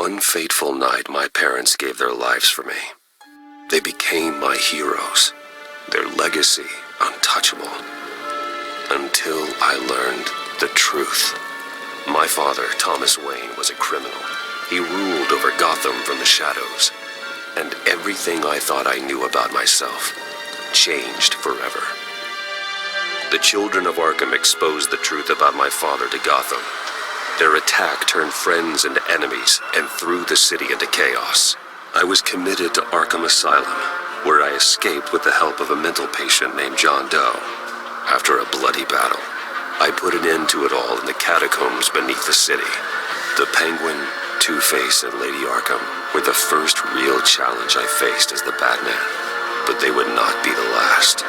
one fateful night, my parents gave their lives for me. They became my heroes, their legacy untouchable. Until I learned the truth. My father, Thomas Wayne, was a criminal. He ruled over Gotham from the shadows. And everything I thought I knew about myself changed forever. The children of Arkham exposed the truth about my father to Gotham. Their attack turned friends into enemies and threw the city into chaos. I was committed to Arkham Asylum, where I escaped with the help of a mental patient named John Doe. After a bloody battle, I put an end to it all in the catacombs beneath the city. The Penguin, Two-Face, and Lady Arkham were the first real challenge I faced as the Batman, but they would not be the last.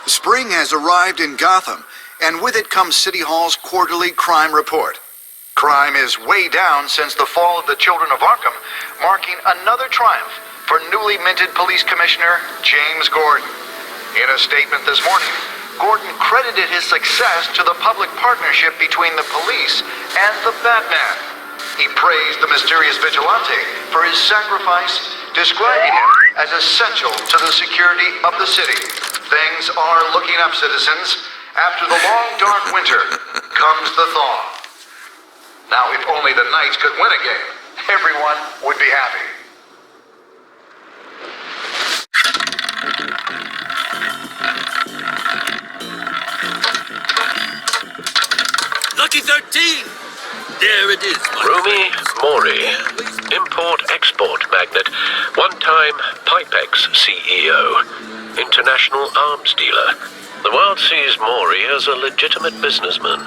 Spring has arrived in Gotham, and with it comes City Hall's quarterly crime report. Crime is way down since the fall of the Children of Arkham, marking another triumph for newly minted Police Commissioner James Gordon. In a statement this morning, Gordon credited his success to the public partnership between the police and the Batman. He praised the mysterious vigilante for his sacrifice, describing him as essential to the security of the city. Things are looking up, citizens. After the long, dark winter comes the thaw. Now, if only the Knights could win a game, everyone would be happy. Lucky 13! There it is. Rumi Mori, import-export magnate, one-time Pipex CEO, international arms dealer. The world sees Mori as a legitimate businessman,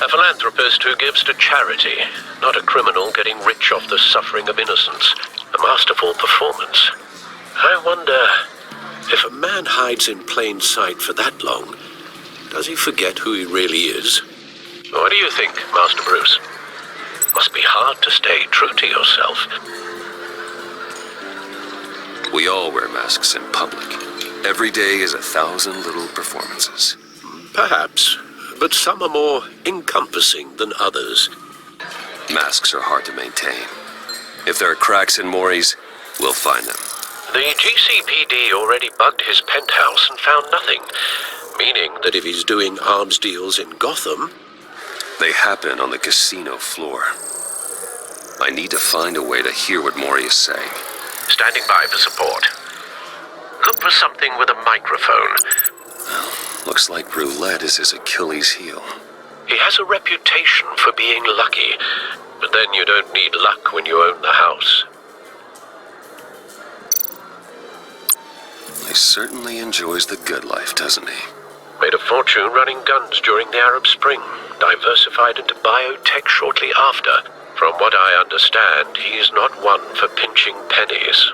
a philanthropist who gives to charity, not a criminal getting rich off the suffering of innocence. A masterful performance. I wonder, if a man hides in plain sight for that long, does he forget who he really is? What do you think, Master Bruce? Must be hard to stay true to yourself. We all wear masks in public. Every day is 1,000 little performances. Perhaps, but some are more encompassing than others. Masks are hard to maintain. If there are cracks in Mori's, we'll find them. The GCPD already bugged his penthouse and found nothing, meaning that if he's doing arms deals in Gotham... They happen on the casino floor. I need to find a way to hear what Mori is saying. Standing by for support. Look for something with a microphone. Well, looks like roulette is his Achilles heel. He has a reputation for being lucky, but then you don't need luck when you own the house. He certainly enjoys the good life, doesn't he? Made a fortune running guns during the Arab Spring, diversified into biotech shortly after. From what I understand, he's not one for pinching pennies.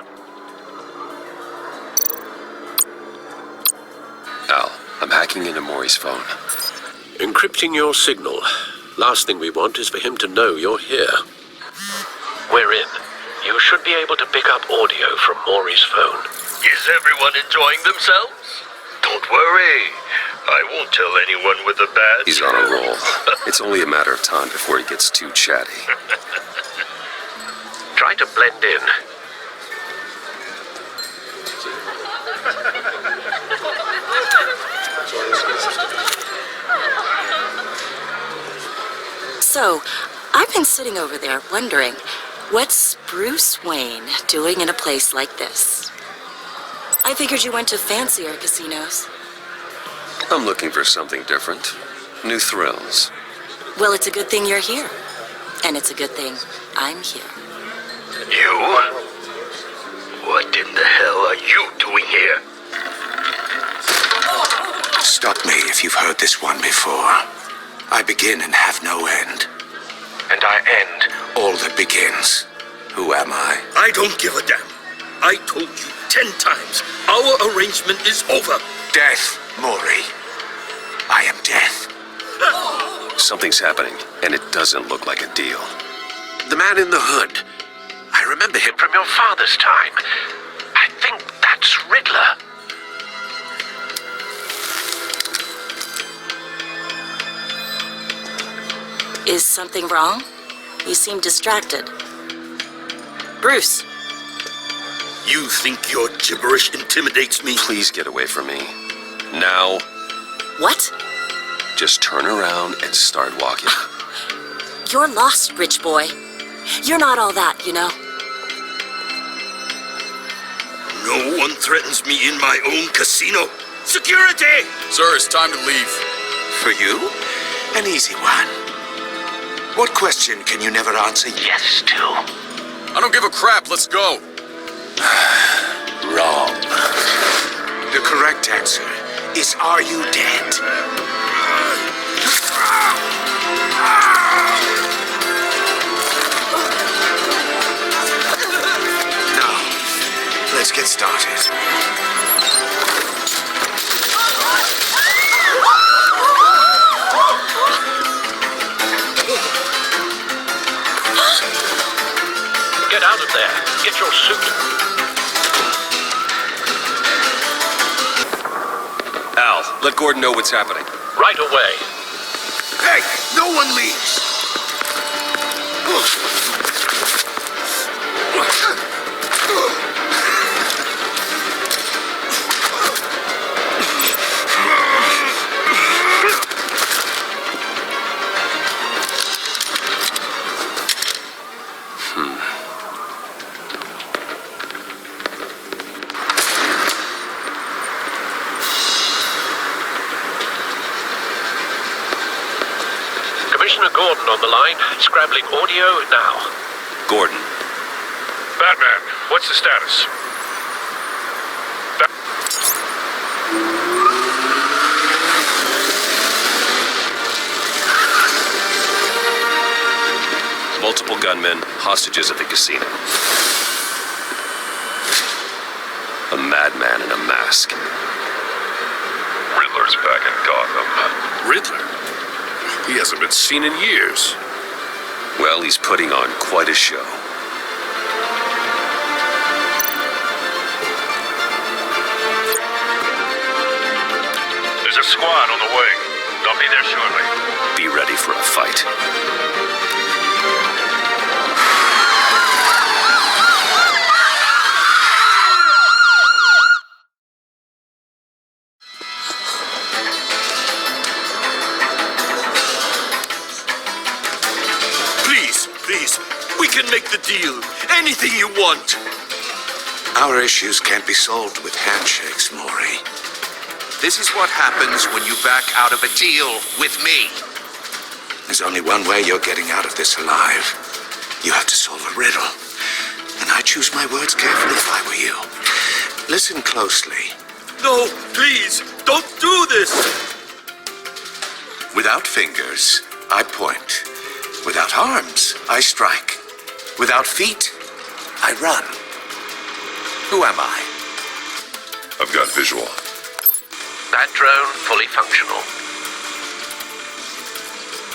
Al, I'm hacking into Mori's phone. Encrypting your signal. Last thing we want is for him to know you're here. We're in. You should be able to pick up audio from Mori's phone. Is everyone enjoying themselves? Don't worry. I won't tell anyone with a bad... He's on a roll. It's only a matter of time before he gets too chatty. Try to blend in. So, I've been sitting over there wondering, what's Bruce Wayne doing in a place like this? I figured you went to fancier casinos. I'm looking for something different. New thrills. Well, it's a good thing you're here. And it's a good thing I'm here. You? What in the hell are you doing here? Stop me if you've heard this one before. I begin and have no end. And I end. All that begins. Who am I? I don't give a damn. I told you 10 times. Our arrangement is over. Death, Mori. I am death. Something's happening, and it doesn't look like a deal. The man in the hood. I remember him from your father's time. I think that's Riddler. Is something wrong? You seem distracted. Bruce. You think your gibberish intimidates me? Please get away from me. Now. What? Just turn around and start walking. You're lost, rich boy. You're not all that, you know. No one threatens me in my own casino. Security! Sir, it's time to leave. For you? An easy one. What question can you never answer yes to? I don't give a crap. Let's go. Wrong. The correct answer is, are you dead? Now, let's get started. Get out of there. Get your suit. Al, let Gordon know what's happening. Right away. Hey, no one leaves! Commissioner Gordon on the line, scrambling audio now. Gordon. Batman, what's the status? Multiple gunmen, hostages at the casino. A madman in a mask. Riddler's back in Gotham. Riddler? He hasn't been seen in years. Well, he's putting on quite a show. There's a squad on the way. They'll be there shortly. Be ready for a fight. Please, we can make the deal. Anything you want. Our issues can't be solved with handshakes, Maury. This is what happens when you back out of a deal with me. There's only one way you're getting out of this alive. You have to solve a riddle. And I choose my words carefully if I were you. Listen closely. No, please, don't do this. Without fingers, I point. Without arms, I strike. Without feet, I run. Who am I? I've got visual. That drone fully functional.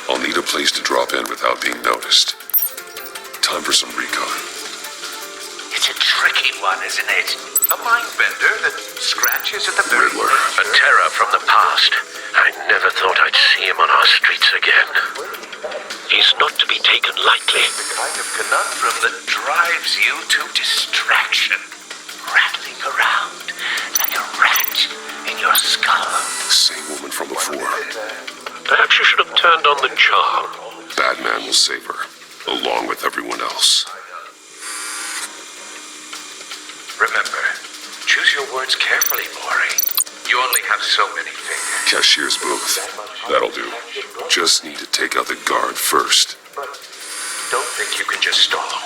I'll need a place to drop in without being noticed. Time for some recon. It's a tricky one, isn't it? A mind bender that scratches at the very Riddler. A terror from the past. I never thought I'd see him on our streets again. He's not to be taken lightly. The kind of conundrum that drives you to distraction. Rattling around like a rat in your skull. Same woman from before. Perhaps you should have turned on the charm. Batman will save her, along with everyone else. Remember, choose your words carefully, Maury. You only have so many fingers. Cashier's booth. That'll do. Just need to take out the guard first. But don't think you can just stall.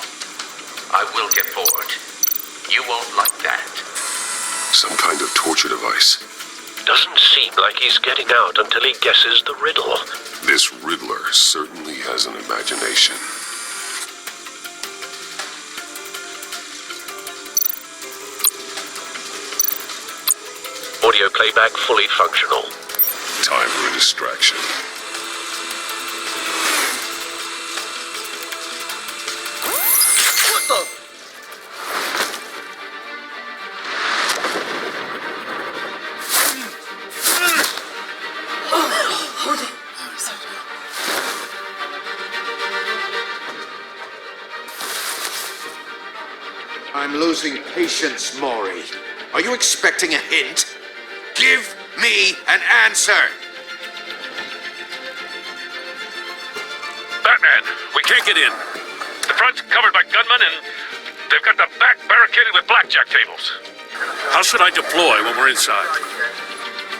I will get forward. You won't like that. Some kind of torture device. Doesn't seem like he's getting out until he guesses the riddle. This Riddler certainly has an imagination. Audio playback fully functional. Time for a distraction. What the? losing patience, Maury. Are you expecting a hint? Give me an answer! Batman, we can't get in. The front's covered by gunmen, and they've got the back barricaded with blackjack tables. How should I deploy when we're inside?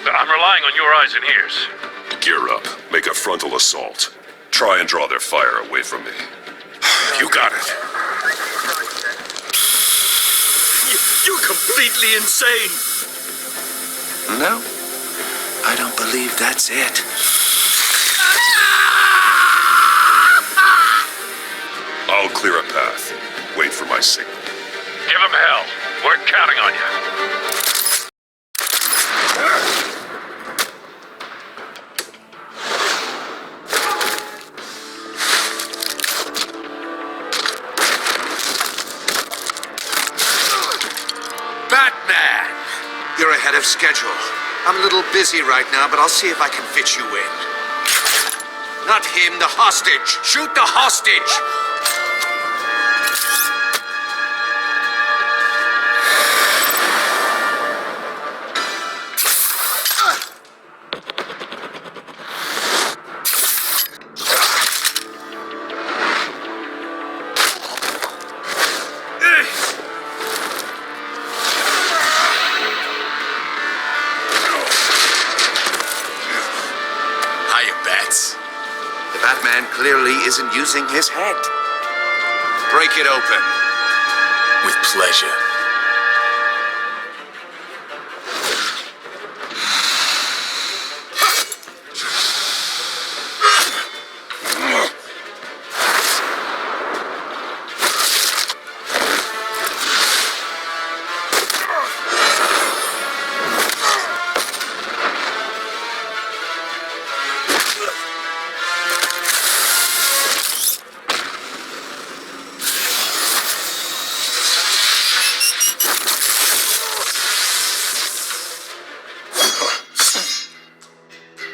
I'm relying on your eyes and ears. Gear up. Make a frontal assault. Try and draw their fire away from me. You got it. You're completely insane. No, I don't believe that's it. I'll clear a path. Wait for my signal. Give him hell. We're counting on you. Batman! You're ahead of schedule. I'm a little busy right now, but I'll see if I can fit you in. Not him, the hostage! Shoot the hostage! Batman clearly isn't using his head. Break it open. With pleasure.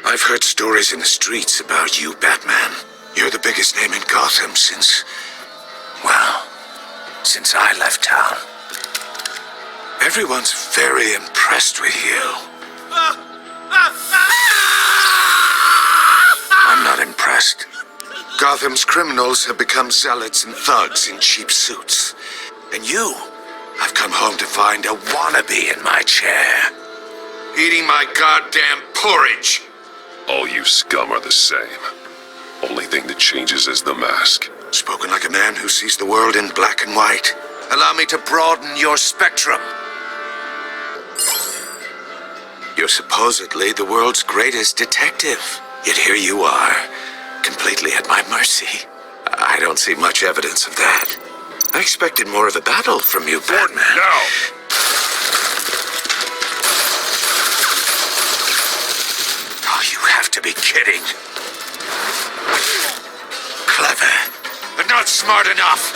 I've heard stories in the streets about you, Batman. You're the biggest name in Gotham since I left town. Everyone's very impressed with you. I'm not impressed. Gotham's criminals have become zealots and thugs in cheap suits. And you, I've come home to find a wannabe in my chair. Eating my goddamn porridge. All you scum are the same. Only thing that changes is the mask. Spoken like a man who sees the world in black and white. Allow me to broaden your spectrum. You're supposedly the world's greatest detective. Yet here you are, completely at my mercy. I don't see much evidence of that. I expected more of a battle from you, Batman. No! Oh, you have to be kidding. Clever, but not smart enough.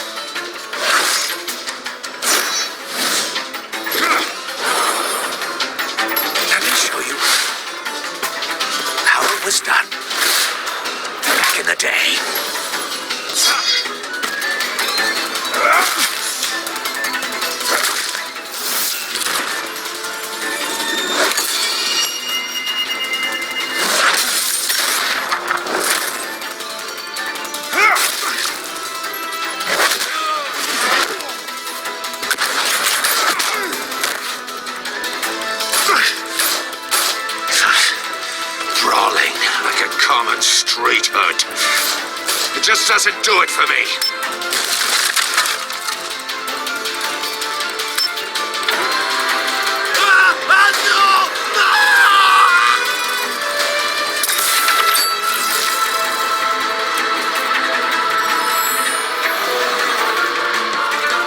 Let me show you how it was done back in the day. Brawling like a common street hood. It just doesn't do it for me.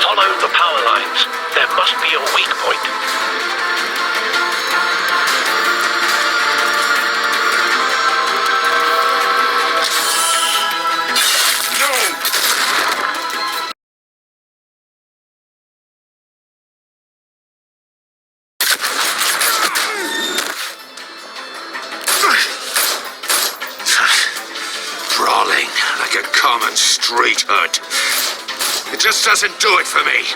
Follow the power lines. There must be a weak point. Brawling like a common street hood. It just doesn't do it for me.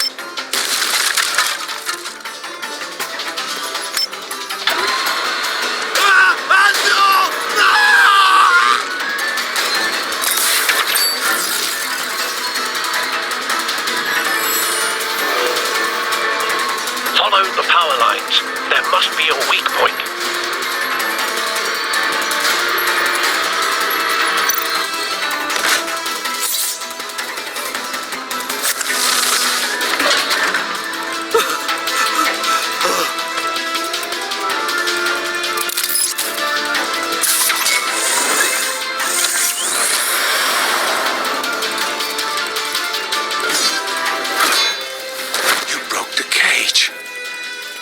Follow the power lines. There must be a weak point.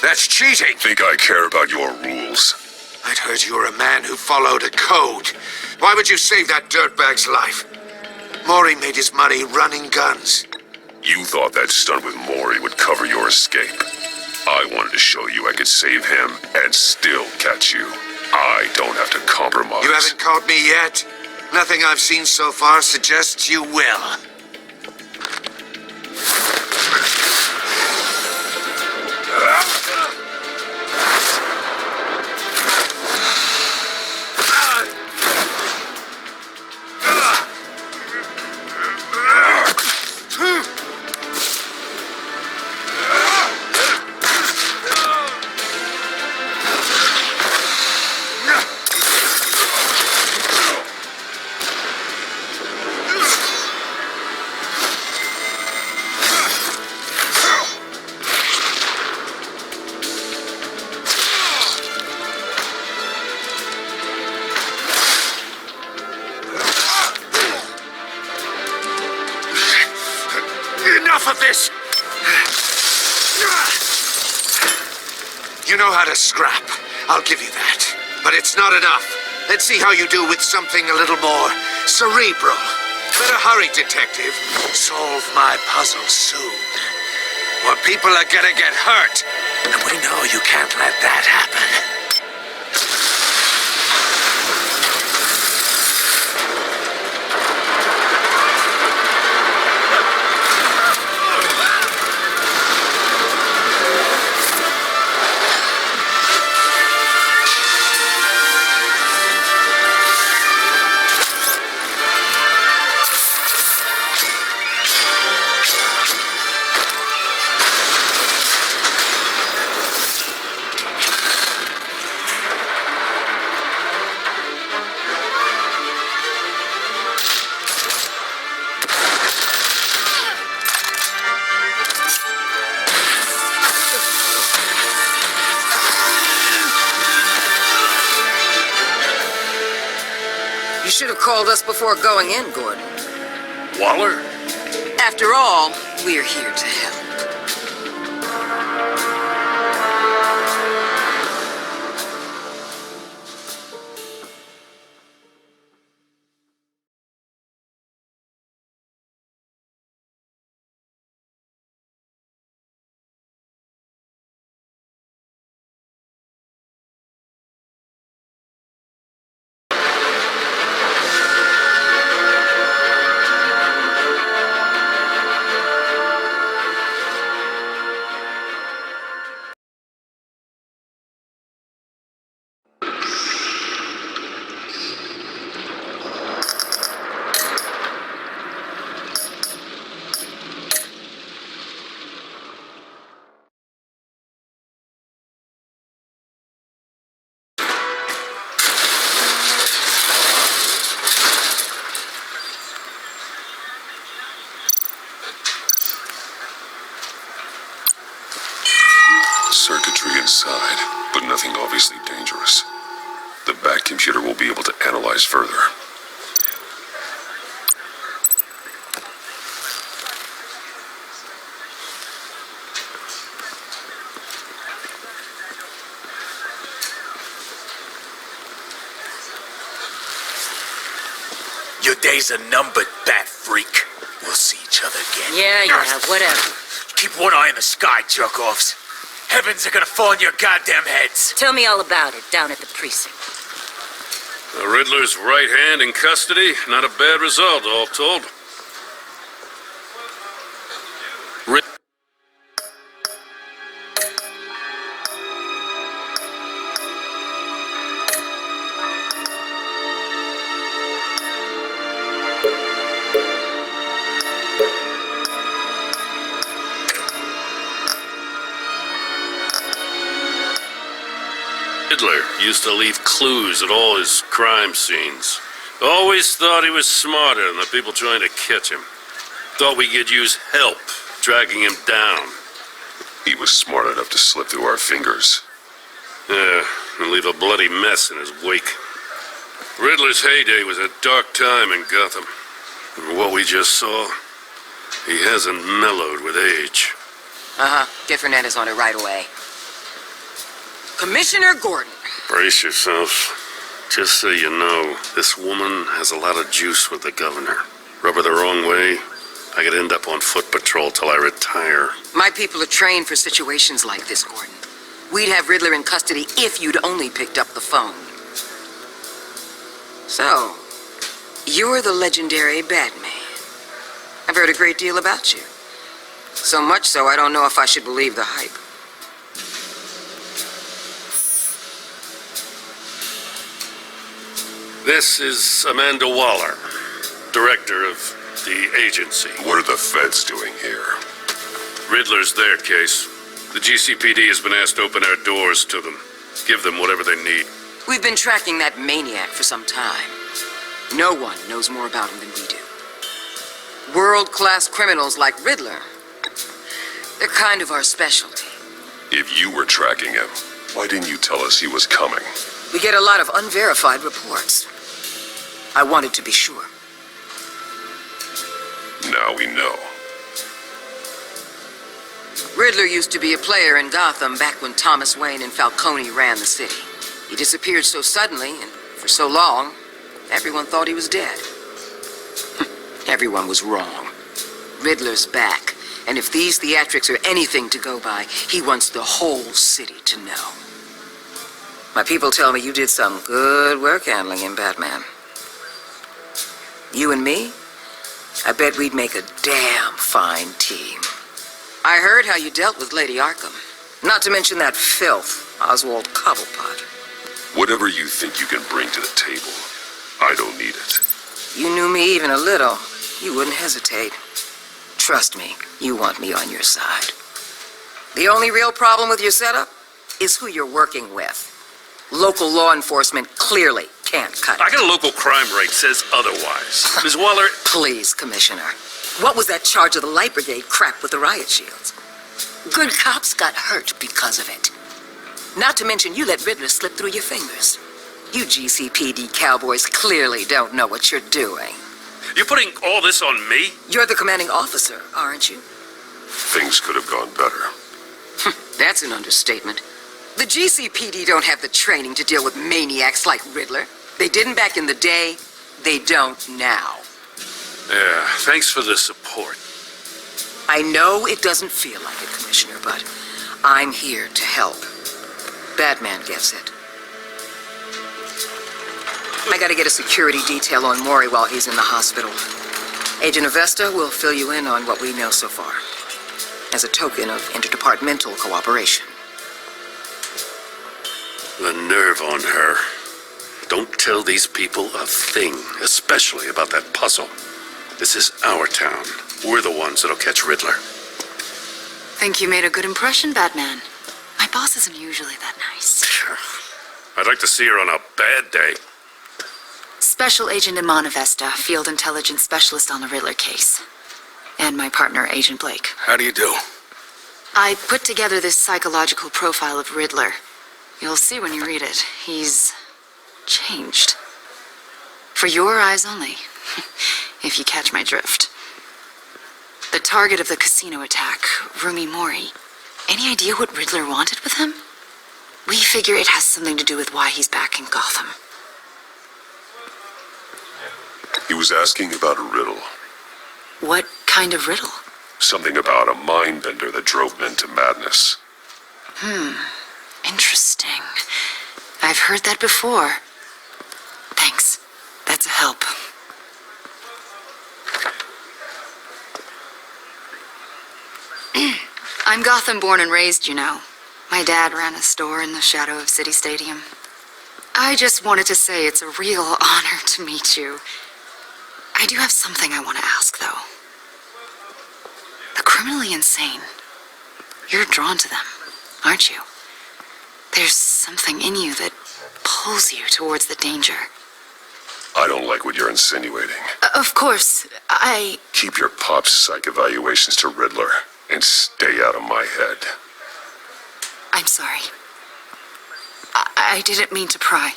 That's cheating! Think I care about your rules? I'd heard you were a man who followed a code. Why would you save that dirtbag's life? Maury made his money running guns. You thought that stunt with Maury would cover your escape. I wanted to show you I could save him and still catch you. I don't have to compromise. You haven't caught me yet. Nothing I've seen so far suggests you will. Enough of this! You know how to scrap. I'll give you that. But it's not enough. Let's see how you do with something a little more cerebral. Better hurry, detective. Solve my puzzle soon. Or people are gonna get hurt. And we know you can't let that happen. You should have called us before going in, Gordon. Waller? After all, we're here to help. Circuitry inside, but nothing obviously dangerous. The back computer will be able to analyze further. Your days are numbered, bat freak. We'll see each other again. Yeah, whatever. Keep one eye in the sky, jerk-offs. Heavens are gonna fall on your goddamn heads. Tell me all about it down at the precinct. The Riddler's right hand in custody. Not a bad result, all told. Riddler used to leave clues at all his crime scenes. Always thought he was smarter than the people trying to catch him. Thought we could use help dragging him down. He was smart enough to slip through our fingers. Yeah, and leave a bloody mess in his wake. Riddler's heyday was a dark time in Gotham. And what we just saw, he hasn't mellowed with age. Get Fernandez on it right away. Commissioner Gordon. Brace yourself. Just so you know, this woman has a lot of juice with the governor. Rub her the wrong way, I could end up on foot patrol till I retire. My people are trained for situations like this, Gordon. We'd have Riddler in custody if you'd only picked up the phone. So, you're the legendary Batman. I've heard a great deal about you. So much so, I don't know if I should believe the hype. This is Amanda Waller, director of the agency. What are the feds doing here? Riddler's their case. The GCPD has been asked to open our doors to them. Give them whatever they need. We've been tracking that maniac for some time. No one knows more about him than we do. World-class criminals like Riddler, they're kind of our specialty. If you were tracking him, why didn't you tell us he was coming? We get a lot of unverified reports. I wanted to be sure. Now we know. Riddler used to be a player in Gotham back when Thomas Wayne and Falcone ran the city. He disappeared so suddenly and for so long, everyone thought he was dead. Everyone was wrong. Riddler's back, and if these theatrics are anything to go by, he wants the whole city to know. My people tell me you did some good work handling him, Batman. You and me? I bet we'd make a damn fine team. I heard how you dealt with Lady Arkham. Not to mention that filth, Oswald Cobblepot. Whatever you think you can bring to the table, I don't need it. You knew me even a little, you wouldn't hesitate. Trust me, you want me on your side. The only real problem with your setup is who you're working with. Local law enforcement clearly can't cut it. I got a local crime rate says otherwise. Ms. Waller... Please, Commissioner. What was that charge of the Light Brigade crap with the riot shields? Good cops got hurt because of it. Not to mention you let Riddler slip through your fingers. You GCPD cowboys clearly don't know what you're doing. You're putting all this on me? You're the commanding officer, aren't you? Things could have gone better. That's an understatement. The GCPD don't have the training to deal with maniacs like Riddler. They didn't back in the day. They don't now. Yeah, thanks for the support. I know it doesn't feel like it, Commissioner, but I'm here to help. Batman gets it. I gotta get a security detail on Maury while he's in the hospital. Agent Avesta will fill you in on what we know so far, as a token of interdepartmental cooperation. The nerve on her. Don't tell these people a thing, especially about that puzzle. This is our town. We're the ones that'll catch Riddler. Think you made a good impression, Batman. My boss isn't usually that nice. I'd like to see her on a bad day. Special Agent Iman Avesta, Field Intelligence Specialist on the Riddler case. And my partner, Agent Blake. How do you do? I put together this psychological profile of Riddler. You'll see when you read it. He's changed. For your eyes only, if you catch my drift. The target of the casino attack, Rumi Mori. Any idea what Riddler wanted with him? We figure it has something to do with why he's back in Gotham. He was asking about a riddle. What kind of riddle? Something about a mind bender that drove men to madness. Interesting. I've heard that before. Thanks. That's a help. I'm Gotham born and raised, you know. My dad ran a store in the shadow of City Stadium. I just wanted to say it's a real honor to meet you. I do have something I want to ask, though. The criminally insane. You're drawn to them, aren't you? There's something in you that pulls you towards the danger. I don't like what you're insinuating. Of course, Keep your pop psych evaluations to Riddler and stay out of my head. I'm sorry. I didn't mean to pry.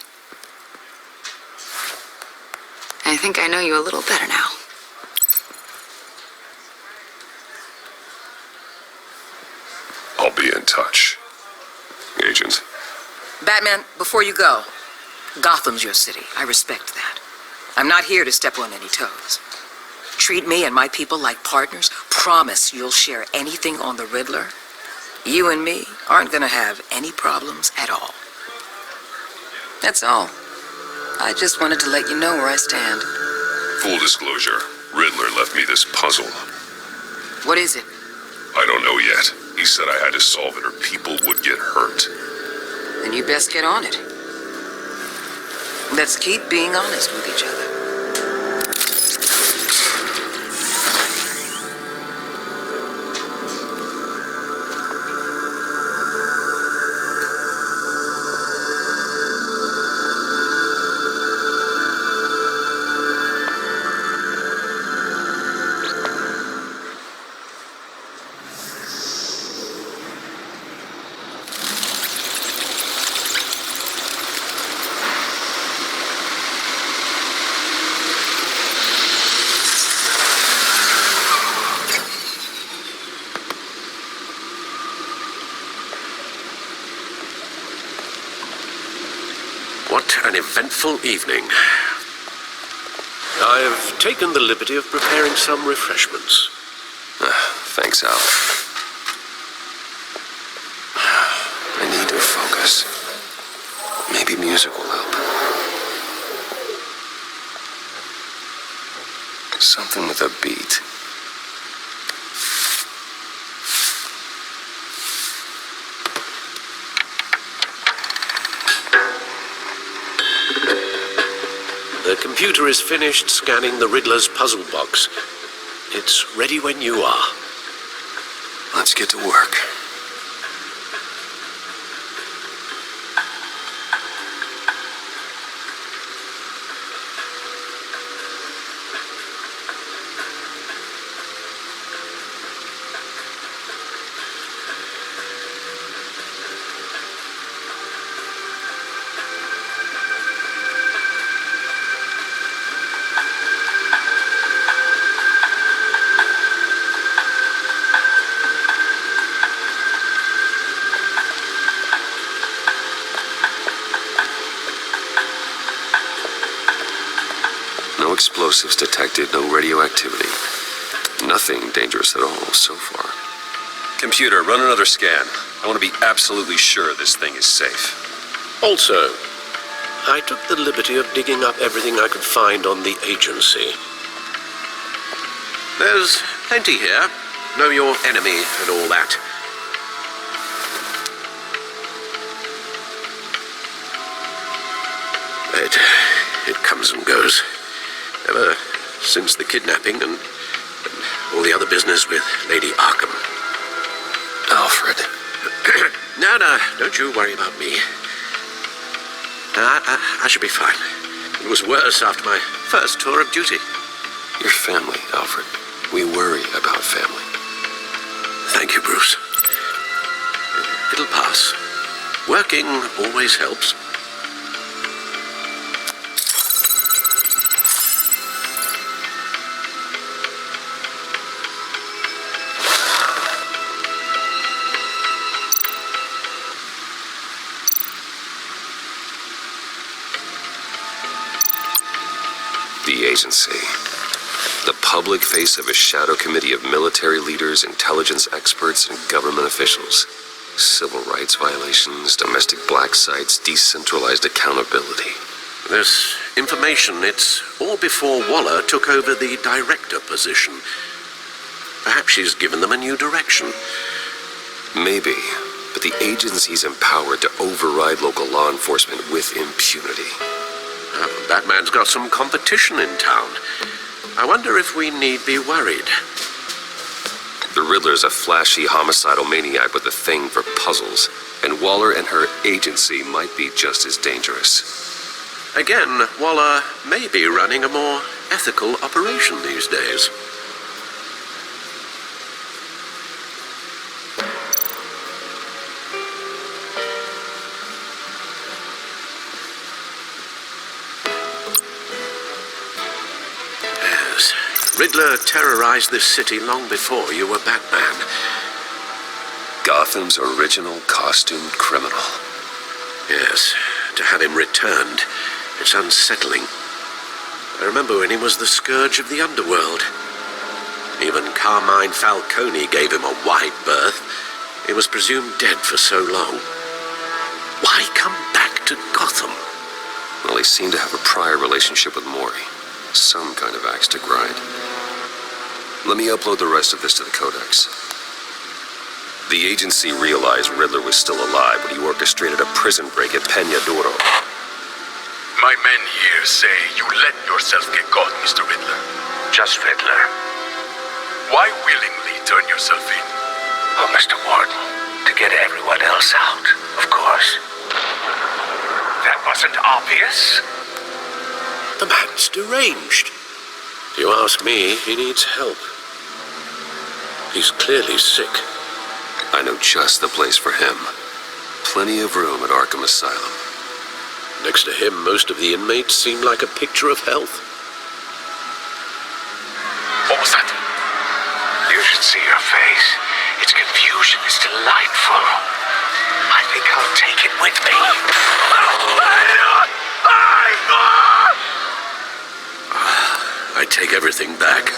I think I know you a little better now. I'll be in touch. Agent. Batman, before you go, Gotham's your city. I respect that. I'm not here to step on any toes. Treat me and my people like partners. Promise you'll share anything on the Riddler. You and me aren't gonna have any problems at all. That's all. I just wanted to let you know where I stand. Full disclosure, Riddler left me this puzzle. What is it? I don't know yet. He said I had to solve it or people would get hurt. Then you best get on it. Let's keep being honest with each other. What an eventful evening. I've taken the liberty of preparing some refreshments. Thanks, Al. I need to focus. Maybe music will help. Something with a beat. The computer is finished scanning the Riddler's puzzle box. It's ready when you are. Let's get to work. No explosives detected, no radioactivity. Nothing dangerous at all so far. Computer, run another scan. I want to be absolutely sure this thing is safe. Also, I took the liberty of digging up everything I could find on the agency. There's plenty here. Know your enemy and all that. It comes and goes. Ever since the kidnapping and all the other business with Lady Arkham. Alfred. No, don't you worry about me. I should be fine. It was worse after my first tour of duty. Your family, Alfred. We worry about family. Thank you, Bruce. It'll pass. Working always helps. The agency. The public face of a shadow committee of military leaders, intelligence experts, and government officials. Civil rights violations, domestic black sites, decentralized accountability. This information, it's all before Waller took over the director position. Perhaps she's given them a new direction. Maybe, but the agency's empowered to override local law enforcement with impunity. Batman's got some competition in town. I wonder if we need be worried. The Riddler's a flashy, homicidal maniac with a thing for puzzles. And Waller and her agency might be just as dangerous. Again, Waller may be running a more ethical operation these days. Yes, Riddler terrorized this city long before you were Batman. Gotham's original costumed criminal. Yes, to have him returned, it's unsettling. I remember when he was the scourge of the underworld. Even Carmine Falcone gave him a wide berth. He was presumed dead for so long. Why come back to Gotham? Well, he seemed to have a prior relationship with Mori. Some kind of axe to grind. Let me upload the rest of this to the Codex. The agency realized Riddler was still alive when he orchestrated a prison break at Peña Duro. My men here say you let yourself get caught, Mr. Riddler. Just Riddler. Why willingly turn yourself in? Oh, Mr. Warden, to get everyone else out, of course. That wasn't obvious. The man's deranged. If you ask me, he needs help. He's clearly sick. I know just the place for him. Plenty of room at Arkham Asylum. Next to him, most of the inmates seem like a picture of health. What was that? You should see her face. Its confusion is delightful. I think I'll take it with me. I take everything back.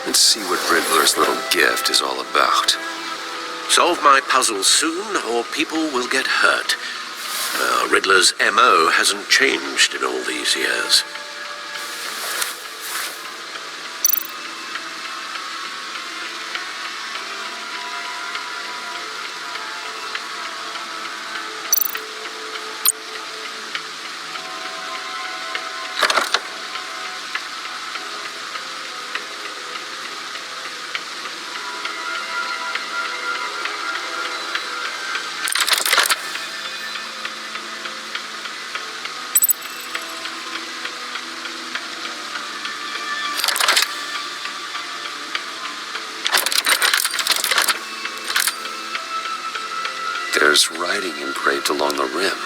Let's see what Riddler's little gift is all about. Solve my puzzle soon, or people will get hurt. Riddler's M.O. hasn't changed in all these years. There's writing engraved along the rim.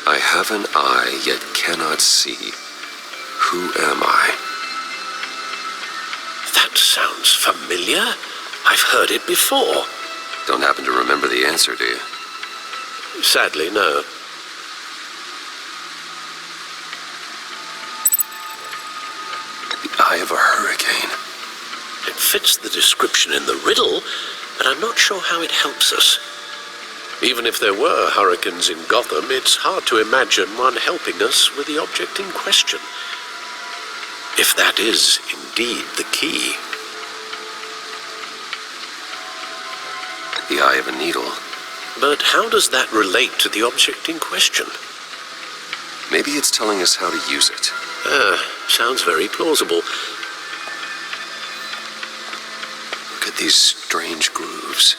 I have an eye, yet cannot see. Who am I? That sounds familiar. I've heard it before. Don't happen to remember the answer, do you? Sadly, no. The eye of a hurricane. It fits the description in the riddle, but I'm not sure how it helps us. Even if there were hurricanes in Gotham, it's hard to imagine one helping us with the object in question. If that is indeed the key. The eye of a needle. But how does that relate to the object in question? Maybe it's telling us how to use it. Sounds very plausible. Look at these strange grooves.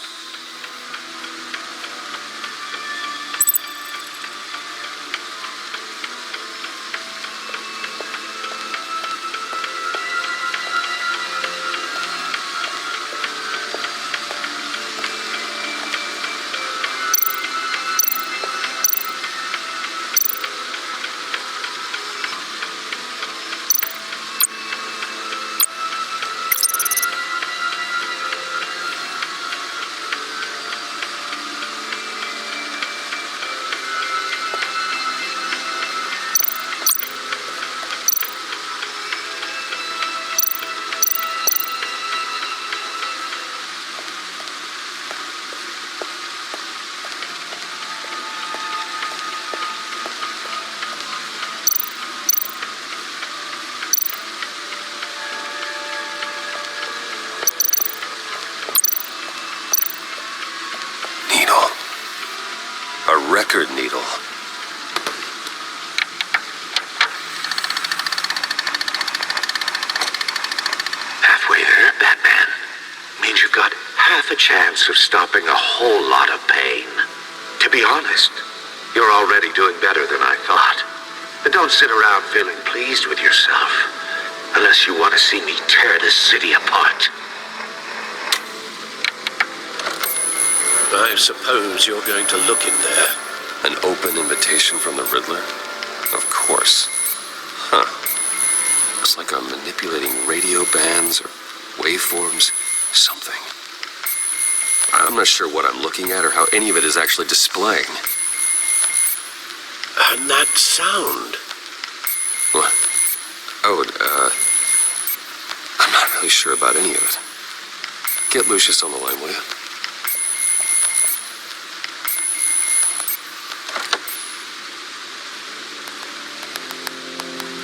fatal. Halfway there, Batman. Means you've got half a chance of stopping a whole lot of pain. To be honest, you're already doing better than I thought. But don't sit around feeling pleased with yourself, unless you want to see me tear this city apart. I suppose you're going to look in there. An open invitation from the Riddler? Of course. Huh. Looks like I'm manipulating radio bands or waveforms. Something. I'm not sure what I'm looking at or how any of it is actually displaying. And that sound. What? Oh, I'm not really sure about any of it. Get Lucius on the line, will you?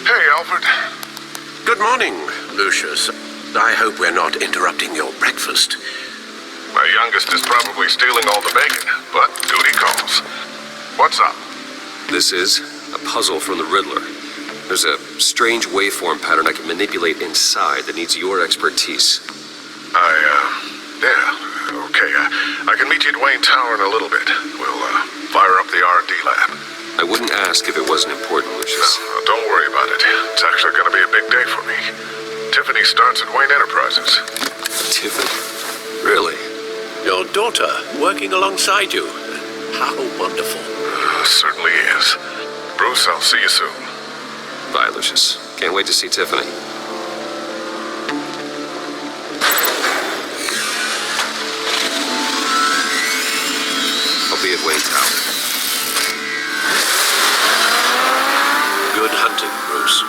Hey, Alfred. Good morning, Lucius. I hope we're not interrupting your breakfast. My youngest is probably stealing all the bacon, but duty calls. What's up? This is a puzzle from the Riddler. There's a strange waveform pattern I can manipulate inside that needs your expertise. Okay. I can meet you at Wayne Tower in a little bit. We'll, fire up the R&D lab. I wouldn't ask if it wasn't important, Lucius. Don't worry about it. It's actually going to be a big day for me. Tiffany starts at Wayne Enterprises. Tiffany? Really? Your daughter working alongside you. How wonderful. Certainly is. Bruce, I'll see you soon. Bye, Lucius. Can't wait to see Tiffany. I'll be at Wayne Tower. Good hunting, Bruce.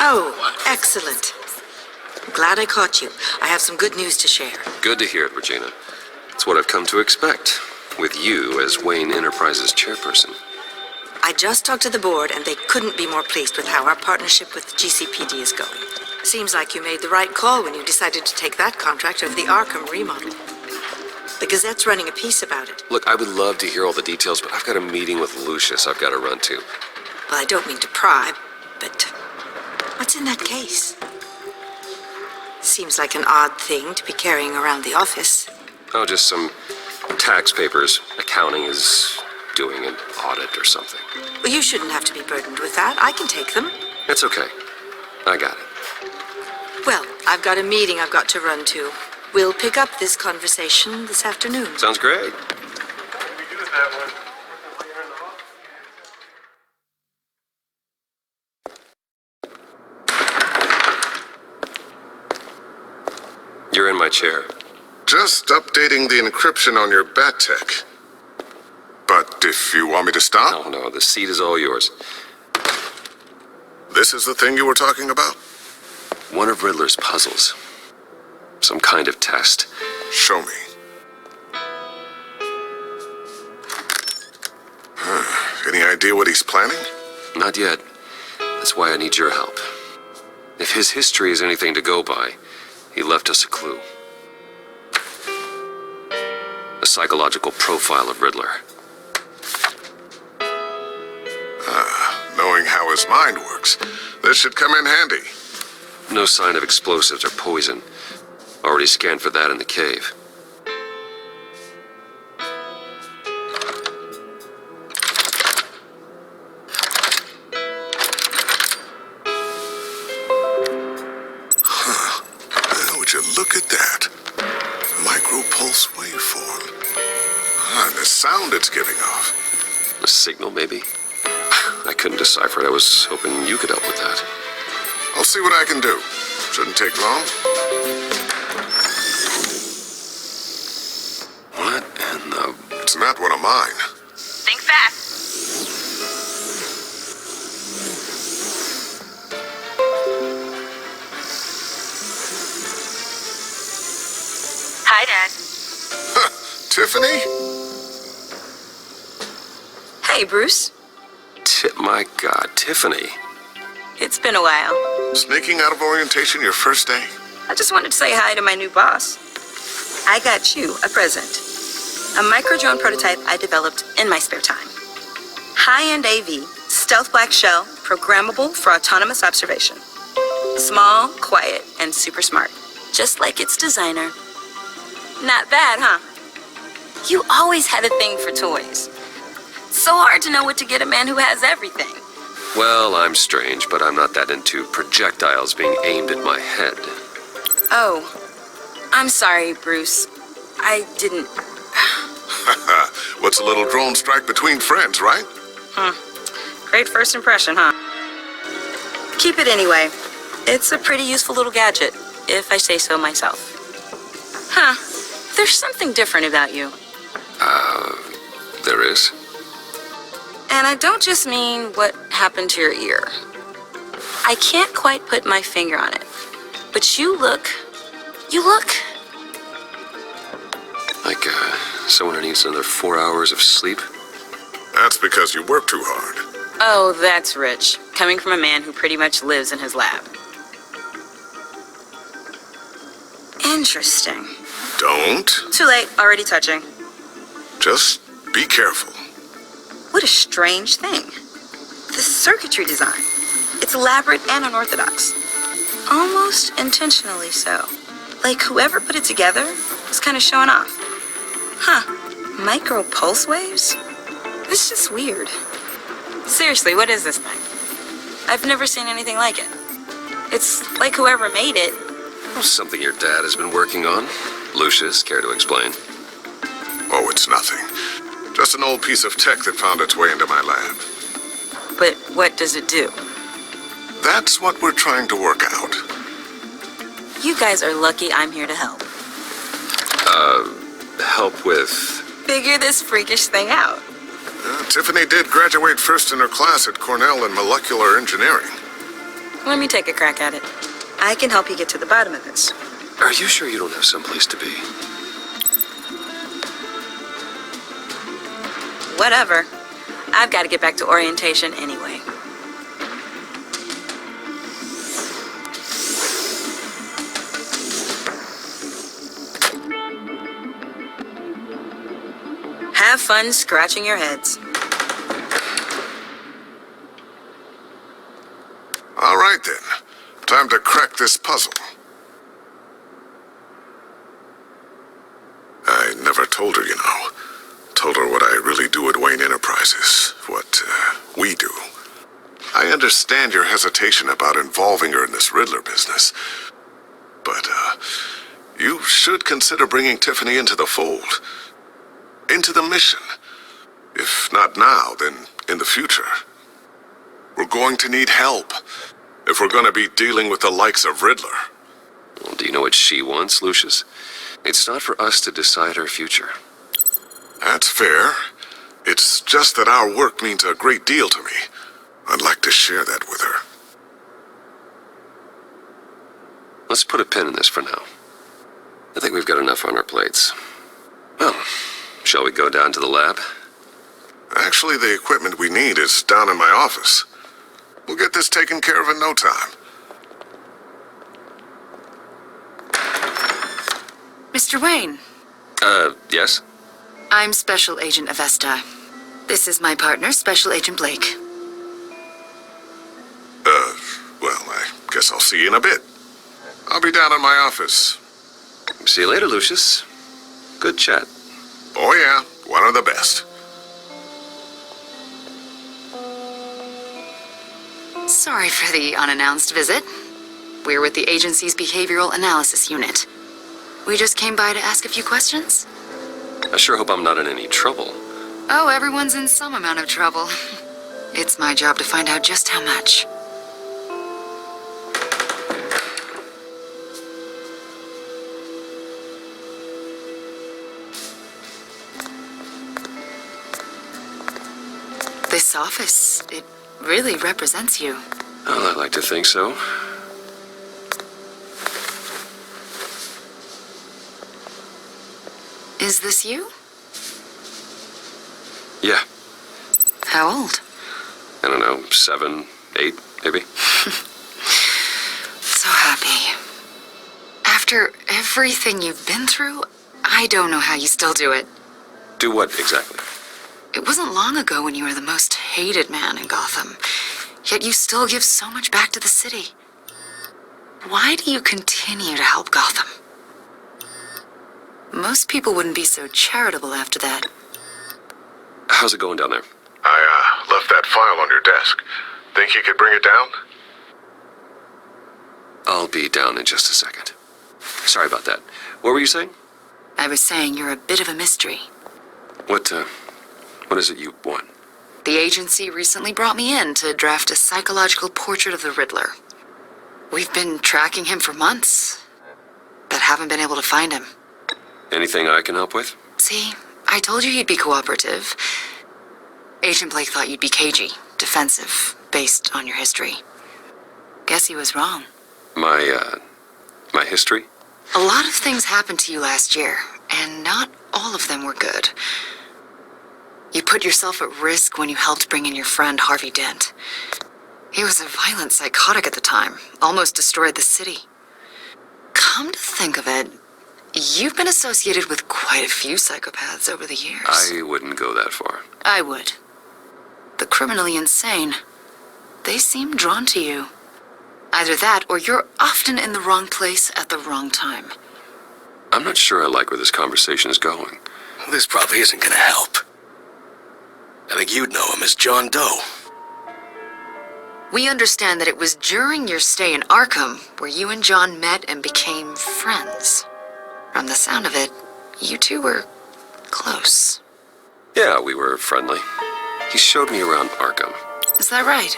Oh, excellent. Glad I caught you. I have some good news to share. Good to hear it, Regina. It's what I've come to expect, with you as Wayne Enterprises chairperson. I just talked to the board, and they couldn't be more pleased with how our partnership with GCPD is going. Seems like you made the right call when you decided to take that contract over the Arkham remodel. The Gazette's running a piece about it. Look, I would love to hear all the details, but I've got a meeting with Lucius I've got to run to. Well, I don't mean to pry, but what's in that case? Seems like an odd thing to be carrying around the office. Oh, just some tax papers. Accounting is doing an audit or something. Well, you shouldn't have to be burdened with that. I can take them. It's okay. I got it. Well, I've got a meeting I've got to run to. We'll pick up this conversation this afternoon. Sounds great. You're in my chair. Just updating the encryption on your bat tech. But if you want me to stop? No, the seat is all yours. This is the thing you were talking about? One of Riddler's puzzles. Some kind of test. Show me. Any idea what he's planning? Not yet. That's why I need your help. If his history is anything to go by, he left us a clue. A psychological profile of Riddler. Knowing how his mind works, this should come in handy. No sign of explosives or poison. Already scanned for that in the cave. Would you look at that? Micropulse waveform. of sound it's giving off. A signal, maybe? I couldn't decipher it. I was hoping you could help with that. I'll see what I can do. Shouldn't take long. What in the... It's not one of mine. Think fast. Hi, Dad. Tiffany? Hey, Bruce. My God, Tiffany. It's been a while. Sneaking out of orientation your first day? I just wanted to say hi to my new boss. I got you a present. A micro-drone prototype I developed in my spare time. High-end AV, stealth black shell, programmable for autonomous observation. Small, quiet, and super smart. Just like its designer. Not bad, huh? You always had a thing for toys. So hard to know what to get a man who has everything. Well, I'm strange, but I'm not that into projectiles being aimed at my head. Oh, I'm sorry, Bruce. I didn't... What's a little drone strike between friends, right? Great first impression, huh? Keep it anyway. It's a pretty useful little gadget, if I say so myself. Huh. There's something different about you. There is? And I don't just mean what happened to your ear. I can't quite put my finger on it. But you look... Like, someone who needs another 4 hours of sleep? That's because you work too hard. Oh, that's rich. Coming from a man who pretty much lives in his lab. Interesting. Don't. Too late. Already touching. Just be careful. What a strange thing. The circuitry design. It's elaborate and unorthodox. Almost intentionally so. Like whoever put it together was kind of showing off. Huh. Micro pulse waves? It's just weird. Seriously, what is this thing? I've never seen anything like it. It's like whoever made it. Something your dad has been working on. Lucius, care to explain? Oh, it's nothing. Just an old piece of tech that found its way into my lab. But what does it do? That's what we're trying to work out. You guys are lucky I'm here to help. Help with... Figure this freakish thing out. Tiffany did graduate first in her class at Cornell in molecular engineering. Let me take a crack at it. I can help you get to the bottom of this. Are you sure you don't have someplace to be? Whatever. I've got to get back to orientation anyway. Have fun scratching your heads. All right, then. Time to crack this puzzle. I never told her, you know. Told her what I really do at Wayne Enterprises. What, we do. I understand your hesitation about involving her in this Riddler business. But, you should consider bringing Tiffany into the fold. Into the mission. If not now, then in the future. We're going to need help if we're going to be dealing with the likes of Riddler. Well, do you know what she wants, Lucius? It's not for us to decide her future. That's fair. It's just that our work means a great deal to me. I'd like to share that with her. Let's put a pin in this for now. I think we've got enough on our plates. Well, shall we go down to the lab? Actually, the equipment we need is down in my office. We'll get this taken care of in no time. Mr. Wayne. Yes? I'm Special Agent Avesta. This is my partner, Special Agent Blake. Well, I guess I'll see you in a bit. I'll be down in my office. See you later, Lucius. Good chat. Oh yeah, one of the best. Sorry for the unannounced visit. We're with the agency's Behavioral Analysis Unit. We just came by to ask a few questions. I sure hope I'm not in any trouble. Oh, everyone's in some amount of trouble. It's my job to find out just how much. This office, it really represents you. Well, I like to think so. Is this you? Yeah. How old? I don't know, 7, 8, maybe? So happy. After everything you've been through, I don't know how you still do it. Do what exactly? It wasn't long ago when you were the most hated man in Gotham, yet you still give so much back to the city. Why do you continue to help Gotham? Most people wouldn't be so charitable after that. How's it going down there? I left that file on your desk. Think you could bring it down? I'll be down in just a second. Sorry about that. What were you saying? I was saying you're a bit of a mystery. What is it you want? The agency recently brought me in to draft a psychological portrait of the Riddler. We've been tracking him for months, but haven't been able to find him. Anything I can help with? See, I told you he'd be cooperative. Agent Blake thought you'd be cagey, defensive, based on your history. Guess he was wrong. My history? A lot of things happened to you last year, and not all of them were good. You put yourself at risk when you helped bring in your friend Harvey Dent. He was a violent psychotic at the time, almost destroyed the city. Come to think of it, you've been associated with quite a few psychopaths over the years. I wouldn't go that far. I would. The criminally insane, they seem drawn to you. Either that, or you're often in the wrong place at the wrong time. I'm not sure I like where this conversation is going. This probably isn't gonna help. I think you'd know him as John Doe. We understand that it was during your stay in Arkham where you and John met and became friends. From the sound of it, you two were close. Yeah, we were friendly. He showed me around Arkham. Is that right?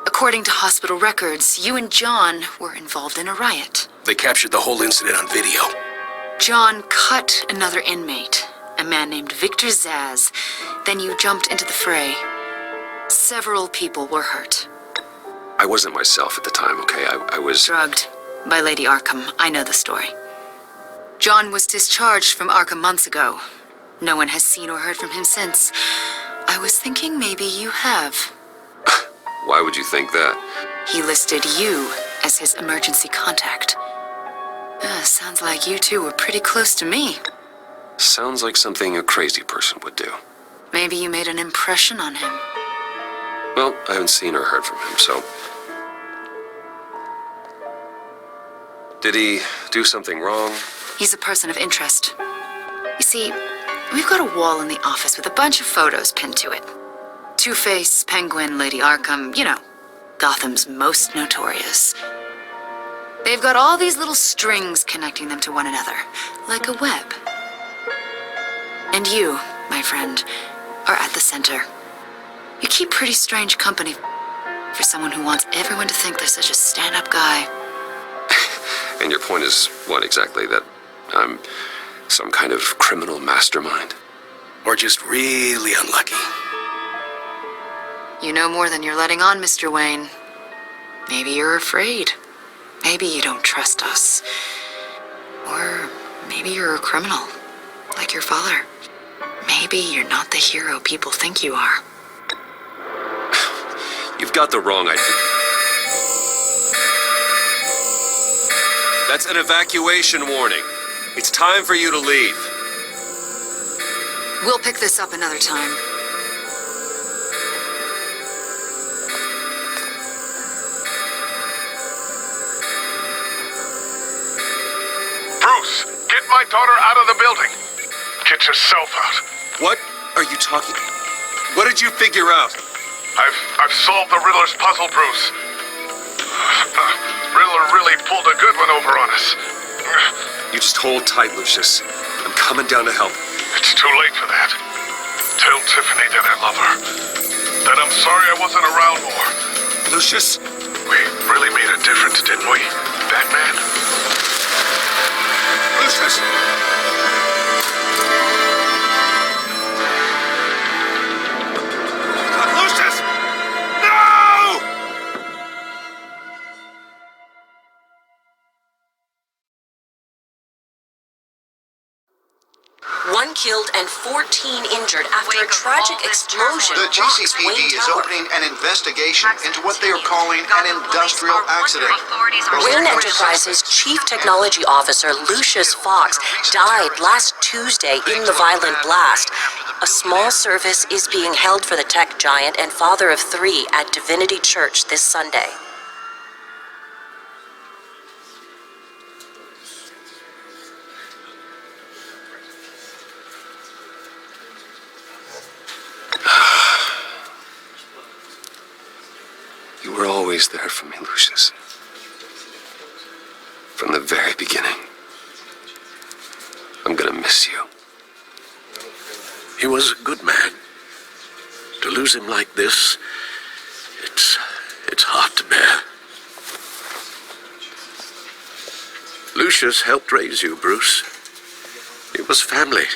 According to hospital records, you and John were involved in a riot. They captured the whole incident on video. John cut another inmate, a man named Victor Zaz. Then you jumped into the fray. Several people were hurt. I wasn't myself at the time, okay? I was... Drugged by Lady Arkham. I know the story. John was discharged from Arkham months ago. No one has seen or heard from him since. I was thinking maybe you have. Why would you think that? He listed you as his emergency contact. Sounds like you two were pretty close to me. Sounds like something a crazy person would do. Maybe you made an impression on him. Well, I haven't seen or heard from him, so... Did he do something wrong? He's a person of interest. You see, we've got a wall in the office with a bunch of photos pinned to it. Two-Face, Penguin, Lady Arkham, you know, Gotham's most notorious. They've got all these little strings connecting them to one another, like a web. And you, my friend, are at the center. You keep pretty strange company for someone who wants everyone to think they're such a stand-up guy. And your point is what exactly? That I'm some kind of criminal mastermind? Or just really unlucky. You know more than you're letting on, Mr. Wayne. Maybe you're afraid. Maybe you don't trust us. Or maybe you're a criminal, like your father. Maybe you're not the hero people think you are. You've got the wrong idea. That's an evacuation warning. It's time for you to leave. We'll pick this up another time. Bruce, get my daughter out of the building. Get yourself out. What are you talking? What did you figure out? I've solved the Riddler's puzzle, Bruce. Riddler really pulled a good one over on us. You just hold tight, Lucius. I'm coming down to help. It's too late for that. Tell Tiffany that I love her. That I'm sorry I wasn't around more. Lucius? We really made a difference, didn't we, Batman? Lucius! Lucius! No! One killed and 14 injured after a tragic explosion. The GCPD is opening an investigation into what they are calling an industrial accident. Wayne Enterprises' Chief Technology Officer Lucius Fox died last Tuesday in the violent blast. A small service is being held for the tech giant and father of 3 at Divinity Church this Sunday. You were always there for me, Lucius. From the very beginning. I'm gonna miss you. He was a good man. To lose him like this, it's hard to bear. Lucius helped raise you, Bruce. It was family.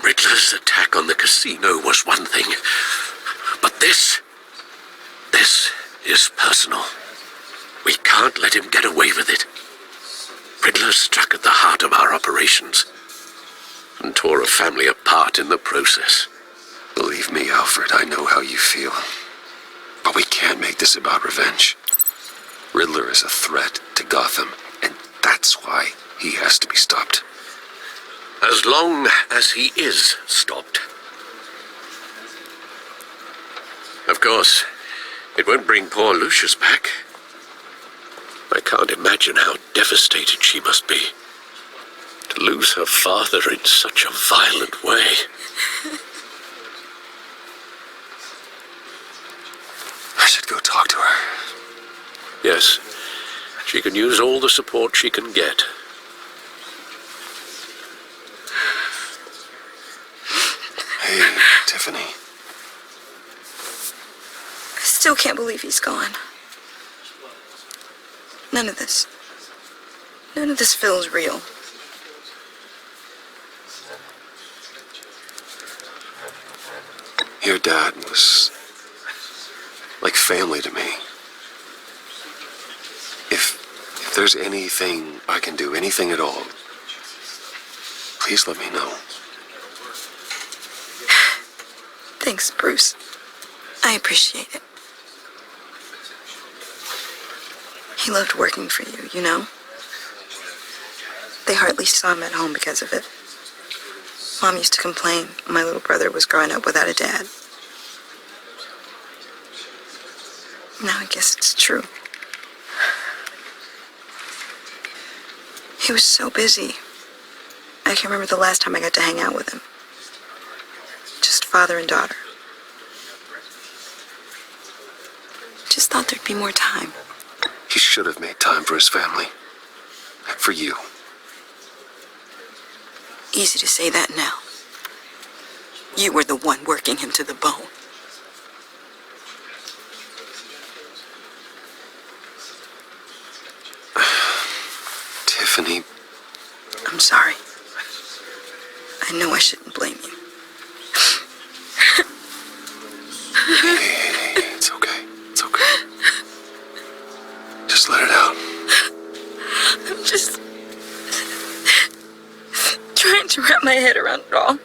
Riddler's attack on the casino was one thing, but this is personal. We can't let him get away with it. Riddler struck at the heart of our operations and tore a family apart in the process. Believe me, Alfred, I know how you feel. But we can't make this about revenge. Riddler is a threat to Gotham, and that's why he has to be stopped. As long as he is stopped. Of course, it won't bring poor Lucius back. I can't imagine how devastated she must be to lose her father in such a violent way. I should go talk to her. Yes, she can use all the support she can get. Hey, Tiffany. I still can't believe he's gone. None of this feels real. Your dad was like family to me. If there's anything I can do, anything at all, please let me know. Thanks, Bruce. I appreciate it. He loved working for you, you know? They hardly saw him at home because of it. Mom used to complain my little brother was growing up without a dad. Now I guess it's true. He was so busy. I can't remember the last time I got to hang out with him. Just father and daughter. Just thought there'd be more time. He should have made time for his family. For you. Easy to say that now. You were the one working him to the bone. Tiffany. I'm sorry. I know I shouldn't blame you. Hey, it's okay. It's okay. Just let it out. I'm just trying to wrap my head around it all.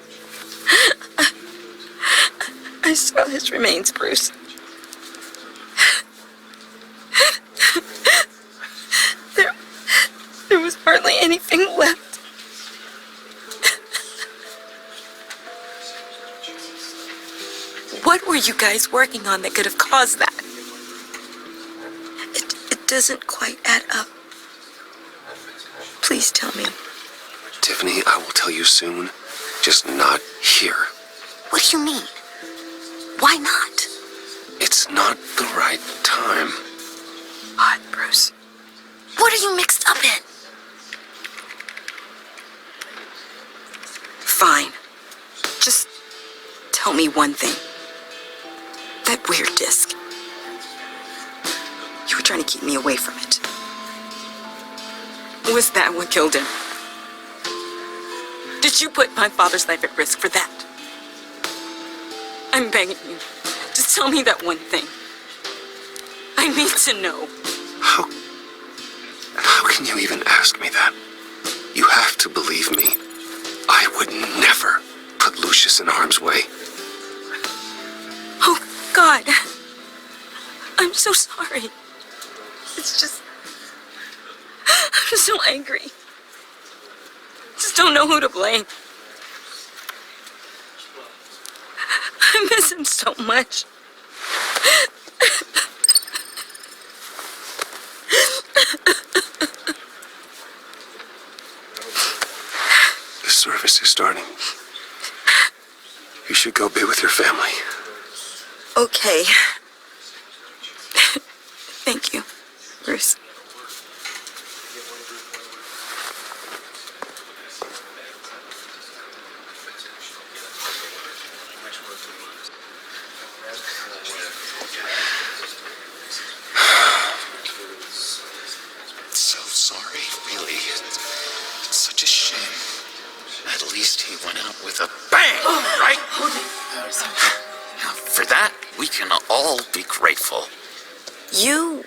I saw his remains, Bruce. There was hardly anything left. What were you guys working on that could have caused that? It doesn't quite add up. Please tell me. Tiffany, I will tell you soon. Just not here. What do you mean? Why not? It's not the right time. What, Bruce? What are you mixed up in? Fine. Just tell me one thing. That weird disc. You were trying to keep me away from it. Was that what killed him? Did you put my father's life at risk for that? I'm begging you. Just tell me that one thing. I need to know. How can you even ask me that? You have to believe me. I would never put Lucius in harm's way. Oh, God. I'm so sorry. It's just... I'm so angry. Just don't know who to blame. I miss him so much. The service is starting. You should go be with your family. Okay. Thank you, Bruce. So sorry, really. It's such a shame. At least he went out with a bang, right? For that, we can all be grateful. You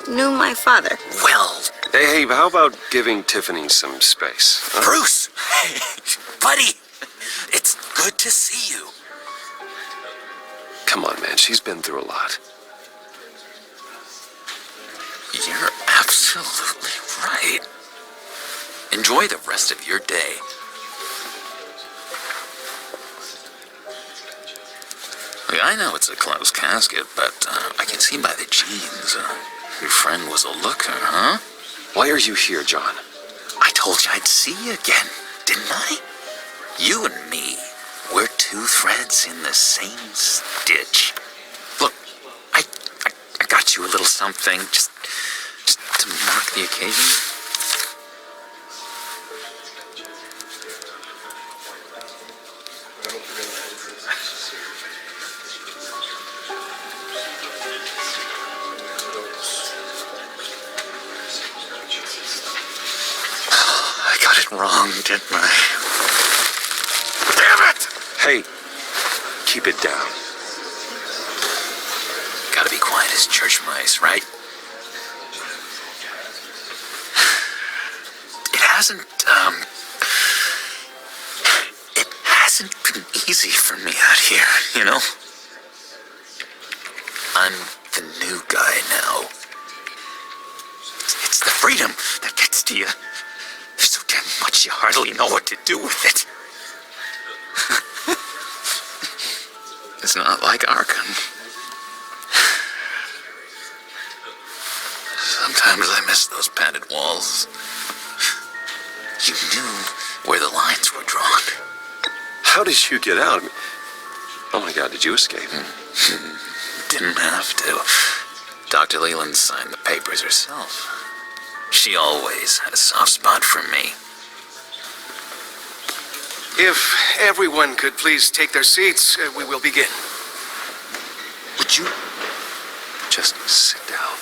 knew my father. Well, Hey, how about giving Tiffany some space? Huh? Bruce! Buddy! It's good to see you. Come on, man. She's been through a lot. You're absolutely right. Enjoy the rest of your day. I know it's a closed casket, but I can see by the jeans. Your friend was a looker, huh? Why are you here, John? I told you I'd see you again, didn't I? You and me, we're two threads in the same stitch. Look, I got you a little something, just to mark the occasion. I got it wrong, didn't I? Damn it! Hey, keep it down. Gotta be quiet as church mice, right? It hasn't been easy for me out here, you know? I'm the new guy now. It's the freedom that gets to you. There's so damn much you hardly know what to do with it. It's not like Arkham. Sometimes I miss those padded walls. You knew where the lines were drawn. How did you get out? Oh my God, did you escape? Didn't have to. Dr. Leland signed the papers herself. She always had a soft spot for me. If everyone could please take their seats, we will begin. Would you just sit down?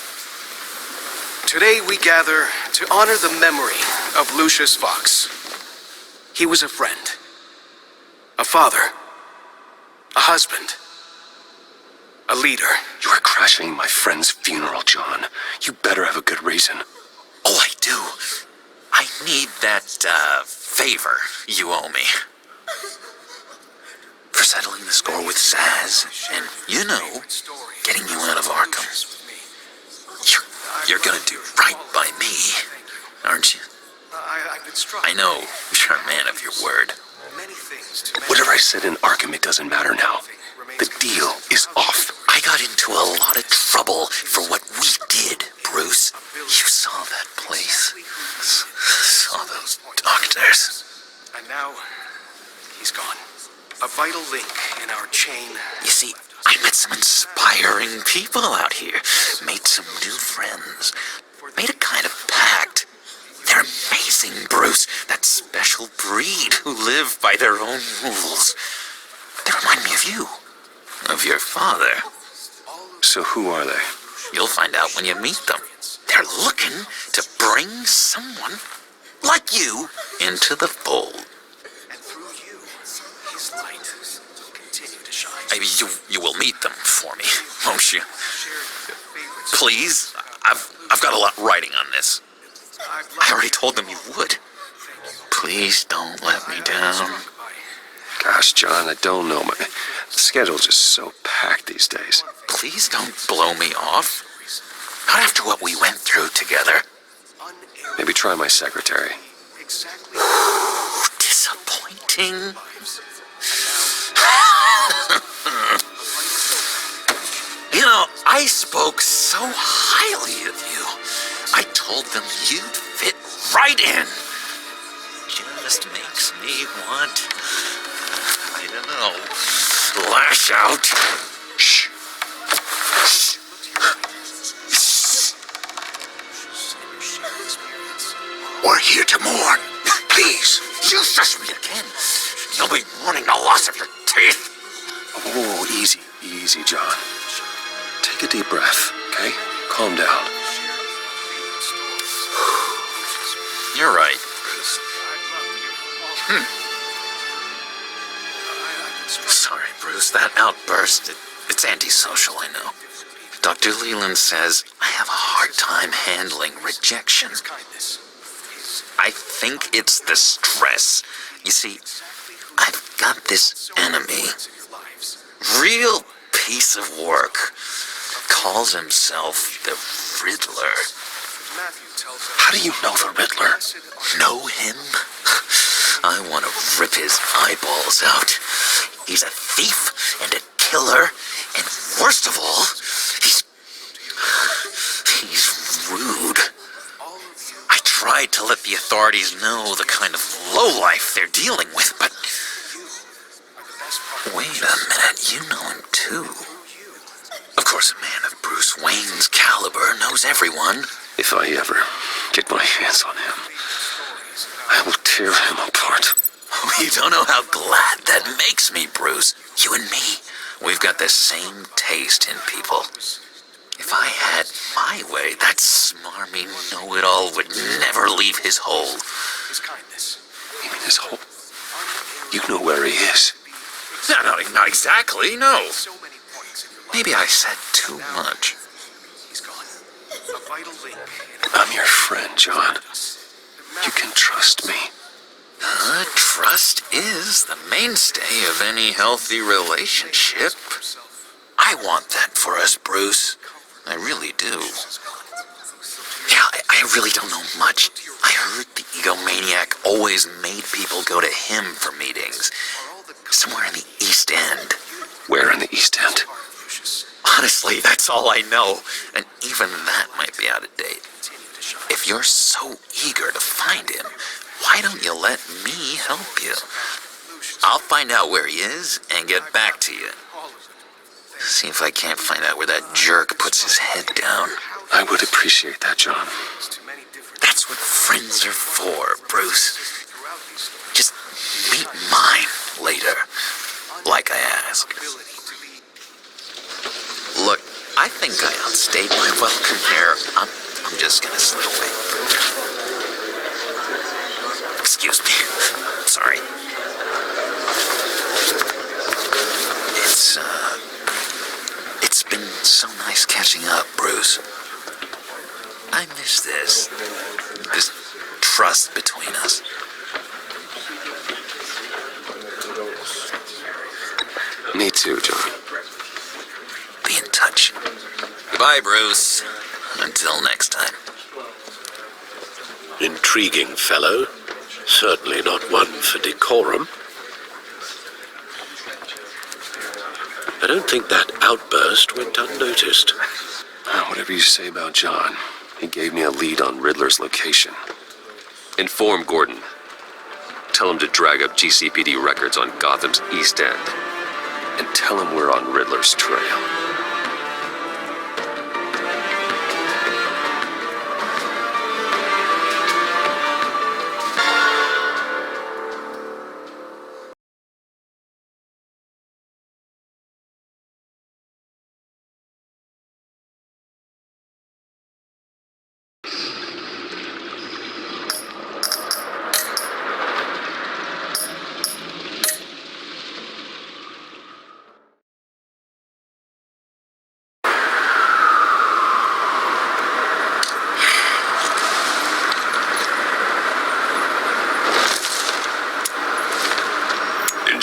Today we gather to honor the memory of Lucius Fox. He was a friend, a father, a husband, a leader. You are crashing my friend's funeral, John. You better have a good reason. Oh, I do. I need that, favor you owe me. For settling the score with Zaz, and, you know, getting you out of Arkham. You're gonna do right by me, aren't you? I know you're a man of your word. Whatever I said in Arkham, it doesn't matter now. The deal is off. I got into a lot of trouble for what we did, Bruce. You saw that place. Saw those doctors. And now, he's gone. A vital link in our chain. You see, I met some inspiring people out here. Made some new friends. Made a kind of pact. They're amazing. amazing, Bruce. That special breed who live by their own rules. They remind me of you. Of your father. So who are they? You'll find out when you meet them. They're looking to bring someone like you into the fold. And through you, his light will continue to shine. You will meet them for me, won't you? Please, I've got a lot riding on this. I already told them you would. Please don't let me down. Gosh, John, I don't know. My schedule's just so packed these days. Please don't blow me off. Not after what we went through together. Maybe try my secretary. Disappointing. You know, I spoke so highly of you. I told them you'd fit right in. Just makes me want, I don't know, lash out. Shh. We're here to mourn. Please, you shush me again. You'll be mourning the loss of your teeth. Oh, easy, easy, John. Take a deep breath, okay? Calm down. You're right. Sorry, Bruce. That outburst, it's antisocial, I know. Dr. Leland says I have a hard time handling rejection. I think it's the stress. You see, I've got this enemy. Real piece of work. Calls himself the Riddler. How do you know the Riddler? Know him? I want to rip his eyeballs out. He's a thief and a killer, and worst of all, he's rude. I tried to let the authorities know the kind of lowlife they're dealing with, but... Wait a minute, you know him too. Of course, a man of Bruce Wayne's caliber knows everyone. If I ever get my hands on him, I will tear him apart. You don't know how glad that makes me, Bruce. You and me, we've got the same taste in people. If I had my way, that smarmy know-it-all would never leave his hole. You mean his hole? You know where he is. No, not exactly, no. Maybe I said too much. I'm your friend, John. You can trust me. Trust is the mainstay of any healthy relationship. I want that for us, Bruce. I really do. Yeah, I really don't know much. I heard the egomaniac always made people go to him for meetings. Somewhere in the East End. Where in the East End? Honestly, that's all I know, and even that might be out of date. If you're so eager to find him, why don't you let me help you? I'll find out where he is and get back to you. See if I can't find out where that jerk puts his head down. I would appreciate that, John. That's what friends are for, Bruce. Just meet mine later, like I asked. Look, I think I outstayed my welcome here. I'm just gonna slip away. Excuse me. Sorry. It's been so nice catching up, Bruce. I miss this trust between us. Me too, John. Be in touch. Goodbye, Bruce. Until next time. Intriguing fellow. Certainly not one for decorum. I don't think that outburst went unnoticed. Whatever you say about John, he gave me a lead on Riddler's location. Inform Gordon. Tell him to drag up GCPD records on Gotham's East End. And tell him we're on Riddler's trail.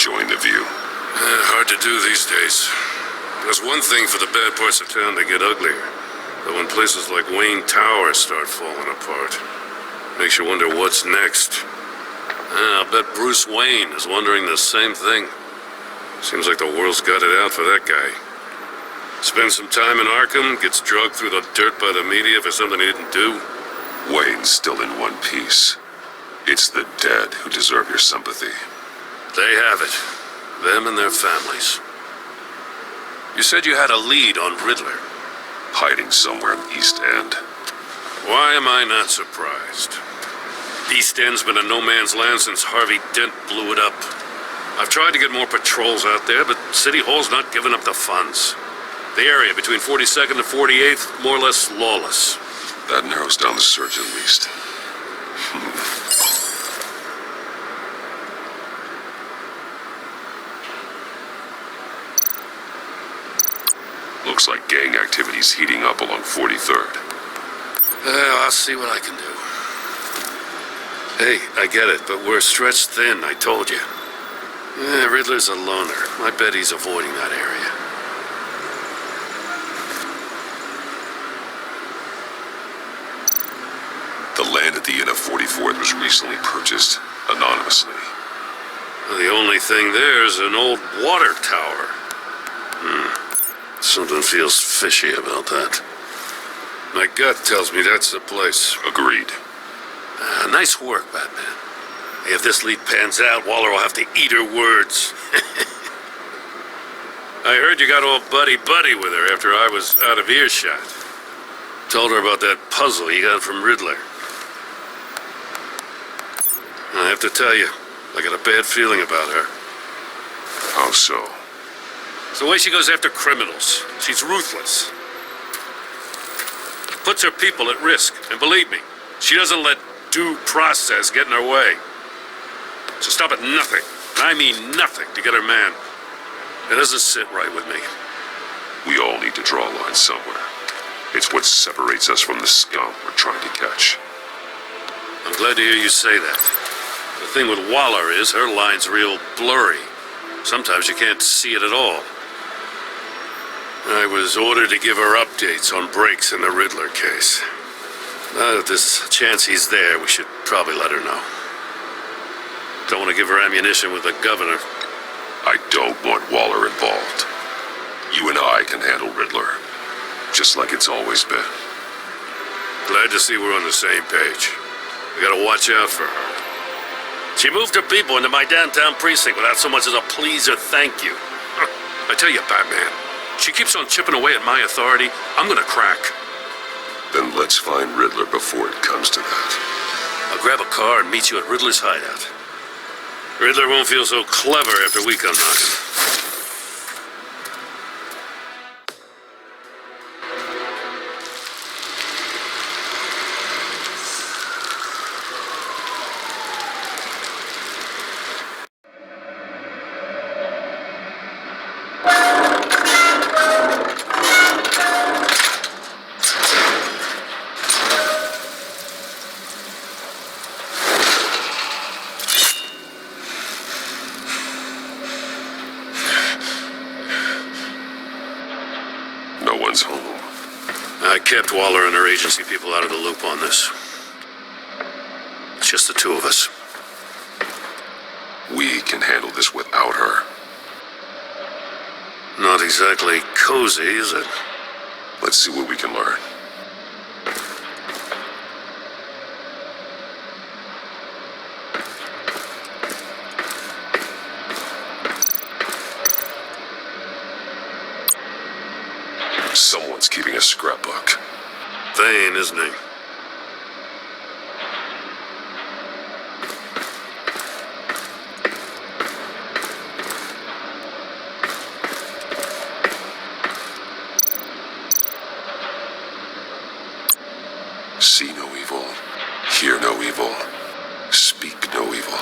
enjoying the view? Hard to do these days. There's one thing for the bad parts of town to get uglier. But when places like Wayne Tower start falling apart, makes you wonder what's next. I'll bet Bruce Wayne is wondering the same thing. Seems like the world's got it out for that guy. Spends some time in Arkham, gets drugged through the dirt by the media for something he didn't do. Wayne's still in one piece. It's the dead who deserve your sympathy. They have it. Them and their families. You said you had a lead on Riddler. Hiding somewhere in the East End. Why am I not surprised? East End's been a no-man's land since Harvey Dent blew it up. I've tried to get more patrols out there, but City Hall's not giving up the funds. The area between 42nd and 48th, more or less lawless. That narrows down the search at least. Looks like gang activity's heating up along 43rd. I'll see what I can do. Hey, I get it, but we're stretched thin, I told you. Riddler's a loner. I bet he's avoiding that area. The land at the end of 44th was recently purchased anonymously. The only thing there is an old water tower. Something feels fishy about that. My gut tells me that's the place. Agreed. Nice work, Batman. If this lead pans out, Waller will have to eat her words. I heard you got all buddy-buddy with her after I was out of earshot. Told her about that puzzle you got from Riddler. I have to tell you, I got a bad feeling about her. How so? It's the way she goes after criminals. She's ruthless. Puts her people at risk. And believe me, she doesn't let due process get in her way. So stop at nothing, and I mean nothing, to get her man. It doesn't sit right with me. We all need to draw a line somewhere. It's what separates us from the scum we're trying to catch. I'm glad to hear you say that. The thing with Waller is her line's real blurry. Sometimes you can't see it at all. I was ordered to give her updates on breaks in the Riddler case. Now that there's a chance he's there, we should probably let her know. Don't want to give her ammunition with the governor. I don't want Waller involved. You and I can handle Riddler, just like it's always been. Glad to see we're on the same page. We gotta watch out for her. She moved her people into my downtown precinct without so much as a please or thank you. I tell you, Batman, she keeps on chipping away at my authority, I'm gonna crack. Then let's find Riddler before it comes to that. I'll grab a car and meet you at Riddler's hideout. Riddler won't feel so clever after we come knocking. Home. I kept Waller and her agency people out of the loop on this. It's just the two of us. We can handle this without her. Not exactly cozy, is it? Let's see what we can learn. Someone's keeping a scrapbook. Thane, isn't he? See no evil, hear no evil, speak no evil.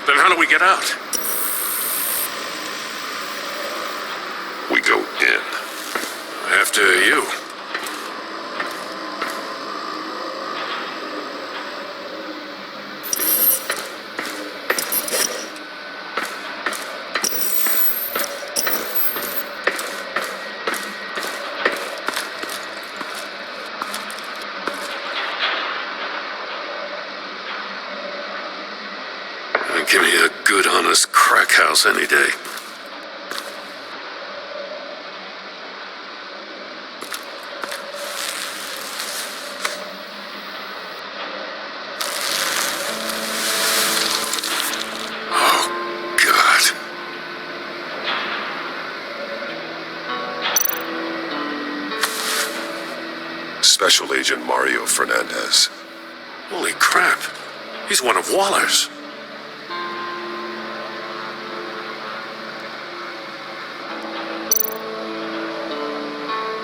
Then how do we get out? We go in. After you. Give me a good, honest crack house any day. Oh, God. Special Agent Mario Fernandez. Holy crap. He's one of Waller's.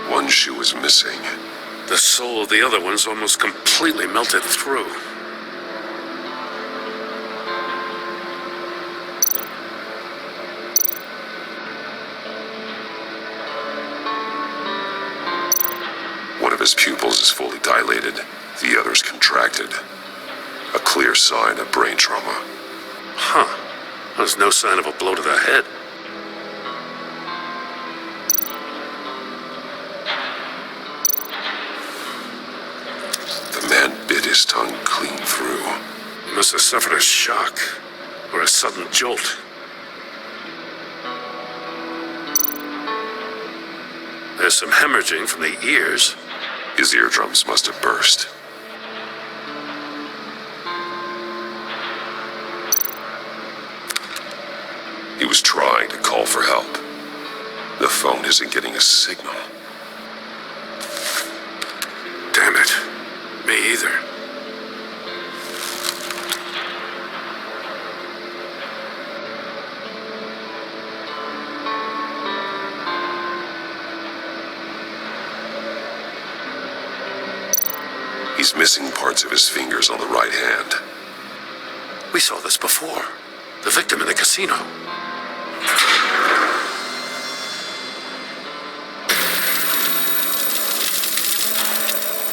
One shoe is missing. The soul of the other one's almost completely melted through. One of his pupils is fully dilated, the other's contracted. A clear sign of brain trauma. Huh. There's no sign of a blow to the head. The man bit his tongue clean through. He must have suffered a shock or a sudden jolt. There's some hemorrhaging from the ears. His eardrums must have burst. He was trying to call for help. The phone isn't getting a signal. Damn it. Me either. He's missing parts of his fingers on the right hand. We saw this before. The victim in the casino.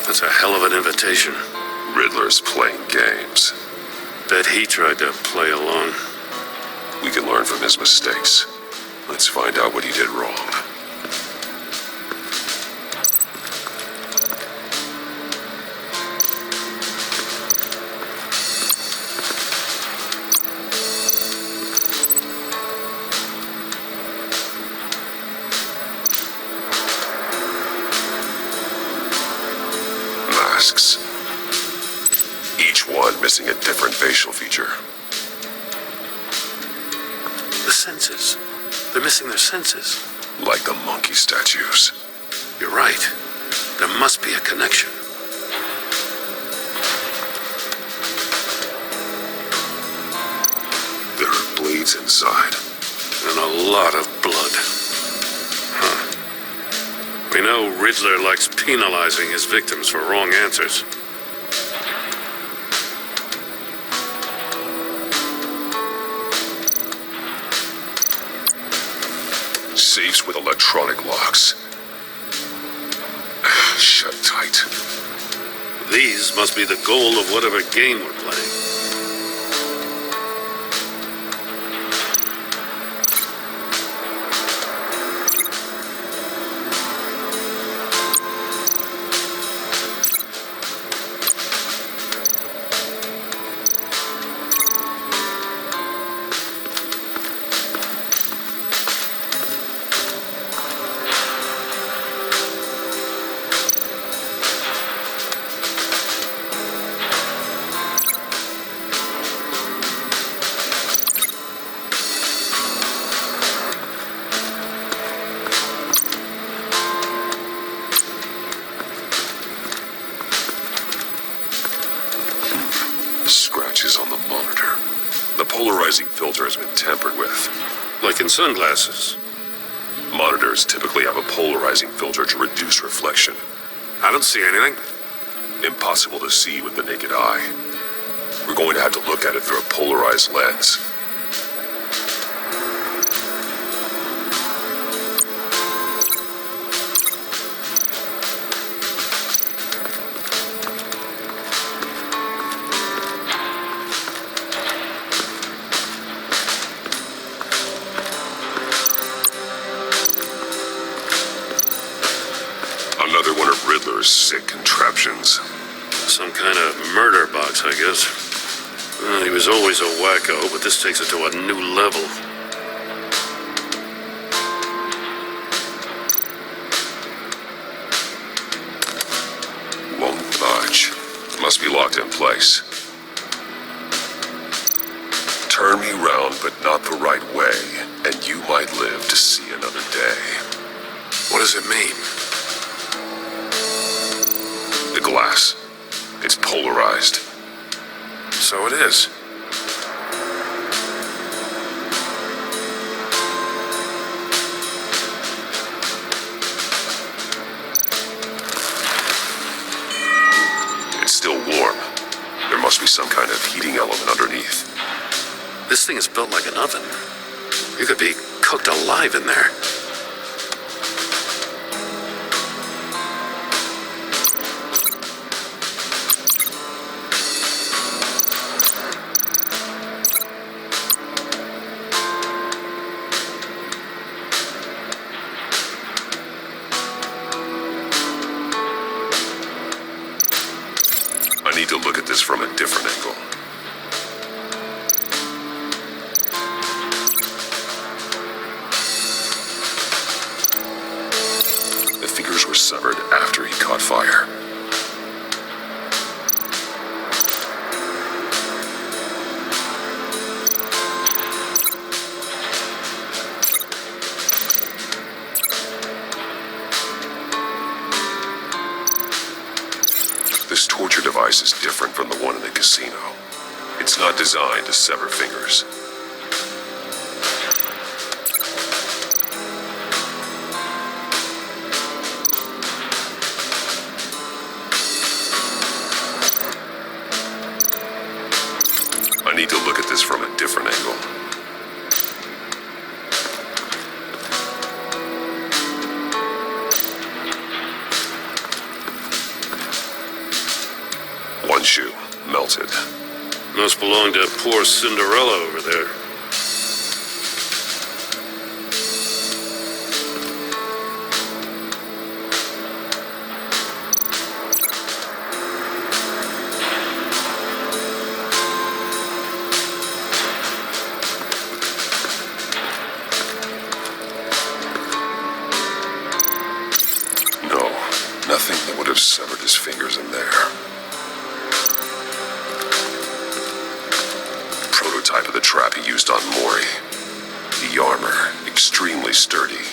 That's a hell of an invitation. Riddler's playing games. Bet he tried to play along. We can learn from his mistakes. Let's find out what he did wrong. Masks. Each one missing a different facial feature. The senses. They're missing their senses. Like the monkey statues. You're right. There must be a connection. There are blades inside. And a lot of blood. Huh. We know Riddler likes penalizing his victims for wrong answers. Safes with electronic locks. Shut tight. These must be the goal of whatever game we're playing. Scratches on the monitor. The polarizing filter has been tampered with. Like in sunglasses. Monitors typically have a polarizing filter to reduce reflection. I don't see anything. Impossible to see with the naked eye. We're going to have to look at it through a polarized lens. Some kind of murder box, I guess. Well, he was always a wacko, but this takes it to a new level. Won't budge. Must be locked in place. Turn me round, but not the right way, and you might live to see another day. What does it mean? The glass. It's polarized. So it is. It's still warm. There must be some kind of heating element underneath. This thing is built like an oven. You could be cooked alive in there. I need to look at this from a different angle. The fingers were severed after he caught fire. This torture device is different from the one in the casino. It's not designed to sever fingers. I need to look at this from a different angle. One shoe, melted. Must belong to poor Cinderella over there. No, nothing that would have severed his fingers in there. Prototype of the trap he used on Mori. The armor, extremely sturdy,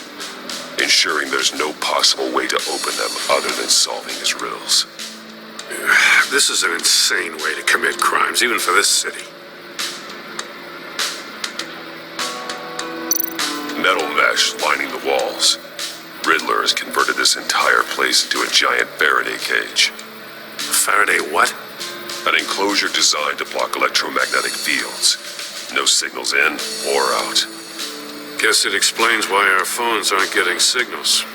ensuring there's no possible way to open them other than solving his riddles. This is an insane way to commit crimes, even for this city. Metal mesh lining the walls. Riddler has converted this entire place into a giant Faraday cage. Faraday what? An enclosure designed to block electromagnetic fields. No signals in or out. Guess it explains why our phones aren't getting signals.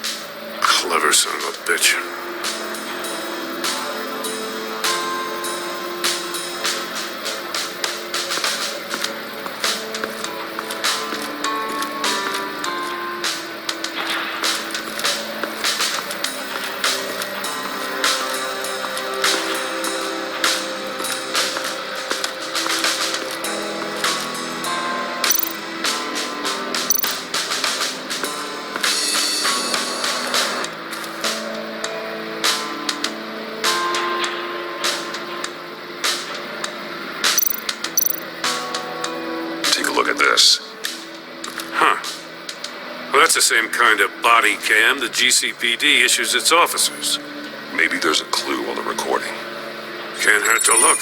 Clever son of a bitch. Look at this. Huh. Well, that's the same kind of body cam the GCPD issues its officers. Maybe there's a clue on the recording. Can't hurt to look.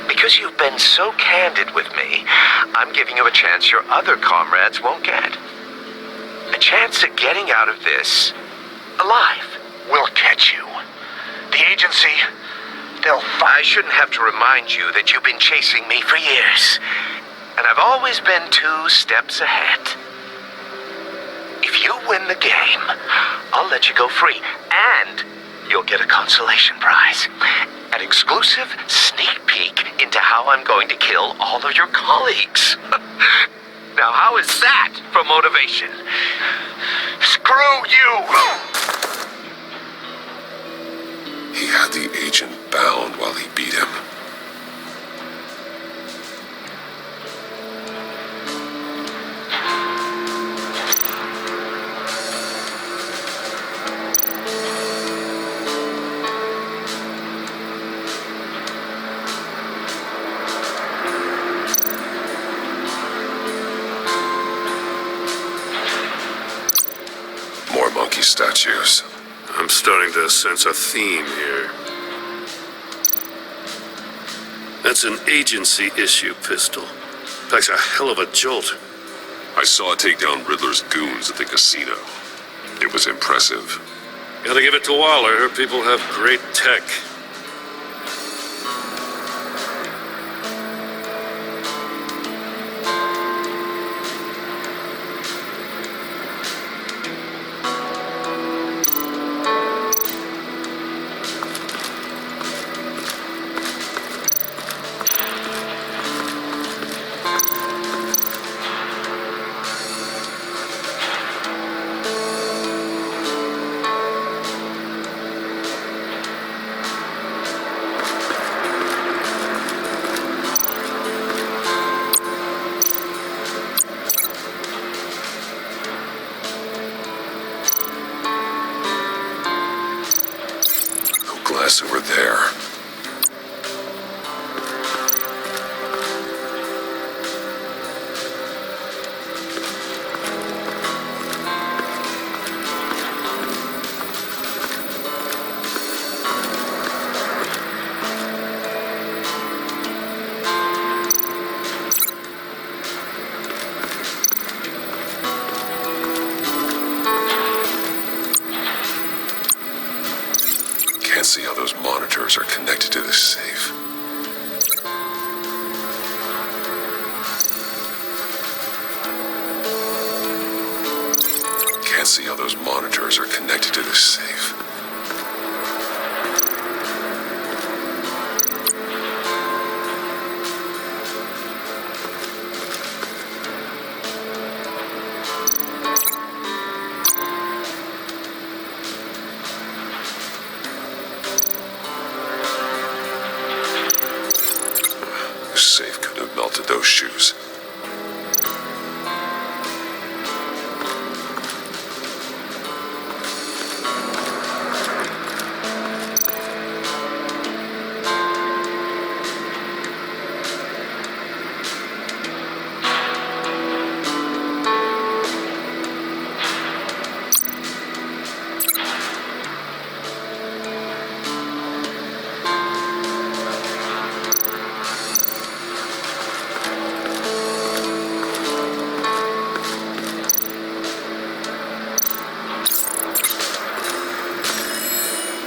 Because you've been so candid with me, I'm giving you a chance your other comrades won't get. A chance at getting out of this alive. We'll catch you. The agency, they'll I shouldn't have to remind you that you've been chasing me for years. And I've always been 2 steps ahead. If you win the game, I'll let you go free. And you'll get a consolation prize. An exclusive sneak peek into how I'm going to kill all of your colleagues. Now, how is that for motivation? screw you! agent bound while he beat him. More monkey statues. I'm starting to sense a theme here. That's an agency issue pistol. Packs a hell of a jolt. I saw it take down Riddler's goons at the casino. It was impressive. Gotta give it to Waller. Her people have great tech. Glass over there. Can't see how those monitors are connected to this safe. Can't see how those monitors are connected to this safe. Safe couldn't have melted those shoes.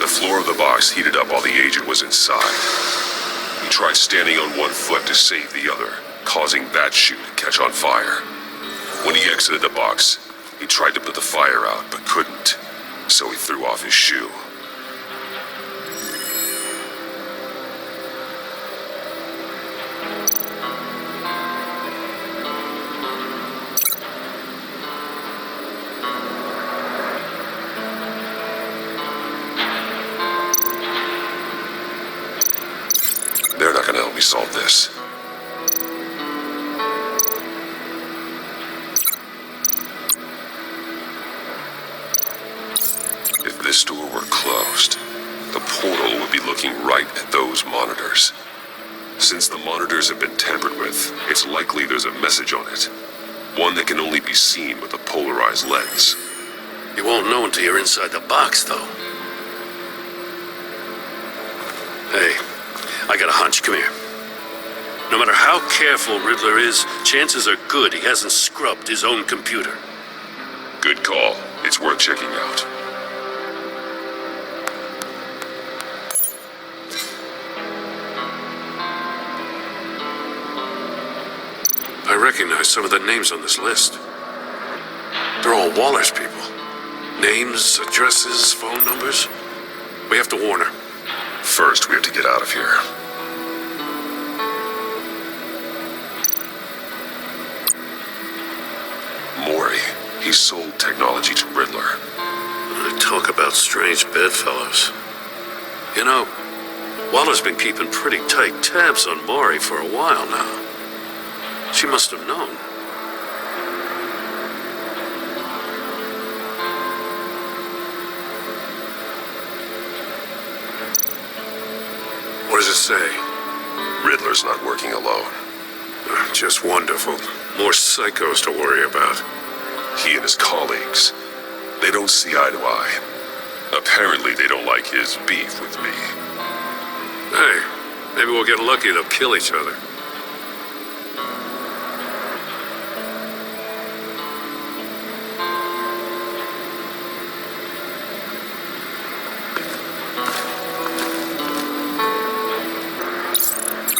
The floor of the box heated up while the agent was inside. He tried standing on one foot to save the other, causing that shoe to catch on fire. When he exited the box, he tried to put the fire out, but couldn't, so he threw off his shoe. They're not gonna help me solve this. If this door were closed, the portal would be looking right at those monitors. Since the monitors have been tampered with, it's likely there's a message on it. One that can only be seen with a polarized lens. You won't know until you're inside the box, though. Hey, I got a hunch. Come here. No matter how careful Riddler is, chances are good he hasn't scrubbed his own computer. Good call. It's worth checking out. I recognize some of the names on this list. They're all Waller's people. Names, addresses, phone numbers. We have to warn her. First, we have to get out of here. Mori, he sold technology to Riddler. Talk about strange bedfellows. You know, Waller's been keeping pretty tight tabs on Maury for a while now. She must have known. What does it say? Riddler's not working alone. Just wonderful. More psychos to worry about. He and his colleagues, they don't see eye to eye. Apparently they don't like his beef with me. Hey, maybe we'll get lucky and they'll kill each other.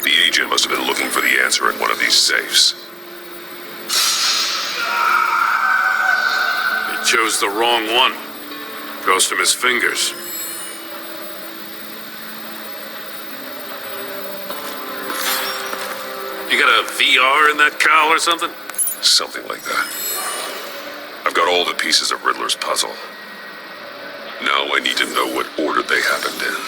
The agent must have been looking for the answer in one of these safes. He chose the wrong one. Cost him his fingers. You got a VR in that cowl or something? Something like that. I've got all the pieces of Riddler's puzzle. Now I need to know what order they happened in.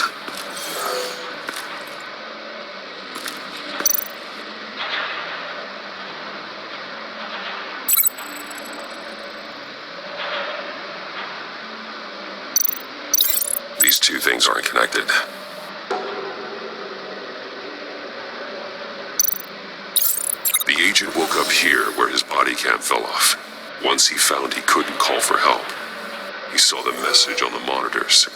These two things aren't connected. The agent woke up here where his body cam fell off. Once he found he couldn't call for help, he saw the message on the monitors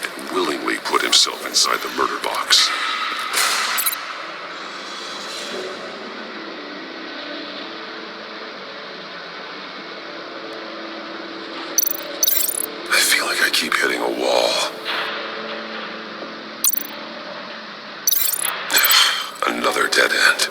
and willingly put himself inside the murder box. I feel like I keep hitting a wall. Another dead end.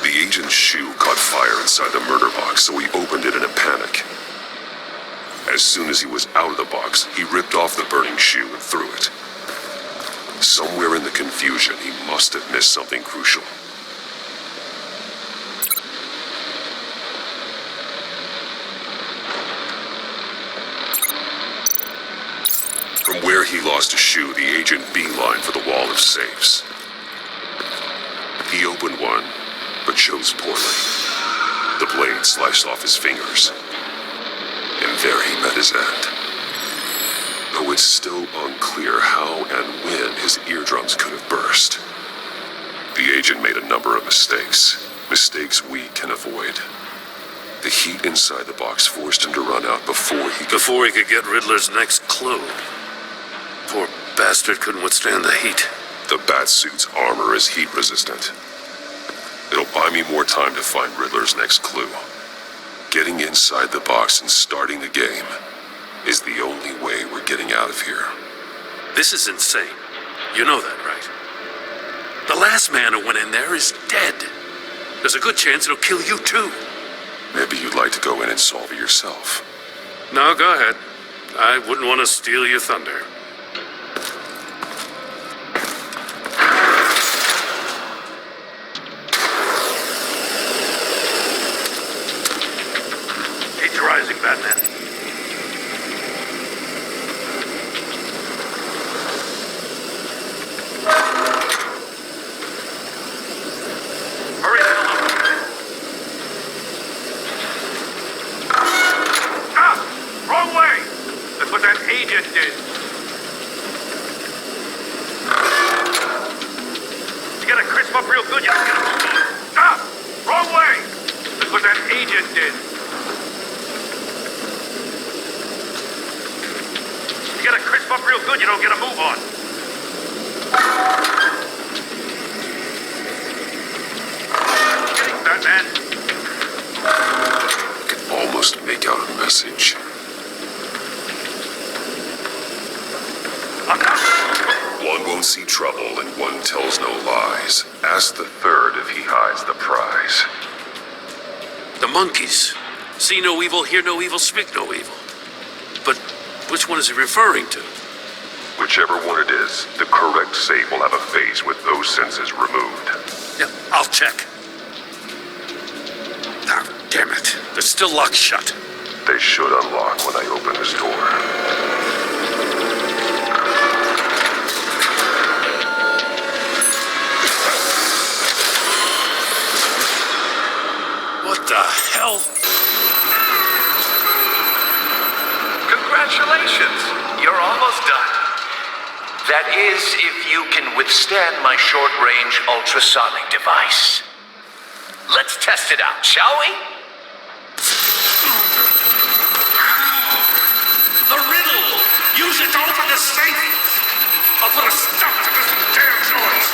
The agent's shoe caught fire inside the murder box, so he opened it in a panic. As soon as he was out of the box, he ripped off the burning shoe and threw it. Somewhere in the confusion, he must have missed something crucial. From where he lost a shoe, the agent beelined for the wall of safes. He opened one, but chose poorly. The blade sliced off his fingers. And there he met his end. Though it's still unclear how and when his eardrums could have burst. The agent made a number of mistakes. Mistakes we can avoid. The heat inside the box forced him to run out before he could get Riddler's next clue. Poor bastard couldn't withstand the heat. The Batsuit's armor is heat resistant. It'll buy me more time to find Riddler's next clue. Getting inside the box and starting the game is the only way we're getting out of here. This is insane. You know that, right? The last man who went in there is dead. There's a good chance it'll kill you too. Maybe you'd like to go in and solve it yourself. No, go ahead. I wouldn't want to steal your thunder. Heat's rising, Batman. Hurry, wrong way! That's what that agent did. You gotta crisp up real good, you don't get a move on. Stop! Wrong way! That's what that agent did. You gotta crisp up real good, you don't get a move on. Getting Batman. I can almost make out a message. One won't see trouble and one tells no lies. Ask the third if he hides the prize. The monkeys. See no evil, hear no evil, speak no evil. But which one is he referring to? Whichever one it is, the correct safe will have a phase with those senses removed. Yeah, I'll check. Ah, damn it. They're still locked shut. They should unlock when I open this door. What the hell? Congratulations! You're almost done. That is, if you can withstand my short-range ultrasonic device. Let's test it out, shall we? The riddle! Use it to open the safe! I'll put a stop to this damn noise!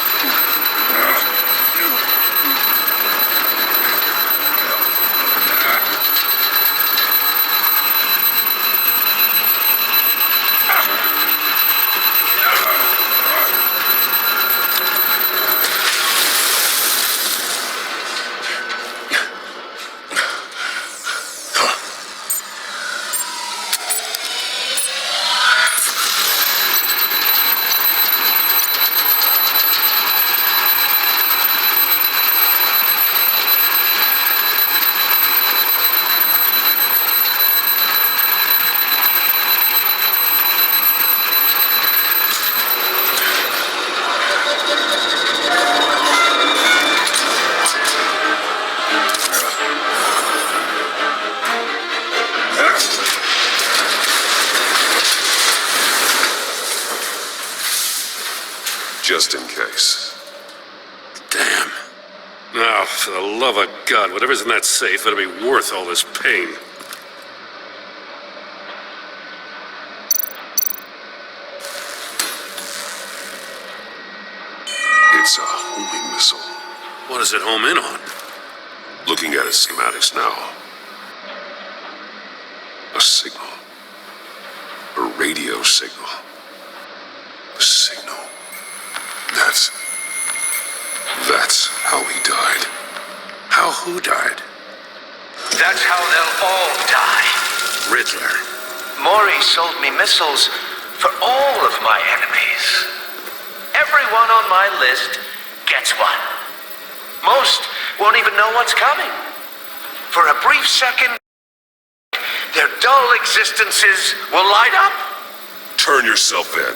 Just in case. Damn. Now, for the love of God, whatever's in that safe, it'll be worth all this pain. It's a homing missile. What does it home in on? Looking at its schematics now. A signal. A radio signal. A signal. That's how he died. How who died? That's how they'll all die. Riddler. Maury sold me missiles for all of my enemies. Everyone on my list gets one. Most won't even know what's coming. For a brief second, their dull existences will light up. Turn yourself in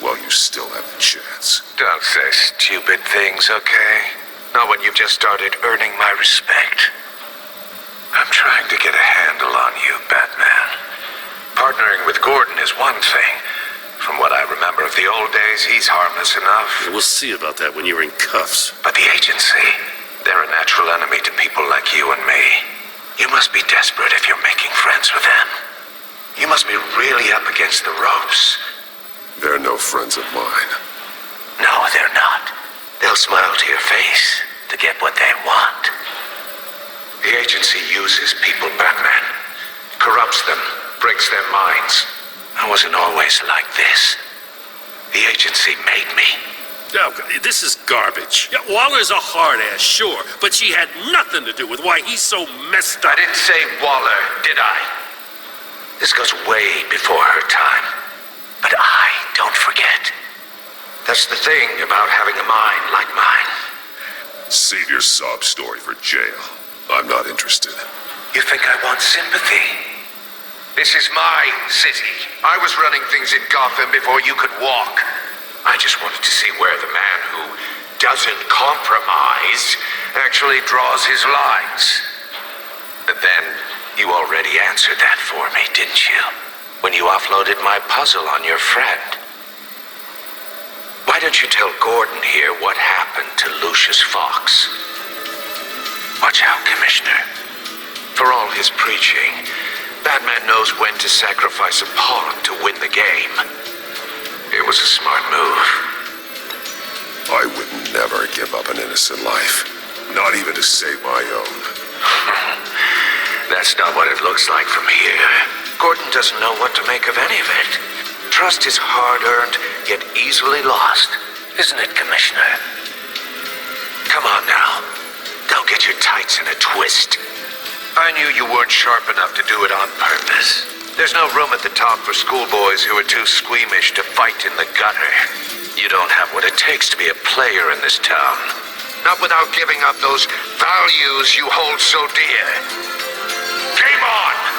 while you still have the chance. Don't say stupid things, okay? Not when you've just started earning my respect. I'm trying to get a handle on you, Batman. Partnering with Gordon is one thing. From what I remember of the old days, he's harmless enough. Yeah, we'll see about that when you're in cuffs. But the agency, they're a natural enemy to people like you and me. You must be desperate if you're making friends with them. You must be really up against the ropes. They're no friends of mine. No, they're not. They'll smile to your face to get what they want. The agency uses people, Batman. Corrupts them, breaks their minds. I wasn't always like this. The agency made me. Oh, this is garbage. Yeah, Waller's a hard ass, sure, but she had nothing to do with why he's so messed up. I didn't say Waller, did I? This goes way before her time. But I don't forget. That's the thing about having a mind like mine. Save your sob story for jail. I'm not interested. You think I want sympathy? This is my city. I was running things in Gotham before you could walk. I just wanted to see where the man who doesn't compromise actually draws his lines. But then, you already answered that for me, didn't you? When you offloaded my puzzle on your friend. Why don't you tell Gordon here what happened to Lucius Fox? Watch out, Commissioner. For all his preaching, Batman knows when to sacrifice a pawn to win the game. It was a smart move. I would never give up an innocent life. Not even to save my own. That's not what it looks like from here. Gordon doesn't know what to make of any of it. Trust is hard-earned, yet easily lost. Isn't it, Commissioner? Come on now. Don't get your tights in a twist. I knew you weren't sharp enough to do it on purpose. There's no room at the top for schoolboys who are too squeamish to fight in the gutter. You don't have what it takes to be a player in this town. Not without giving up those values you hold so dear. Game on!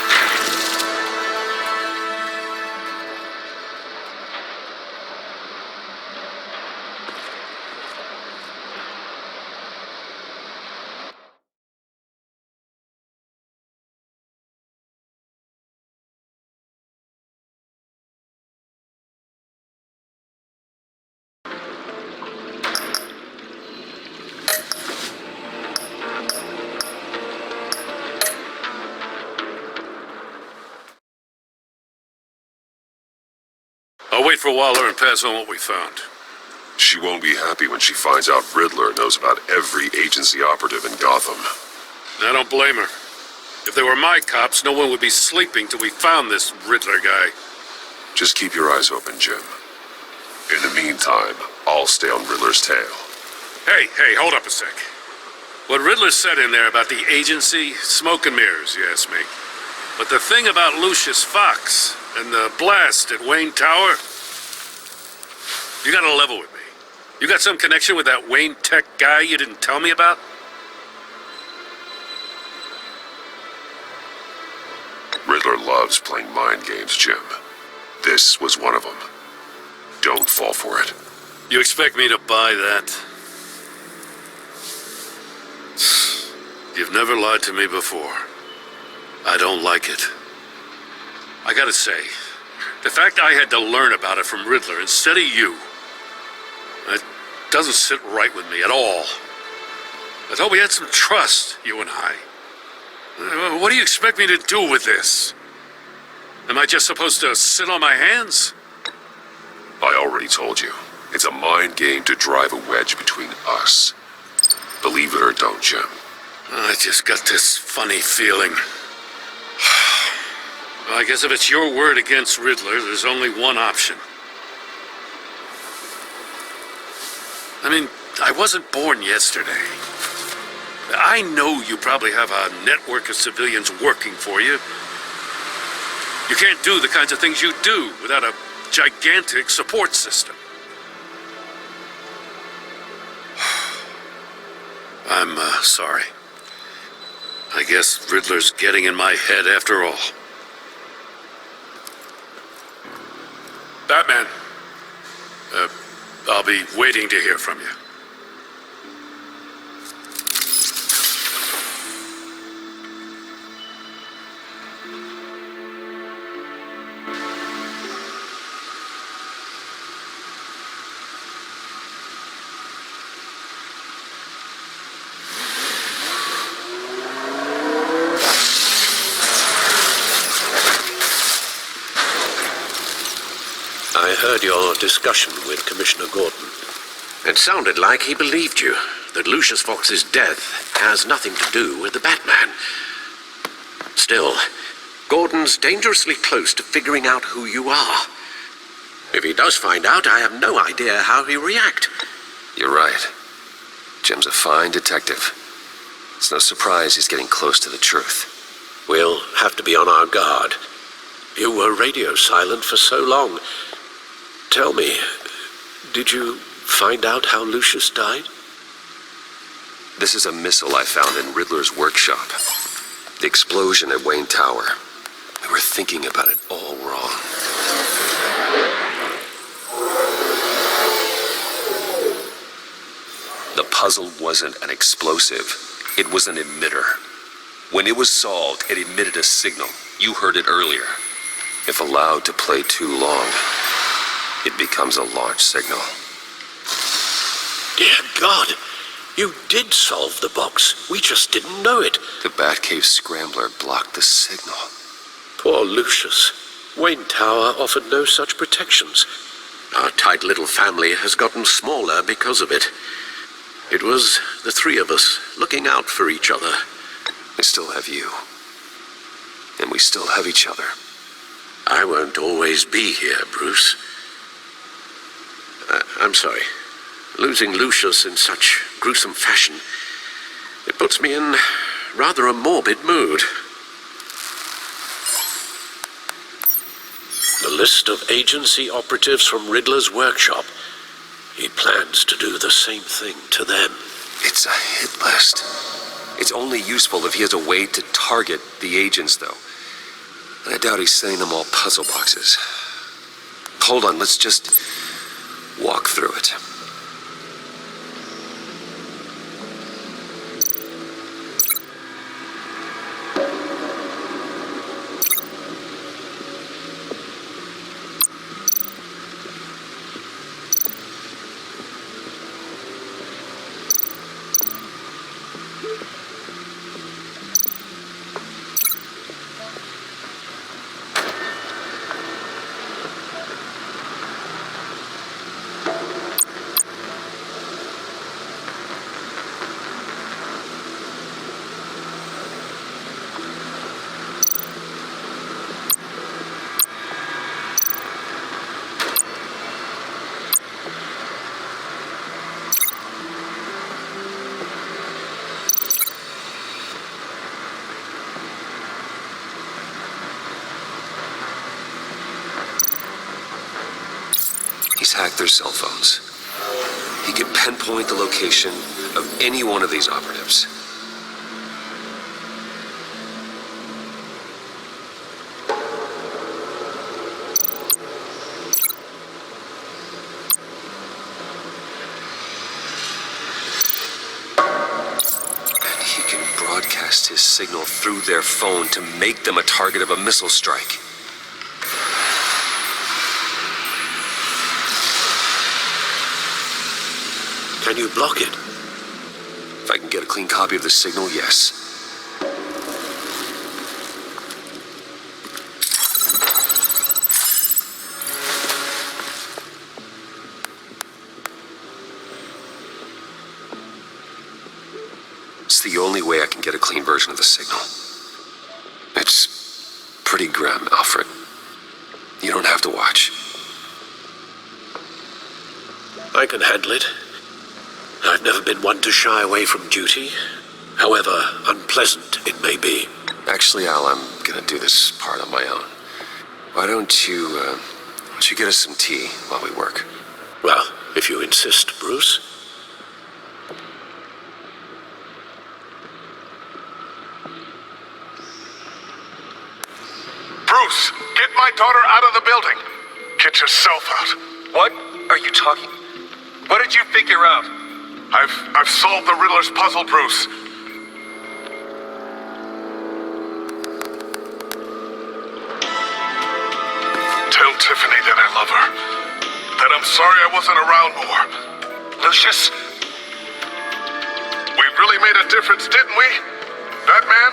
I'll wait for Waller and pass on what we found. She won't be happy when she finds out Riddler knows about every agency operative in Gotham. I don't blame her. If they were my cops, no one would be sleeping till we found this Riddler guy. Just keep your eyes open, Jim. In the meantime, I'll stay on Riddler's tail. Hey, hold up a sec. What Riddler said in there about the agency, smoke and mirrors, you ask me. But the thing about Lucius Fox and the blast at Wayne Tower, you gotta level with me. You got some connection with that Wayne Tech guy you didn't tell me about? Riddler loves playing mind games, Jim. This was one of them. Don't fall for it. You expect me to buy that? You've never lied to me before. I don't like it. I gotta say, the fact I had to learn about it from Riddler instead of you, it doesn't sit right with me at all. I thought we had some trust, you and I. What do you expect me to do with this? Am I just supposed to sit on my hands? I already told you. It's a mind game to drive a wedge between us. Believe it or don't, Jim. I just got this funny feeling. Well, I guess if it's your word against Riddler, there's only one option. I mean, I wasn't born yesterday. I know you probably have a network of civilians working for you. You can't do the kinds of things you do without a gigantic support system. I'm sorry. I guess Riddler's getting in my head after all. Batman, I'll be waiting to hear from you. I heard your discussion with Commissioner Gordon. It sounded like he believed you, that Lucius Fox's death has nothing to do with the Batman. Still, Gordon's dangerously close to figuring out who you are. If he does find out, I have no idea how he'll react. You're right. Jim's a fine detective. It's no surprise he's getting close to the truth. We'll have to be on our guard. You were radio silent for so long. Tell me, did you find out how Lucius died? This is a missile I found in Riddler's workshop. The explosion at Wayne Tower. We were thinking about it all wrong. The puzzle wasn't an explosive. It was an emitter. When it was solved, it emitted a signal. You heard it earlier. If allowed to play too long, it becomes a launch signal. Dear God, you did solve the box. We just didn't know it. The Batcave Scrambler blocked the signal. Poor Lucius. Wayne Tower offered no such protections. Our tight little family has gotten smaller because of it. It was the three of us looking out for each other. We still have you. And we still have each other. I won't always be here, Bruce. I'm sorry. Losing Lucius in such gruesome fashion, it puts me in rather a morbid mood. list of agency operatives from Riddler's workshop. He plans to do the same thing to them. It's a hit list. It's only useful if he has a way to target the agents, though. And I doubt he's sending them all puzzle boxes. Hold on, let's just walk through it. He's hacked their cell phones. He can pinpoint the location of any one of these operatives. And he can broadcast his signal through their phone to make them a target of a missile strike. Can you block it? If I can get a clean copy of the signal, yes. It's the only way I can get a clean version of the signal. It's pretty grim, Alfred. You don't have to watch. I can handle it. I've never been one to shy away from duty, however unpleasant it may be. Actually, Al, I'm gonna do this part on my own. Why don't you get us some tea while we work? Well, if you insist, Bruce. Bruce, get my daughter out of the building. Get yourself out. What are you talking? What did you figure out? I've solved the Riddler's puzzle, Bruce. Tell Tiffany that I love her. That I'm sorry I wasn't around more. Lucius? We really made a difference, didn't we? Batman?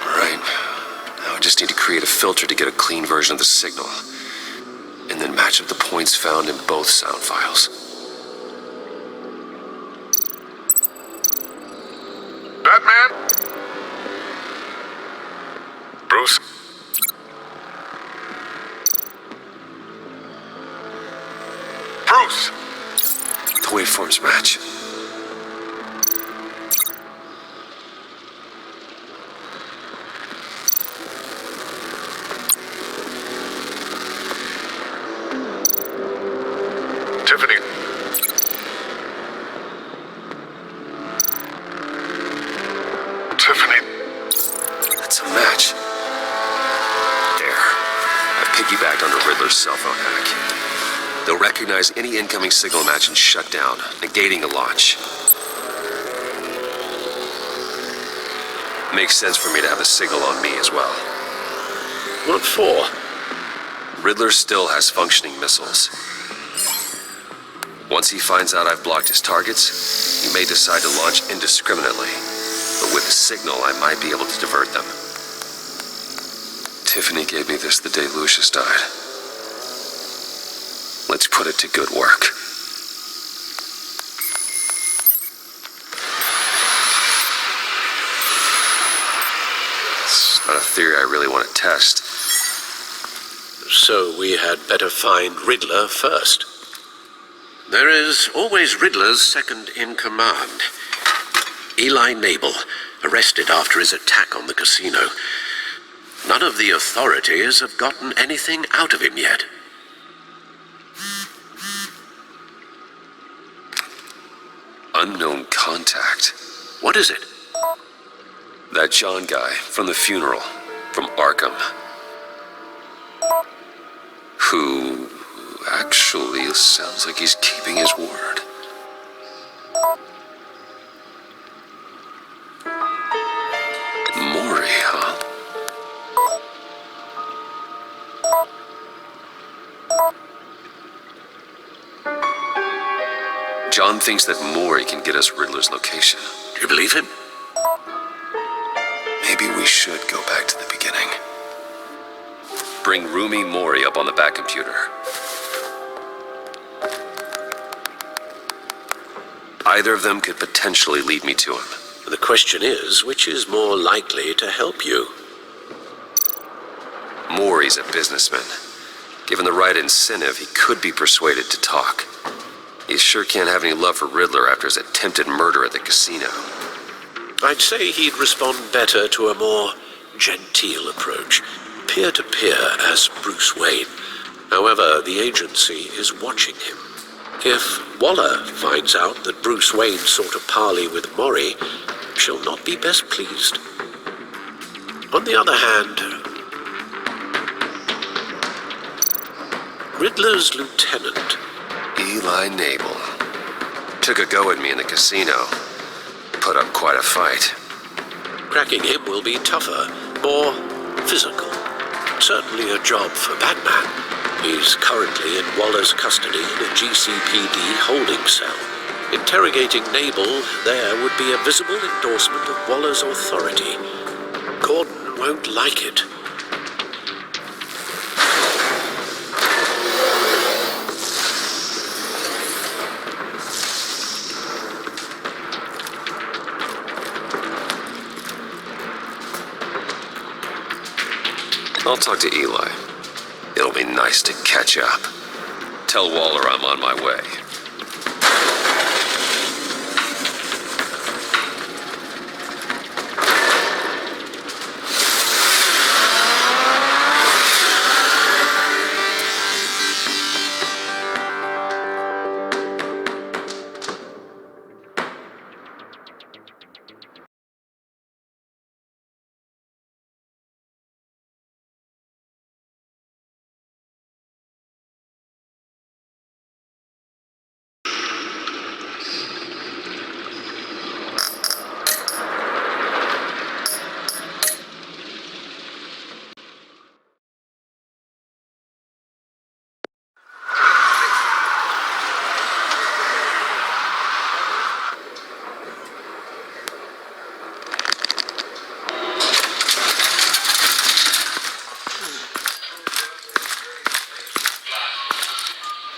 All right. Now I just need to create a filter to get a clean version of the signal. And then match up the points found in both sound files. Batman? Bruce? Bruce! The waveforms match. Tiffany. Tiffany. That's a match. There. I've piggybacked onto Riddler's cell phone hack. They'll recognize any incoming signal match and shut down, negating a launch. Makes sense for me to have the signal on me as well. What for? Riddler still has functioning missiles. Once he finds out I've blocked his targets, he may decide to launch indiscriminately. But with the signal, I might be able to divert them. Tiffany gave me this the day Lucius died. Let's put it to good work. It's not a theory I really want to test. So we had better find Riddler first. There is always Riddler's second in command. Eli Nabel, arrested after his attack on the casino. None of the authorities have gotten anything out of him yet. Unknown contact. What is it? That John guy from the funeral, from Arkham. Who actually sounds like he's keeping his word. Maury, huh? John thinks that Maury can get us Riddler's location. Do you believe him? Maybe we should go back to the beginning. Bring Rumi Maury up on the back computer. Either of them could potentially lead me to him. The question is, which is more likely to help you? Maury's a businessman. Given the right incentive, he could be persuaded to talk. He sure can't have any love for Riddler after his attempted murder at the casino. I'd say he'd respond better to a more genteel approach, peer-to-peer as Bruce Wayne. However, the agency is watching him. If Waller finds out that Bruce Wayne sought a parley with Maury, she'll not be best pleased. On the other hand, Riddler's lieutenant, Eli Nabel, took a go at me in the casino. Put up quite a fight. Cracking him will be tougher, more physical. Certainly a job for Batman. He's currently in Waller's custody in a GCPD holding cell. Interrogating Nabel there would be a visible endorsement of Waller's authority. Gordon won't like it. I'll talk to Eli. It'll be nice to catch up. Tell Waller I'm on my way.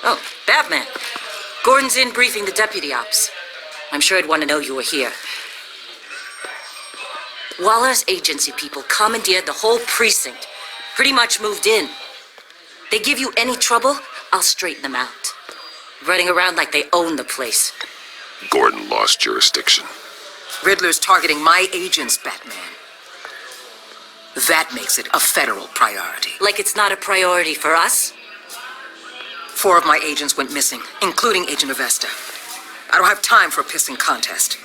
Oh, Batman. Gordon's in briefing the deputy ops. I'm sure he'd want to know you were here. Waller's agency people commandeered the whole precinct. Pretty much moved in. They give you any trouble, I'll straighten them out. Running around like they own the place. Gordon lost jurisdiction. Riddler's targeting my agents, Batman. That makes it a federal priority. Like it's not a priority for us? 4 of my agents went missing, including Agent Avesta. I don't have time for a pissing contest.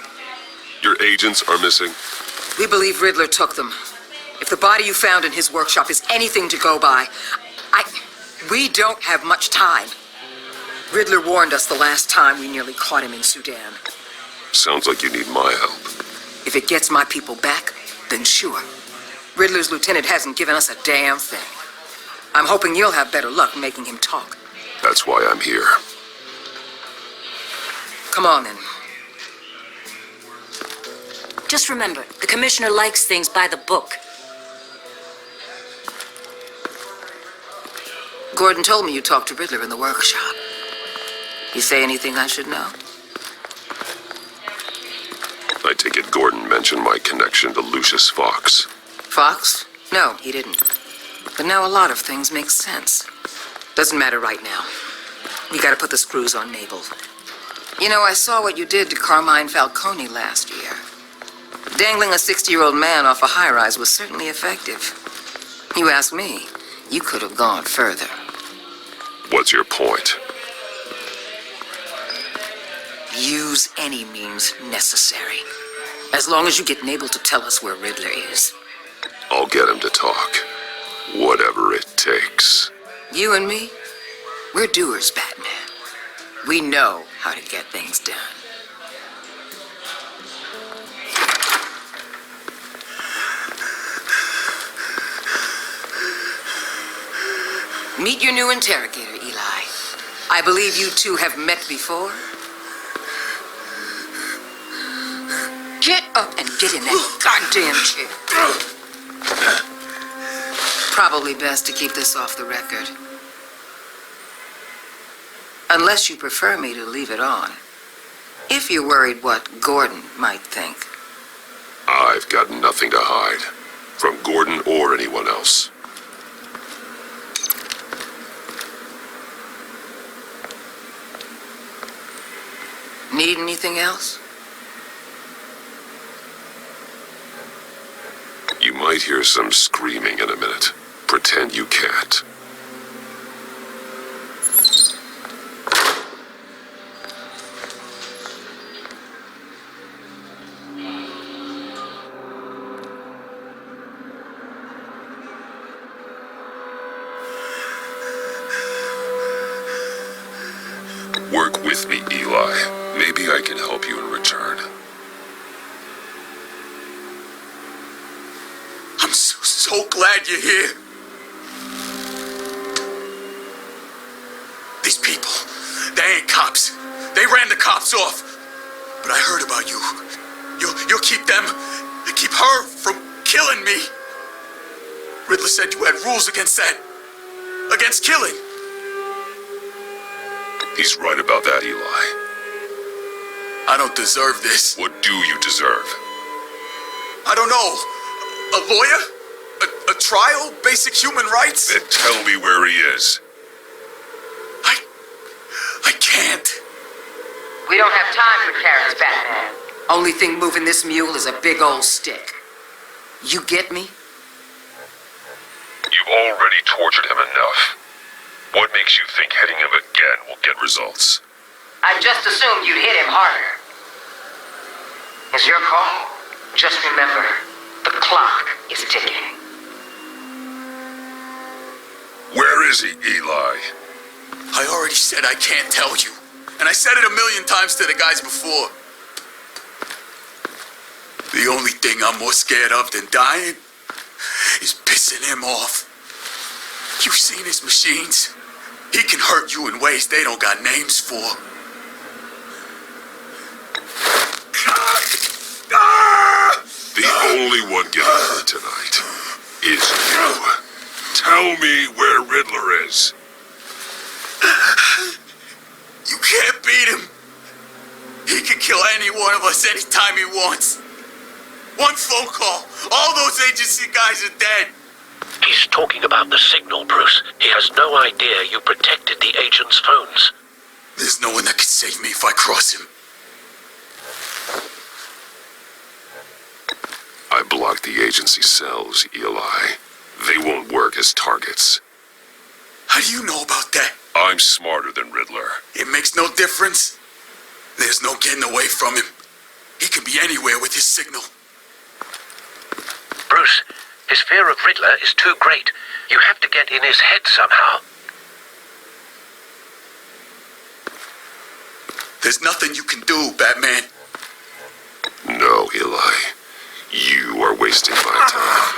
Your agents are missing? We believe Riddler took them. If the body you found in his workshop is anything to go by, we don't have much time. Riddler warned us the last time we nearly caught him in Sudan. Sounds like you need my help. If it gets my people back, then sure. Riddler's lieutenant hasn't given us a damn thing. I'm hoping you'll have better luck making him talk. That's why I'm here. Come on, then. Just remember, the commissioner likes things by the book. Gordon told me you talked to Riddler in the workshop. You say anything I should know? I take it Gordon mentioned my connection to Lucius Fox. Fox? No, he didn't. But now a lot of things make sense. Doesn't matter right now. We gotta put the screws on Nabel. You know, I saw what you did to Carmine Falcone last year. Dangling a 60-year-old man off a high-rise was certainly effective. You ask me, you could have gone further. What's your point? Use any means necessary. As long as you get Nabel to tell us where Riddler is. I'll get him to talk. Whatever it takes. You and me, we're doers, Batman. We know how to get things done. Meet your new interrogator, Eli. I believe you two have met before. Get up and get in that goddamn chair. Probably best to keep this off the record. Unless you prefer me to leave it on. If you're worried what Gordon might think. I've got nothing to hide. From Gordon or anyone else. Need anything else? You might hear some screaming in a minute. Pretend you can't. Work with me, Eli. Maybe I can help you in return. I'm so glad you're here. These people, they ain't cops. They ran the cops off. But I heard about you. You'll keep them, keep her from killing me. Riddler said you had rules against that. Against killing. He's right about that, Eli. I don't deserve this. What do you deserve? I don't know. A lawyer? A trial? Basic human rights? Then tell me where he is. I can't. We don't have time for carrots, Batman. Only thing moving this mule is a big old stick. You get me? You've already tortured him enough. What makes you think hitting him again will get results? I just assumed you'd hit him harder. It's your call. Just remember, the clock is ticking. Where is he, Eli? I already said I can't tell you. And I said it 1,000,000 times to the guys before. The only thing I'm more scared of than dying is pissing him off. You've seen his machines. He can hurt you in ways they don't got names for. The only one getting hurt tonight is you. Tell me where Riddler is. You can't beat him. He can kill any one of us anytime he wants. One phone call, all those agency guys are dead. He's talking about the signal, Bruce. He has no idea you protected the agent's phones. There's no one that can save me if I cross him. I blocked the agency cells, Eli. They won't work as targets. How do you know about that? I'm smarter than Riddler. It makes no difference. There's no getting away from him. He can be anywhere with his signal. Bruce, his fear of Riddler is too great. You have to get in his head somehow. There's nothing you can do, Batman. No, Eli. You are wasting my time.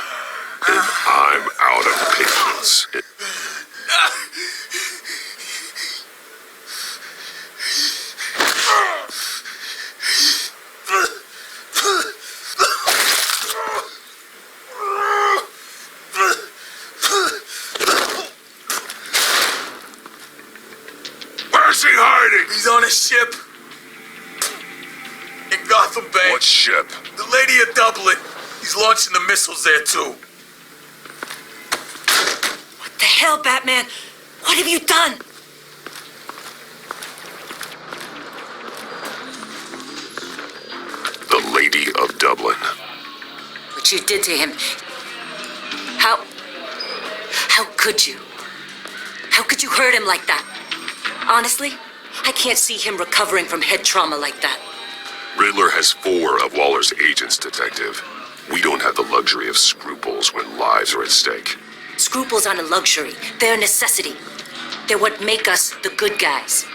And I'm out of patience. Where's he hiding? He's on a ship. In Gotham Bay. What ship? The Lady of Dublin. He's launching the missiles there, too. What the hell, Batman? What have you done? The Lady of Dublin. what you did to him. How could you? How could you hurt him like that? Honestly, I can't see him recovering from head trauma like that. Riddler has 4 of Waller's agents, Detective. We don't have the luxury of scruples when lives are at stake. Scruples aren't a luxury. They're a necessity. They're what make us the good guys.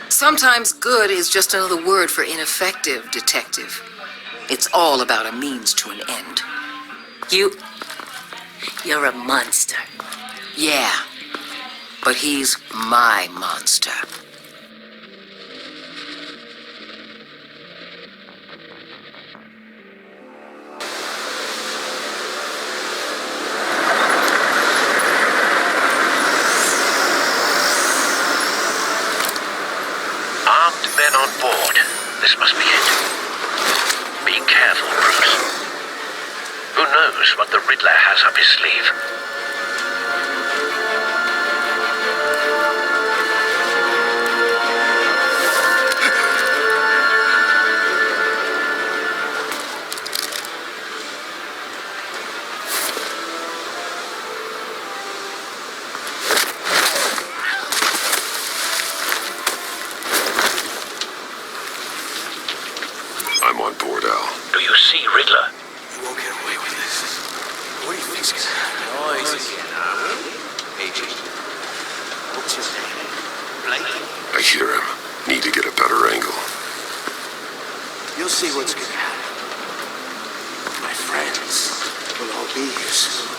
Sometimes good is just another word for ineffective, Detective. It's all about a means to an end. You're a monster. Yeah, but he's my monster. Armed men on board. This must be it. Be careful, Bruce. Who knows what the Riddler has up his sleeve? I'm on board, Al. Do you see Riddler? You won't get away with this. What do you think's gonna happen? Noise again, are we? Agent. What's his name? Blake? I hear him. Need to get a better angle. You'll see what's gonna happen. My friends will all be here soon.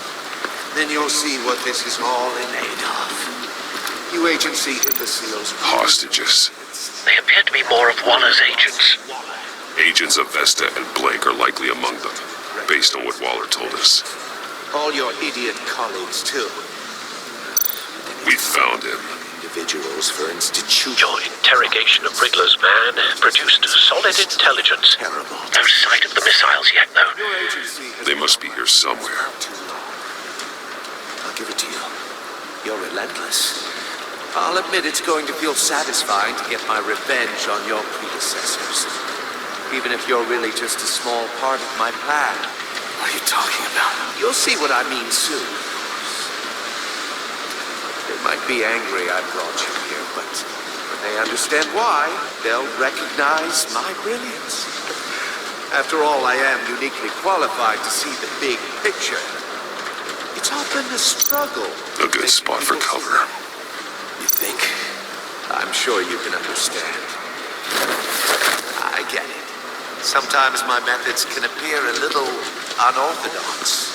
Then you'll see what this is all in aid of. You agency imbeciles. Hostages. They appear to be more of Waller's agents. Agents of Vesta and Blake are likely among them, based on what Waller told us. All your idiot colleagues, too. We found him. Individuals for institution. Your interrogation of Riddler's man produced solid intelligence. Terrible. No sight of the missiles yet, though. Your agency has They must be here somewhere. too long. I'll give it to you. You're relentless. I'll admit it's going to feel satisfying to get my revenge on your predecessors. Even if you're really just a small part of my plan. What are you talking about? You'll see what I mean soon. They might be angry I brought you here, but when they understand why, they'll recognize my brilliance. After all, I am uniquely qualified to see the big picture. It's often a struggle. A good spot for cover. You think? I'm sure you can understand. I get it. Sometimes my methods can appear a little unorthodox.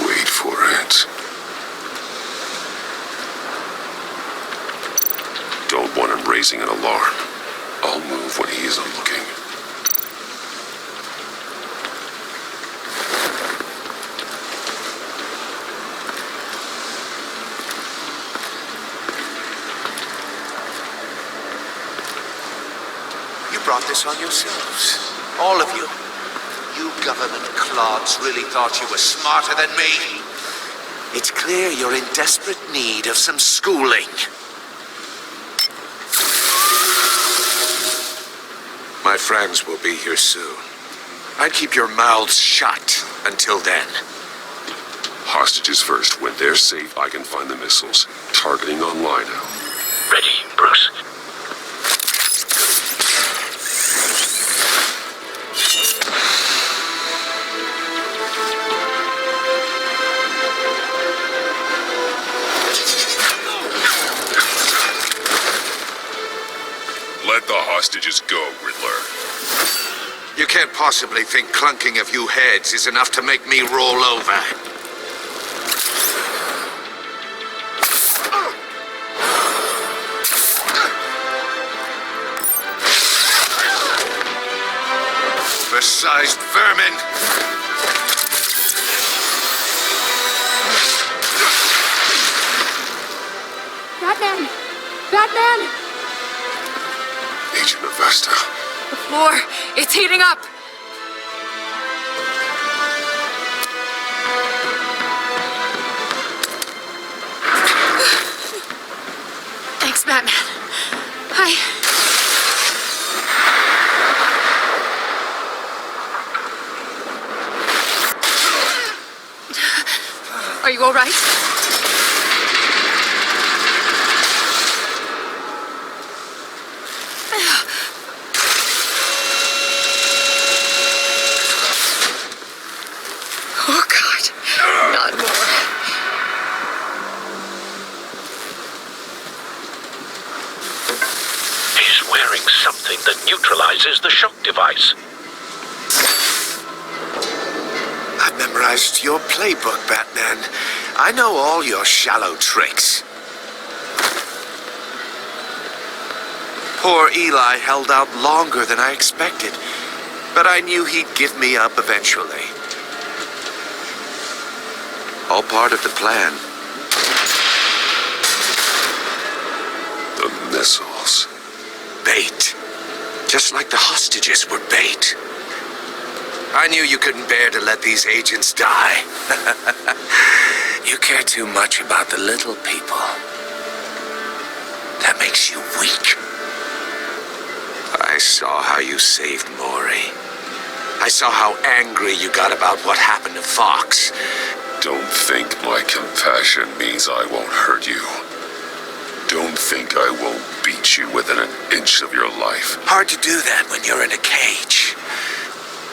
Wait for it. Don't want him raising an alarm. I'll move when he isn't looking. Brought this on yourselves. All of you. You government clods really thought you were smarter than me. It's clear you're in desperate need of some schooling. My friends will be here soon. I'd keep your mouths shut until then. Hostages first. When they're safe, I can find the missiles. Targeting online now. Ready, Bruce? Let the hostages go, Riddler. You can't possibly think clunking a few heads is enough to make me roll over. Oversized vermin! Batman! Batman! Agent of Vesta. The floor, it's heating up! Thanks, Batman. Are you all right? Oh, God. Not more. He's wearing something that neutralizes the shock device. I've memorized your playbook, Batman. I know all your shallow tricks. Poor Eli held out longer than I expected, but I knew he'd give me up eventually. All part of the plan. The missiles. Bait. Just like the hostages were bait. I knew you couldn't bear to let these agents die. You care too much about the little people. That makes you weak. I saw how you saved Maury. I saw how angry you got about what happened to Fox. Don't think my compassion means I won't hurt you. Don't think I won't beat you within an inch of your life. Hard to do that when you're in a cage.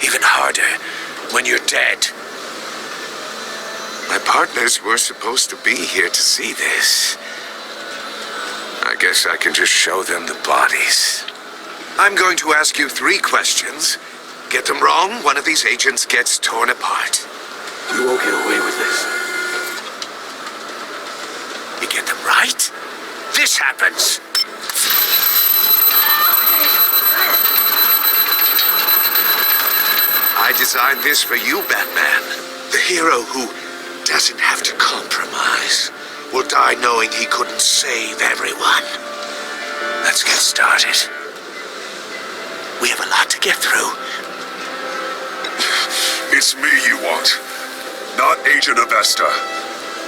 Even harder when you're dead. My partners were supposed to be here to see this. I guess I can just show them the bodies. I'm going to ask you 3 questions. Get them wrong, one of these agents gets torn apart. You won't get away with this. You get them right, this happens. I designed this for you, Batman. The hero who doesn't have to compromise will die knowing he couldn't save everyone. Let's get started. We have a lot to get through. It's me you want, not Agent Avesta.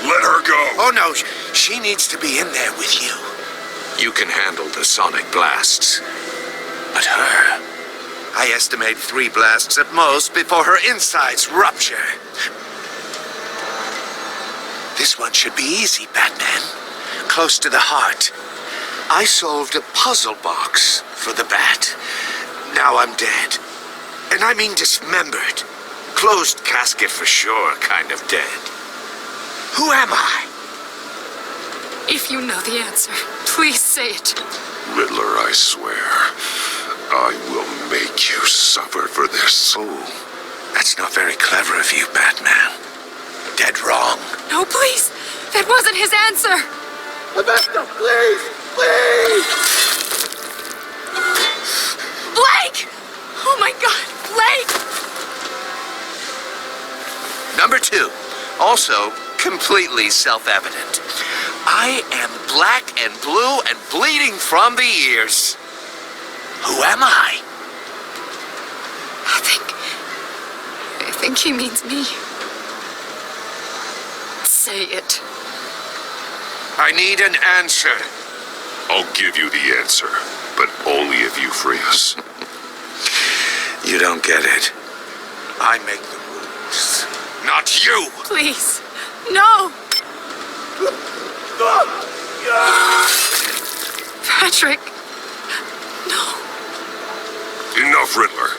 Let her go. Oh no, she needs to be in there with you. You can handle the sonic blasts. But her, I estimate 3 blasts at most before her insides rupture. This one should be easy, Batman. Close to the heart. I solved a puzzle box for the Bat. Now I'm dead. And I mean dismembered. Closed casket for sure, kind of dead. Who am I? If you know the answer, please say it. Riddler, I swear, I will make you suffer for this. Oh, that's not very clever of you, Batman. Dead wrong. No, please. That wasn't his answer. Avesta, please! Please! Blake! Oh my God, Blake! Number 2, also completely self-evident. I am black and blue and bleeding from the ears. Who am I? I think he means me. Say it. I need an answer. I'll give you the answer, but only if you free us. You don't get it. I make the rules, not you. Please, no. Patrick, no. Enough, Riddler.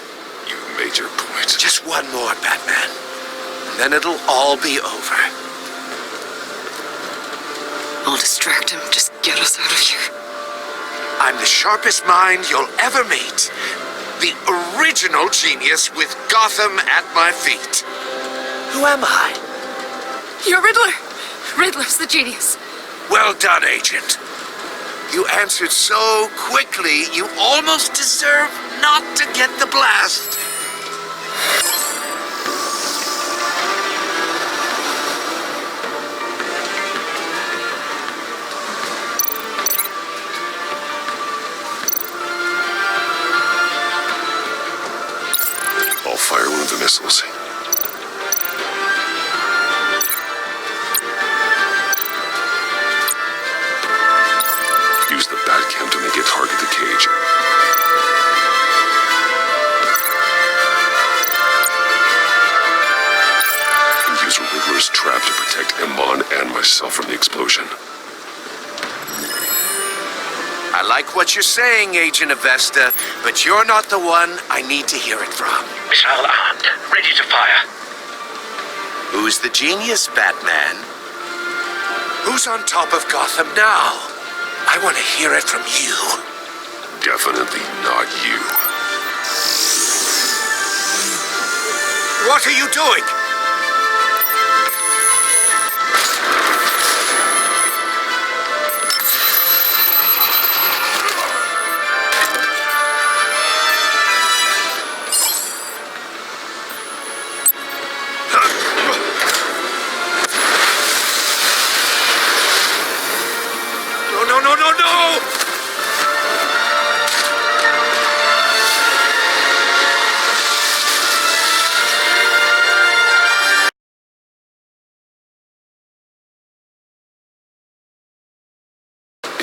You've made your point. Just one more, Batman. And then it'll all be over. I'll distract him. Just get us out of here. I'm the sharpest mind you'll ever meet. The original genius with Gotham at my feet. Who am I? You're Riddler. Riddler's the genius. Well done, Agent. You answered so quickly, you almost deserve not to get the blast. I'll fire one of the missiles. Use the Batcam to make it target the cage. And use Riddler's trap to protect Emma myself from the explosion. I like what you're saying, Agent Avesta, but you're not the one I need to hear it from. Missile armed, ready to fire. Who's the genius, Batman? Who's on top of Gotham now? I want to hear it from you. Definitely not you. What are you doing?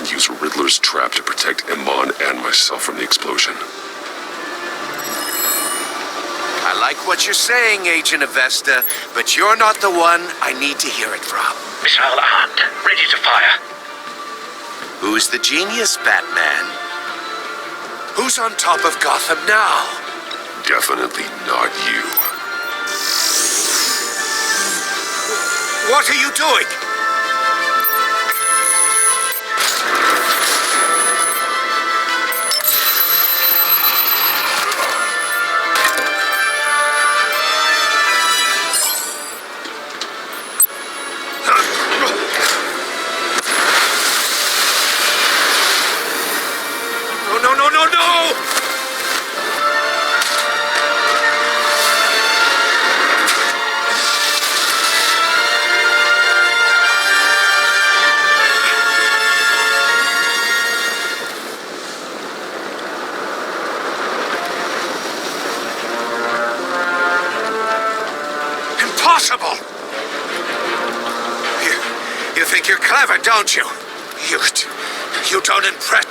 Use Riddler's trap to protect Iman and myself from the explosion. I like what you're saying, Agent Avesta, but you're not the one I need to hear it from. Missile armed, ready to fire. Who's the genius, Batman? Who's on top of Gotham now? Definitely not you. What are you doing? Impossible! You think you're clever, don't you? You don't impress...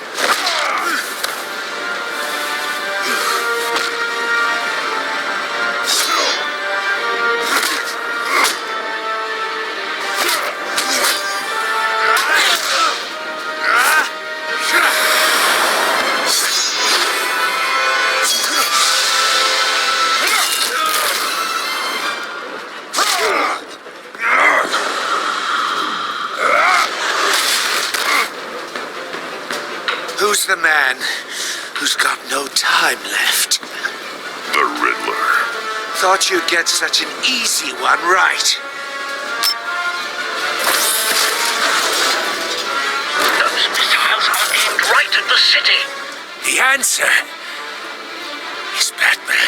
Who's the man who's got no time left? The Riddler. Thought you'd get such an easy one right. Those missiles are aimed right at the city. The answer is Batman.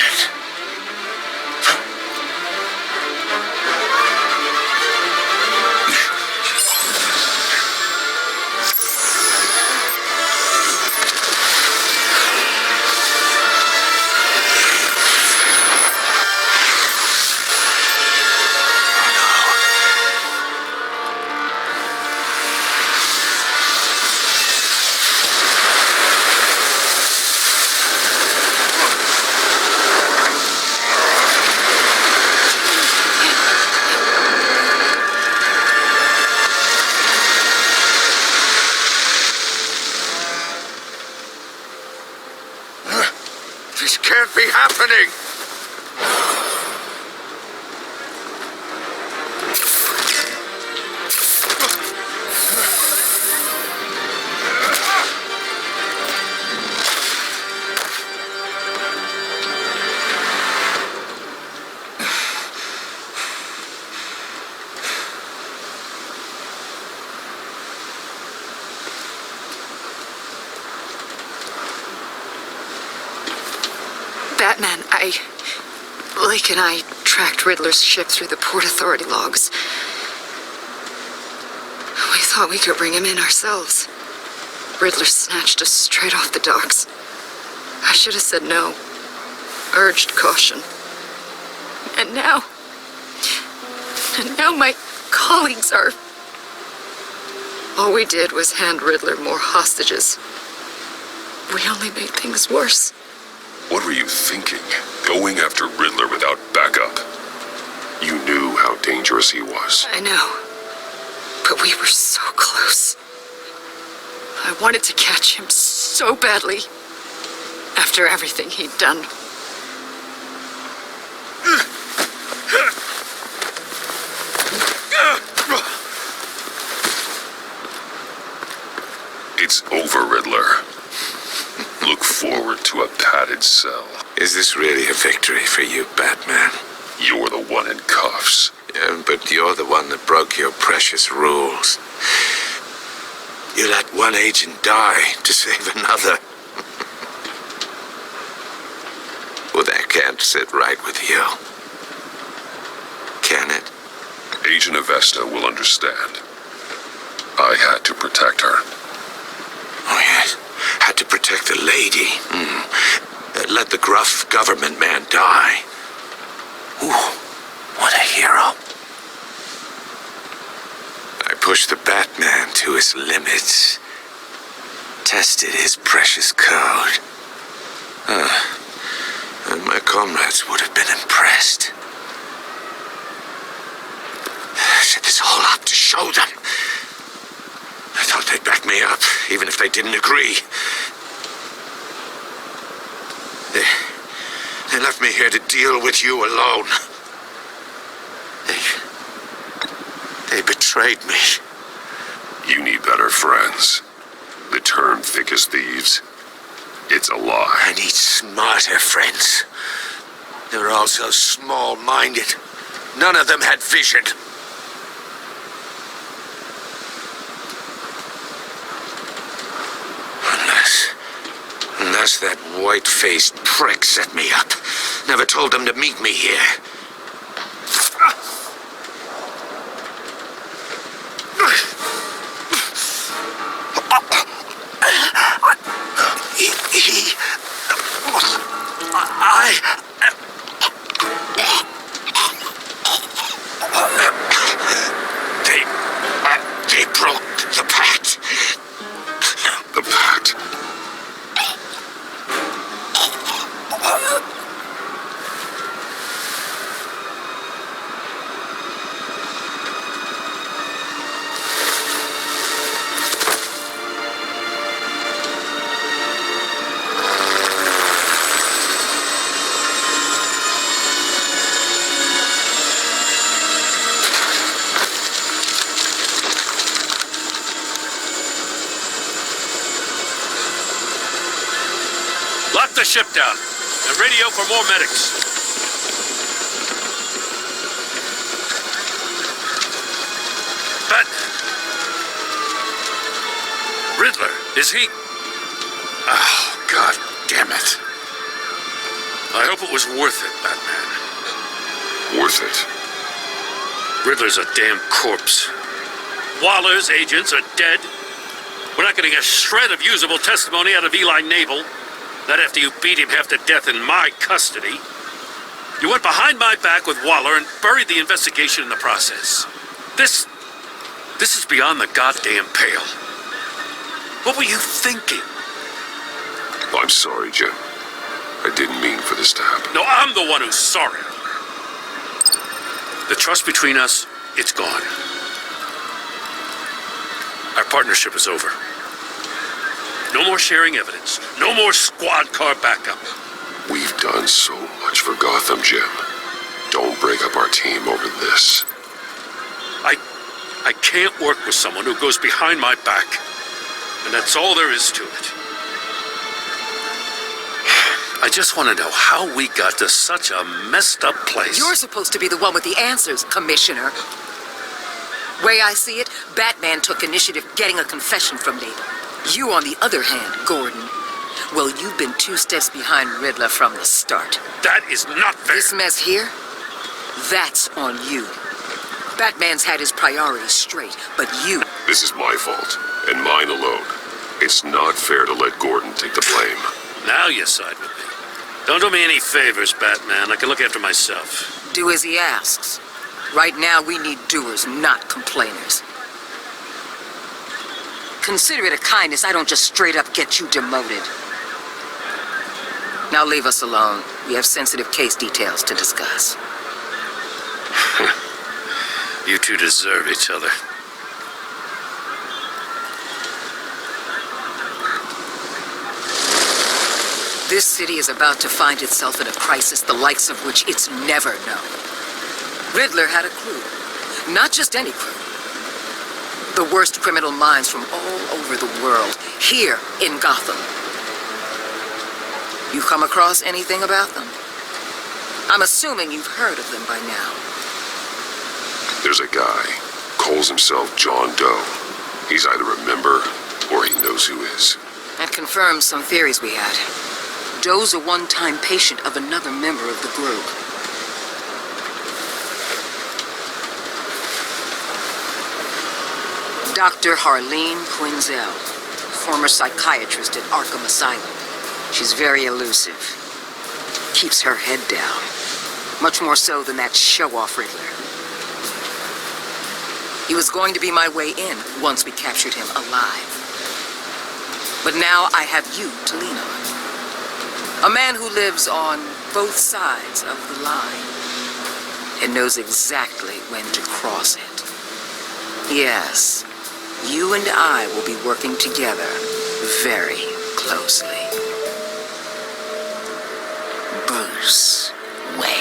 This can't be happening! Batman, Blake and I tracked Riddler's ship through the Port Authority logs. We thought we could bring him in ourselves. Riddler snatched us straight off the docks. I should have said no. Urged caution. And now my colleagues are... All we did was hand Riddler more hostages. We only made things worse. What were you thinking? Going after Riddler without backup? You knew how dangerous he was. I know. But we were so close. I wanted to catch him so badly. After everything he'd done. It's over, Riddler. Look forward to a padded cell. Is this really a victory for you, Batman? You're the one in cuffs. Yeah, but you're the one that broke your precious rules. You let one agent die to save another. Well, that can't sit right with you. Can it? Agent Avesta will understand. I had to protect her. Oh, yes. Had to protect the lady. Let the gruff government man die. Ooh, what a hero. I pushed the Batman to his limits. Tested his precious code. And my comrades would have been impressed. I set this all up to show them. I thought they'd back me up, even if they didn't agree. They left me here to deal with you alone. They betrayed me. You need better friends. The term thick as thieves. It's a lie. I need smarter friends. They're all so small-minded. None of them had vision. Unless that white-faced prick set me up. Never told them to meet me here. They broke the pact. The pact? Lock the ship down and radio for more medics. Batman. Riddler, is he? Oh, God damn it. I hope it was worth it, Batman. Worth it? Riddler's a damn corpse. Waller's agents are dead. We're not getting a shred of usable testimony out of Eli Nabel. Not after you beat him half to death in my custody. You went behind my back with Waller and buried the investigation in the process. This is beyond the goddamn pale. What were you thinking? I'm sorry, Jim. I didn't mean for this to happen. No, I'm the one who's sorry. The trust between us, it's gone. Our partnership is over. No more sharing evidence. No more squad car backup. We've done so much for Gotham, Jim. Don't break up our team over this. I can't work with someone who goes behind my back. And that's all there is to it. I just want to know how we got to such a messed up place. You're supposed to be the one with the answers, Commissioner. Way I see it, Batman took initiative getting a confession from Nabel. You, on the other hand, Gordon, well, you've been 2 steps behind Riddler from the start. That is not fair. This mess here, that's on you. Batman's had his priorities straight, but you... This is my fault, and mine alone. It's not fair to let Gordon take the blame. Now you side with me. Don't do me any favors, Batman. I can look after myself. Do as he asks. Right now, we need doers, not complainers. Consider it a kindness I don't just straight up get you demoted. Now leave us alone. We have sensitive case details to discuss. You two deserve each other. This city is about to find itself in a crisis the likes of which it's never known. Riddler had a crew. Not just any crew. The worst criminal minds from all over the world, here in Gotham. You come across anything about them? I'm assuming you've heard of them by now. There's a guy, calls himself John Doe. He's either a member or he knows who is. That confirms some theories we had. Doe's a one-time patient of another member of the group. Dr. Harleen Quinzel, former psychiatrist at Arkham Asylum. She's very elusive. Keeps her head down. Much more so than that show-off Riddler. He was going to be my way in once we captured him alive. But now I have you to lean on. A man who lives on both sides of the line and knows exactly when to cross it. Yes, you and I will be working together very closely. Bruce Wayne.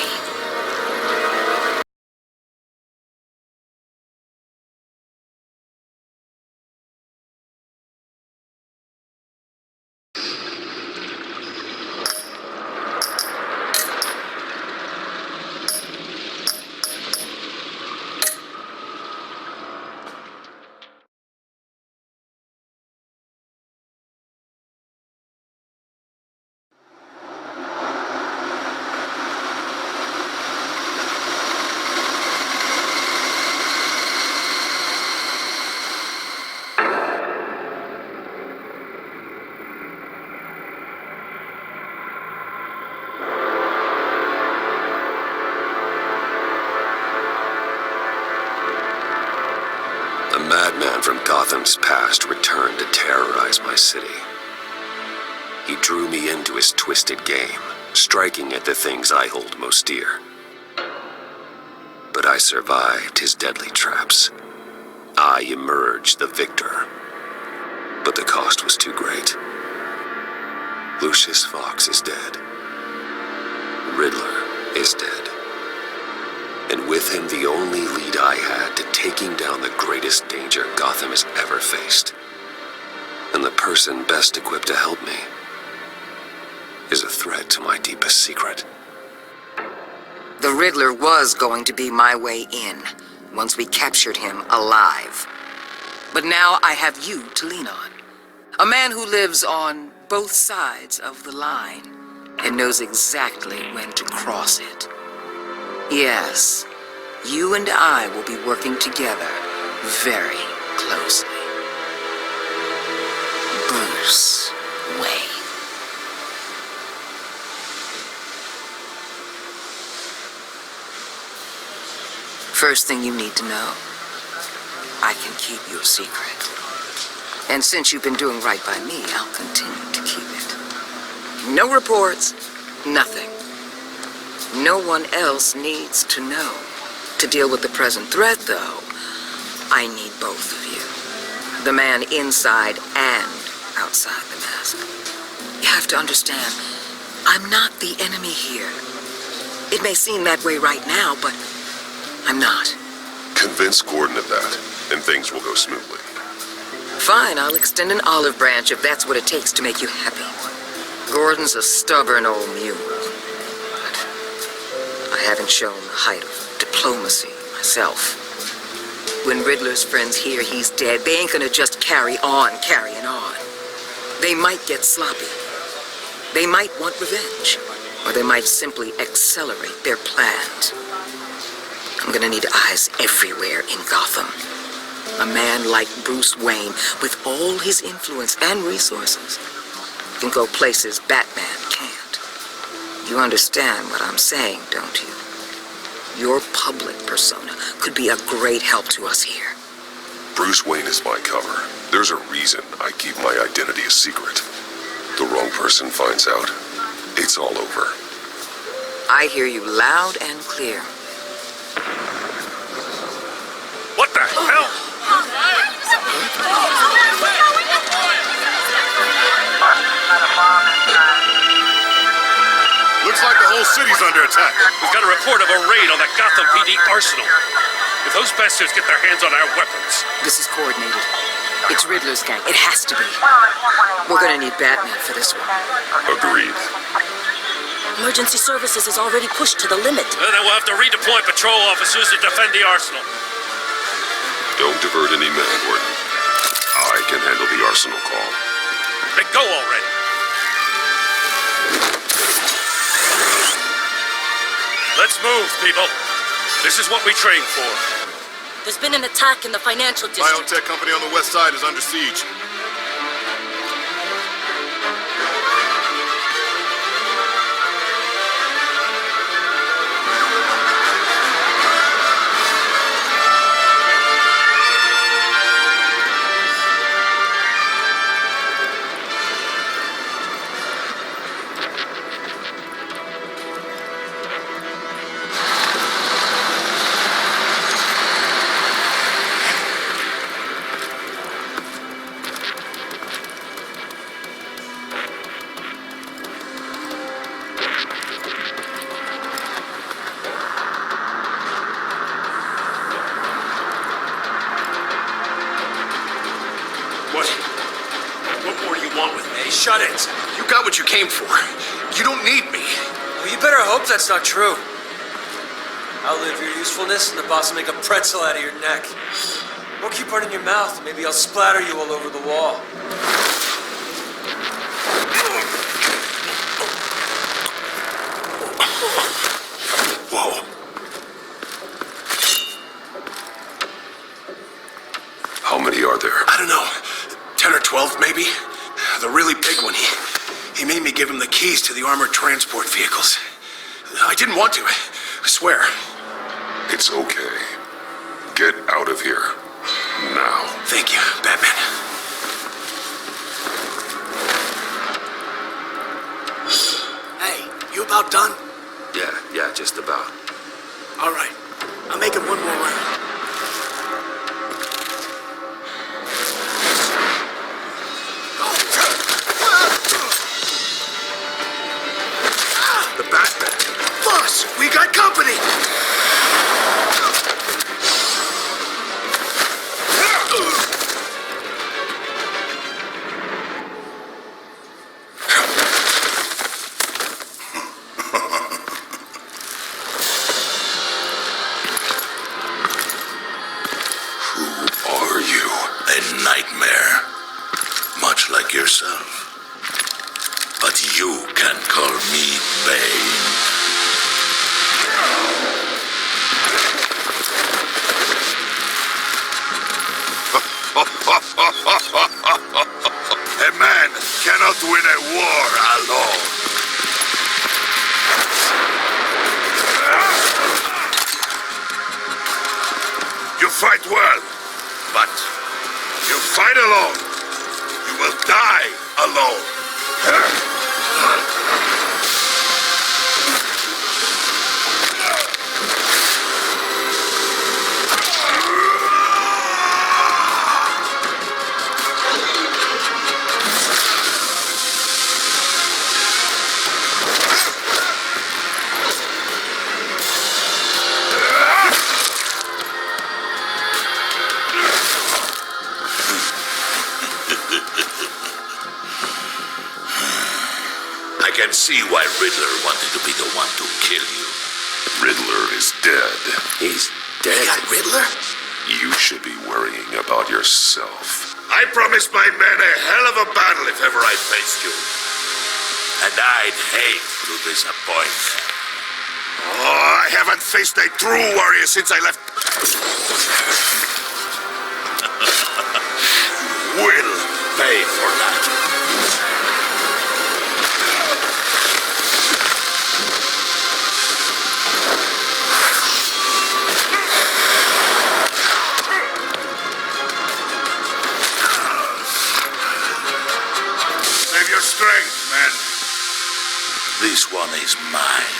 A madman from Gotham's past returned to terrorize my city. He drew me into his twisted game, striking at the things I hold most dear. But I survived his deadly traps. I emerged the victor. But the cost was too great. Lucius Fox is dead. Riddler is dead. And with him the only lead I had to taking down the greatest danger Gotham has ever faced. And the person best equipped to help me is a threat to my deepest secret. The Riddler was going to be my way in once we captured him alive. But now I have you to lean on. A man who lives on both sides of the line and knows exactly when to cross it. Yes, you and I will be working together very closely. Bruce Wayne. First thing you need to know, I can keep your secret. And since you've been doing right by me, I'll continue to keep it. No reports, nothing. No one else needs to know. To deal with the present threat, though, I need both of you. The man inside and outside the mask. You have to understand, I'm not the enemy here. It may seem that way right now, but I'm not. Convince Gordon of that, and things will go smoothly. Fine, I'll extend an olive branch if that's what it takes to make you happy. Gordon's a stubborn old mule. I haven't shown the height of diplomacy myself. When Riddler's friends hear he's dead, they ain't gonna just carrying on. They might get sloppy. They might want revenge. Or they might simply accelerate their plans. I'm gonna need eyes everywhere in Gotham. A man like Bruce Wayne, with all his influence and resources, can go places Batman can't. You understand what I'm saying, don't you? Your public persona could be a great help to us here. Bruce Wayne is my cover. There's a reason I keep my identity a secret. The wrong person finds out, it's all over. I hear you loud and clear. What the hell? city's under attack. We've got a report of a raid on the Gotham PD arsenal. If those bastards get their hands on our weapons... This is coordinated. It's Riddler's gang. It has to be. We're gonna need Batman for this one. Agreed. Emergency services is already pushed to the limit. Then we'll have to redeploy patrol officers to defend the arsenal. Don't divert any men, Warden. I can handle the arsenal call. Then go already. Let's move, people. This is what we trained for. There's been an attack in the financial district. Biotech company on the west side is under siege. Shut it. You got what you came for. You don't need me. Well, you better hope that's not true. Outlive your usefulness and the boss will make a pretzel out of your neck. Or keep running your mouth and maybe I'll splatter you all over the wall. Whoa. How many are there? I don't know. 10 or 12, maybe? The really big one, he made me give him the keys to the armored transport vehicles. I didn't want to, I swear. It's okay. Get out of here. Now. Thank you, Batman. Hey, you about done? Yeah, just about. All right. I'm making one more round. We got company! Who are you? A nightmare. Much like yourself. But you can call me Bane. A man cannot win a war alone. You fight well, but you fight alone. You will die alone. I can see why Riddler wanted to be the one to kill you. Riddler is dead. He's dead? You got Riddler? You should be worrying about yourself. I promised my men a hell of a battle if ever I faced you. And I'd hate to disappoint them. Oh, I haven't faced a true warrior since I left. Will pay for that. Save your strength, man. This one is mine.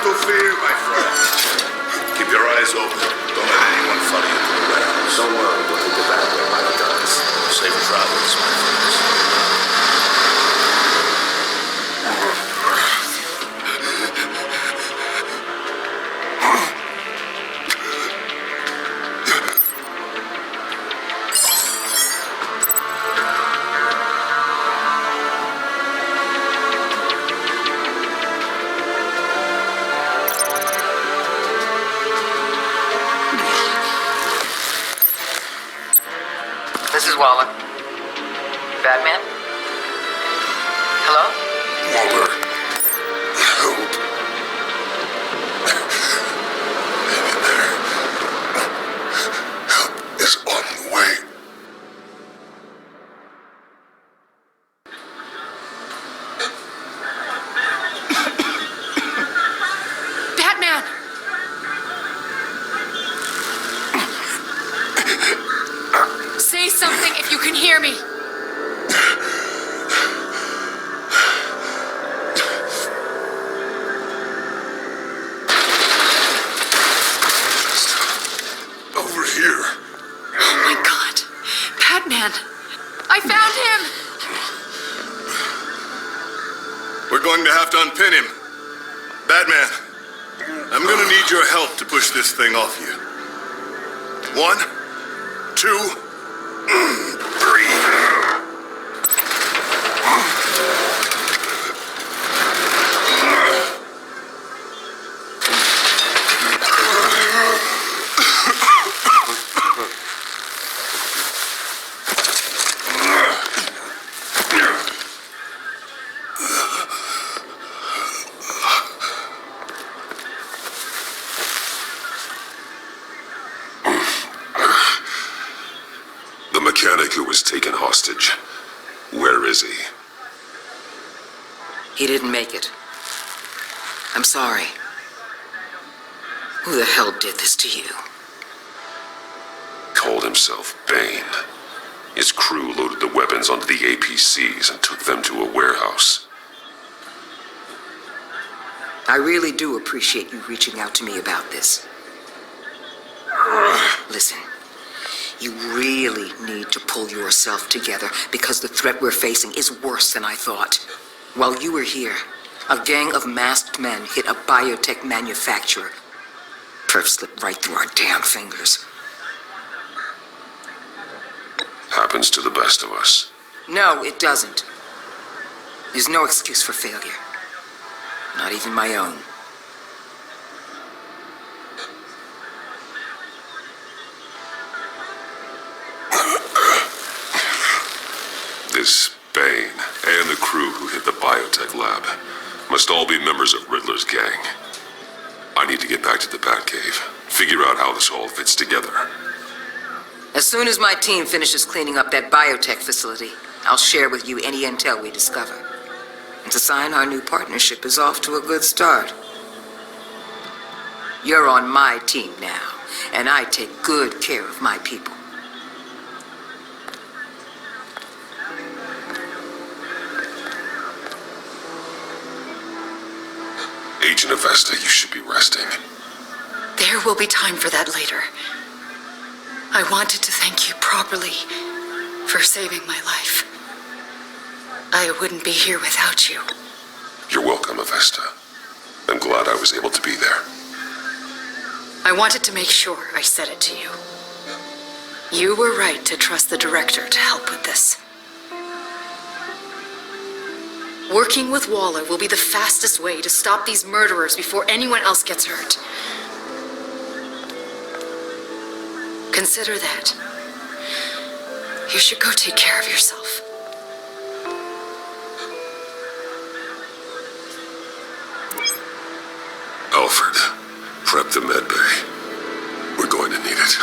little fear, my friend. Keep your eyes open. Don't let anyone follow you to the warehouse. Don't worry, we'll take it back there by the guns. Safe travels, my friends. This is Waller. Batman? Hello? Waller. Help. Hang in there. Help is on the way. Batman! Say something if you can hear me. Over here. Oh my God. Batman! I found him! We're going to have to unpin him. Batman, I'm gonna need your help to push this thing off you. 1, 2, 3. The mechanic who was taken hostage. Where is he? He didn't make it. I'm sorry. Who the hell did this to you? Called himself Bane. His crew loaded the weapons onto the APCs and took them to a warehouse. I really do appreciate you reaching out to me about this. Listen, you really need to pull yourself together because the threat we're facing is worse than I thought. While you were here, a gang of masked men hit a biotech manufacturer. Perf slipped right through our damn fingers. Happens to the best of us. No, it doesn't. There's no excuse for failure. Not even my own. This Bane and the crew who hit the biotech lab must all be members of Riddler's gang. I need to get back to the Batcave, figure out how this all fits together. As soon as my team finishes cleaning up that biotech facility, I'll share with you any intel we discover. And to sign our new partnership is off to a good start. You're on my team now, and I take good care of my people. Agent Avesta, you should be resting. There will be time for that later. I wanted to thank you properly for saving my life. I wouldn't be here without you. You're welcome, Avesta. I'm glad I was able to be there. I wanted to make sure I said it to you. You were right to trust the director to help with this. Working with Waller will be the fastest way to stop these murderers before anyone else gets hurt. Consider that. You should go take care of yourself. Alfred, prep the med bay. We're going to need it.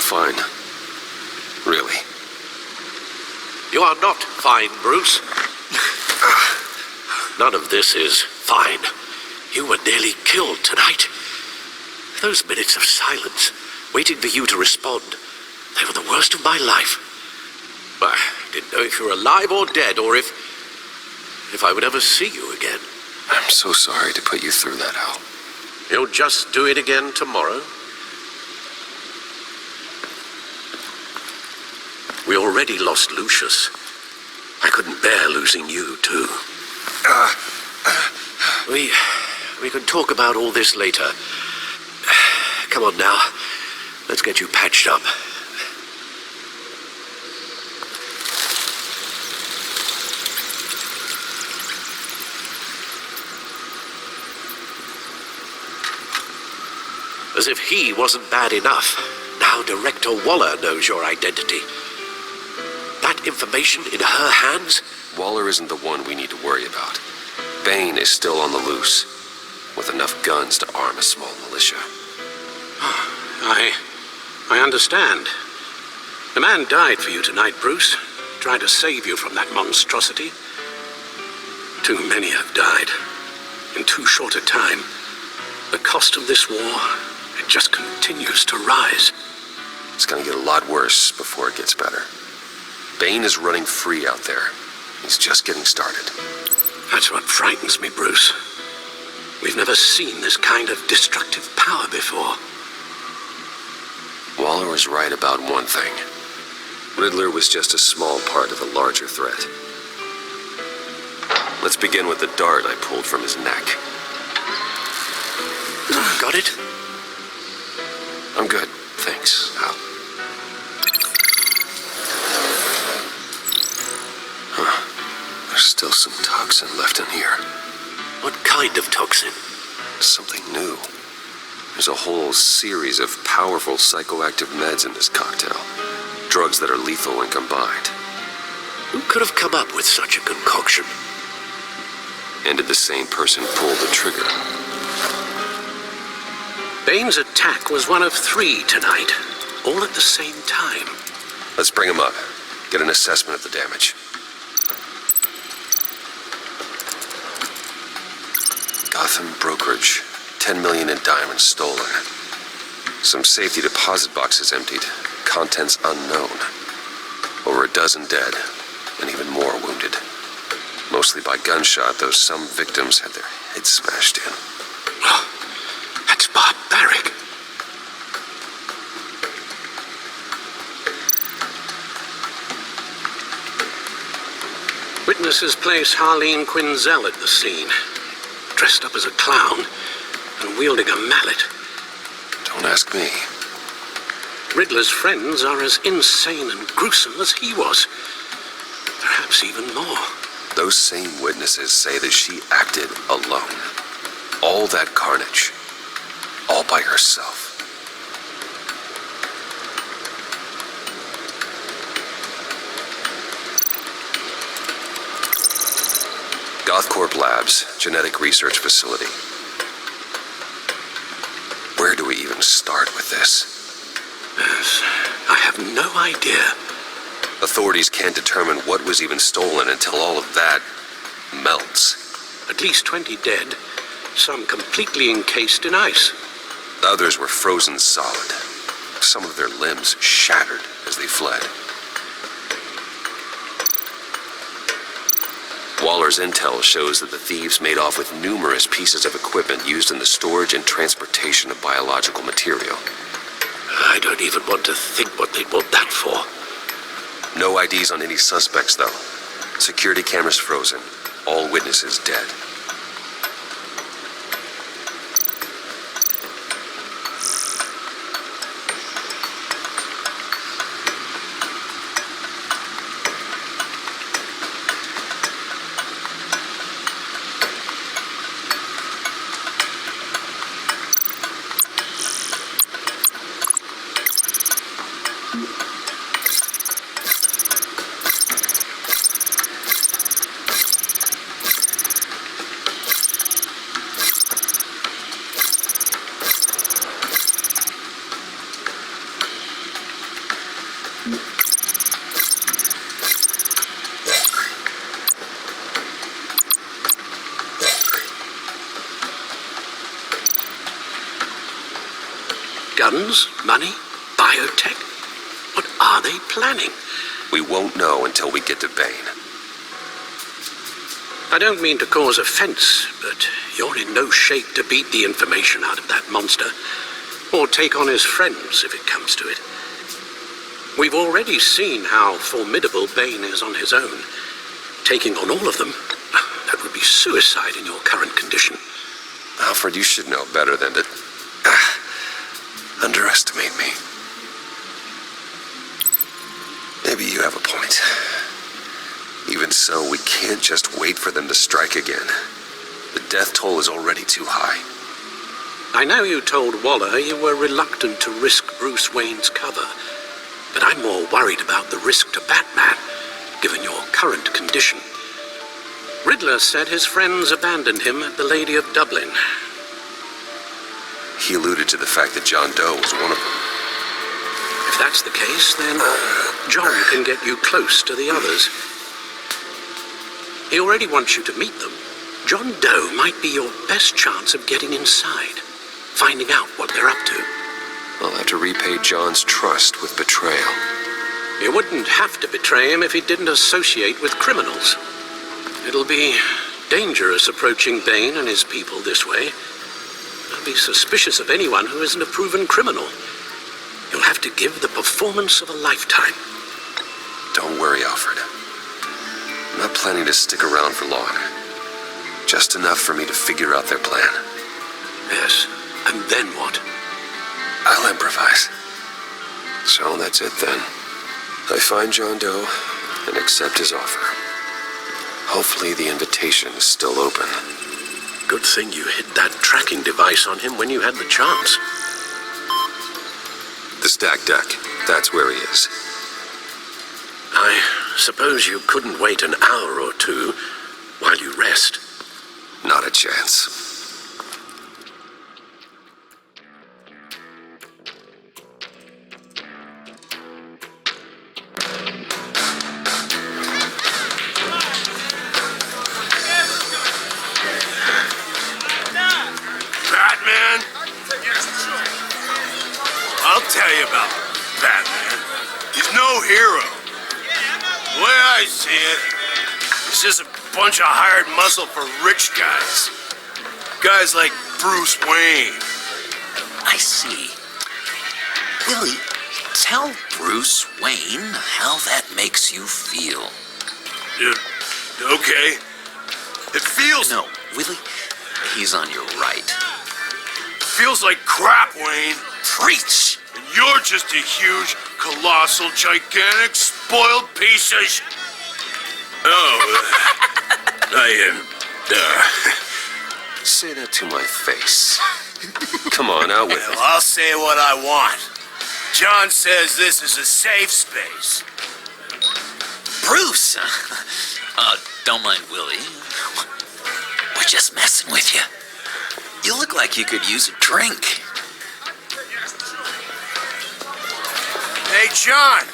fine. Really. You are not fine, Bruce. None of this is fine. You were nearly killed tonight. Those minutes of silence, waiting for you to respond, they were the worst of my life. I didn't know if you were alive or dead, or if I would ever see you again. I'm so sorry to put you through that, Al. You'll just do it again tomorrow? We already lost Lucius. I couldn't bear losing you, too. We can talk about all this later. Come on now. Let's get you patched up. As if he wasn't bad enough, now Director Waller knows your identity. That information in her hands? Waller isn't the one we need to worry about. Bane is still on the loose, with enough guns to arm a small militia. I understand. The man died for you tonight, Bruce. Tried to save you from that monstrosity. Too many have died. In too short a time. The cost of this war, it just continues to rise. It's gonna get a lot worse before it gets better. Bane is running free out there. He's just getting started. That's what frightens me, Bruce. We've never seen this kind of destructive power before. Waller was right about one thing. Riddler was just a small part of a larger threat. Let's begin with the dart I pulled from his neck. Got it? I'm good, thanks, Al. There's still some toxin left in here. What kind of toxin? Something new. There's a whole series of powerful psychoactive meds in this cocktail. Drugs that are lethal when combined. Who could have come up with such a concoction? And did the same person pull the trigger? Bane's attack was one of 3 tonight, all at the same time. Let's bring him up. Get an assessment of the damage. Gotham brokerage. 10 million in diamonds stolen. Some safety deposit boxes emptied. Contents unknown. Over a dozen dead, and even more wounded. Mostly by gunshot, though some victims had their heads smashed in. That's barbaric. Witnesses place Harleen Quinzel at the scene, dressed up as a clown and wielding a mallet. Don't ask me. Riddler's friends are as insane and gruesome as he was. Perhaps even more. Those same witnesses say that she acted alone. All that carnage. All by herself. Gothcorp Labs, genetic research facility. Where do we even start with this? Yes, I have no idea. Authorities can't determine what was even stolen until all of that melts. At least 20 dead, some completely encased in ice. Others were frozen solid. Some of their limbs shattered as they fled. Waller's intel shows that the thieves made off with numerous pieces of equipment used in the storage and transportation of biological material. I don't even want to think what they'd want that for. No IDs on any suspects, though. Security cameras frozen. All witnesses dead. Guns? Money? Biotech? What are they planning? We won't know until we get to Bane. I don't mean to cause offense, but you're in no shape to beat the information out of that monster, or take on his friends if it comes to it. We've already seen how formidable Bane is on his own. Taking on all of them, that would be suicide in your current condition. Alfred, you should know better than to underestimate me. Maybe you have a point. Even so, we can't just wait for them to strike again. The death toll is already too high. I know you told Waller you were reluctant to risk Bruce Wayne's cover, but I'm more worried about the risk to Batman, given your current condition. Riddler said his friends abandoned him at the Lady of Dublin. He alluded to the fact that John Doe was one of them. If that's the case, then John can get you close to the others. He already wants you to meet them. John Doe might be your best chance of getting inside, finding out what they're up to. I'll have to repay John's trust with betrayal. You wouldn't have to betray him if he didn't associate with criminals. It'll be dangerous approaching Bane and his people this way. I'll be suspicious of anyone who isn't a proven criminal. You'll have to give the performance of a lifetime. Don't worry, Alfred. I'm not planning to stick around for long. Just enough for me to figure out their plan. Yes, and then what? I'll improvise. So that's it then. I find John Doe and accept his offer. Hopefully the invitation is still open. Good thing you hid that tracking device on him when you had the chance. The stack deck, that's where he is. I suppose you couldn't wait an hour or two while you rest. Not a chance. Batman? I'll tell you about Batman. He's no hero. The way I see it, he's just a bunch of hired muscle for rich guys. Guys like Bruce Wayne. I see. Willie, tell Bruce Wayne how that makes you feel. Okay. It feels... No, Willie, he's on your right. Feels like crap, Wayne. Preach! And you're just a huge, colossal, gigantic, spoiled piece of Say that to my face. Come on, out with it. Well, I'll say what I want. John says this is a safe space. Bruce! Don't mind Willie. We're just messing with you. You look like you could use a drink. Hey, John,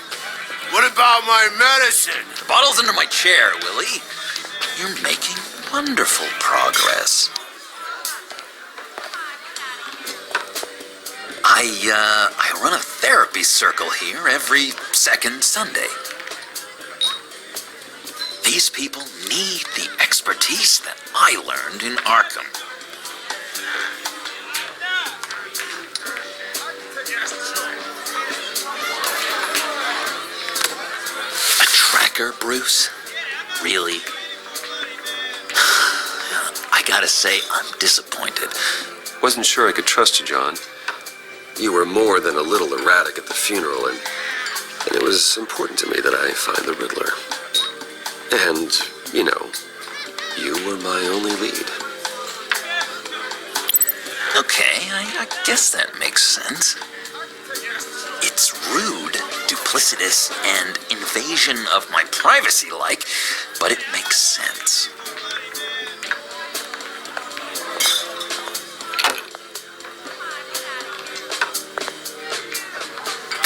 what about my medicine? The bottle's under my chair, Willie. You're making wonderful progress. I run a therapy circle here every second Sunday. These people need the expertise that I learned in Arkham. A tracker, Bruce? Really? I gotta say, I'm disappointed. Wasn't sure I could trust you, John. You were more than a little erratic at the funeral, and it was important to me that I find the Riddler. And, you know, you were my only lead. Okay, I guess that makes sense. It's rude, duplicitous, and invasion of my privacy-like, but it makes sense.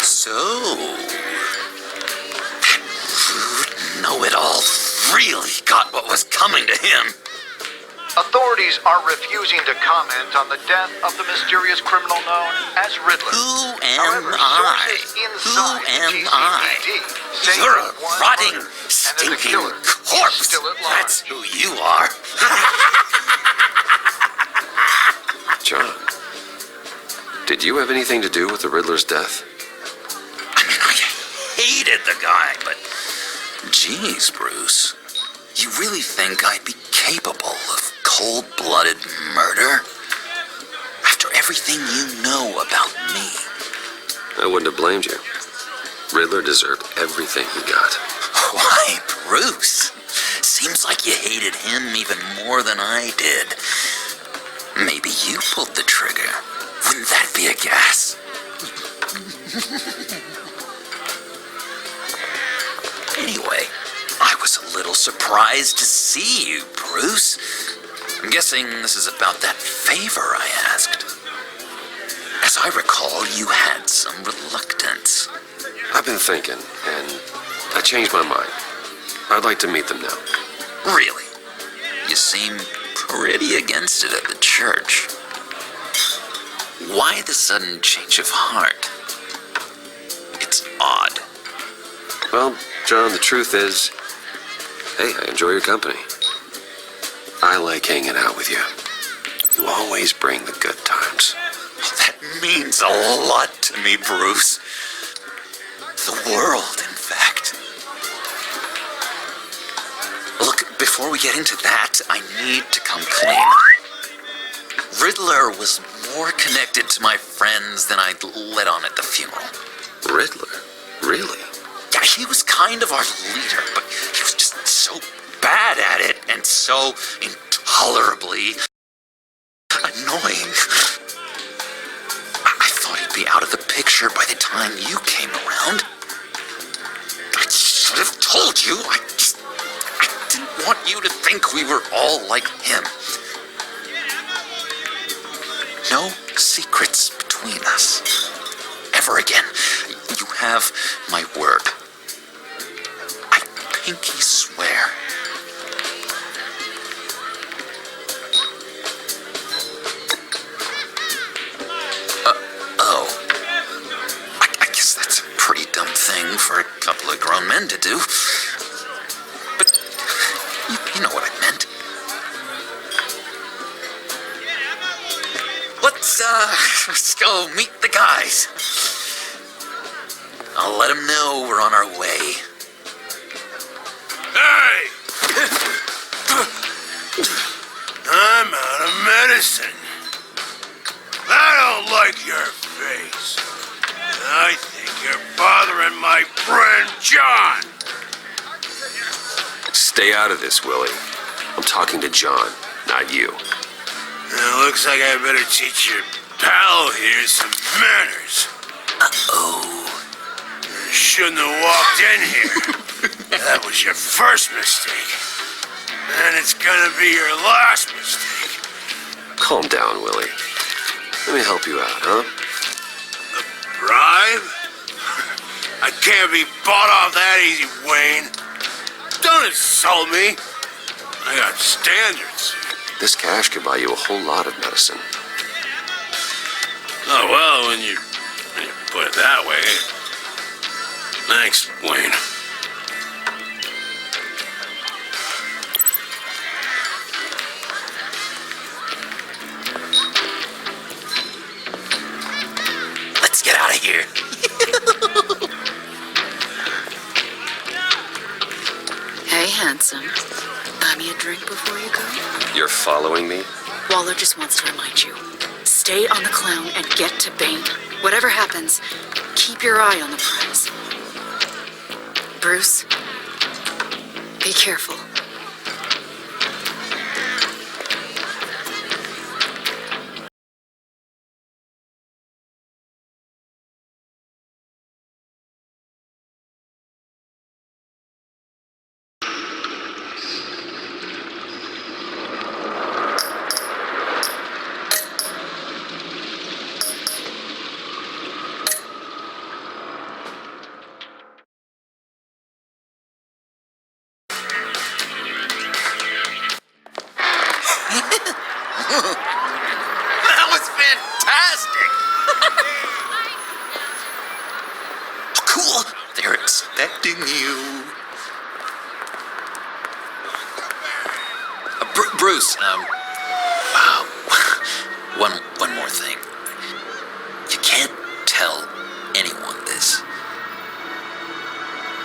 So, that rude know-it-all really got what was coming to him. Authorities authorities are refusing to comment on the death of the mysterious criminal known as Riddler. Who am However, I? sources Who inside am GCPD I? say You're that a one rotting, murder, and that the stinking killer is corpse. still at large. That's who you are. John, did you have anything to do with the Riddler's death? I mean, I hated the guy, but geez, Bruce, you really think I'd be capable of cold-blooded murder? After everything you know about me. I wouldn't have blamed you. Riddler deserved everything he got. Why, Bruce? Seems like you hated him even more than I did. Maybe you pulled the trigger. Wouldn't that be a guess? Anyway, I was a little surprised to see you, Bruce. I'm guessing this is about that favor I asked. As I recall, you had some reluctance. I've been thinking, and I changed my mind. I'd like to meet them now. Really? You seem pretty against it at the church. Why the sudden change of heart? It's odd. Well, John, the truth is, hey, I enjoy your company. I like hanging out with you. You always bring the good times. That means a lot to me, Bruce. The world, in fact. Look, before we get into that, I need to come clean. Riddler was more connected to my friends than I'd let on at the funeral. Riddler? Really? Yeah, he was kind of our leader, but he was just so bad at it and so intolerably annoying. I thought he'd be out of the picture by the time you came around. I should have told you. I didn't want you to think we were all like him. No secrets between us. Ever again. You have my word. I pinky swear. I guess that's a pretty dumb thing for a couple of grown men to do. But you know what I meant. Let's go meet the guys. I'll let them know we're on our way. Hey! I'm out of medicine. I don't like your face. I think you're bothering my friend John. Stay out of this, Willie. I'm talking to John, not you. It looks like I better teach your pal here some manners. Uh-oh. You shouldn't have walked in here. That was your first mistake. And it's gonna be your last mistake. Calm down, Willie. Let me help you out, huh? A bribe? I can't be bought off that easy, Wayne. Don't insult me. I got standards. This cash could buy you a whole lot of medicine. Oh, well, when you put it that way. Thanks, Wayne. Let's get out of here. Hey, handsome. Buy me a drink before you go? You're following me? Waller just wants to remind you. Stay on the clown and get to Bane. Whatever happens, keep your eye on the prize. Bruce, be careful. fantastic! Cool! They're expecting you. Bruce, one more thing. You can't tell anyone this.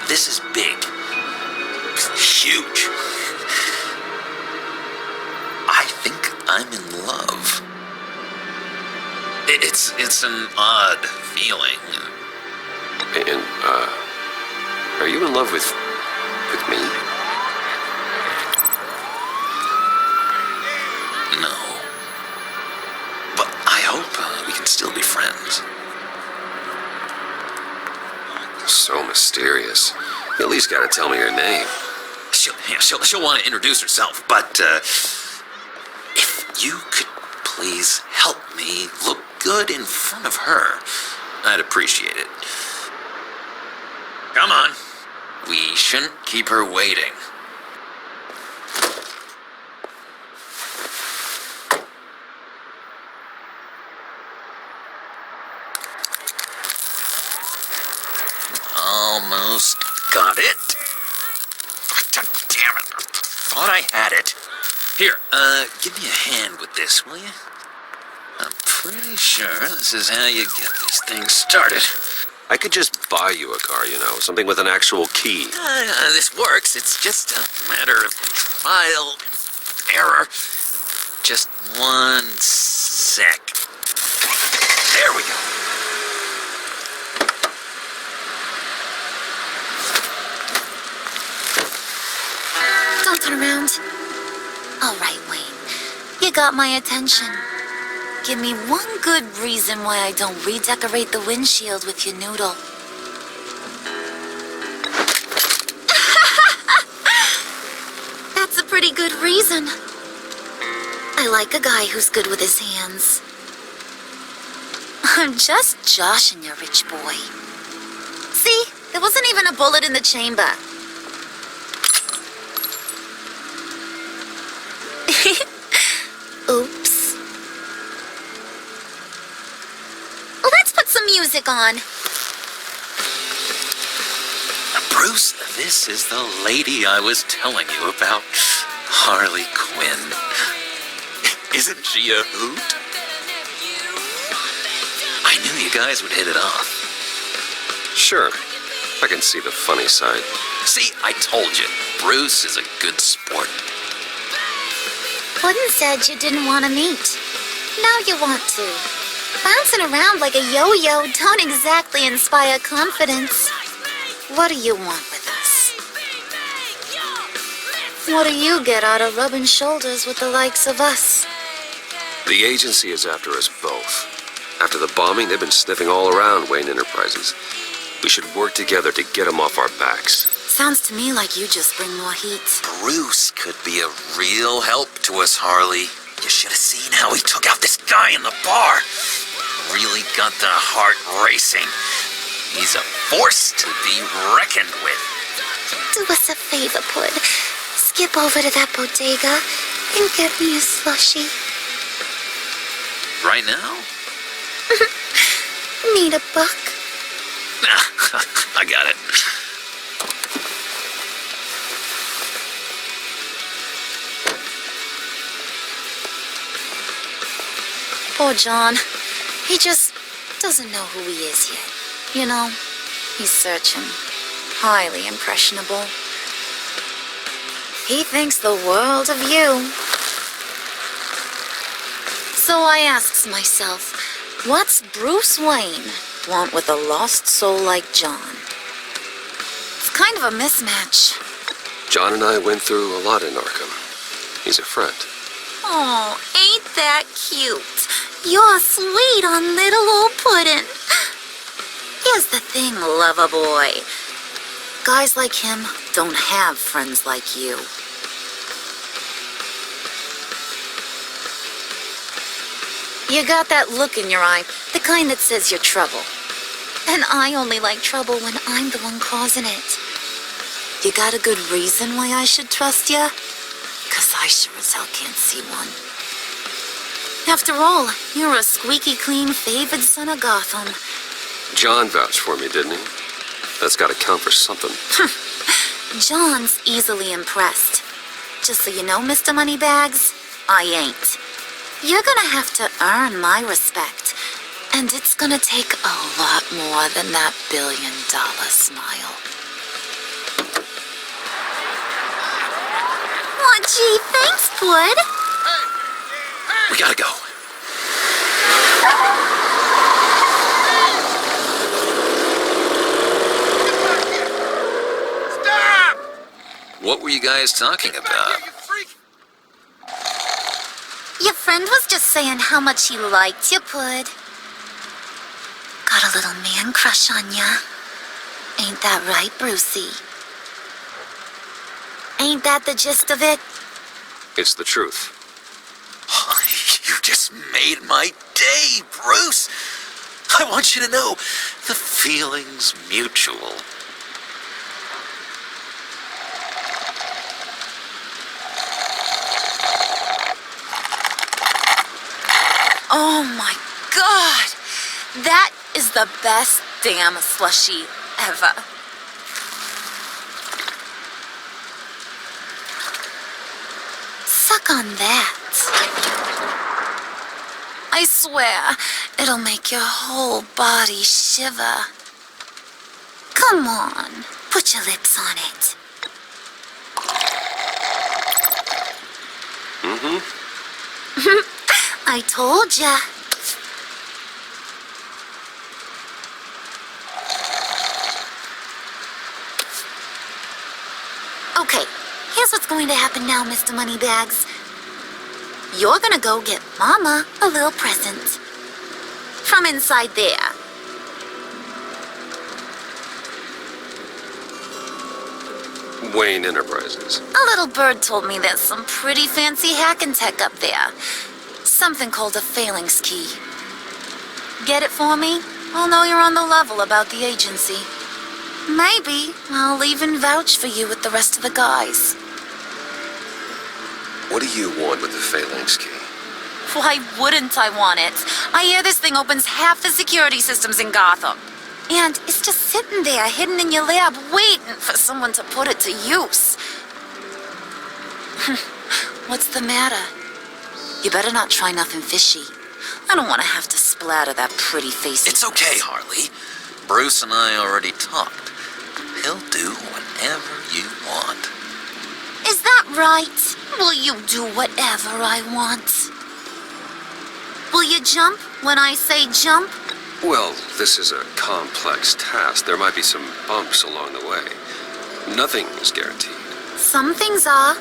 This is big. Huge. I think I'm in love. It's an odd feeling. And, are you in love with me? No. But I hope we can still be friends. So mysterious. You at least gotta tell me your name. She'll want to introduce herself, but, if you could please help me look good in front of her, I'd appreciate it. Come on. We shouldn't keep her waiting. Almost got it. Damn it. Thought I had it. Here, give me a hand with this, will you? I'm pretty sure this is how you get these things started. I could just buy you a car, you know, something with an actual key. This works. It's just a matter of trial and error. Just one sec. There we go. Don't turn around. All right, Wayne. You got my attention. Give me one good reason why I don't redecorate the windshield with your noodle. That's a pretty good reason. I like a guy who's good with his hands. I'm just joshing you, rich boy. See? There wasn't even a bullet in the chamber. Oops. Well, let's put some music on. Bruce, this is the lady I was telling you about. Harley Quinn. Isn't she a hoot? I knew you guys would hit it off. Sure. I can see the funny side. See, I told you. Bruce is a good sport. Puddin said you didn't want to meet. Now you want to. Bouncing around like a yo-yo don't exactly inspire confidence. What do you want with us? What do you get out of rubbing shoulders with the likes of us? The agency is after us both. After the bombing, they've been sniffing all around Wayne Enterprises. We should work together to get them off our backs. Sounds to me like you just bring more heat. Bruce could be a real help to us, Harley. You should have seen how he took out this guy in the bar. Really got the heart racing. He's a force to be reckoned with. Do us a favor, Pud. Skip over to that bodega and get me a slushie. Right now? Need a buck? I got it. Poor John. He just doesn't know who he is yet. You know, he's searching. Highly impressionable. He thinks the world of you. So I asks myself, what's Bruce Wayne want with a lost soul like John? It's kind of a mismatch. John and I went through a lot in Arkham. He's a friend. Oh, ain't that cute? You're sweet on little old Puddin'. Here's the thing, lover boy. Guys like him don't have friends like you. You got that look in your eye, the kind that says you're trouble. And I only like trouble when I'm the one causing it. You got a good reason why I should trust you? 'Cause I sure as hell can't see one. After all, you're a squeaky clean favored son of Gotham. John vouched for me, didn't he? That's gotta count for something. John's easily impressed. Just so you know, Mr. Moneybags, I ain't. You're gonna have to earn my respect. And it's gonna take a lot more than that $1 billion smile. Aw, gee, thanks, Bud. We gotta go. Stop! What were you guys talking about? Your friend was just saying how much he liked you, Bud. Got a little man crush on ya. Ain't that right, Brucey? Ain't that the gist of it? It's the truth. You just made my day, Bruce. I want you to know the feeling's mutual. Oh my God! That is the best damn slushie ever. Suck on that. I swear, it'll make your whole body shiver. Come on, put your lips on it. I told ya. Okay, here's what's going to happen now, Mr. Moneybags. You're gonna go get Mama a little present. From inside there. Wayne Enterprises. A little bird told me there's some pretty fancy hacking tech up there. Something called a phalanx key. Get it for me? I'll know you're on the level about the agency. Maybe I'll even vouch for you with the rest of the guys. What do you want with the phalanx key? Why wouldn't I want it? I hear this thing opens half the security systems in Gotham. And it's just sitting there, hidden in your lab, waiting for someone to put it to use. What's the matter? You better not try nothing fishy. I don't want to have to splatter that pretty face. It's okay, Harley. Bruce and I already talked. He'll do whatever you want. Is that right? Will you do whatever I want? Will you jump when I say jump? Well, this is a complex task. There might be some bumps along the way. Nothing is guaranteed. Some things are.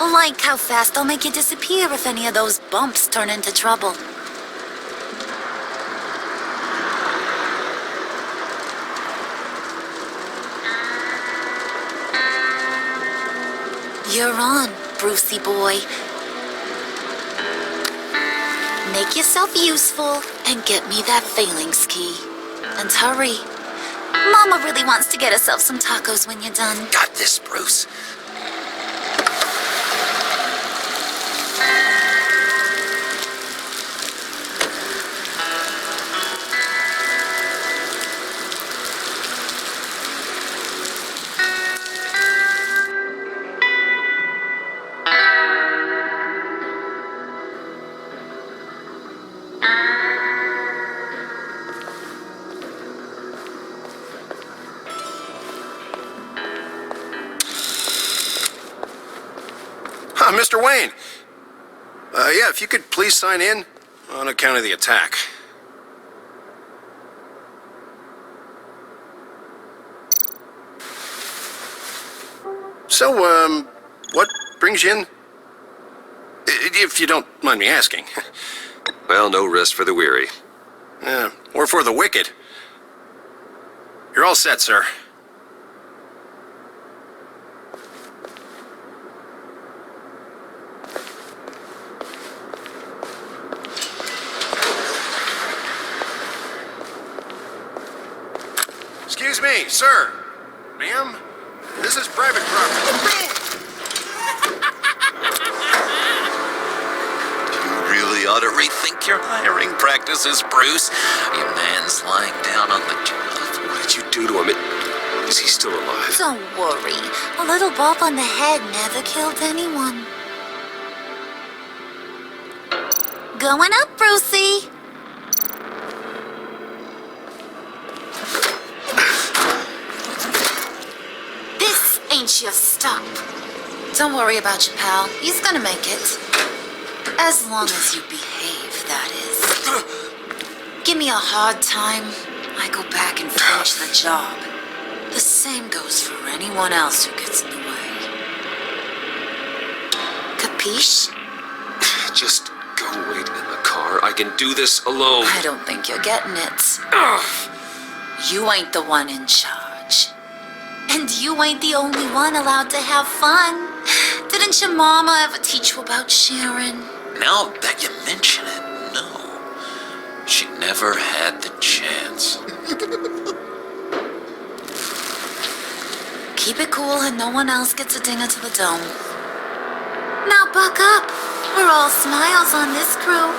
Like how fast I'll make you disappear if any of those bumps turn into trouble. You're on, Brucey boy. Make yourself useful and get me that phalanx key. And hurry. Mama really wants to get herself some tacos when you're done. Got this, Bruce. Mr. Wayne. Yeah, if you could please sign in on account of the attack. So, what brings you in? If you don't mind me asking. Well, no rest for the weary. Or for the wicked. You're all set, sir. Excuse me, sir. Ma'am, this is private property. You really ought to rethink your hiring practices, Bruce. Your man's lying down on the job. What did you do to him? Is he still alive? Don't worry. A little bump on the head never killed anyone. Going up, Brucey. This ain't your stop. Don't worry about your pal. He's gonna make it. As long as you behave, that is. Give me a hard time, I go back and finish the job. The same goes for anyone else who gets in the way. Capiche? Just go wait in the car. I can do this alone. I don't think you're getting it. Ugh. You ain't the one in charge. And you ain't the only one allowed to have fun. Didn't your mama ever teach you about sharing? Now that you mention it, no. She never had the chance. Keep it cool and no one else gets a dinger to the dome. Now buck up. We're all smiles on this crew.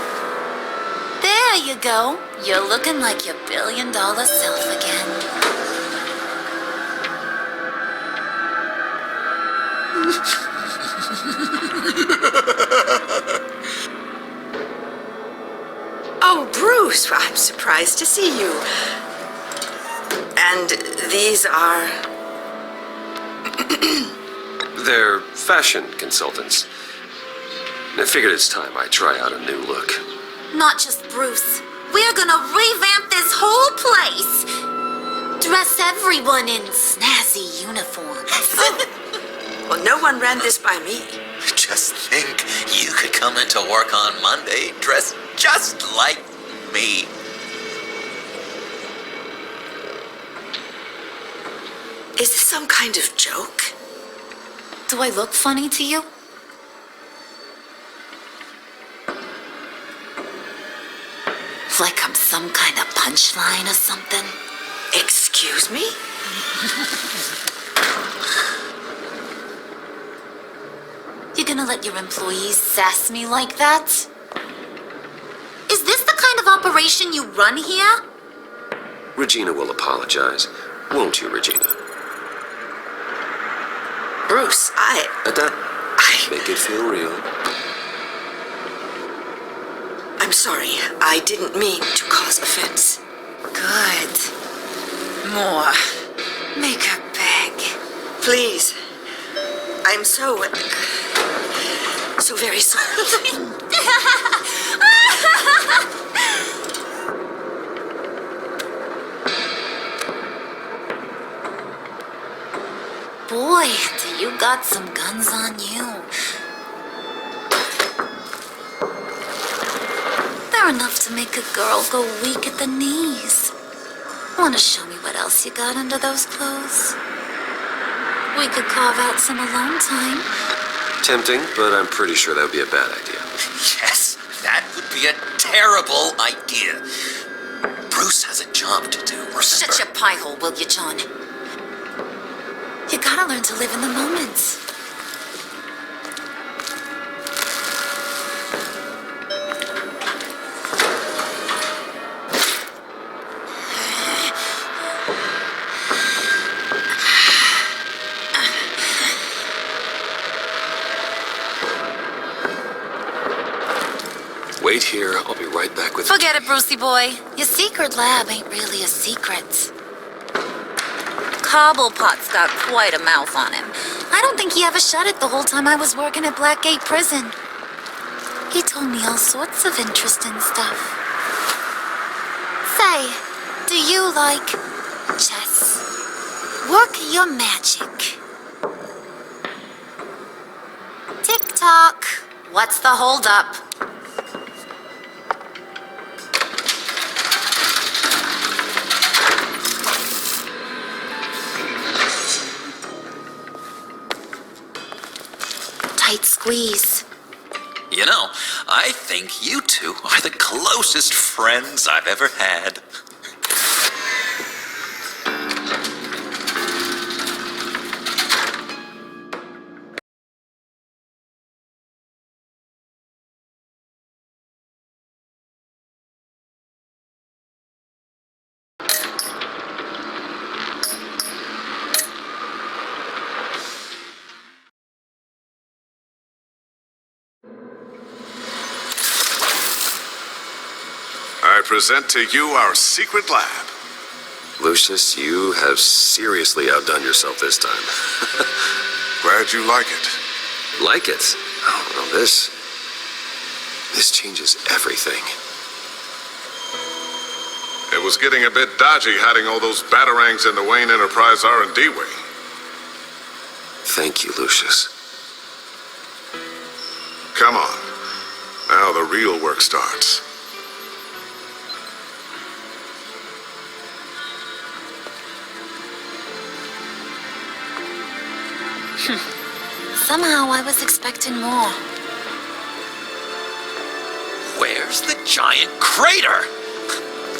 There you go. You're looking like your billion-dollar self again. Oh, Bruce, I'm surprised to see you. And these are... They're fashion consultants. I figured it's time I try out a new look. Not just Bruce. We're gonna revamp this whole place. Dress everyone in snazzy uniforms. Well, no one ran this by me. Just think, you could come into work on Monday dressed just like me. Is this some kind of joke? Do I look funny to you? Like I'm some kind of punchline or something? Excuse me? You gonna let your employees sass me like that? Is this the kind of operation you run here? Regina will apologize. Won't you, Regina? Bruce, I Make it feel real. I'm sorry. I didn't mean to cause offense. Good. More. Make her beg. Please. I'm so very sorry. Boy, do you got some guns on you. They're enough to make a girl go weak at the knees. Wanna show me what else you got under those clothes? We could carve out some alone time. Tempting, but I'm pretty sure that would be a bad idea. Yes, that would be a terrible idea. Bruce has a job to do, remember? Shut your pie hole, will you, John? You gotta learn to live in the moment. Wait here. I'll be right back with... Forget it, Brucey boy. Your secret lab ain't really a secret. Cobblepot's got quite a mouth on him. I don't think he ever shut it the whole time I was working at Blackgate Prison. He told me all sorts of interesting stuff. Say, do you like chess? Work your magic. Tick-tock. What's the holdup? Tight squeeze. You know, I think you two are the closest friends I've ever had. present to you our secret lab. Lucius, you have seriously outdone yourself this time. Glad you like it. Like it? Oh, well, this changes everything. It was getting a bit dodgy hiding all those batarangs in the Wayne Enterprise R&D wing. Thank you, Lucius. Come on. Now the real work starts. Somehow I was expecting more. Where's the giant crater?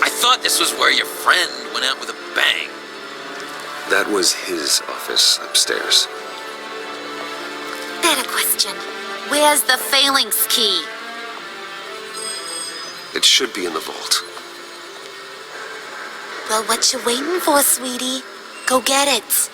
I thought this was where your friend went out with a bang. That was his office upstairs. Better question. Where's the phalanx key? It should be in the vault. Well, what you waiting for, sweetie? Go get it.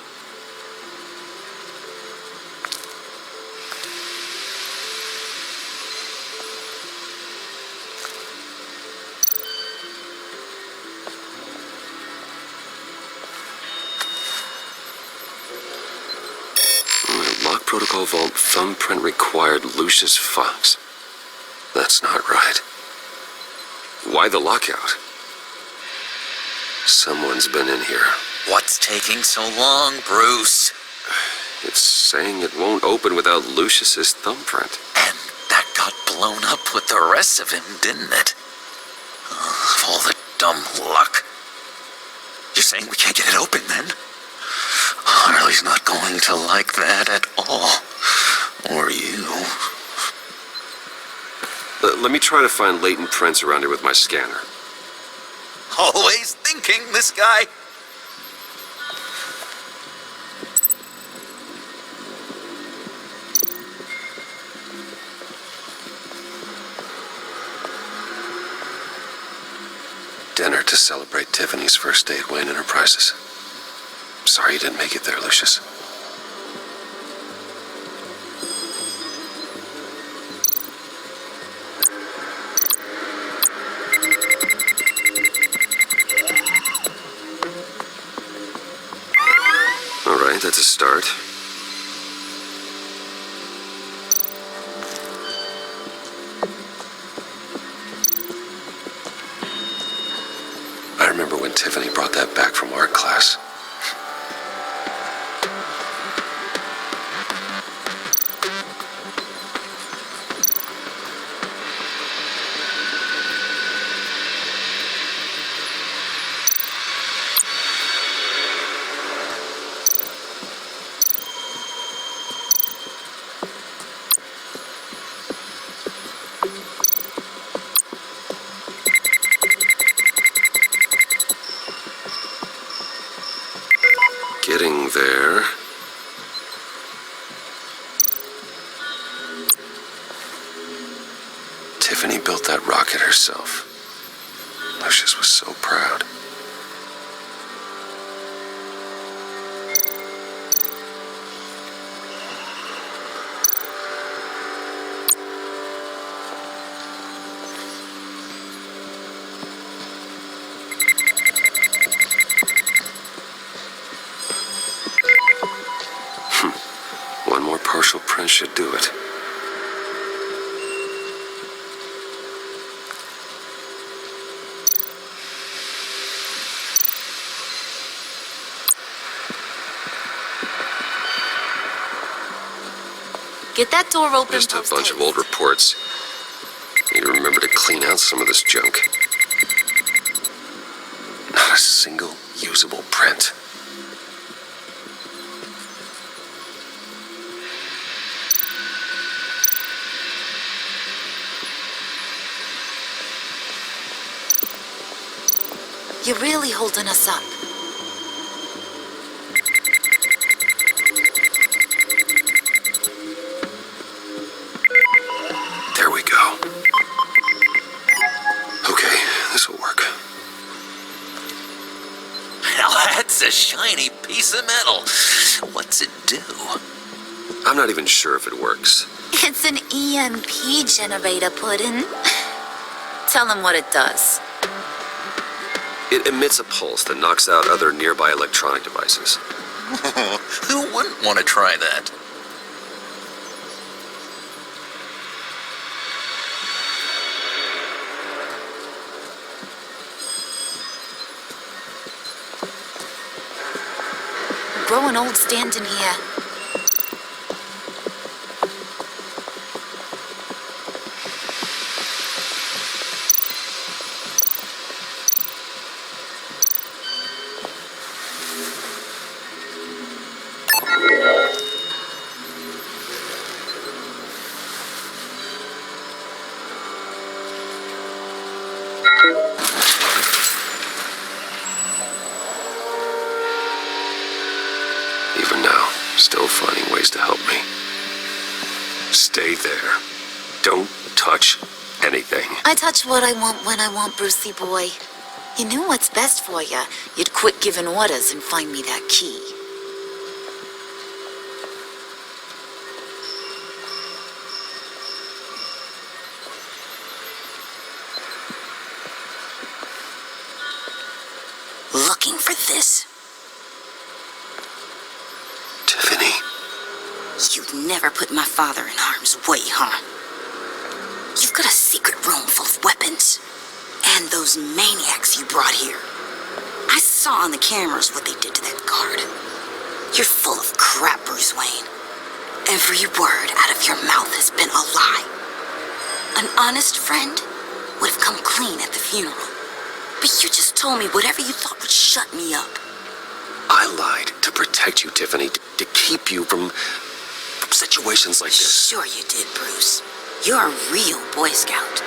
Lock protocol vault thumbprint required Lucius Fox. That's not right. Why the lockout? Someone's been in here. What's taking so long, Bruce? It's saying it won't open without Lucius's thumbprint. And that got blown up with the rest of him, didn't it? Oh, all the dumb luck. You're saying we can't get it open, then? Harley's not going to like that at all. Or you. Let me try to find latent prints around here with my scanner. Always thinking, this guy. Dinner to celebrate Tiffany's first day at Wayne Enterprises. Sorry you didn't make it there, Lucius. All right, that's a start. I remember when Tiffany brought that back from art class. Getting there. Tiffany built that rocket herself. Lucius was so proud. One more partial print should do it. Get that door open. Just a bunch of old reports. Need to remember to clean out some of this junk. Not a single usable print. You're really holding us up. There we go. Okay, this'll work. Now that's a shiny piece of metal. What's it do? I'm not even sure if it works. It's an EMP generator, Puddin'. Tell him what it does. It emits a pulse that knocks out other nearby electronic devices. Who wouldn't want to try that? Growing old standing here. Even now, still finding ways to help me. Stay there. Don't touch anything. I touch what I want when I want, Brucey boy. You knew what's best for you. You'd quit giving orders and find me that key. Looking for this? Tiffany. You never put my father in harm's way, huh? You've got a secret room full of weapons. And those maniacs you brought here. I saw on the cameras what they did to that guard. You're full of crap, Bruce Wayne. Every word out of your mouth has been a lie. An honest friend would have come clean at the funeral. But you just told me whatever you thought would shut me up. I lied to protect you, Tiffany, to keep you from situations like this. Sure you did, Bruce. You're a real Boy Scout.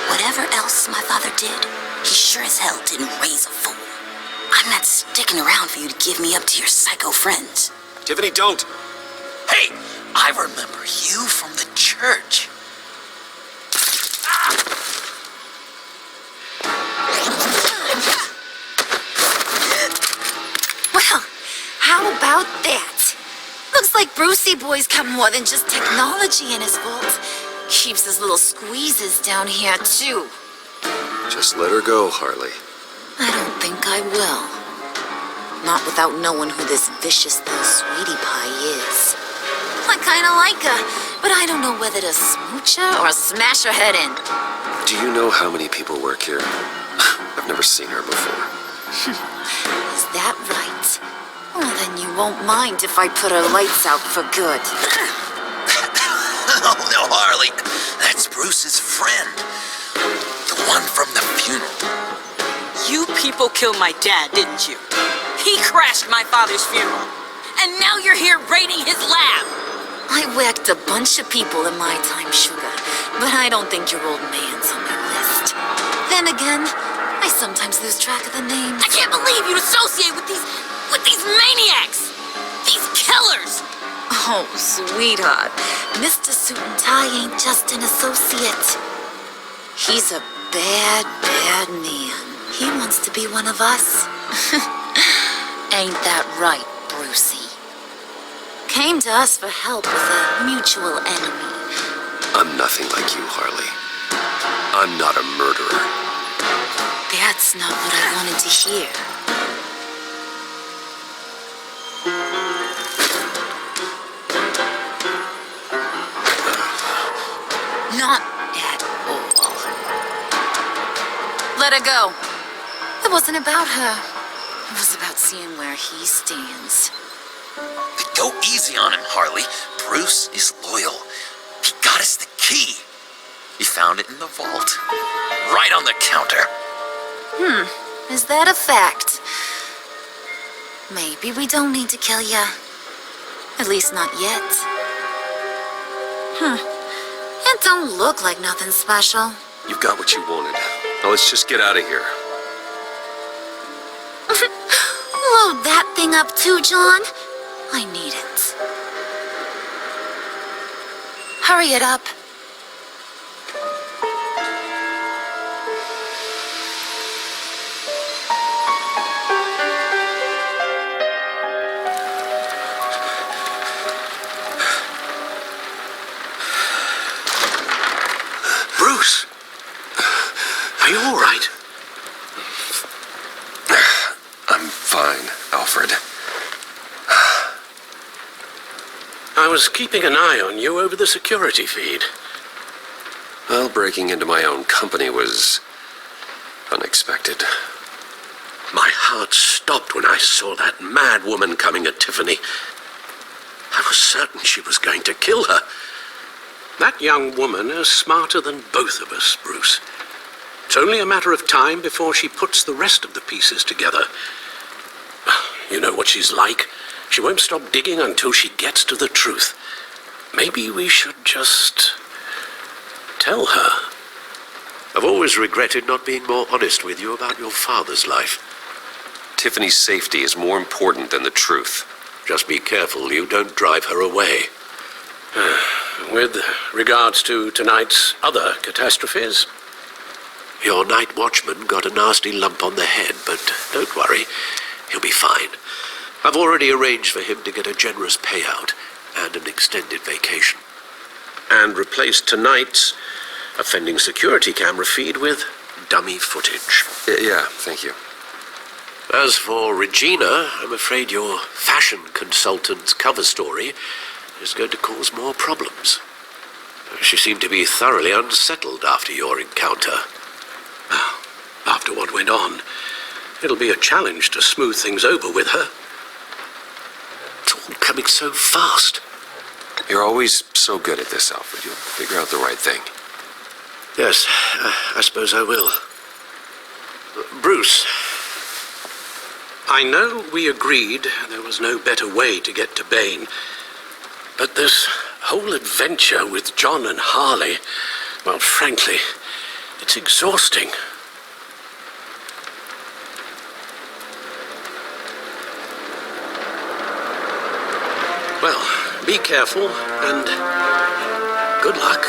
Whatever else my father did, he sure as hell didn't raise a fool. I'm not sticking around for you to give me up to your psycho friends. Tiffany, don't! Hey, I remember you from the church. Well, how about that? Looks like Brucey boy's got more than just technology in his vault. Keeps his little squeezes down here, too. Just let her go, Harley. I don't think I will. Not without knowing who this vicious little sweetie pie is. I kinda like her, but I don't know whether to smooch her or smash her head in. Do you know how many people work here? I've never seen her before. Is that right? Well, then you won't mind if I put her lights out for good. Oh, no, Harley. That's Bruce's friend. The one from the funeral. You people killed my dad, didn't you? He crashed my father's funeral. And now you're here raiding his lab. I whacked a bunch of people in my time, Sugar, but I don't think your old man's on my list. Then again, I sometimes lose track of the names. I can't believe you'd associate with these maniacs! These killers! Oh, sweetheart, Mr. Suit and Tie ain't just an associate. He's a bad, bad man. He wants to be one of us. Ain't that right, Brucey? Came to us for help with a mutual enemy. I'm nothing like you, Harley. I'm not a murderer. That's not what I wanted to hear. Not at all. Let her go. It wasn't about her. It was about seeing where he stands. Go easy on him, Harley. Bruce is loyal. He got us the key. He found it in the vault. Right on the counter. Is that a fact? Maybe we don't need to kill ya. At least not yet. It don't look like nothing special. You've got what you wanted. Now let's just get out of here. Load that thing up too, John. I need it. Hurry it up. Bruce, are you all right? Alfred. I was keeping an eye on you over the security feed. Well, breaking into my own company was unexpected. My heart stopped when I saw that mad woman coming at Tiffany. I was certain she was going to kill her. That young woman is smarter than both of us, Bruce. It's only a matter of time before she puts the rest of the pieces together. You know what she's like. She won't stop digging until she gets to the truth. Maybe we should just tell her. I've always regretted not being more honest with you about your father's life. Tiffany's safety is more important than the truth. Just be careful you don't drive her away. With regards to tonight's other catastrophes, your night watchman got a nasty lump on the head, but don't worry, he'll be fine. I've already arranged for him to get a generous payout and an extended vacation. And replaced tonight's offending security camera feed with dummy footage. Yeah, thank you. As for Regina, I'm afraid your fashion consultant's cover story is going to cause more problems. She seemed to be thoroughly unsettled after your encounter. After what went on, it'll be a challenge to smooth things over with her. It's all coming so fast. You're always so good at this, Alfred. You'll figure out the right thing. Yes, I suppose I will. Bruce, I know we agreed there was no better way to get to Bane, but this whole adventure with John and Harley, well, frankly, it's exhausting. Well, be careful and good luck.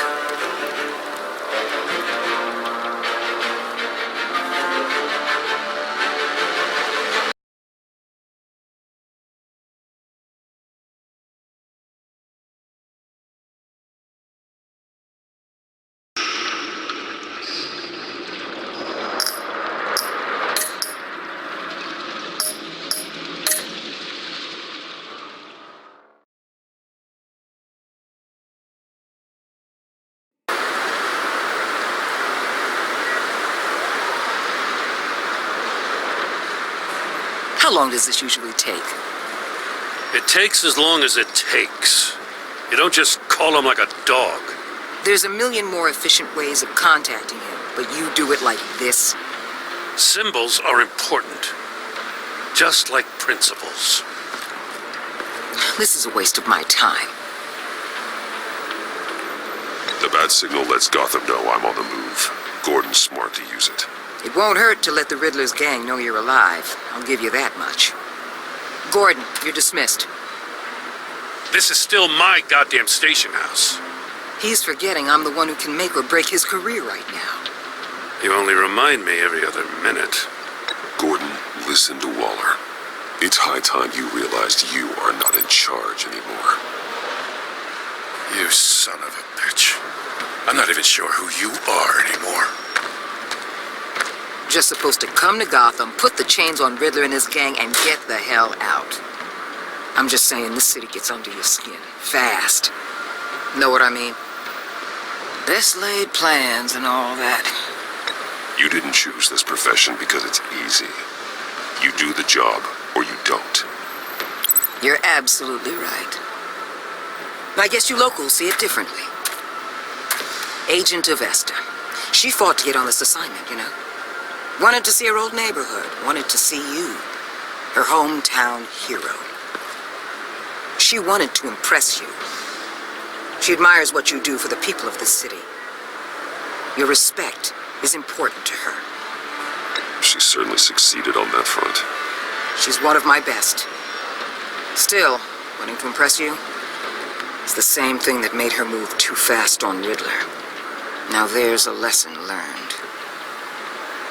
How long does this usually take? It takes as long as it takes. You don't just call him like a dog. There's a million more efficient ways of contacting him, but you do it like this? Symbols are important. Just like principles. This is a waste of my time. The bad signal lets Gotham know I'm on the move. Gordon's smart to use it. It won't hurt to let the Riddler's gang know you're alive. I'll give you that much. Gordon, you're dismissed. This is still my goddamn station house. He's forgetting I'm the one who can make or break his career right now. You only remind me every other minute. Gordon, listen to Waller. It's high time you realized you are not in charge anymore. You son of a bitch. I'm not even sure who you are anymore. Just supposed to come to Gotham, put the chains on Riddler and his gang, and get the hell out. I'm just saying, this city gets under your skin. Fast. Know what I mean? Best laid plans and all that. You didn't choose this profession because it's easy. You do the job, or you don't. You're absolutely right. I guess you locals see it differently. Agent Avesta. She fought to get on this assignment, you know? Wanted to see her old neighborhood. Wanted to see you. Her hometown hero. She wanted to impress you. She admires what you do for the people of the city. Your respect is important to her. She certainly succeeded on that front. She's one of my best. Still, wanting to impress you is the same thing that made her move too fast on Riddler. Now there's a lesson learned.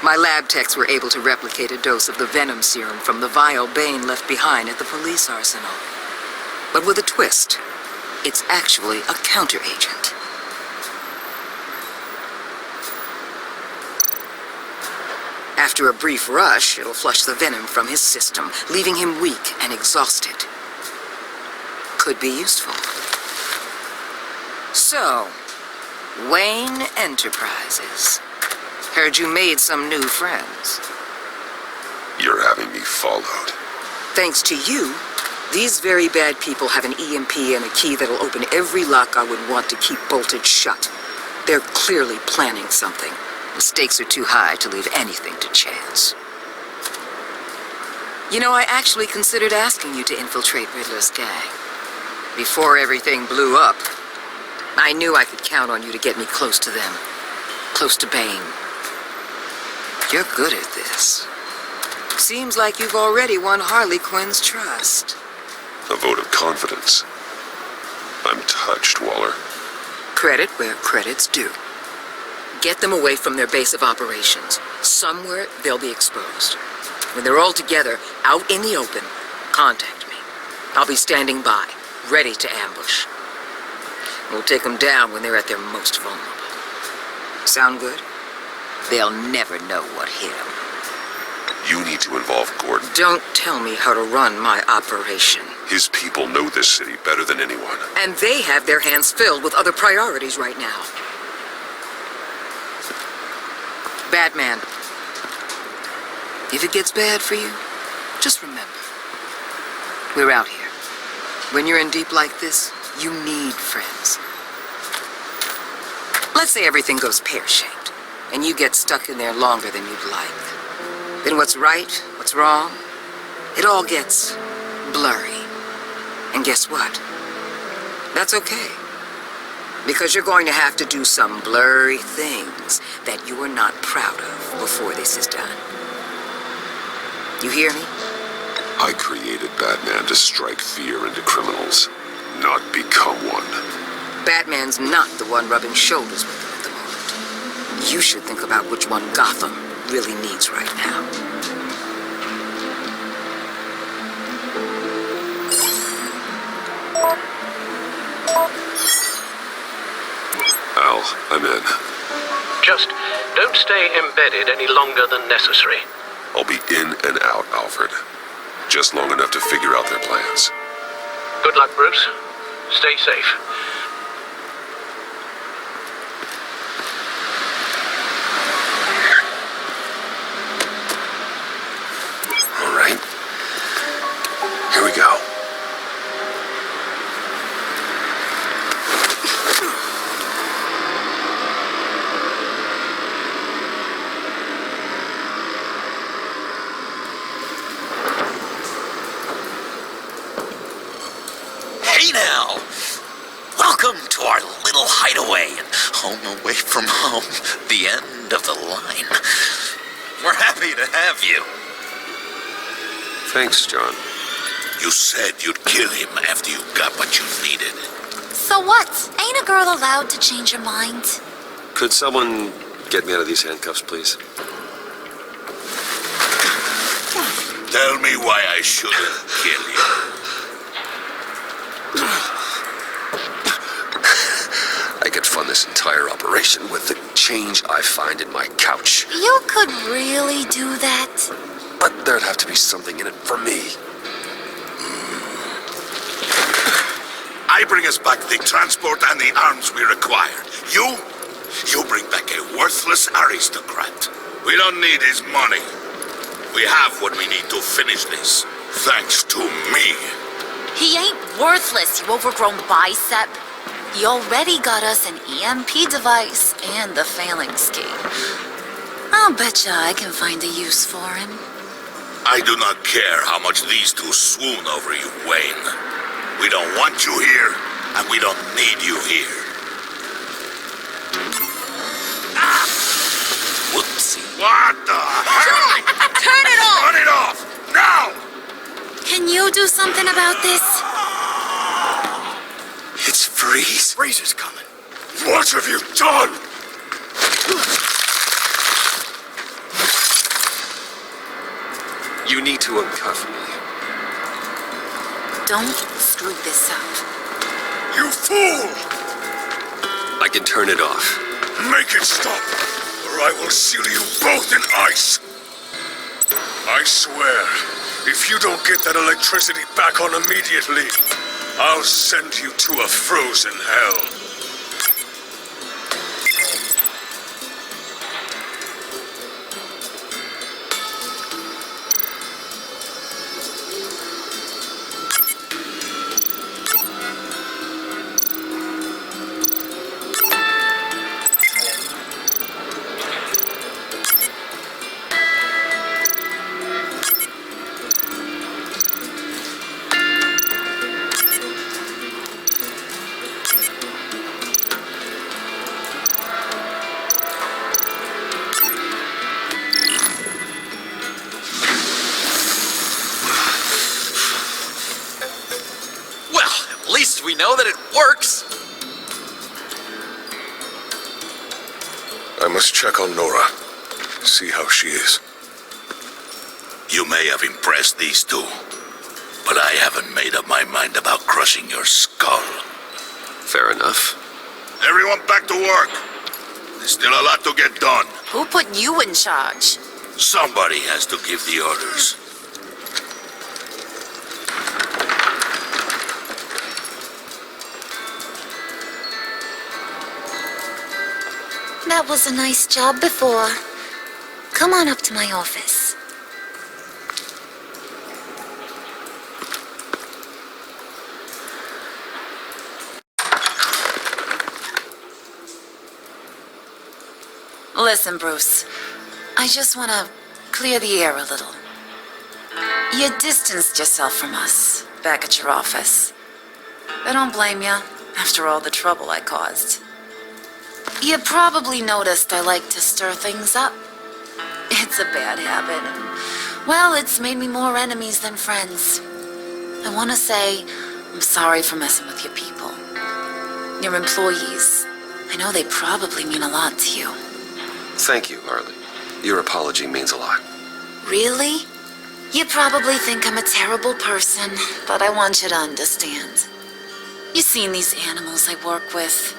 My lab techs were able to replicate a dose of the venom serum from the vial Bane left behind at the police arsenal. But with a twist. It's actually a counter-agent. After a brief rush, it'll flush the venom from his system, leaving him weak and exhausted. Could be useful. So, Wayne Enterprises. Heard you made some new friends. You're having me followed. Thanks to you, these very bad people have an EMP and a key that'll open every lock I would want to keep bolted shut. They're clearly planning something. The stakes are too high to leave anything to chance. You know, I actually considered asking you to infiltrate Riddler's gang. Before everything blew up, I knew I could count on you to get me close to them. Close to Bane. You're good at this. Seems like you've already won Harley Quinn's trust. A vote of confidence. I'm touched, Waller. Credit where credit's due. Get them away from their base of operations. Somewhere they'll be exposed. When they're all together, out in the open, contact me. I'll be standing by, ready to ambush. We'll take them down when they're at their most vulnerable. Sound good? They'll never know what hit them. You need to involve Gordon. Don't tell me how to run my operation. His people know this city better than anyone. And they have their hands filled with other priorities right now. Batman, if it gets bad for you, just remember, we're out here. When you're in deep like this, you need friends. Let's say everything goes pear-shaped, and you get stuck in there longer than you'd like. Then what's right, what's wrong, it all gets blurry. And guess what? That's okay. Because you're going to have to do some blurry things that you are not proud of before this is done. You hear me? I created Batman to strike fear into criminals, not become one. Batman's not the one rubbing shoulders with them at the moment. You should think about which one Gotham really needs right now. Al, I'm in. Just don't stay embedded any longer than necessary. I'll be in and out, Alfred. Just long enough to figure out their plans. Good luck, Bruce. Stay safe. All right. Here we go. Hey now! Welcome to our little hideaway and home away from home, the end of the line. We're happy to have you. Thanks, John. You said you'd kill him after you got what you needed. So what? Ain't a girl allowed to change her mind? Could someone get me out of these handcuffs, please? Tell me why I shouldn't kill you. I could fund this entire operation with the change I find in my couch. You could really do that? But there'd have to be something in it for me. I bring us back the transport and the arms we require. You bring back a worthless aristocrat. We don't need his money. We have what we need to finish this. Thanks to me. He ain't worthless, you overgrown bicep. He already got us an EMP device and the phalanx key. I'll betcha I can find a use for him. I do not care how much these two swoon over you, Wayne. We don't want you here, and we don't need you here. Whoopsie. What the hell? Turn it off! Turn it off! Now! Can you do something about this? It's Freeze. Freeze is coming. What have you done? You need to uncuff me. Don't screw this up. You fool! I can turn it off. Make it stop, or I will seal you both in ice. I swear, if you don't get that electricity back on immediately, I'll send you to a frozen hell. We know that it works. I must check on Nora. See how she is. You may have impressed these two, but I haven't made up my mind about crushing your skull. Fair enough. Everyone back to work. There's still a lot to get done. Who put you in charge? Somebody has to give the orders. That was a nice job before. Come on up to my office. Listen, Bruce. I just want to clear the air a little. You distanced yourself from us back at your office. I don't blame you after all the trouble I caused. You probably noticed I like to stir things up. It's a bad habit, and, well, it's made me more enemies than friends. I want to say I'm sorry for messing with your people. Your employees. I know they probably mean a lot to you. Thank you, Harley. Your apology means a lot. Really? You probably think I'm a terrible person, but I want you to understand. You've seen these animals I work with.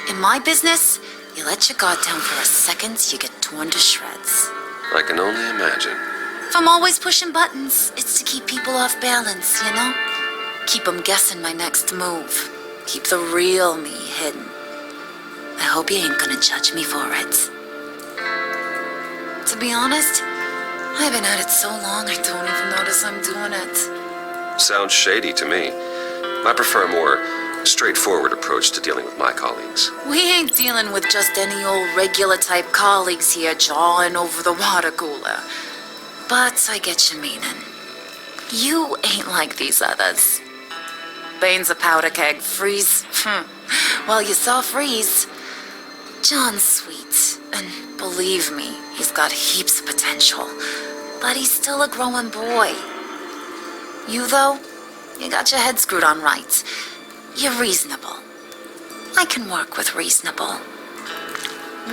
In my business, you let your guard down for a second, you get torn to shreds. I can only imagine. If I'm always pushing buttons, it's to keep people off balance, you know? Keep them guessing my next move. Keep the real me hidden. I hope you ain't gonna judge me for it. To be honest, I've been at it so long I don't even notice I'm doing it. Sounds shady to me. I prefer a more straightforward approach to dealing with my colleagues. We ain't dealing with just any old regular type colleagues here jawing over the water cooler. But I get your meaning. You ain't like these others. Bane's a powder keg. Freeze? Well, you saw Freeze. John's sweet, and believe me, he's got heaps of potential. But he's still a growing boy. You, though, you got your head screwed on right. You're reasonable. I can work with reasonable.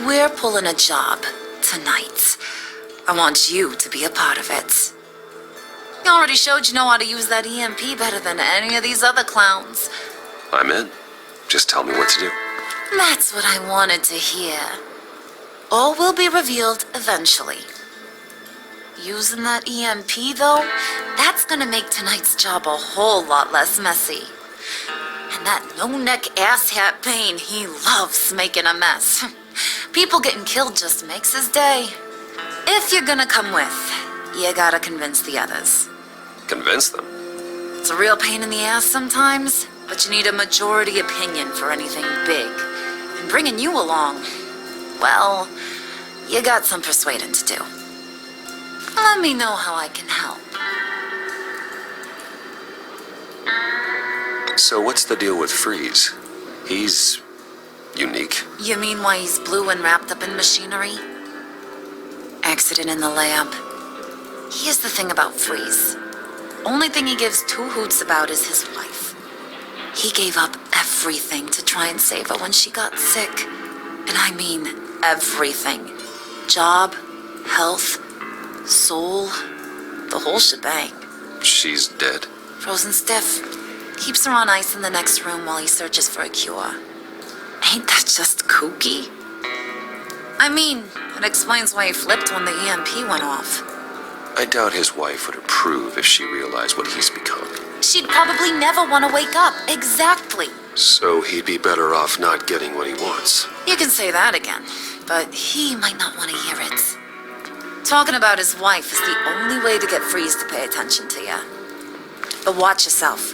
We're pulling a job tonight. I want you to be a part of it. You already showed you know how to use that EMP better than any of these other clowns. I'm in. Just tell me what to do. That's what I wanted to hear. All will be revealed eventually. Using that EMP, though, that's gonna make tonight's job a whole lot less messy. And that no-neck asshat Bane, he loves making a mess. People getting killed just makes his day. If you're gonna come with, you gotta convince the others. Convince them? It's a real pain in the ass sometimes, but you need a majority opinion for anything big. And bringing you along, well, you got some persuading to do. Let me know how I can help. So what's the deal with Freeze? He's unique. You mean why he's blue and wrapped up in machinery? Accident in the lab. Here's the thing about Freeze. Only thing he gives two hoots about is his wife. He gave up everything to try and save her when she got sick. And I mean everything. Job, health, soul, the whole shebang. She's dead. Frozen stiff. Keeps her on ice in the next room while he searches for a cure. Ain't that just kooky? I mean, it explains why he flipped when the EMP went off. I doubt his wife would approve if she realized what he's become. She'd probably never want to wake up. Exactly. So he'd be better off not getting what he wants. You can say that again, but he might not want to hear it. Talking about his wife is the only way to get Freeze to pay attention to you. But watch yourself.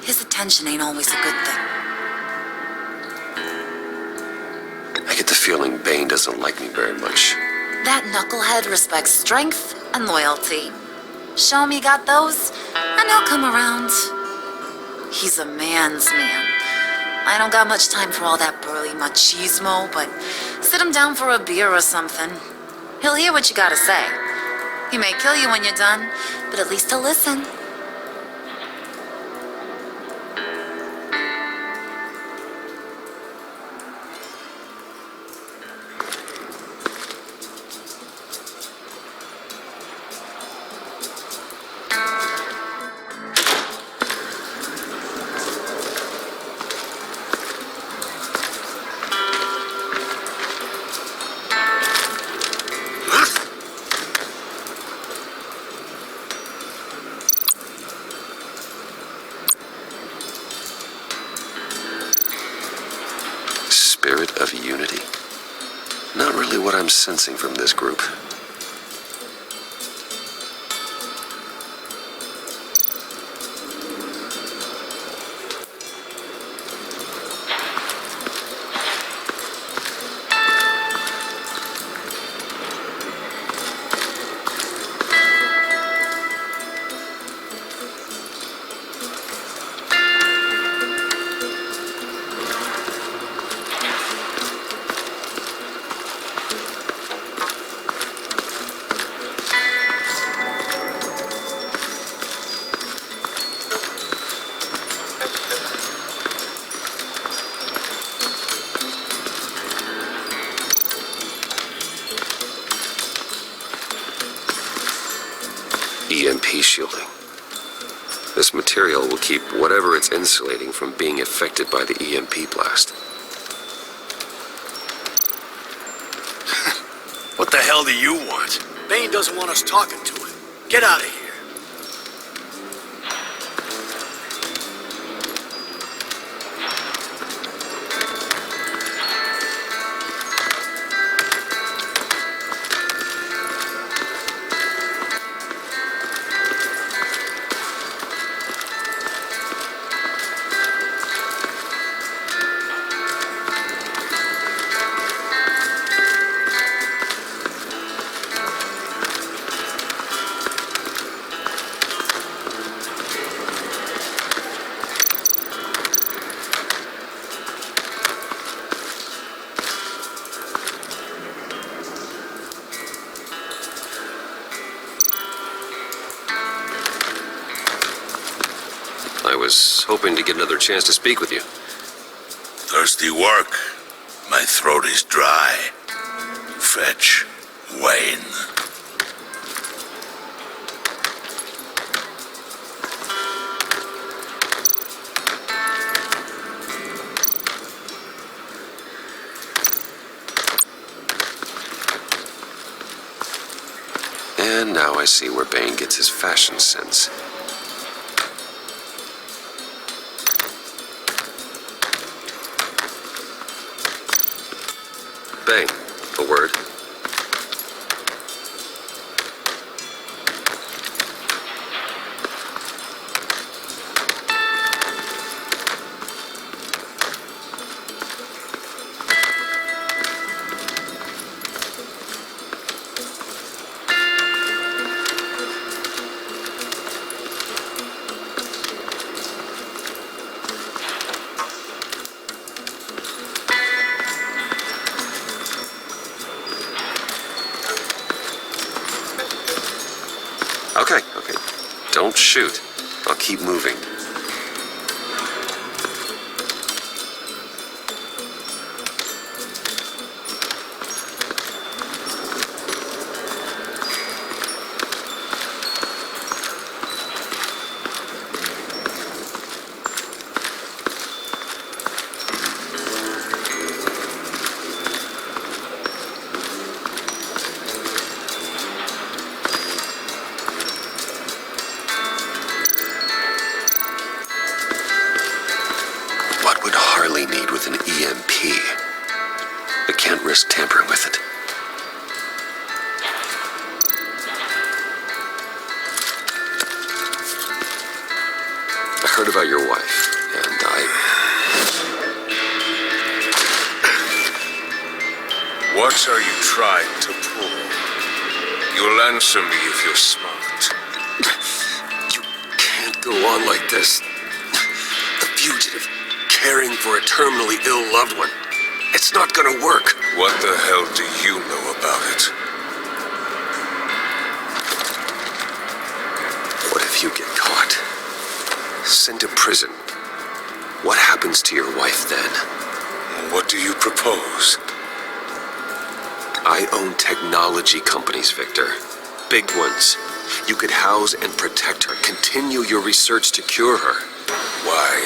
His attention ain't always a good thing. I get the feeling Bane doesn't like me very much. That knucklehead respects strength and loyalty. Show him you got those, and he'll come around. He's a man's man. I don't got much time for all that burly machismo, but sit him down for a beer or something. He'll hear what you gotta say. He may kill you when you're done, but at least he'll listen. Spirit of unity? Not really what I'm sensing from this group. EMP shielding. This material will keep whatever it's insulating from being affected by the EMP blast. What the hell do you want? Bane doesn't want us talking to him. Get out of here. I was hoping to get another chance to speak with you. Thirsty work. My throat is dry. Fetch Wayne. And now I see where Bane gets his fashion sense. Bane, a word. Okay. Don't shoot. I'll keep moving. with an EMP. I can't risk tampering with it. I heard about your wife, and What are you trying to pull? You'll answer me if you're smart. You can't go on like this. A fugitive, caring for a terminally ill loved one. It's not gonna work. What the hell do you know about it? What if you get caught? Sent to prison. What happens to your wife then? What do you propose? I own technology companies, Victor. Big ones. You could house and protect her. Continue your research to cure her. Why?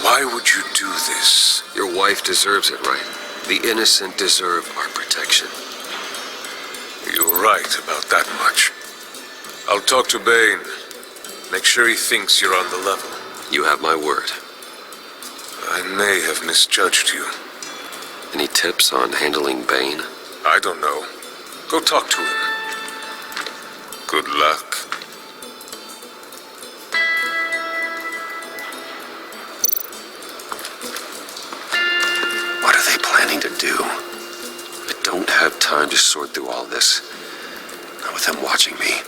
Why would you do this? Your wife deserves it, right? The innocent deserve our protection. You're right about that much. I'll talk to Bane. Make sure he thinks you're on the level. You have my word. I may have misjudged you. Any tips on handling Bane? I don't know. Go talk to him. Good luck. What are they planning to do? I don't have time to sort through all this. Not with them watching me.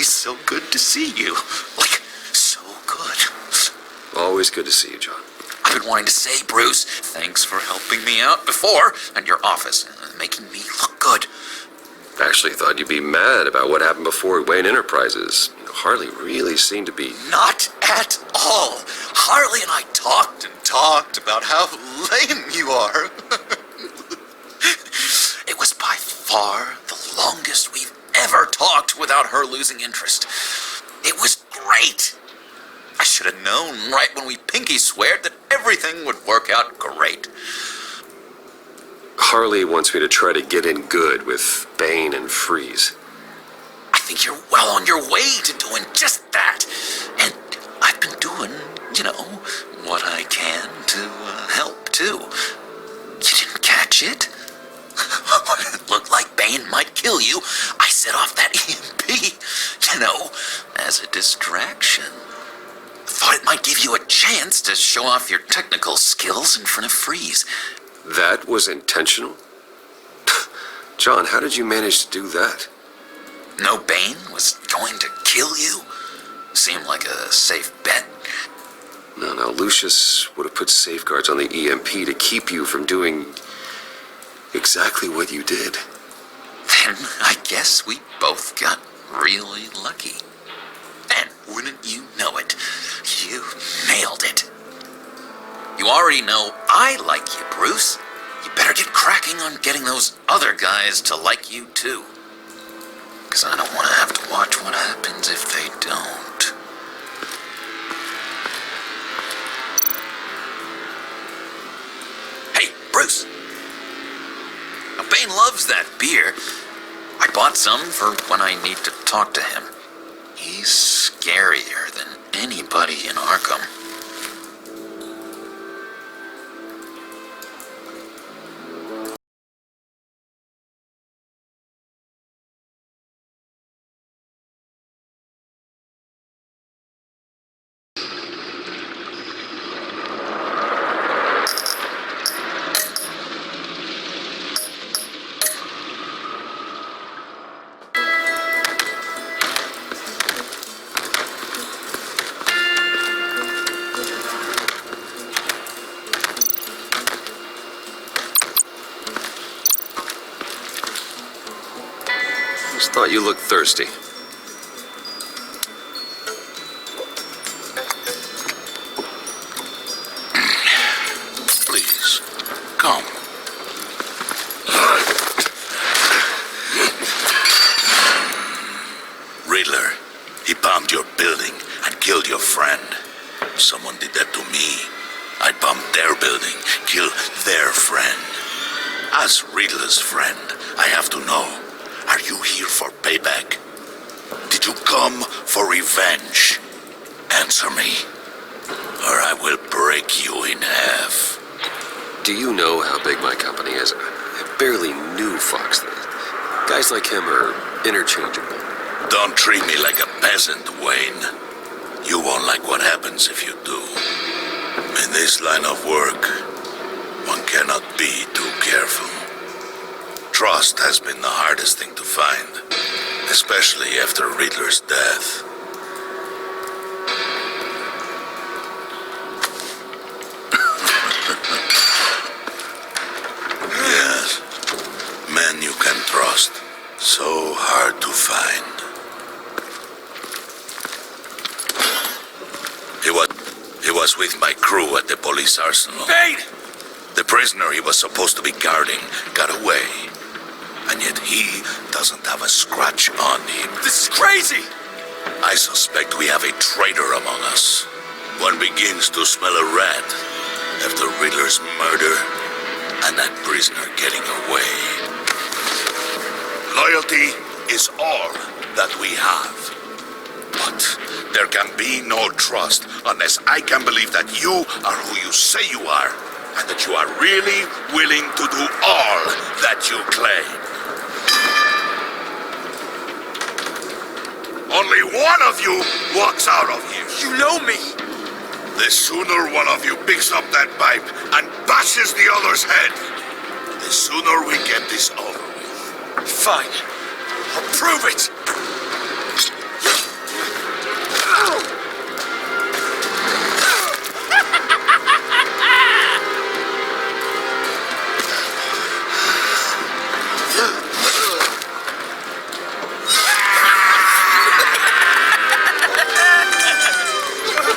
So good to see you. Like, so good. Always good to see you, John. I've been wanting to say, Bruce, thanks for helping me out before, and your office, making me look good. Actually thought you'd be mad about what happened before Wayne Enterprises. Harley really seemed to be... Not at all. Harley and I talked and talked about how lame you are. It was by far the longest we've ever talked without her losing interest. It was great. I should have known right when we pinky sweared that everything would work out great. Harley wants me to try to get in good with Bane and Freeze. I think you're well on your way to doing just that. And I've been doing, what I can to help too. You didn't catch it? When it looked like Bane might kill you, I set off that EMP, as a distraction. Thought it might give you a chance to show off your technical skills in front of Freeze. That was intentional? John, how did you manage to do that? No Bane was going to kill you? Seemed like a safe bet. No, Lucius would have put safeguards on the EMP to keep you from doing exactly what you did. Then I guess we both got really lucky. And wouldn't you know it, you nailed it. You already know I like you, Bruce. You better get cracking on getting those other guys to like you too. 'Cause I don't want to have to watch what happens if they don't. Hey, Bruce. Now, Bane loves that beer. I bought some for when I need to talk to him. He's scarier than anybody in Arkham. You look thirsty. Please, come. Riddler, he bombed your building and killed your friend. Someone did that to me. I bombed their building, killed their friend. As Riddler's friend, I have to know, are you here for payback? Did you come for revenge? Answer me, or I will break you in half. Do you know how big my company is? I barely knew Fox. Guys like him are interchangeable. Don't treat me like a peasant, Wayne. You won't like what happens if you do. In this line of work, one cannot be too careful. Trust has been the hardest thing to find, especially after Riddler's death. Yes, men you can trust. So hard to find. He was with my crew at the police arsenal. Bane! The prisoner he was supposed to be guarding got away. And yet he doesn't have a scratch on him. This is crazy! I suspect we have a traitor among us. One begins to smell a rat after Riddler's murder and that prisoner getting away. Loyalty is all that we have. But there can be no trust unless I can believe that you are who you say you are, and that you are really willing to do all that you claim. Only one of you walks out of here. You know me. The sooner one of you picks up that pipe and bashes the other's head, the sooner we get this over with. Fine. I'll prove it.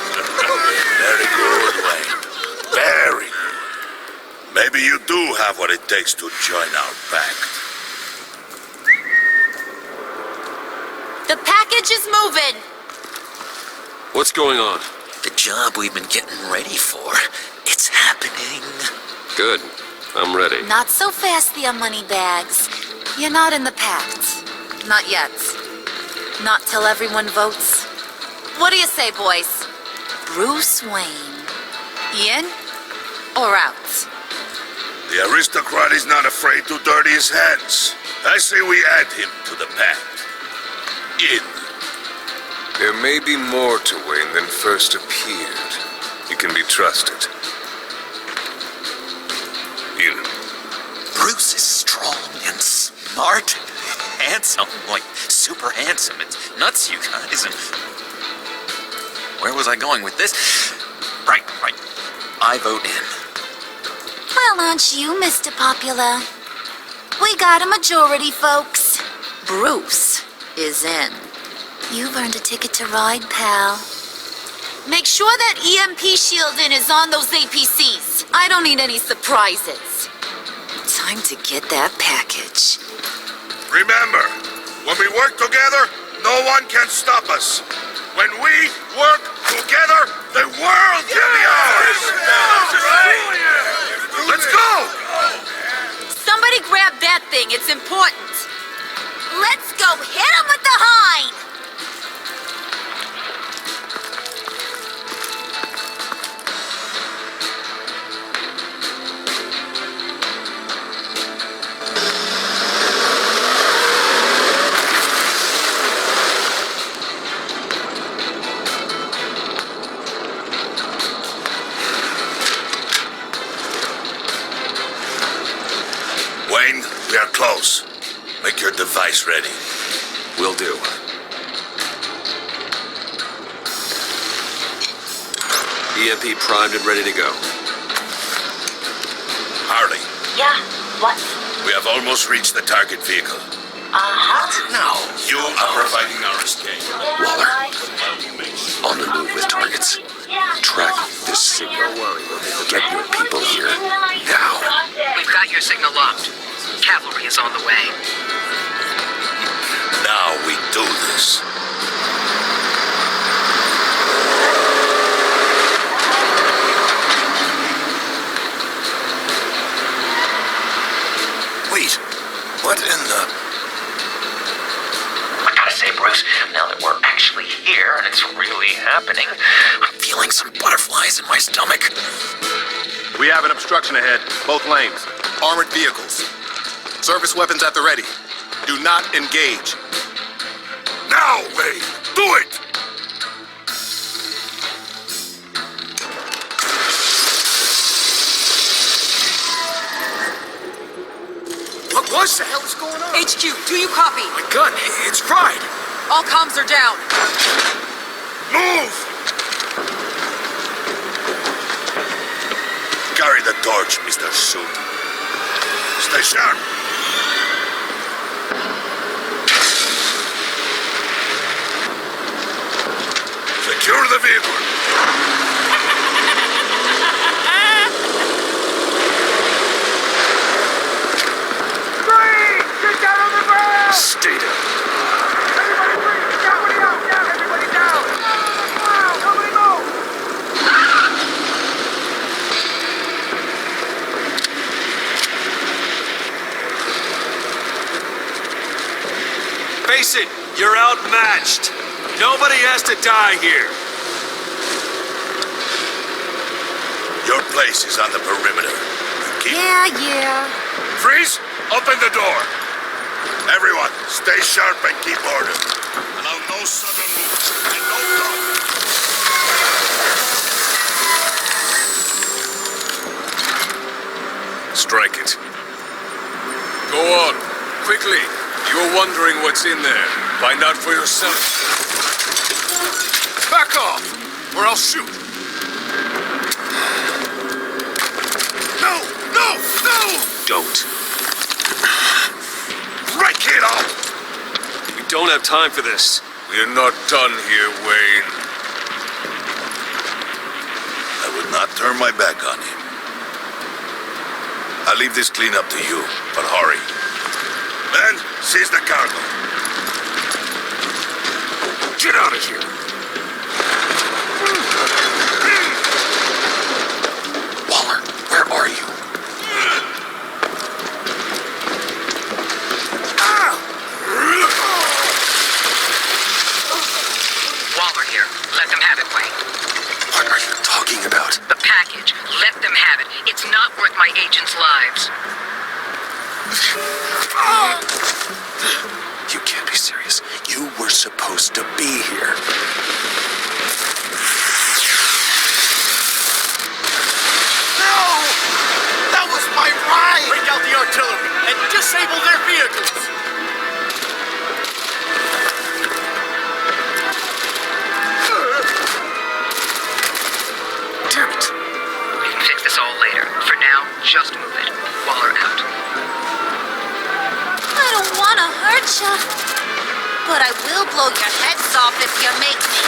Very good, Wayne. Very good. Maybe you do have what it takes to join our pact. The package is moving. What's going on? The job we've been getting ready for, it's happening. Good. I'm ready. Not so fast, the money bags. You're not in the pact. Not yet. Not till everyone votes. What do you say, boys? Bruce Wayne. In or out? The aristocrat is not afraid to dirty his hands. I say we add him to the pact. In. There may be more to Wayne than first appeared. You can be trusted. In. Bruce is strong and smart, handsome, like super handsome. It's nuts, you guys. And where was I going with this? Right. I vote in. Well, aren't you, Mr. Popular? We got a majority, folks. Bruce is in. You've earned a ticket to ride, pal. Make sure that EMP shielding is on those APCs. I don't need any surprises. Time to get that package. Remember, when we work together, no one can stop us. When we work together, the world can be ours. Let's go! Somebody grab that thing. It's important. Let's go hit him with the hind. Wayne, we are close. Make your device ready. Will do. EMP primed and ready to go. Harley, Yeah, what? we have almost reached the target vehicle. No. You are providing our escape. Waller, on the move with targets. Track this signal. Get your people here now. We've got your signal locked. Cavalry is on the way. Now we do this. Wait, what in the... I gotta say, Bruce, now that we're actually here and it's really happening, I'm feeling some butterflies in my stomach. We have an obstruction ahead, both lanes. Armored vehicles. Service weapons at the ready. Do not engage. Now, Wayne! Do it! What the hell is going on? HQ, do you copy? My gun, it's fried. All comms are down. Move! Carry the torch, Mr. Suit. Stay sharp. Secure the vehicle. Get down on the ground! Stay down. Everybody breathe! Everybody out! Down! Everybody down! Wow! Nobody move! Face it, you're outmatched. Nobody has to die here. Your place is on the perimeter. Yeah. Freeze! Open the door. Everyone, stay sharp and keep order. Allow no sudden moves and no talk. Strike it. Go on, quickly. You were wondering what's in there. Find out for yourself. Back off, or I'll shoot. No! Don't. Right, kiddo! We don't have time for this. We're not done here, Wayne. I would not turn my back on him. I'll leave this cleanup to you, but hurry. Men, seize the cargo. Get out of here. Waller, where are you? Waller here. Let them have it, Wayne. What are you talking about? The package. Let them have it. It's not worth my agents' lives. You can't be serious. You were supposed to be here. No! That was my ride! Bring out the artillery and disable their vehicles! Damn it. We can fix this all later. For now, just move it. Waller out. I don't want to hurt you, but I will blow your heads off if you make me.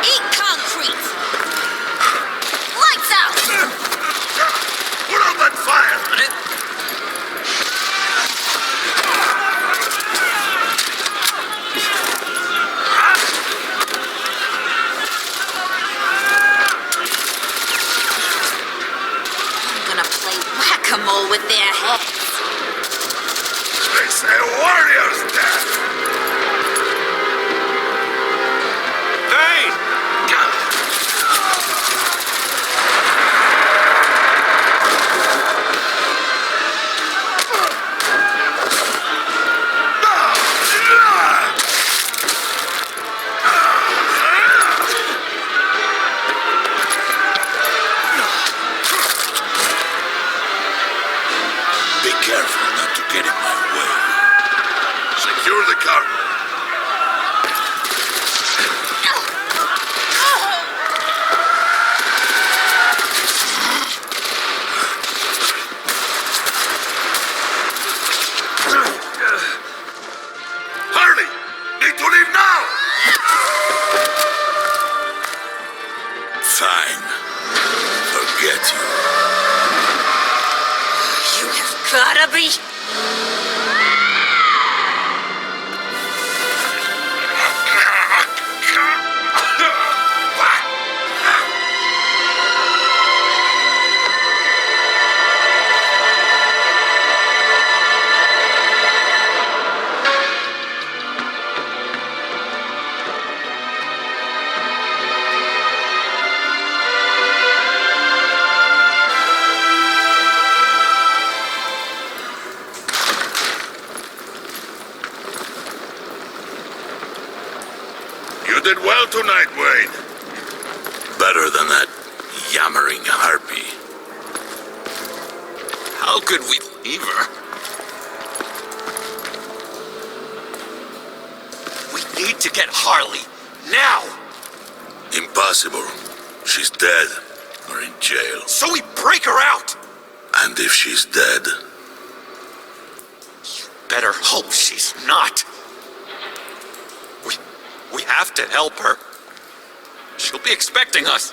Eat concrete! Lights out! Put out that fire! I'm gonna play whack-a-mole with their heads. It's a warrior's death! Vane! Big Harvey? You did well tonight, Wayne. Better than that yammering harpy. How could we leave her? We need to get Harley, now! Impossible. She's dead, or in jail. So we break her out! And if she's dead? Better hope she's not. We have to help her. She'll be expecting us.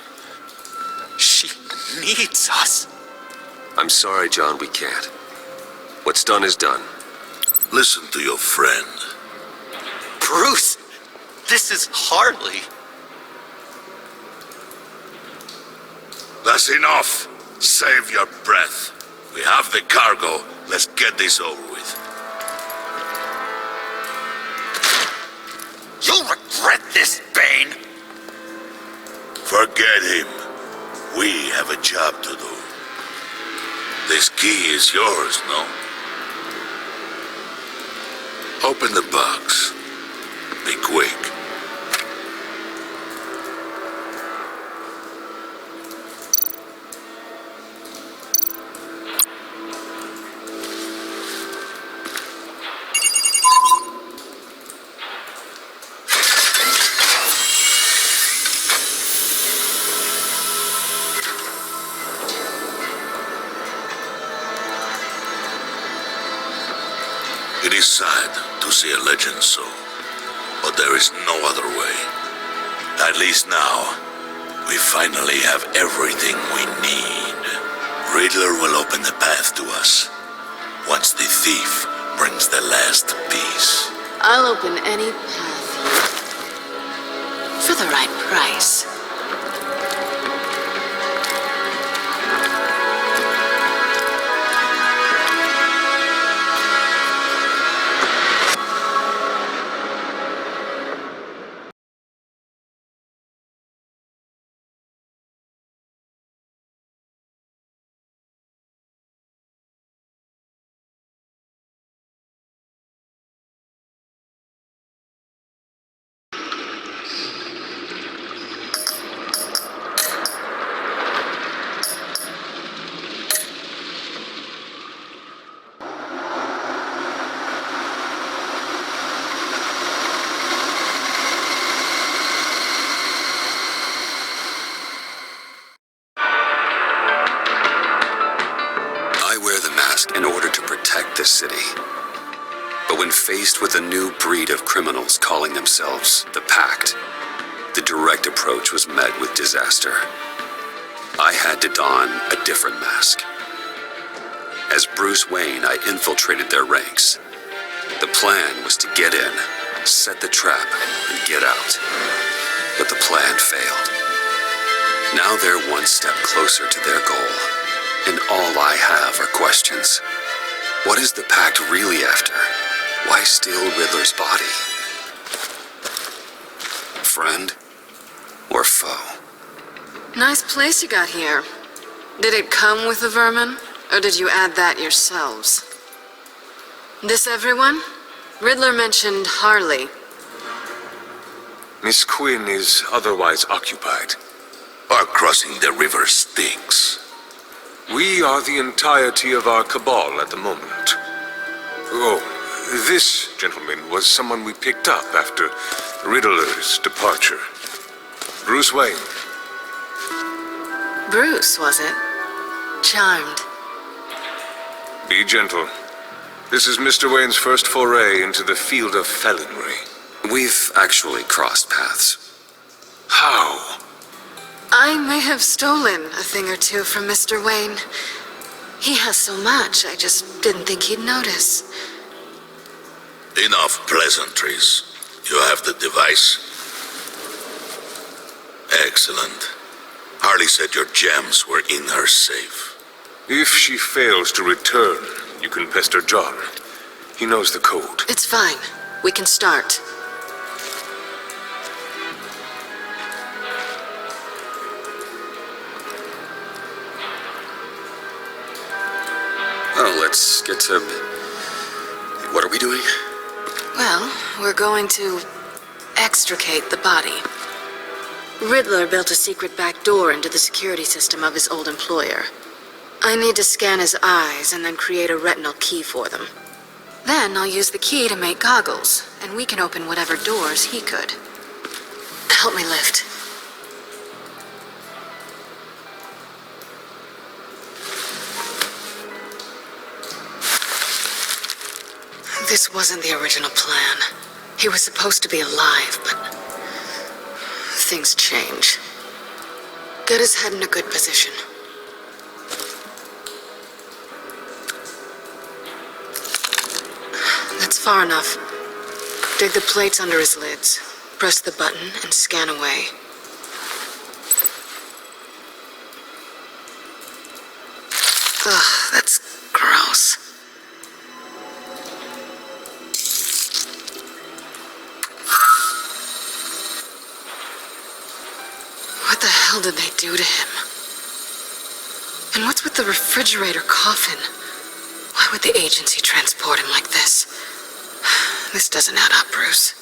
She needs us. I'm sorry, John, we can't. What's done is done. Listen to your friend. Bruce, this is Harley. That's enough. Save your breath. We have the cargo. Let's get this over with. You'll regret this, Bane. Forget him. We have a job to do. This key is yours, no? Open the box. Be quick. It is sad to see a legend so, but there is no other way. At least now, we finally have everything we need. Riddler will open the path to us, once the thief brings the last piece. I'll open any path for the right price. In order to protect the city. But when faced with a new breed of criminals calling themselves the Pact, the direct approach was met with disaster. I had to don a different mask. As Bruce Wayne, I infiltrated their ranks. The plan was to get in, set the trap, and get out. But the plan failed. Now they're one step closer to their goal. And all I have are questions. What is the Pact really after? Why steal Riddler's body? Friend or foe? Nice place you got here. Did it come with the vermin, or did you add that yourselves? This everyone? Riddler mentioned Harley. Miss Quinn is otherwise occupied. Our crossing the river stinks. We are the entirety of our cabal at the moment. Oh, this gentleman was someone we picked up after Riddler's departure. Bruce Wayne. Bruce, was it? Charmed. Be gentle. This is Mr. Wayne's first foray into the field of felonry. We've actually crossed paths. How? I may have stolen a thing or two from Mr. Wayne, He has so much, I just didn't think he'd notice. Enough pleasantries. You have the device? Excellent. Harley said your gems were in her safe. If she fails to return, you can pester John. He knows the code. It's fine. We can start. Oh, let's get to... What are we doing? Well, we're going to extricate the body. Riddler built a secret back door into the security system of his old employer. I need to scan his eyes and then create a retinal key for them. Then I'll use the key to make goggles, and we can open whatever doors he could. Help me lift. This wasn't the original plan. He was supposed to be alive, but things change. Get his head in a good position. That's far enough. Dig the plates under his lids. Press the button and scan away. Ugh, that's gross. What the hell did they do to him? And what's with the refrigerator coffin? Why would the agency transport him like this? This doesn't add up, Bruce.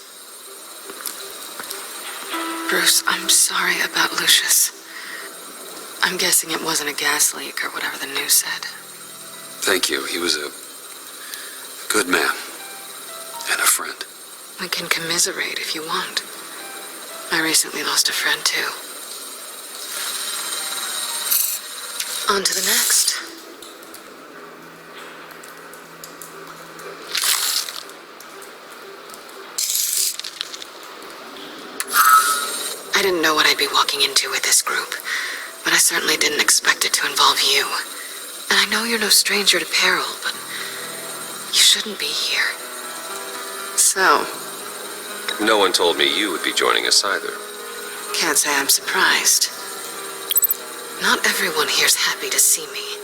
Bruce, I'm sorry about Lucius. I'm guessing it wasn't a gas leak or whatever the news said. Thank you. He was a good man. And a friend. We can commiserate if you want. I recently lost a friend, too. On to the next. I didn't know what I'd be walking into with this group, but I certainly didn't expect it to involve you. And I know you're no stranger to peril, but you shouldn't be here. So, No one told me you would be joining us either. can't say I'm surprised. Not everyone here's happy to see me.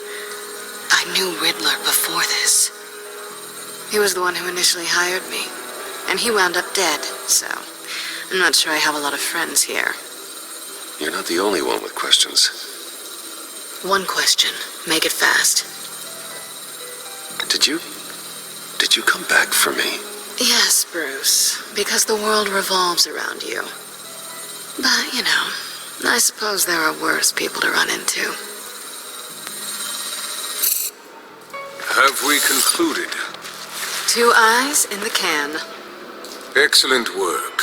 I knew Riddler before this. He was the one who initially hired me, and he wound up dead, so I'm not sure I have a lot of friends here. You're not the only one with questions. One question. Make it fast. Did you come back for me? Yes, Bruce, because the world revolves around you. But, you know, I suppose there are worse people to run into. Have we concluded? 2 eyes in the can. Excellent work.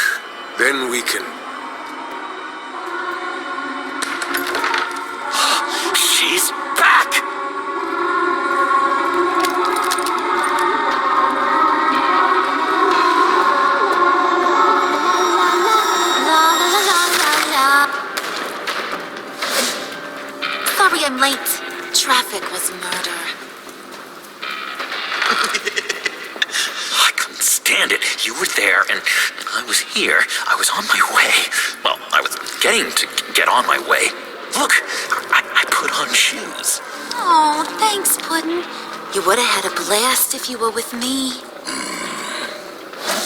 Then we can... She's back! Sorry I'm late. Traffic was murder. I couldn't stand it. You were there, and I was here. I was on my way. Well, I was getting to get on my way. Look, I put on shoes. Oh, thanks, Puddin'. You would have had a blast if you were with me.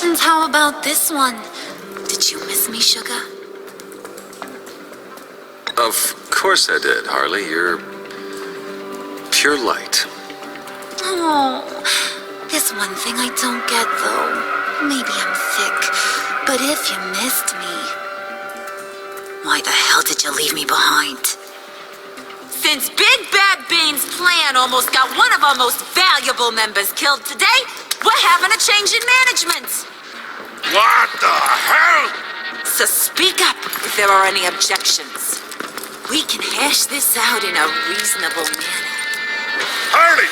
And how about this one? Did you miss me, Sugar? Of course I did, Harley. You're pure light. Oh, there's one thing I don't get, though. Maybe I'm thick, but if you missed me, why the hell did you leave me behind? Since Big Bad Bean's plan almost got one of our most valuable members killed today, we're having a change in management. What the hell? So speak up if there are any objections. We can hash this out in a reasonable manner. Harley!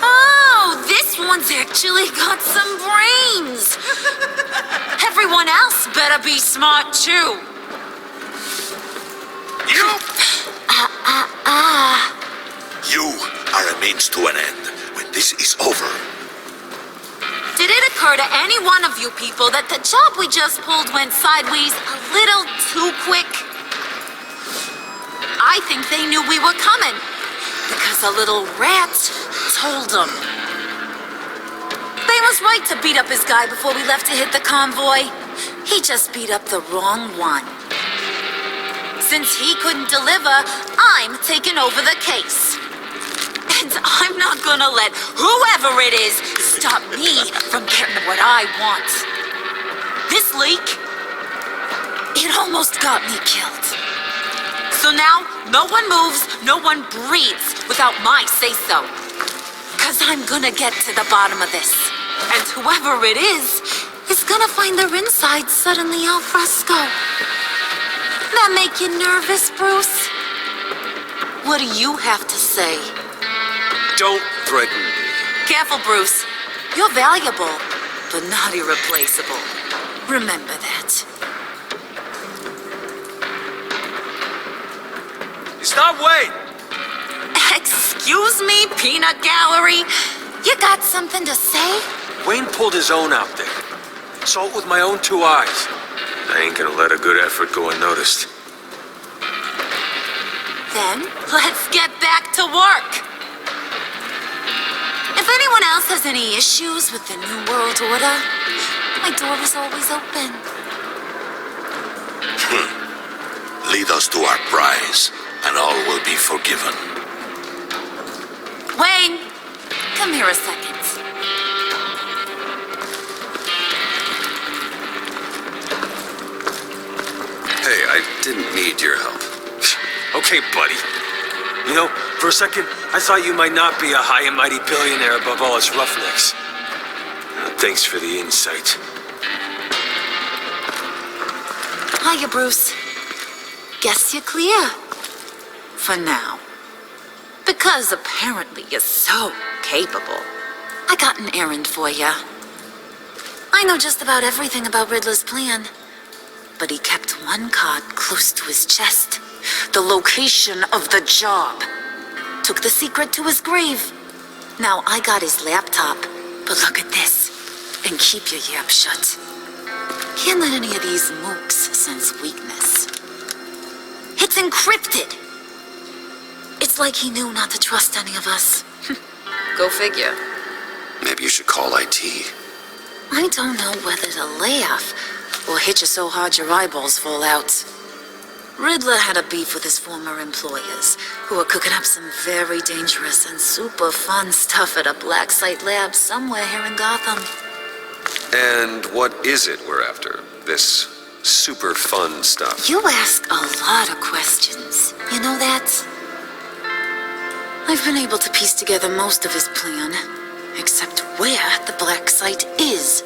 Oh, this one's actually got some brains. Everyone else better be smart too. You! You are a means to an end. When this is over, Did it occur to any one of you people that the job we just pulled went sideways a little too quick? I think they knew we were coming, because a little rat told them. They was right to beat up his guy before we left to hit the convoy. He just beat up the wrong one. Since he couldn't deliver, I'm taking over the case. And I'm not gonna let whoever it is stop me from getting what I want. This leak, it almost got me killed. So now, no one moves, no one breathes without my say-so. 'Cause I'm gonna get to the bottom of this. And whoever it is gonna find their inside suddenly al fresco. That make you nervous, Bruce? What do you have to say? Don't threaten me. Careful, Bruce. You're valuable, but not irreplaceable. Remember that. Stop, wait! Excuse me, peanut gallery? You got something to say? Wayne pulled his own out there. Saw it with my own 2 eyes. I ain't gonna let a good effort go unnoticed. Then, let's get back to work. If anyone else has any issues with the New World Order, my door is always open. Lead us to our prize, and all will be forgiven. Wayne, come here a second. Hey, I didn't need your help. Okay, buddy. You know, for a second, I thought you might not be a high and mighty billionaire above all us roughnecks. Thanks for the insight. Hiya, Bruce. Guess you're clear. For now. Because apparently you're so capable. I got an errand for you. I know just about everything about Riddler's plan. But he kept one card close to his chest. The location of the job. Took the secret to his grave. Now I got his laptop. But look at this. And keep your yap shut. Can't let any of these mooks sense weakness. It's encrypted. It's like he knew not to trust any of us. Go figure. Maybe you should call IT. I don't know whether to laugh or hit you so hard your eyeballs fall out. Riddler had a beef with his former employers, who were cooking up some very dangerous and super fun stuff at a black site lab somewhere here in Gotham. And what is it we're after? This super fun stuff? You ask a lot of questions. You know that? I've been able to piece together most of his plan, except where the black site is.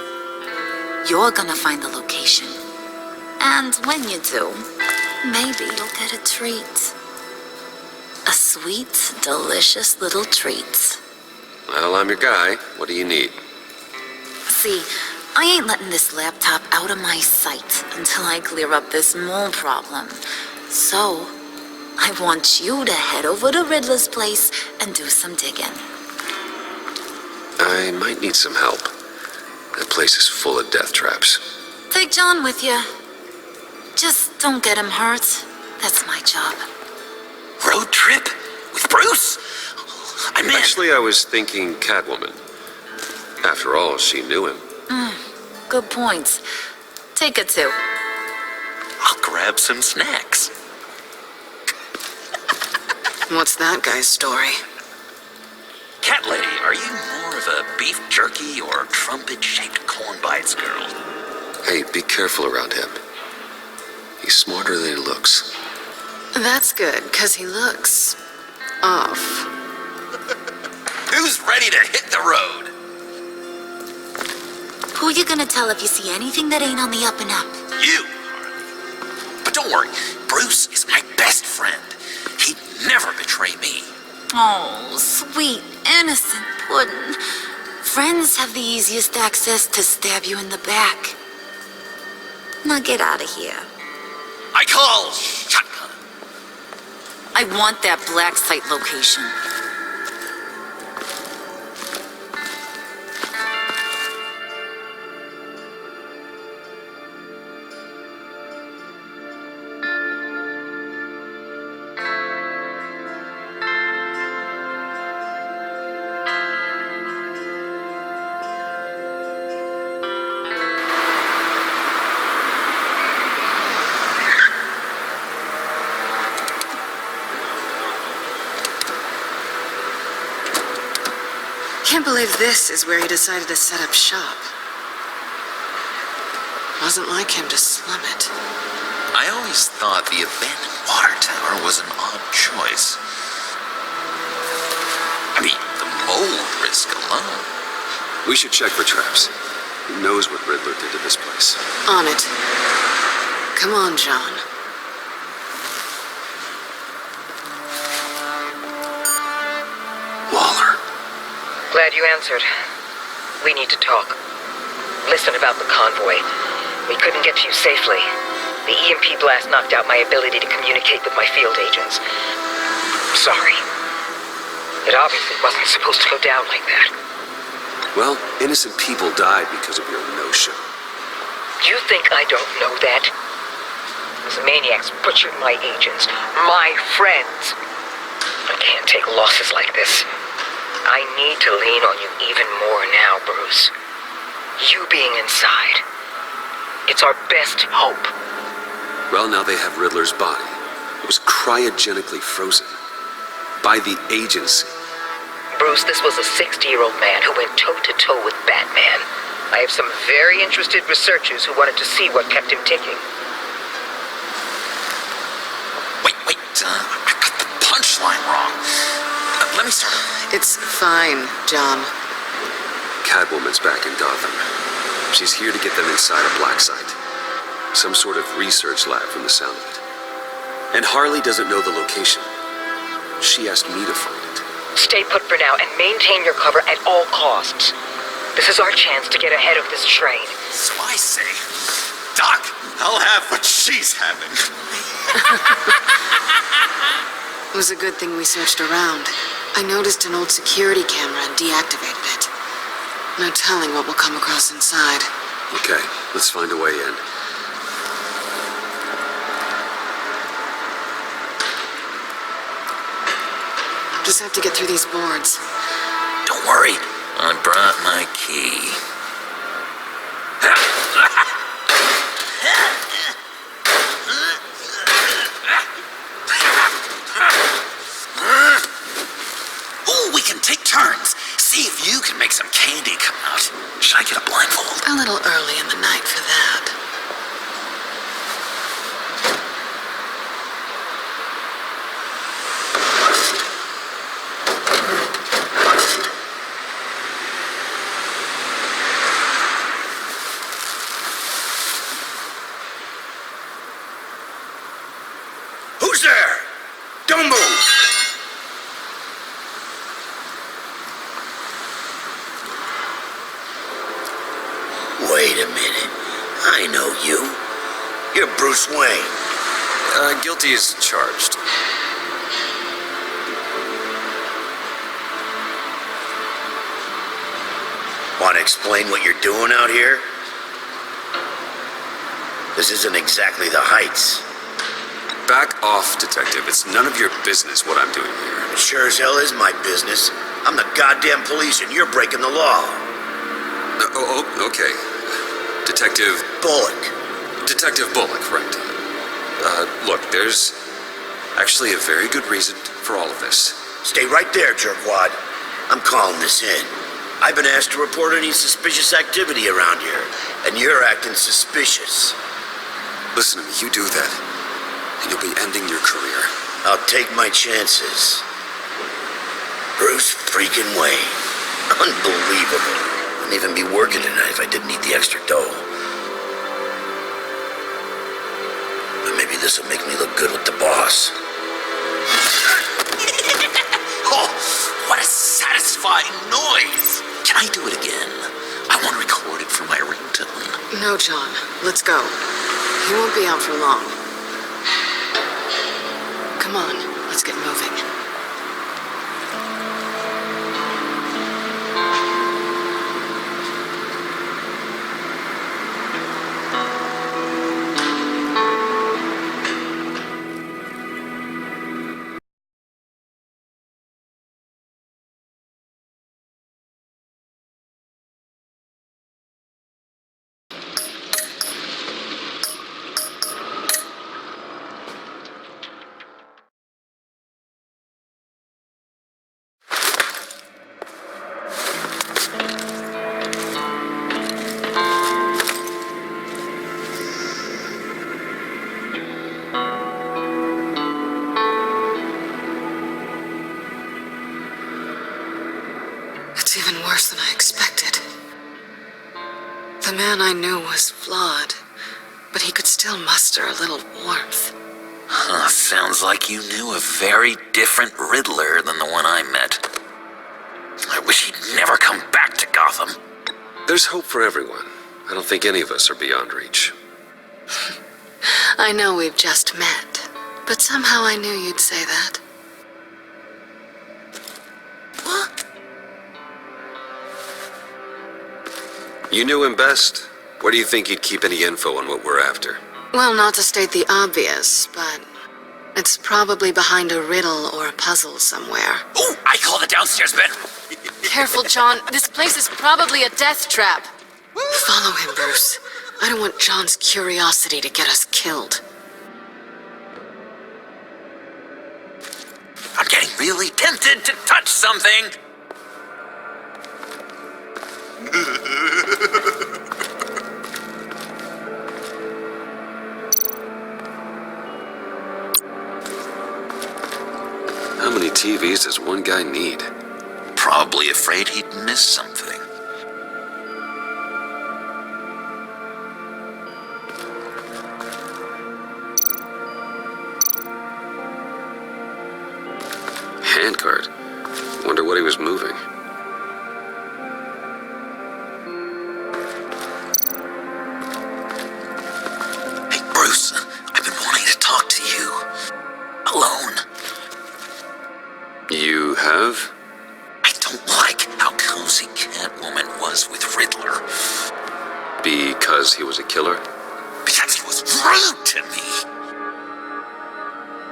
You're gonna find the location. And when you do, maybe you'll get a treat. A sweet, delicious little treat. Well, I'm your guy. What do you need? See, I ain't letting this laptop out of my sight until I clear up this mole problem. So, I want you to head over to Riddler's place and do some digging. I might need some help. That place is full of death traps. Take John with you. Just don't get him hurt. That's my job. Road trip? With Bruce? I'm in. Actually, I was thinking Catwoman. After all, she knew him. Good points. Take it too. I'll grab some snacks. What's that guy's story? Cat lady, are you more of a beef jerky or trumpet-shaped corn bites girl? Hey, be careful around him. He's smarter than he looks. That's good, because he looks off. Who's ready to hit the road? Who you gonna tell if you see anything that ain't on the up and up? You, Harley. But don't worry, Bruce is my best friend. He'd never betray me. Oh, sweet, innocent puddin'. Friends have the easiest access to stab you in the back. Now get out of here. I call shotgun. I want that black site location. Can't believe this is where he decided to set up shop. Wasn't like him to slum it. I always thought the abandoned water tower was an odd choice. I mean, the mold risk alone. We should check for traps. Who knows what Riddler did to this place? On it. Come on, John. Waller. Glad you answered. We need to talk. Listen about the convoy. We couldn't get to you safely. The EMP blast knocked out my ability to communicate with my field agents. Sorry. It obviously wasn't supposed to go down like that. Well, innocent people died because of your no-show. You think I don't know that? Those maniacs butchered my agents, my friends. I can't take losses like this. I need to lean on you even more now, Bruce. You being inside. It's our best hope. Well, now they have Riddler's body. It was cryogenically frozen. By the agency. Bruce, this was a 60-year-old man who went toe-to-toe with Batman. I have some very interested researchers who wanted to see what kept him ticking. Wait, I got the punchline wrong. Let me start over. It's fine, John. Catwoman's back in Gotham. She's here to get them inside a black site. Some sort of research lab from the sound of it. And Harley doesn't know the location. She asked me to find it. Stay put for now and maintain your cover at all costs. This is our chance to get ahead of this train. So I say, Doc, I'll have what she's having. It was a good thing we searched around. I noticed an old security camera and deactivated it. No telling what we'll come across inside. Okay, let's find a way in. Just have to get through these boards. Don't worry, I brought my key. Ooh, we can take turns. See if you can make some candy come out. Should I get a blindfold? A little early in the night for that. Who's there? Don't move! Wait a minute. I know you. You're Bruce Wayne. Guilty as charged. Want to explain what you're doing out here? This isn't exactly the Heights. Back off, Detective. It's none of your business what I'm doing here. It sure as hell is my business. I'm the goddamn police and you're breaking the law. Okay. Detective... Bullock. Detective Bullock, right. Look, there's actually a very good reason for all of this. Stay right there, jerkwad. I'm calling this in. I've been asked to report any suspicious activity around here, and you're acting suspicious. Listen to me, you do that, and you'll be ending your career. I'll take my chances. Bruce freaking Wayne. Unbelievable. Wouldn't even be working tonight if I didn't need the extra dough. But maybe this'll make me look good with the boss. Oh, what a satisfying noise! Can I do it again? I want to record it for my ringtone. No, John. Let's go. He won't be out for long. Come on, let's Let's get moving. It's even worse than I expected. The man I knew was flawed, but he could still muster a little warmth. Huh, sounds like you knew a very different Riddler than the one I met. I wish he'd never come back to Gotham. There's hope for everyone. I don't think any of us are beyond reach. I know we've just met, but somehow I knew you'd say that. What? You knew him best. Where do you think he'd keep any info on what we're after? Well, not to state the obvious, but it's probably behind a riddle or a puzzle somewhere. Ooh, I call the downstairs bed. Careful, John. This place is probably a death trap. Follow him, Bruce. I don't want John's curiosity to get us killed. I'm getting really tempted to touch something. How many TVs does one guy need? Probably afraid he'd miss something. Handcart. Wonder what he was moving. Hey, Bruce, I've been wanting to talk to you. Alone. You have? I don't like how cozy Catwoman was with Riddler. Because he was a killer? Because he was rude to me.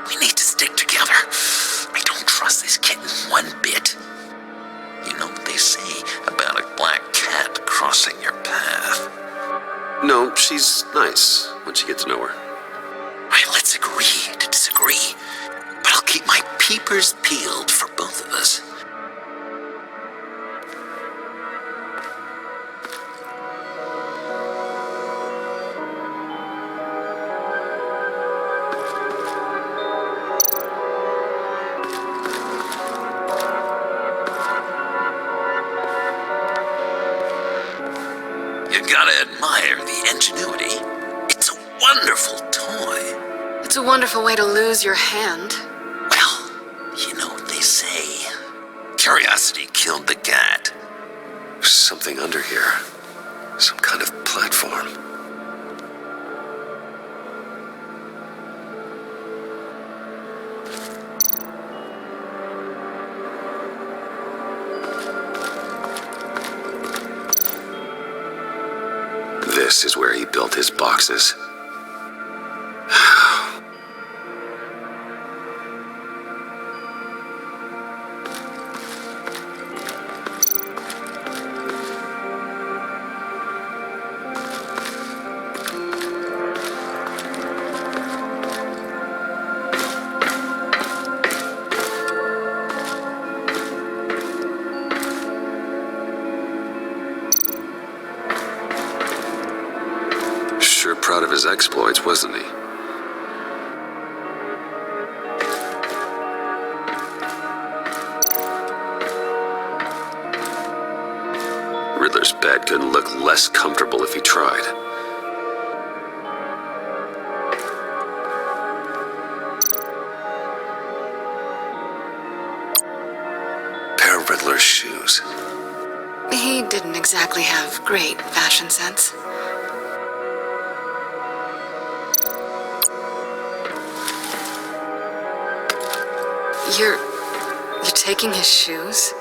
We need to stick together. I don't trust this kitten one bit. You know what they say about a black cat crossing your path? No, she's nice once you get to know her. Right, let's agree to disagree. But I'll keep my peepers peeled for both of us. You gotta admire the ingenuity. It's a wonderful toy. It's a wonderful way to lose your hand. Well, you know what they say. Curiosity killed the cat. There's something under here. Some kind of platform. This is where he built his boxes. Sure proud of his exploits, wasn't he? Riddler's bed couldn't look less comfortable if he tried. Pair of Riddler's shoes. He didn't exactly have great fashion sense. You're taking his shoes?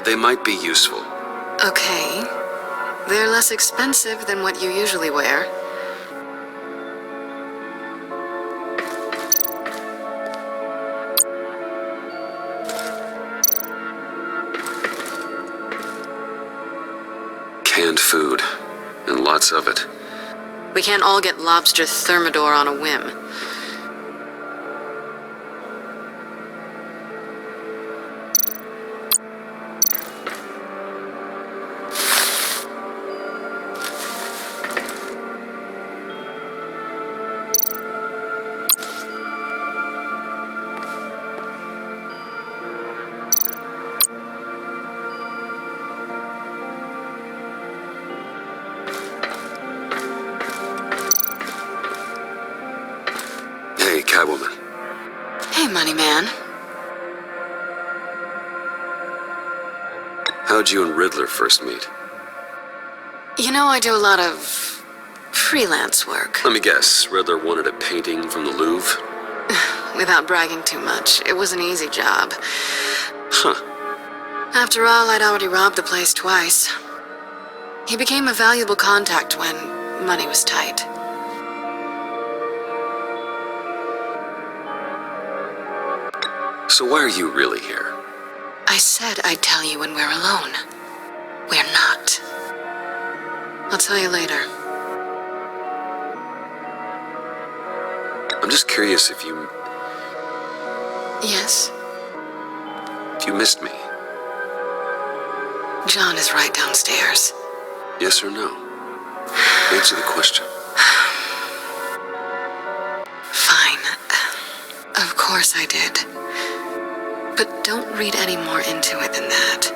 They might be useful. Okay. They're less expensive than what you usually wear. Canned food, and lots of it. We can't all get lobster thermidor on a whim. Hey, Catwoman. Hey, Money Man. How'd you and Riddler first meet? You know, I do a lot of freelance work. Let me guess, Riddler wanted a painting from the Louvre? Without bragging too much, it was an easy job. Huh. After all, I'd already robbed the place twice. He became a valuable contact when money was tight. So why are you really here? I said I'd tell you when we're alone. We're not. I'll tell you later. I'm just curious if you... Yes? If you missed me. John is right downstairs. Yes or no? Answer the question. Fine. Of course I did. But don't read any more into it than that.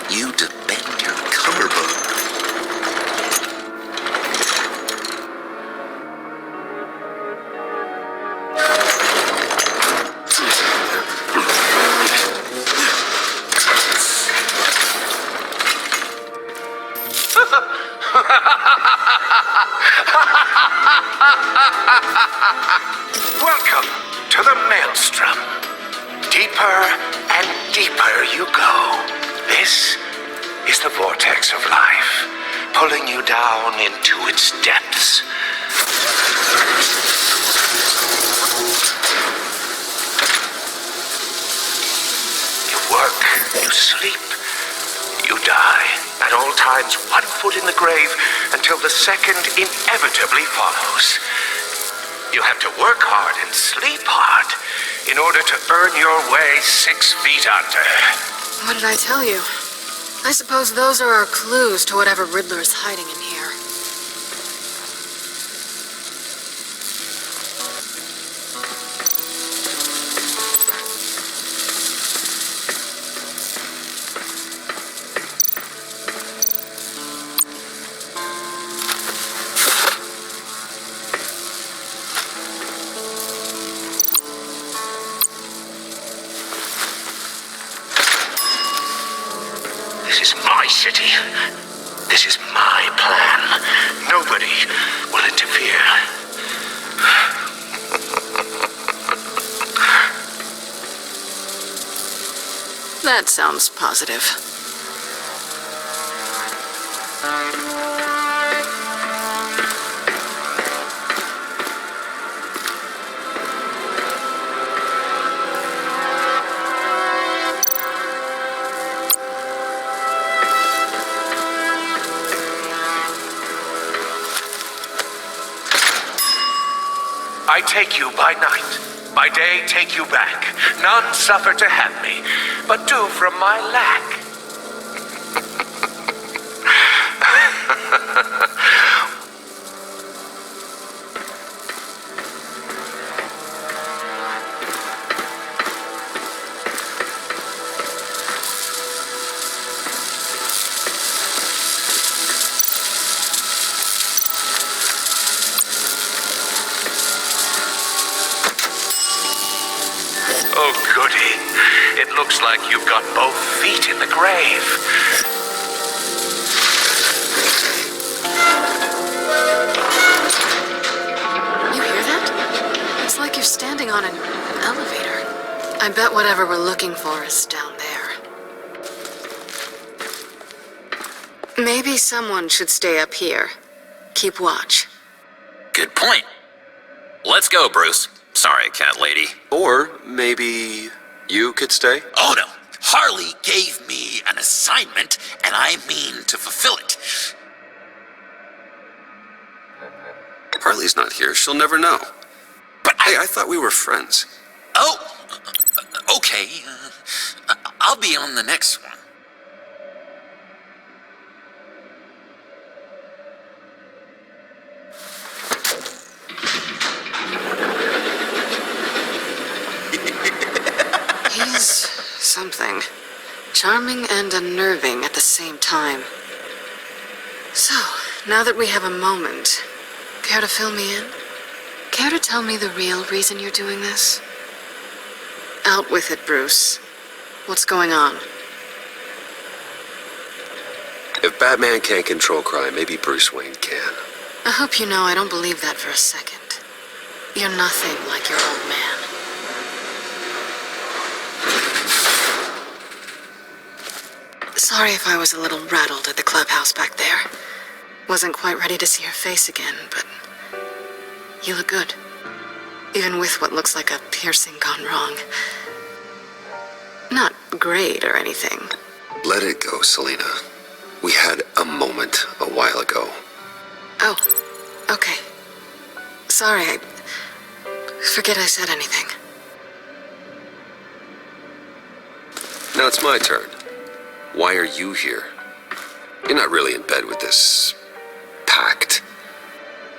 You to bend your collarbone. Welcome to the maelstrom. Deeper and deeper you go. This is the vortex of life, pulling you down into its depths. You work, you sleep, you die. At all times, 1 foot in the grave until the second inevitably follows. You have to work hard and sleep hard in order to earn your way 6 feet under. What did I tell you? I suppose those are our clues to whatever Riddler is hiding in here. This is my city. This is my plan. Nobody will interfere. That sounds positive. take you by night. By day, take you back. None suffer to have me, but do from my lack. Oh, goody. It looks like you've got both feet in the grave. You hear that? It's like you're standing on an elevator. I bet whatever we're looking for is down there. Maybe someone should stay up here. Keep watch. Good point. Let's go, Bruce. Sorry, cat lady. Or maybe you could stay? Oh no. Harley gave me an assignment, and I mean to fulfill it. Harley's not here. She'll never know. But hey, I thought we were friends. Oh, okay. I'll be on the next one. He's something. Charming and unnerving at the same time. So, now that we have a moment, care to fill me in? Care to tell me the real reason you're doing this? Out with it, Bruce. What's going on? If Batman can't control crime, maybe Bruce Wayne can. I hope you know I don't believe that for a second. You're nothing like your old man. Sorry if I was a little rattled at the clubhouse back there. Wasn't quite ready to see your face again, but you look good. Even with what looks like a piercing gone wrong. Not great or anything. Let it go, Selina. We had a moment a while ago. Oh, okay. Sorry, I forget I said anything. Now it's my turn. Why are you here? You're not really in bed with this pact.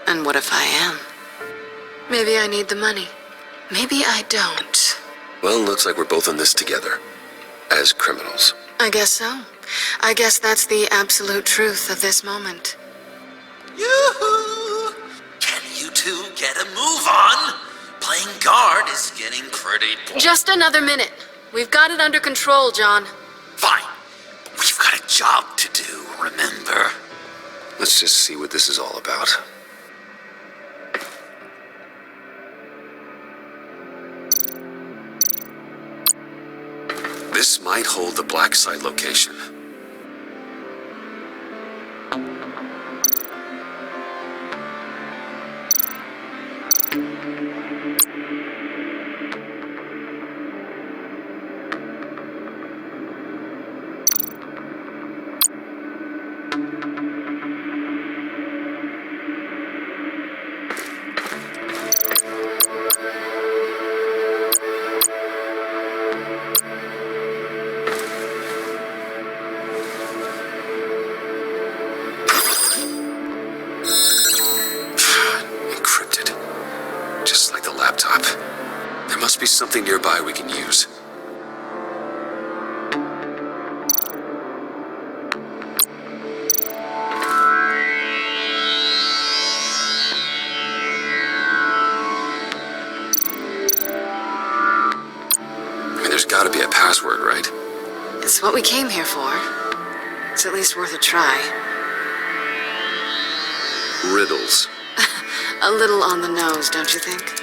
And what if I am? Maybe I need the money. Maybe I don't. Well, looks like we're both in this together. As criminals. I guess so. I guess that's the absolute truth of this moment. Yoo-hoo! Can you two get a move on? Playing guard is getting pretty boring. Just another minute. We've got it under control, John. Fine. But we've got a job to do, remember? Let's just see what this is all about. This might hold the black site location. Must be something nearby we can use. I mean, there's gotta be a password, right? It's what we came here for. It's at least worth a try. Riddles. A little on the nose, don't you think?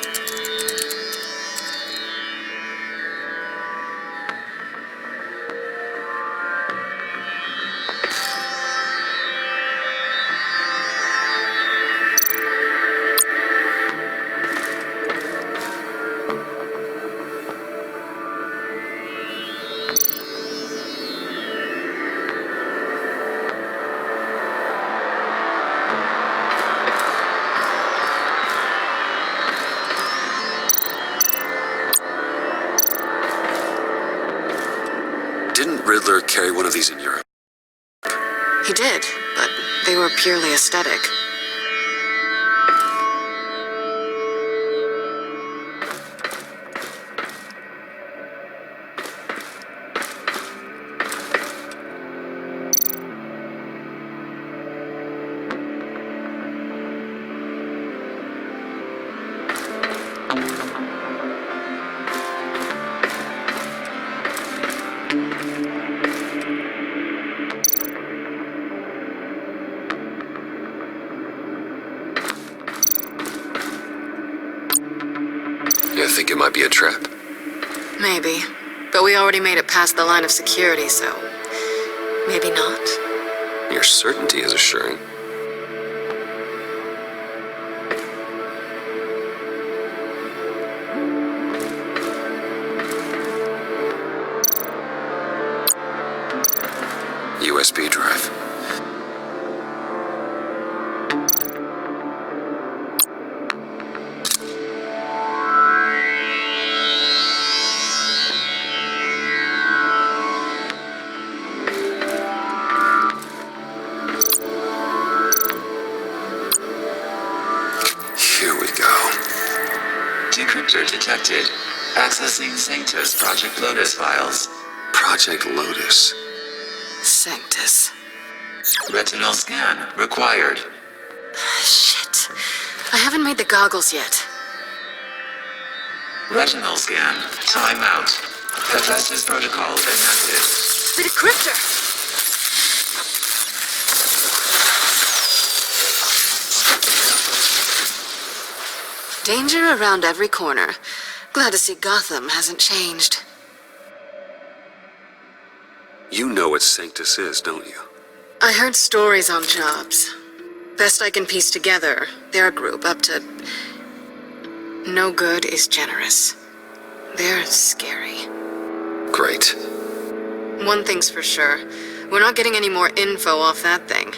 Riddler carry one of these in Europe? He did, but they were purely aesthetic. You think it might be a trap? Maybe. But we already made it past the line of security, so maybe not. Your certainty is assuring. USB drive. Decryptor detected. Accessing Sanctus Project Lotus files. Project Lotus. Sanctus. Retinal scan required. Shit. I haven't made the goggles yet. Retinal scan. Timeout. Hephaestus protocol enacted. The decryptor! Danger around every corner. Glad to see Gotham hasn't changed. You know what Sanctus is, don't you? I heard stories on jobs. Best I can piece together, they're a group up to... No good is generous. They're scary. Great. One thing's for sure. We're not getting any more info off that thing.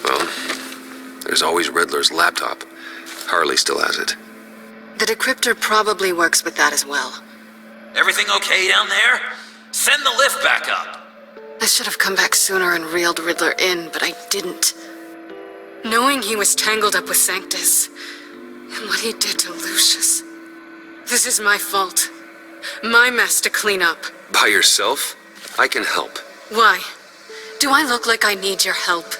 Well, there's always Riddler's laptop. Harley still has it. The decryptor probably works with that as well. Everything okay down there? Send the lift back up. I should have come back sooner and reeled Riddler in, but I didn't. Knowing he was tangled up with Sanctus, and what he did to Lucius. This is my fault. My mess to clean up. By yourself? I can help. Why? Do I look like I need your help?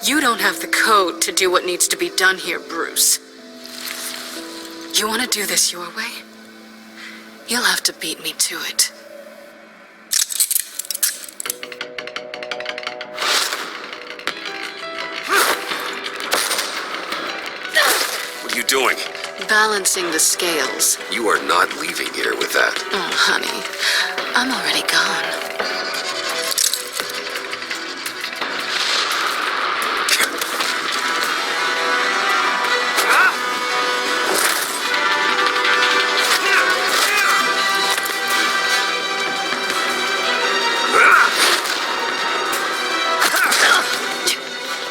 You don't have the code to do what needs to be done here, Bruce. You want to do this your way? You'll have to beat me to it. What are you doing? Balancing the scales. You are not leaving here with that. Oh, honey. I'm already gone.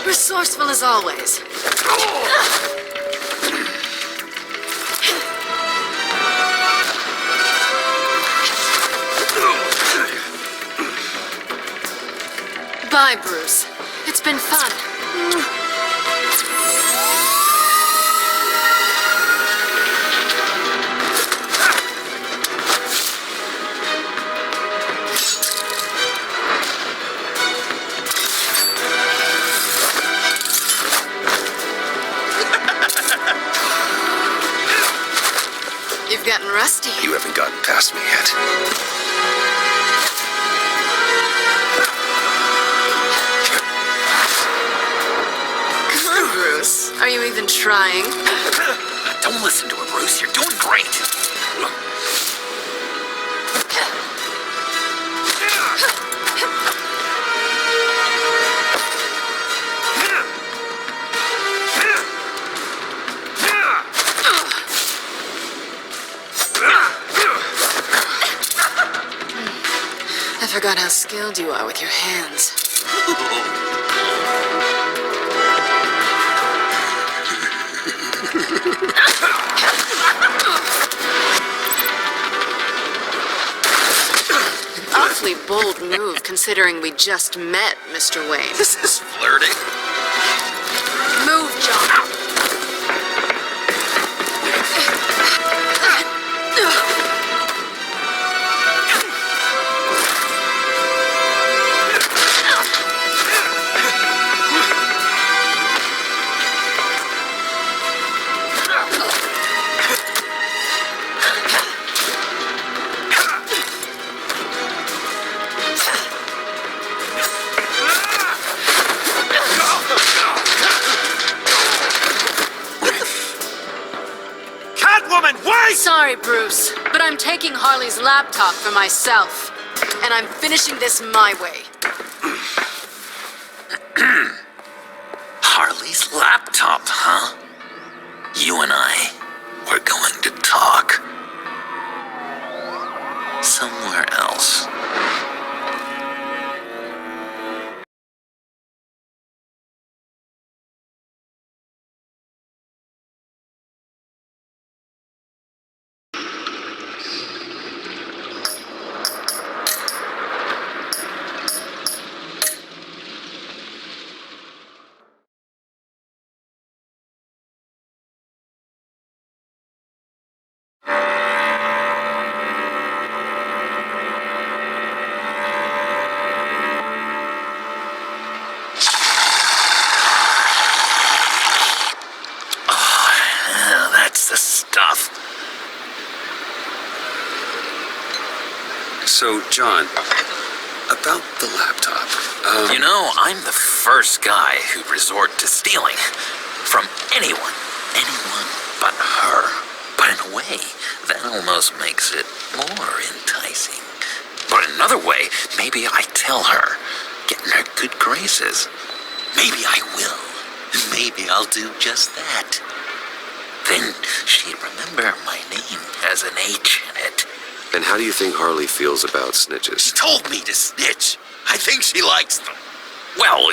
Resourceful as always. Bye, Bruce. It's been fun. You've gotten rusty. You haven't gotten past me yet. Come on, Bruce. Are you even trying? Don't listen to her, Bruce. You're doing great. I forgot how skilled you are with your hands. considering we just met, Mr. Wayne. This is flirting. Move, Jonah. Sorry, Bruce, but I'm taking Harley's laptop for myself. And I'm finishing this my way. Harley's laptop, huh? You and I, we're going to talk. Somewhere else. So, John, about the laptop. You know, I'm the first guy who'd resort to stealing. From anyone. Anyone but her. But in a way, that almost makes it more enticing. But in another way, maybe I tell her, get in her good graces. Maybe I will. Maybe I'll do just that. Then she'd remember my name has an H in it. And how do you think Harley feels about snitches? She told me to snitch. I think she likes them. Well,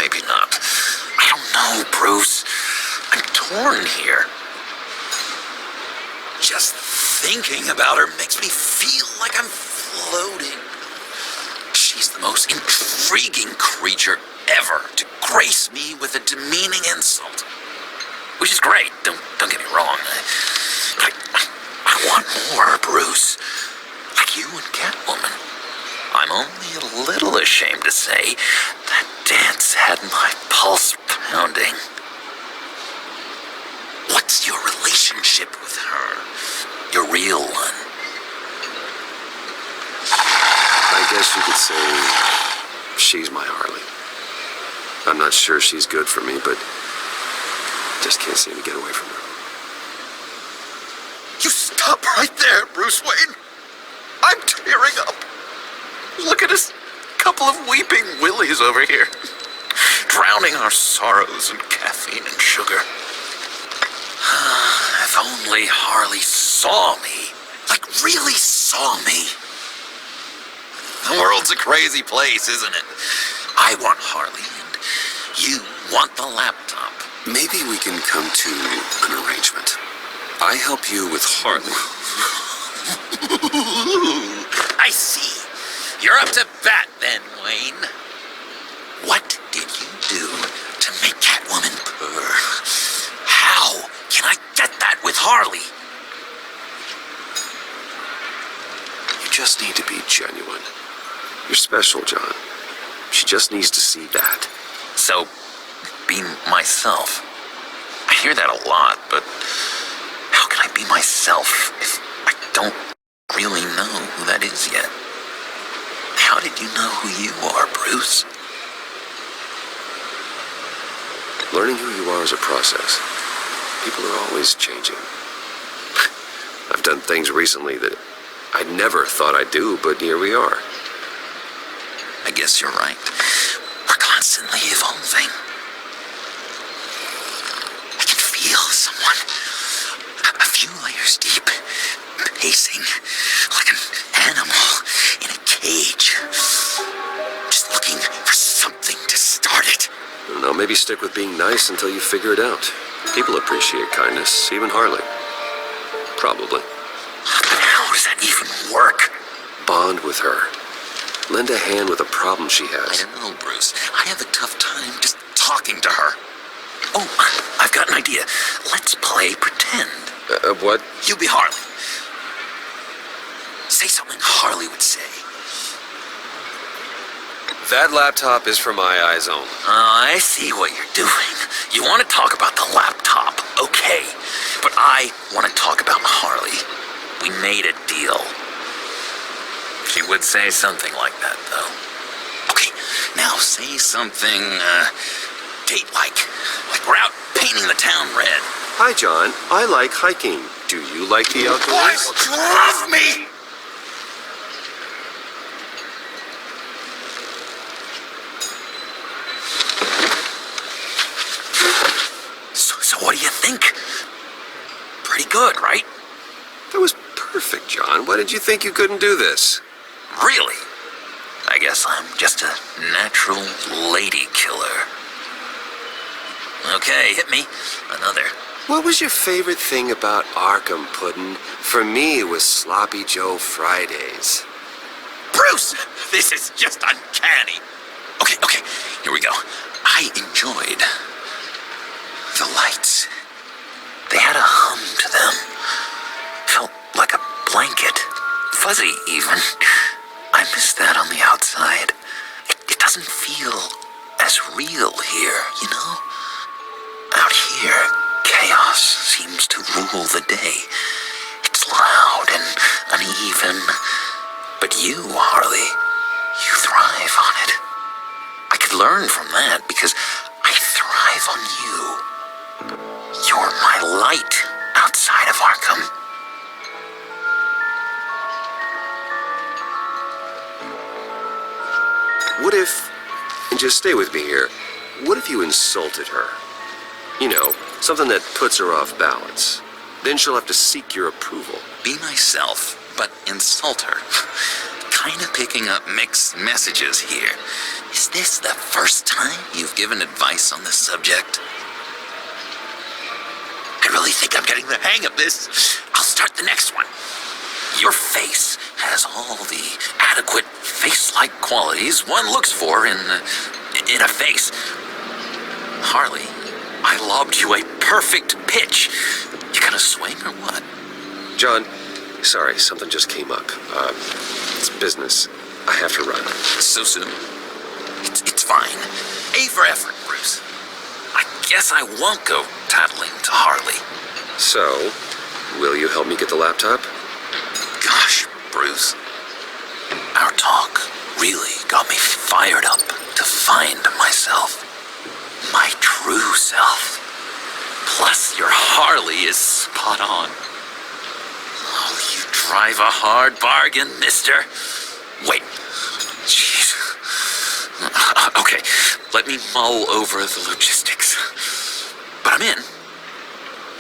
maybe not. I don't know, Bruce. I'm torn here. Just thinking about her makes me feel like I'm floating. She's the most intriguing creature ever to grace me with a demeaning insult. Which is great, don't get me wrong. I want more, Bruce. Like you and Catwoman. I'm only a little ashamed to say that dance had my pulse pounding. What's your relationship with her? Your real one? I guess you could say she's my Harley. I'm not sure she's good for me, but just can't seem to get away from her. You stop right there, Bruce Wayne. I'm tearing up. Look at us, couple of weeping willies over here. Drowning our sorrows in caffeine and sugar. If only Harley saw me. Like, really saw me. The world's a crazy place, isn't it? I want Harley, and you want the laptop. Maybe we can come to an arrangement. I help you with Harley. I see. You're up to bat then, Wayne. What did you do to make Catwoman purr? How can I get that with Harley? You just need to be genuine. You're special, John. She just needs to see that. So, be myself. I hear that a lot, but how can I be myself if I don't really know who that is yet? How did you know who you are, Bruce? Learning who you are is a process. People are always changing. I've done things recently that I never thought I'd do, but here we are. I guess you're right. We're constantly evolving. I can feel someone a few layers deep, pacing like an animal in a cage. Just looking for something to start it. I don't know, maybe stick with being nice until you figure it out. People appreciate kindness, even Harley. Probably. But how does that even work? Bond with her. Lend a hand with a problem she has. I don't know, Bruce. I have a tough time just talking to her. Oh, I've got an idea. Let's play pretend. What? You be Harley. Say something Harley would say. That laptop is for my eyes only. I see what you're doing. You want to talk about the laptop, okay. But I want to talk about Harley. We made a deal. She would say something like that, though. Okay, now say something, date-like. Like we're out painting the town red. Hi, John. I like hiking. Do you like the outdoors? You love me! So what do you think? Pretty good, right? That was perfect, John. Why did you think you couldn't do this? Really? I guess I'm just a natural lady killer. Okay, hit me. Another. What was your favorite thing about Arkham, Puddin'? For me, it was Sloppy Joe Fridays. Bruce! This is just uncanny. Okay, here we go. I enjoyed the lights. They had a hum to them. Felt like a blanket. Fuzzy, even. I miss that on the outside. It doesn't feel as real here, you know? Out here, chaos seems to rule the day. It's loud and uneven. But you, Harley, you thrive on it. I could learn from that because I thrive on you. You're my light outside of Arkham. What if, and just stay with me here, what if you insulted her? You know, something that puts her off balance. Then she'll have to seek your approval. Be myself, but insult her. Kinda picking up mixed messages here. Is this the first time you've given advice on this subject? I really think I'm getting the hang of this. I'll start the next one. Your face has all the adequate face-like qualities one looks for in a face. Harley, I lobbed you a perfect pitch. You gonna swing or what? John, sorry, something just came up. It's business. I have to run. So soon? It's fine. A for effort, Bruce. I guess I won't go tattling to Harley. So, will you help me get the laptop? Gosh, Bruce. Our talk really got me fired up to find myself. My true self. Plus, your Harley is spot on. Oh, you drive a hard bargain, mister. Wait. Jeez. Okay, let me mull over the logistics. But I'm in.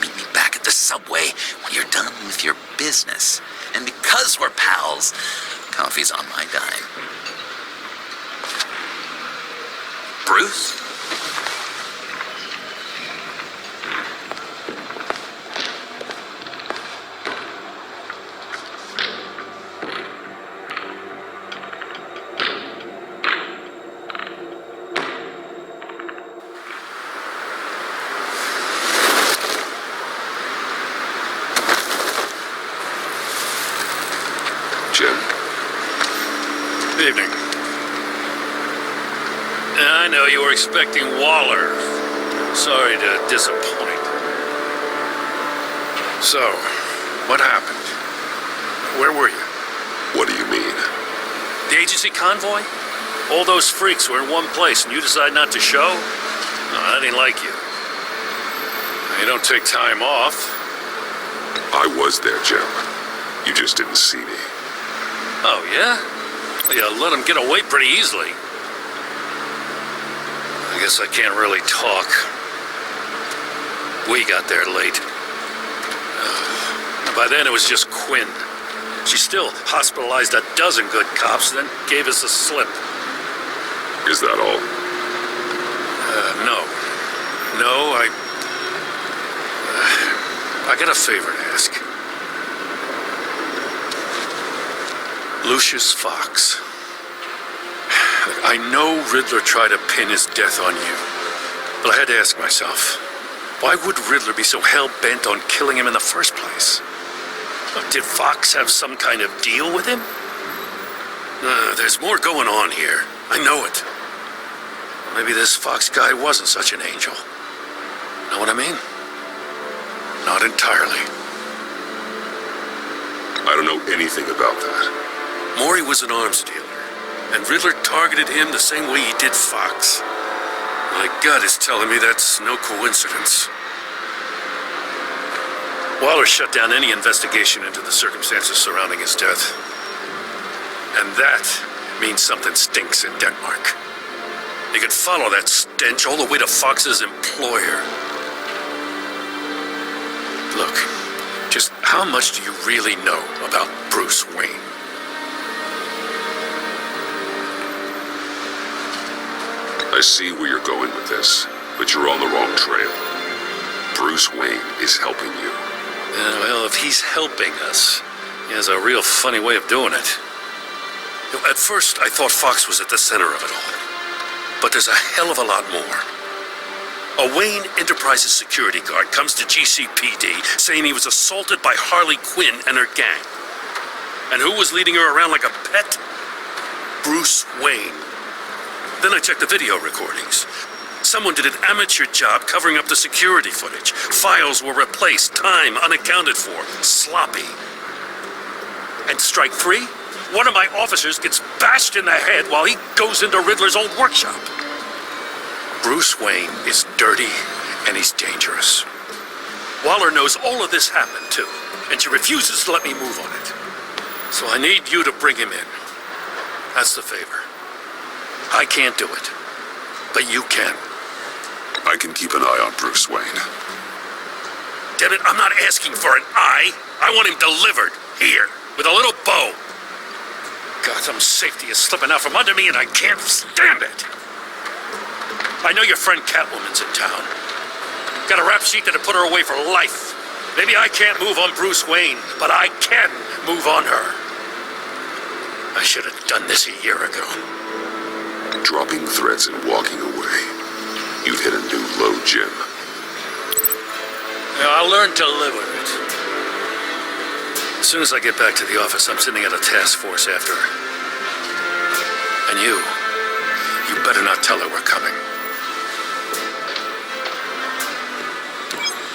Meet me back at the subway when you're done with your business. And because we're pals, coffee's on my dime. Bruce? Jim. Evening. I know you were expecting Waller. Sorry to disappoint. So, what happened? Where were you? What do you mean? The agency convoy? All those freaks were in one place and you decide not to show? No, I didn't like you. You don't take time off. I was there, Jim. You just didn't see me. Oh, yeah? Well, you let him get away pretty easily. I guess I can't really talk. We got there late. By then it was just Quinn. She still hospitalized a dozen good cops, then gave us the slip. Is that all? No. No, I got a favor to ask. Lucius Fox. I know Riddler tried to pin his death on you. But I had to ask myself, why would Riddler be so hell-bent on killing him in the first place? Did Fox have some kind of deal with him? There's more going on here. I know it. Maybe this Fox guy wasn't such an angel. Know what I mean? Not entirely. I don't know anything about that. Maury was an arms dealer, and Riddler targeted him the same way he did Fox. My gut is telling me that's no coincidence. Waller shut down any investigation into the circumstances surrounding his death. And that means something stinks in Denmark. You could follow that stench all the way to Fox's employer. Look, just how much do you really know about Bruce Wayne? I see where you're going with this, but you're on the wrong trail. Bruce Wayne is helping you. Well, if he's helping us, he has a real funny way of doing it. At first, I thought Fox was at the center of it all. But there's a hell of a lot more. A Wayne Enterprises security guard comes to GCPD saying he was assaulted by Harley Quinn and her gang. And who was leading her around like a pet? Bruce Wayne. Then I checked the video recordings. Someone did an amateur job covering up the security footage. Files were replaced, time unaccounted for, sloppy. And strike three? One of my officers gets bashed in the head while he goes into Riddler's old workshop. Bruce Wayne is dirty and he's dangerous. Waller knows all of this happened too, and she refuses to let me move on it. So I need you to bring him in. That's the favor. I can't do it, but you can. I can keep an eye on Bruce Wayne. Damn it, I'm not asking for an eye. I want him delivered, here, with a little bow. Gotham's safety is slipping out from under me and I can't stand it. I know your friend Catwoman's in town. Got a rap sheet that'll put her away for life. Maybe I can't move on Bruce Wayne, but I can move on her. I should have done this a year ago. Dropping threats and walking away. You've hit a new low, Jim. I'll learn to live with it. As soon as I get back to the office, I'm sending out a task force after her. And you better not tell her we're coming.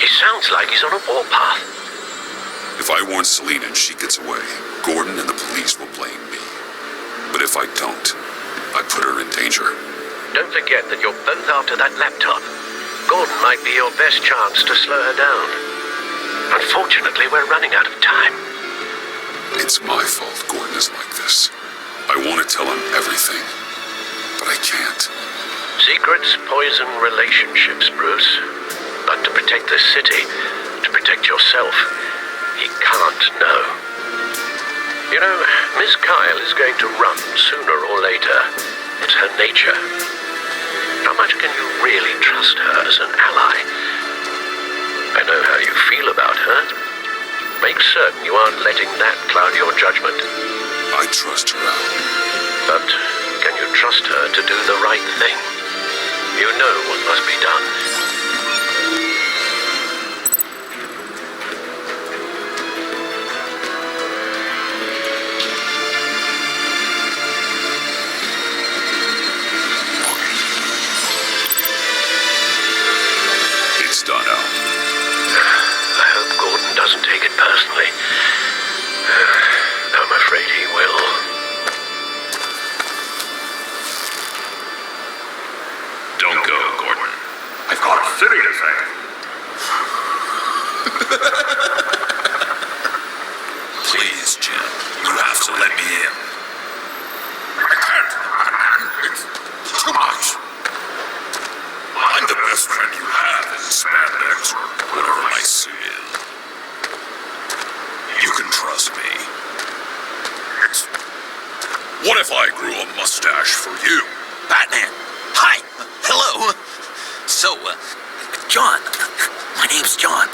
He sounds like he's on a warpath. If I warn Selina and she gets away, Gordon and the police will blame me. But if I don't, I put her in danger. Don't forget that you're both after that laptop. Gordon might be your best chance to slow her down. Unfortunately, we're running out of time. It's my fault Gordon is like this. I want to tell him everything, but I can't. Secrets poison relationships, Bruce. But to protect this city, to protect yourself, he can't know. You know, Miss Kyle is going to run sooner or later. It's her nature. How much can you really trust her as an ally? I know how you feel about her. Make certain you aren't letting that cloud your judgment. I trust her out. But can you trust her to do the right thing? You know what must be done. It's done, Al. I hope Gordon doesn't take it personally. I'm afraid he will. Don't go, Gordon. I've got a city to save. Please, Jim. You have to let me in. I can't. It's too much. I'm the best friend you have in spandex or whatever my suit is. You can trust me. What if I grew a mustache for you? Batman! Hi! Hello! So, John. My name's John.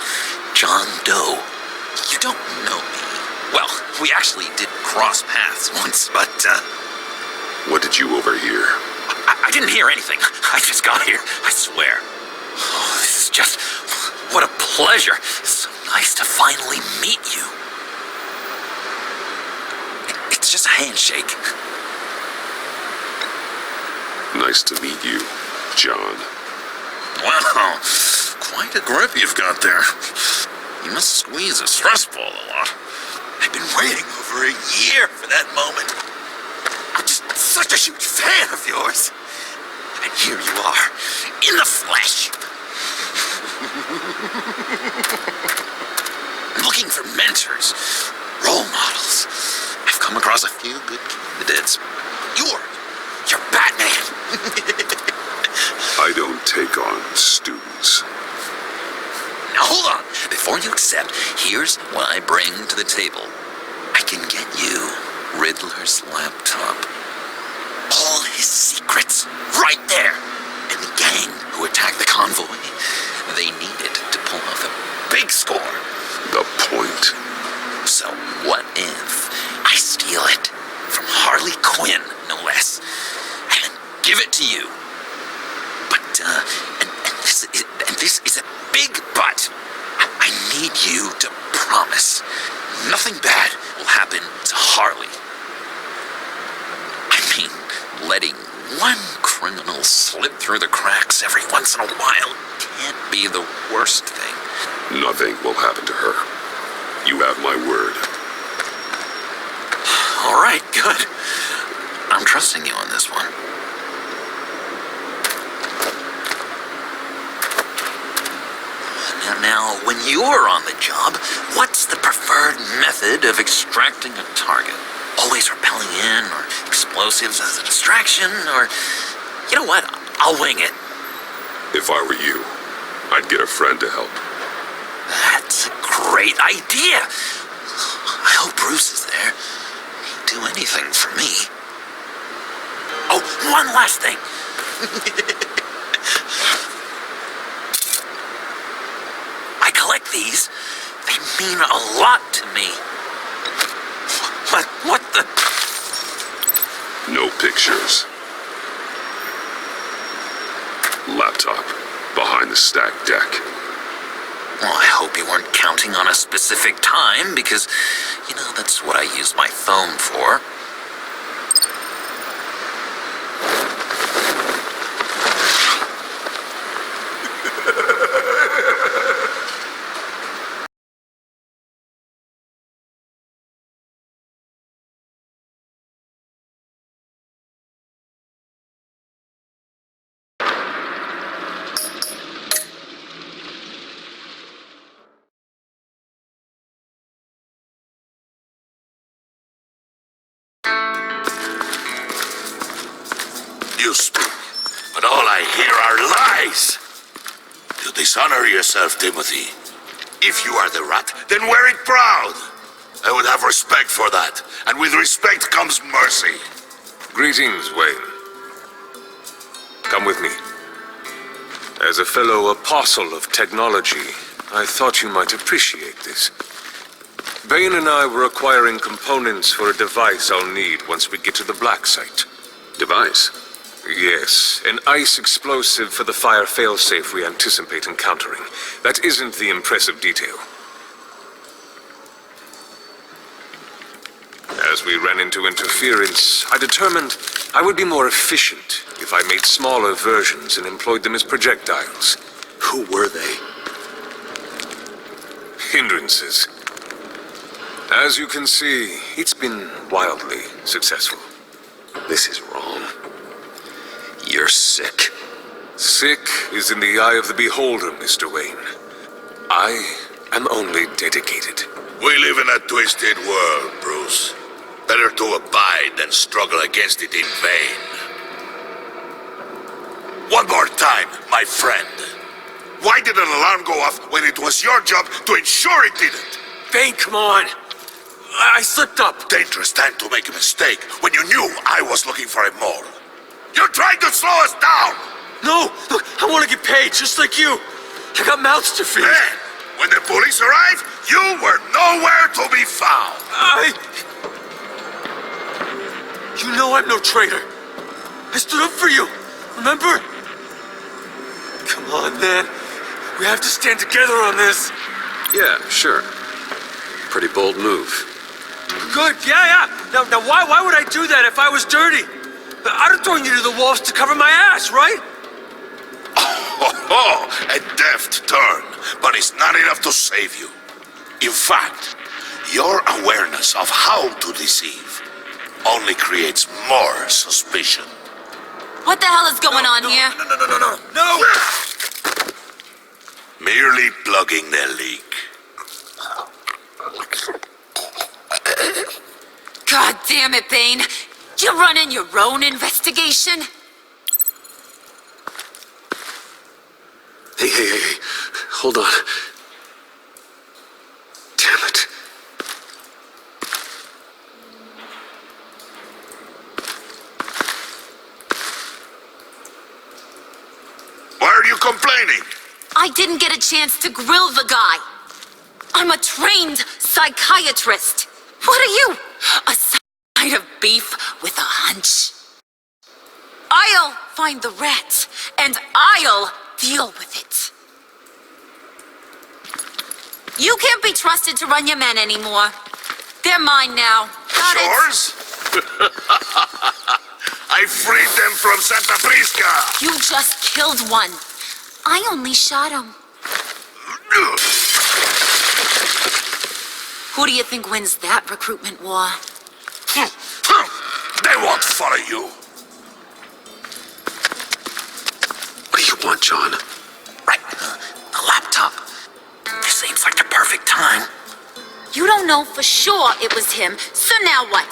John Doe. You don't know me. Well, we actually did cross paths once, but, What did you overhear? I didn't hear anything. I just got here, I swear. Oh, this is just... what a pleasure. It's so nice to finally meet you. It's just a handshake. Nice to meet you, John. Wow, quite a grip you've got there. You must squeeze a stress ball a lot. I've been waiting over a year for that moment. I'm just such a huge fan of yours. And here you are, in the flesh. I'm looking for mentors, role models. I've come across a few good candidates. You're Batman. I don't take on students. Now hold on. Before you accept, here's what I bring to the table. I can get you Riddler's laptop. All his secrets, right there. And the gang who attacked the convoy, they need it to pull off a big score. The point. So what if I steal it from Harley Quinn, no less, and give it to you? But, and this is a big but. I need you to promise nothing bad will happen to Harley. I mean, letting one criminal slip through the cracks every once in a while can't be the worst thing. Nothing will happen to her. You have my word. All right, good. I'm trusting you on this one. Now, when you're on the job, what's the preferred method of extracting a target? Always rappelling in, or explosives as a distraction, or... You know what? I'll wing it. If I were you, I'd get a friend to help. That's a great idea. I hope Bruce is there. He'd do anything for me. Oh, one last thing. I collect these. They mean a lot to me. What the... No pictures. Laptop behind the stacked deck. Well, I hope you weren't counting on a specific time, because, you know, that's what I use my phone for. You speak, but all I hear are lies. You dishonor yourself, Timothy. If you are the rat, then wear it proud. I would have respect for that, and with respect comes mercy. Greetings, Wayne. Come with me. As a fellow apostle of technology, I thought you might appreciate this. Bane and I were acquiring components for a device I'll need once we get to the Black Site. Device? Yes, an ice explosive for the fire failsafe we anticipate encountering. That isn't the impressive detail. As we ran into interference, I determined I would be more efficient if I made smaller versions and employed them as projectiles. Who were they? Hindrances. As you can see, it's been wildly successful. This is wrong. You're sick. Sick is in the eye of the beholder, Mr. Wayne. I am only dedicated. We live in a twisted world, Bruce. Better to abide than struggle against it in vain. One more time, my friend. Why did an alarm go off when it was your job to ensure it didn't? Bane, come on. I slipped up. Dangerous time to make a mistake when you knew I was looking for a mole. You're trying to slow us down! No! Look, I want to get paid, just like you. I got mouths to feed. Then, when the police arrived, you were nowhere to be found. You know I'm no traitor. I stood up for you. Remember? Come on, man. We have to stand together on this. Yeah, sure. Pretty bold move. Good, yeah. Now why would I do that if I was dirty? I'd have thrown you to the wolves to cover my ass, right? Oh, a deft turn, but it's not enough to save you. In fact, your awareness of how to deceive only creates more suspicion. What the hell is going on here? No! Merely plugging the leak. God damn it, Bane. You're running your own investigation? Hey. Hold on. Damn it. Why are you complaining? I didn't get a chance to grill the guy. I'm a trained psychiatrist. What are you? A side of beef with a hunch? I'll find the rat, and I'll deal with it. You can't be trusted to run your men anymore. They're mine now. Got it? Yours? I freed them from Santa Prisca. You just killed one. I only shot him. Who do you think wins that recruitment war? They won't follow you. What do you want, John? Right, the laptop. This seems like the perfect time. You don't know for sure it was him, so now what?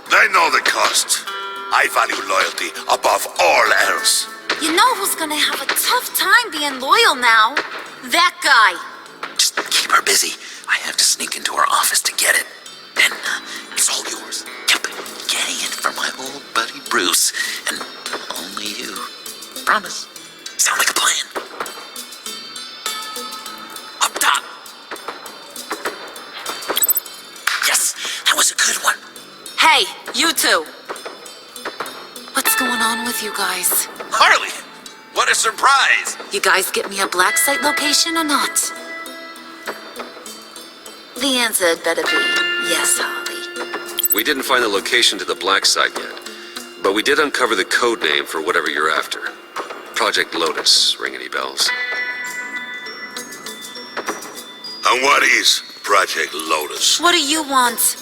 They know the cost. I value loyalty above all else. You know who's gonna have a tough time being loyal now? That guy. Just keep her busy. I have to sneak into her office to get it. Then it's all yours. Yep, getting it from my old buddy Bruce, and only you. Promise. Sound like a plan. Up top. Yes, that was a good one. Hey, you two. What's going on with you guys? Harley, what a surprise. You guys get me a black site location or not? The answer had better be yes, Harley. We didn't find the location to the black site yet, but we did uncover the code name for whatever you're after. Project Lotus. Ring any bells? And what is Project Lotus? What do you want?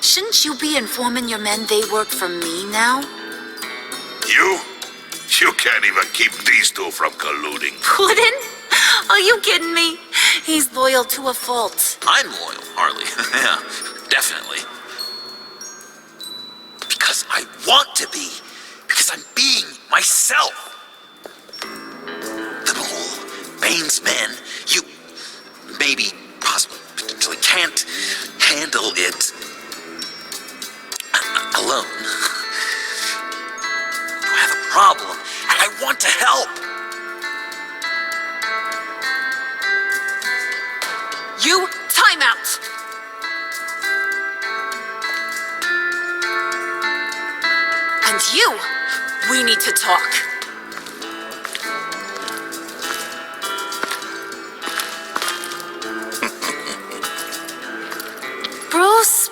Shouldn't you be informing your men they work for me now? You? You can't even keep these two from colluding. Puddin'? Are you kidding me? He's loyal to a fault. I'm loyal, Harley. Yeah, definitely. Because I want to be. Because I'm being myself. The whole Bane's men, you maybe, possibly, potentially can't handle it alone. You have a problem, and I want to help. You, time out! And you, we need to talk.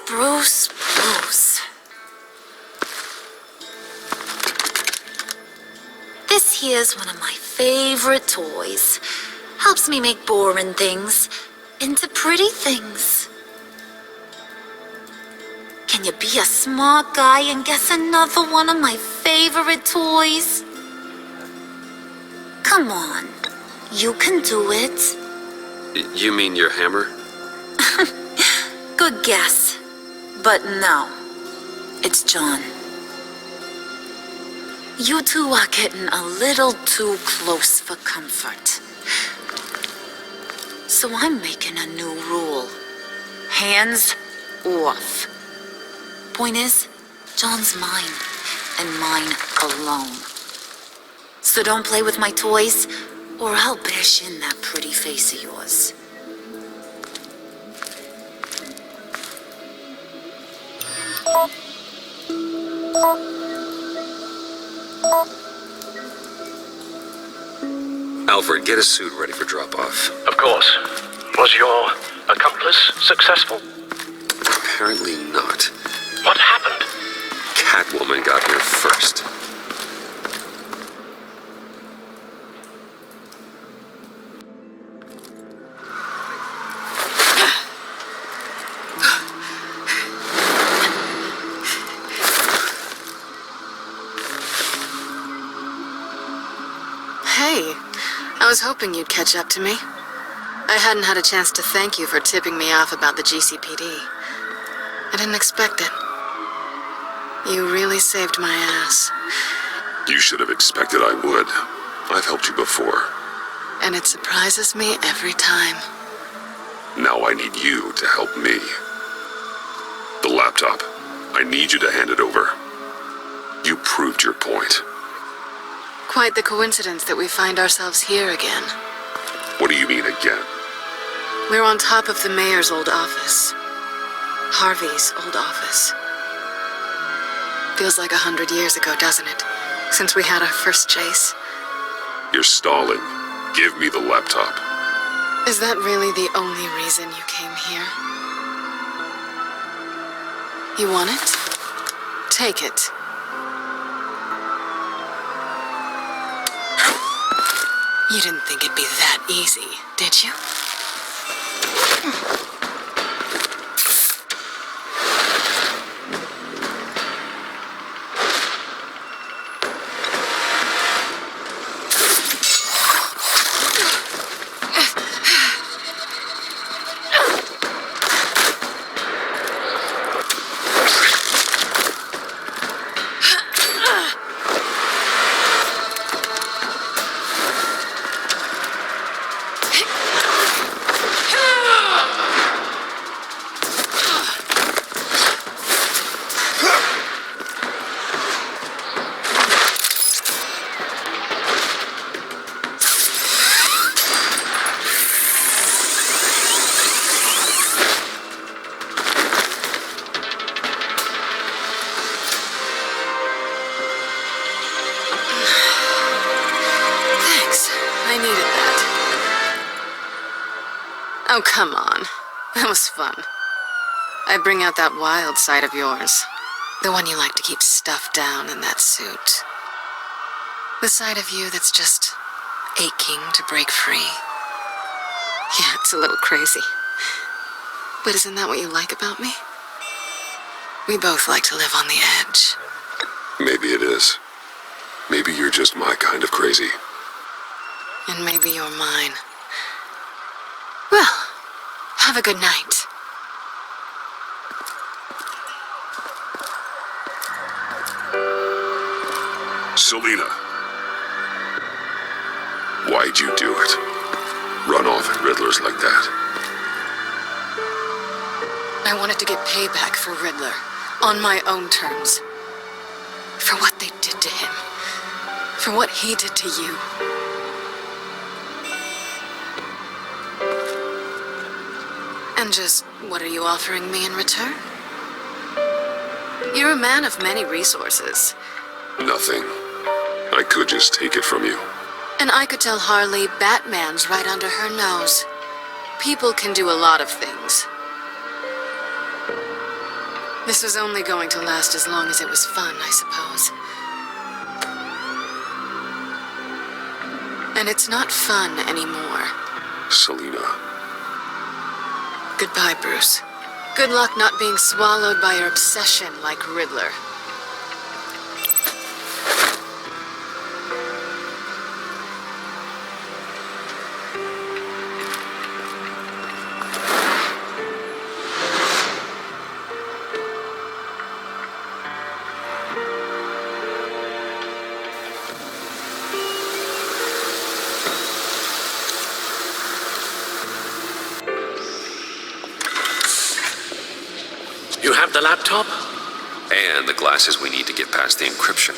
Bruce. This here's one of my favorite toys. Helps me make boring things into pretty things. Can you be a smart guy and guess another one of my favorite toys? Come on, you can do it. You mean your hammer? Good guess. But no, it's John. You two are getting a little too close for comfort. So I'm making a new rule. Hands off. Point is, John's mine, and mine alone. So don't play with my toys, or I'll bash in that pretty face of yours. Alfred, get a suit ready for drop-off. Of course. Was your accomplice successful? Apparently not. What happened? Catwoman got here first. Hey, I was hoping you'd catch up to me. I hadn't had a chance to thank you for tipping me off about the GCPD. I didn't expect it. You really saved my ass. You should have expected I would. I've helped you before. And it surprises me every time. Now I need you to help me. The laptop. I need you to hand it over. You proved your point. Quite the coincidence that we find ourselves here again. What do you mean again? We're on top of the mayor's old office. Harvey's old office. Feels like 100 years ago, doesn't it? Since we had our first chase. You're stalling. Give me the laptop. Is that really the only reason you came here? You want it? Take it. You didn't think it'd be that easy, did you? Oh, come on. That was fun. I bring out that wild side of yours. The one you like to keep stuffed down in that suit. The side of you that's just aching to break free. Yeah, it's a little crazy. But isn't that what you like about me? We both like to live on the edge. Maybe it is. Maybe you're just my kind of crazy. And maybe you're mine. Well, have a good night. Selina. Why'd you do it? Run off at Riddlers like that? I wanted to get payback for Riddler, on my own terms. For what they did to him. For what he did to you. And just, what are you offering me in return? You're a man of many resources. Nothing. I could just take it from you. And I could tell Harley Batman's right under her nose. People can do a lot of things. This was only going to last as long as it was fun, I suppose. And it's not fun anymore. Selina. Goodbye, Bruce. Good luck not being swallowed by your obsession like Riddler. You have the laptop? And the glasses we need to get past the encryption.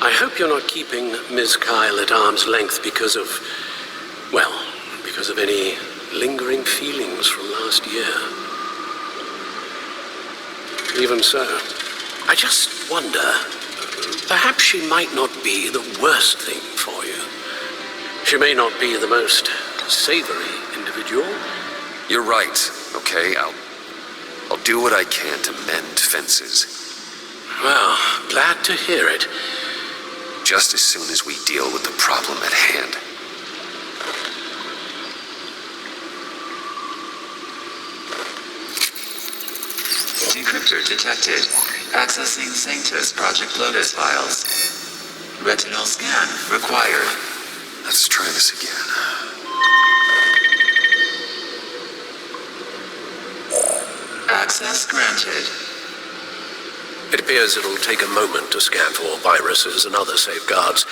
I hope you're not keeping Ms. Kyle at arm's length because of any lingering feelings from last year. Even so, I just wonder, perhaps she might not be the worst thing for you. She may not be the most savory individual. You're right, okay? I'll do what I can to mend fences. Well, glad to hear it. Just as soon as we deal with the problem at hand. Decryptor detected. Accessing Sanctus Project Lotus files. Retinal scan required. Let's try this again. Access granted. It appears it'll take a moment to scan for viruses and other safeguards.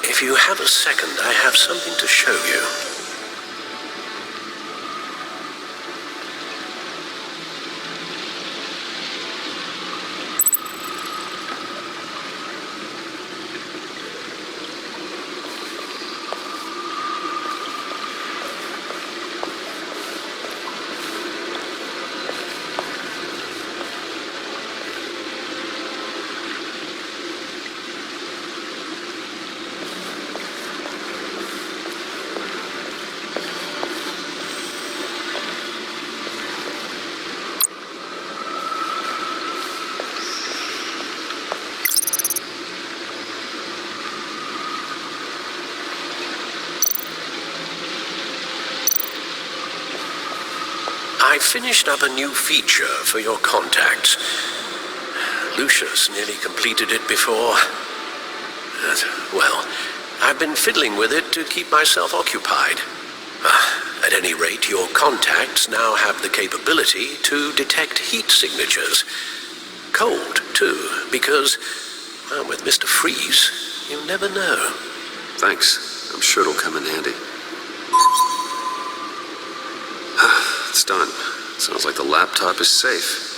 If you have a second, I have something to show you. I finished up a new feature for your contacts. Lucius nearly completed it before. Well, I've been fiddling with it to keep myself occupied. At any rate, your contacts now have the capability to detect heat signatures. Cold, too, because, well, with Mr. Freeze, you never know. Thanks. I'm sure it'll come in handy. It's done. Sounds like the laptop is safe.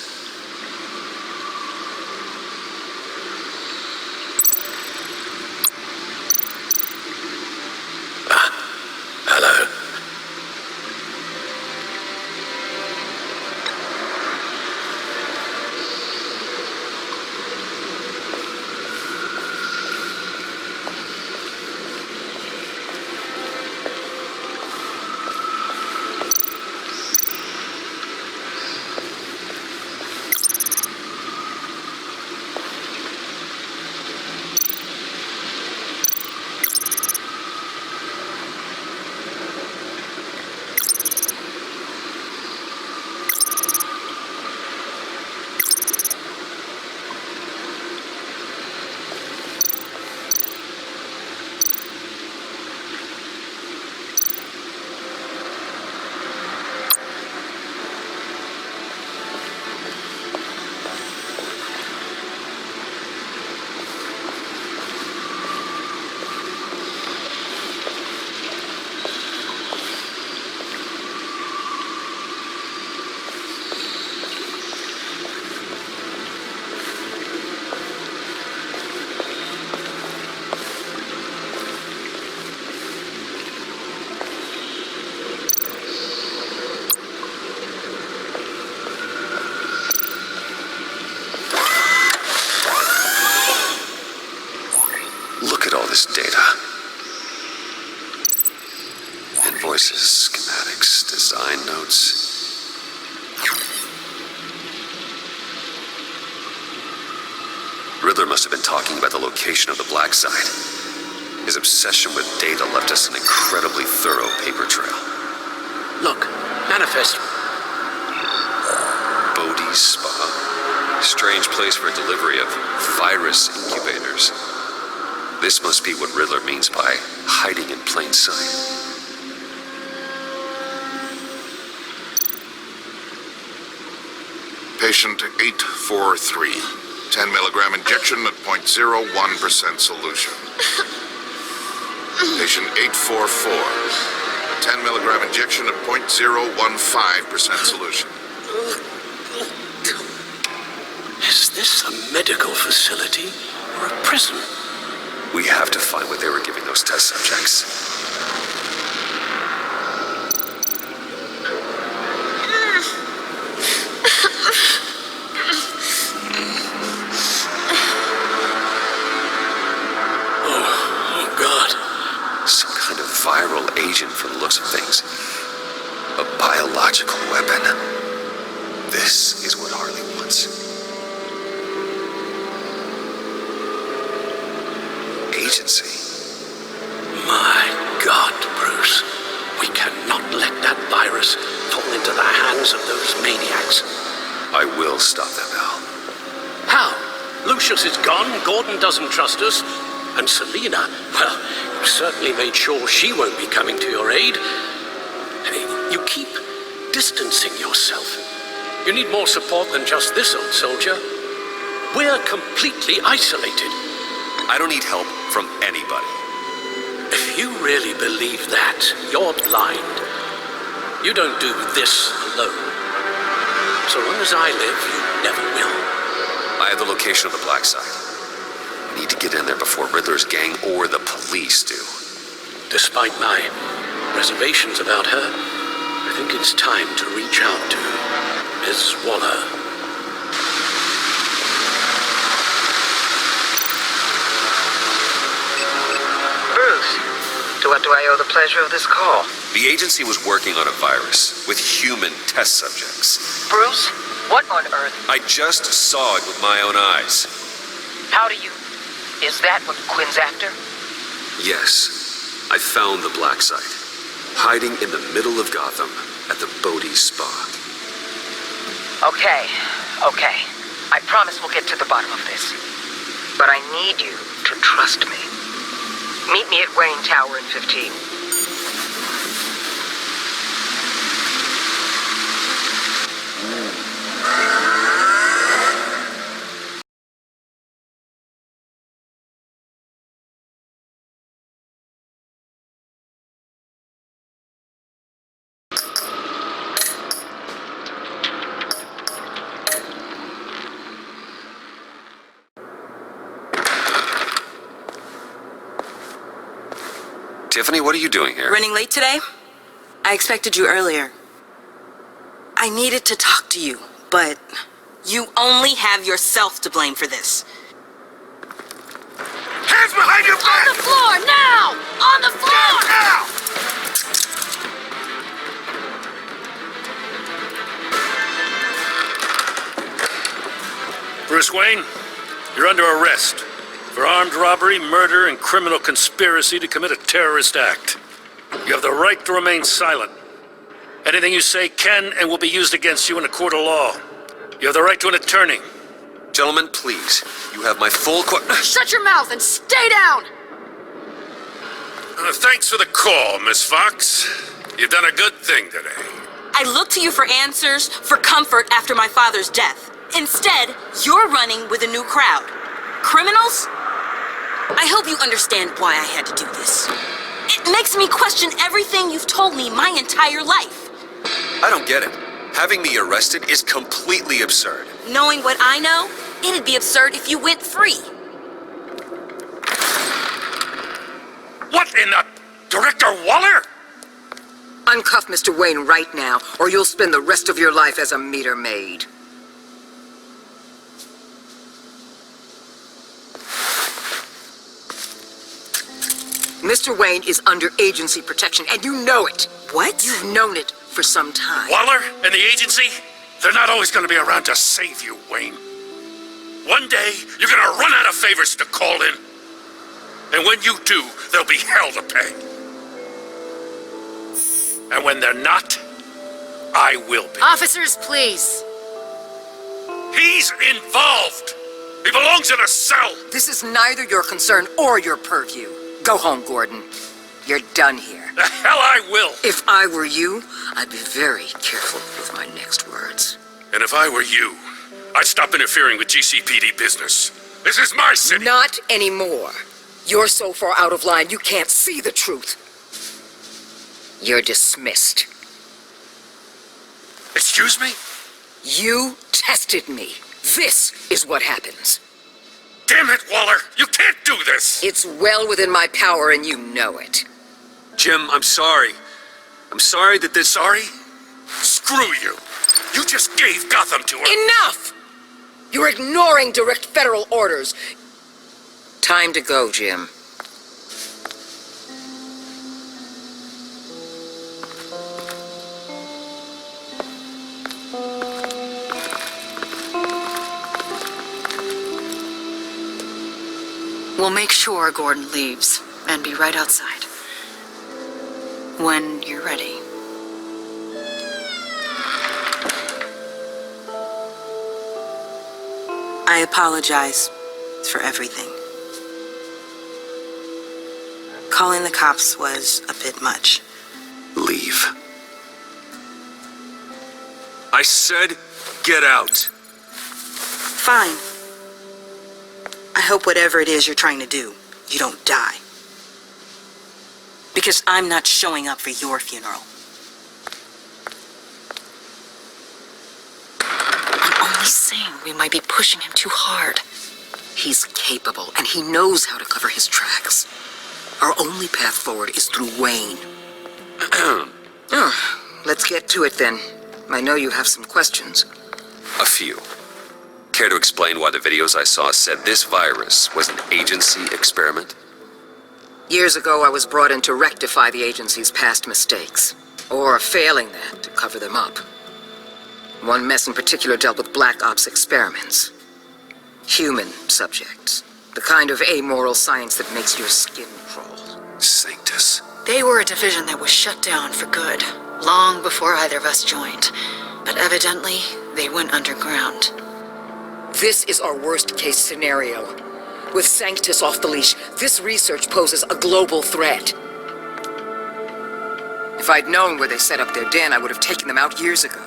Hello. This data. Invoices, schematics, design notes. Riddler must have been talking about the location of the black site. His obsession with data left us an incredibly thorough paper trail. Look, manifest. Bodhi's Spa. Strange place for delivery of virus incubators. This must be what Riddler means by hiding in plain sight. Patient 843. 10 milligram injection at 0.01% solution. Patient 844. 10 milligram injection at 0.015% solution. Is this a medical facility or a prison? We have to find what they were giving those test subjects. Oh, God. Some kind of I will stop them, Al. How? Lucius is gone, Gordon doesn't trust us, and Selina, well, you certainly made sure she won't be coming to your aid. You keep distancing yourself. You need more support than just this old soldier. We're completely isolated. I don't need help from anybody. If you really believe that, you're blind. You don't do this alone. So long as I live, you never will. I have the location of the black site. I need to get in there before Riddler's gang or the police do. Despite my reservations about her, I think it's time to reach out to Ms. Waller. Bruce, to what do I owe the pleasure of this call? The agency was working on a virus with human test subjects. Bruce, what on earth? I just saw it with my own eyes. How do you... Is that what Quinn's after? Yes, I found the black site, hiding in the middle of Gotham at the Bodhi Spa. Okay. I promise we'll get to the bottom of this. But I need you to trust me. Meet me at Wayne Tower in 15. Tiffany, what are you doing here? Running late today? I expected you earlier. I needed to talk to you, but you only have yourself to blame for this. Hands behind your back! On the floor, now! On the floor! Now! Bruce Wayne, you're under arrest for armed robbery, murder, and criminal conspiracy to commit a terrorist act. You have the right to remain silent. Anything you say can and will be used against you in a court of law. You have the right to an attorney. Gentlemen, please. You have my full Shut your mouth and stay down! Thanks for the call, Miss Fox. You've done a good thing today. I looked to you for answers, for comfort after my father's death. Instead, you're running with a new crowd. Criminals? I hope you understand why I had to do this. It makes me question everything you've told me my entire life. I don't get it. Having me arrested is completely absurd. Knowing what I know, it'd be absurd if you went free. What in the... Director Waller? Uncuff Mr. Wayne right now, or you'll spend the rest of your life as a meter maid. Mr. Wayne is under agency protection, and you know it. What? You've known it for some time. Waller and the agency? They're not always going to be around to save you, Wayne. One day, you're going to run out of favors to call in. And when you do, there'll be hell to pay. And when they're not, I will be. Officers, please. He's involved. He belongs in a cell. This is neither your concern or your purview. Go home, Gordon. You're done here. The hell I will. If I were you, I'd be very careful with my next words. And if I were you, I'd stop interfering with GCPD business. This is my city. Not anymore. You're so far out of line, you can't see the truth. You're dismissed. Excuse me? You tested me. This is what happens. Damn it, Waller! You can't do this! It's well within my power, and you know it. Jim, I'm sorry. I'm sorry that this... Sorry? Screw you. You just gave Gotham to her. Enough! You're ignoring direct federal orders. Time to go, Jim. We'll make sure Gordon leaves and be right outside. When you're ready. I apologize for everything. Calling the cops was a bit much. Leave. I said, get out. Fine. I hope whatever it is you're trying to do, you don't die. Because I'm not showing up for your funeral. I'm only saying we might be pushing him too hard. He's capable, and he knows how to cover his tracks. Our only path forward is through Wayne. Let's get to it then. I know you have some questions. A few. Care to explain why the videos I saw said this virus was an agency experiment? Years ago, I was brought in to rectify the agency's past mistakes. Or, failing that, to cover them up. One mess in particular dealt with Black Ops experiments. Human subjects. The kind of amoral science that makes your skin crawl. Sanctus. They were a division that was shut down for good, long before either of us joined. But evidently, they went underground. This is our worst-case scenario. With Sanctus off the leash, this research poses a global threat. If I'd known where they set up their den, I would have taken them out years ago.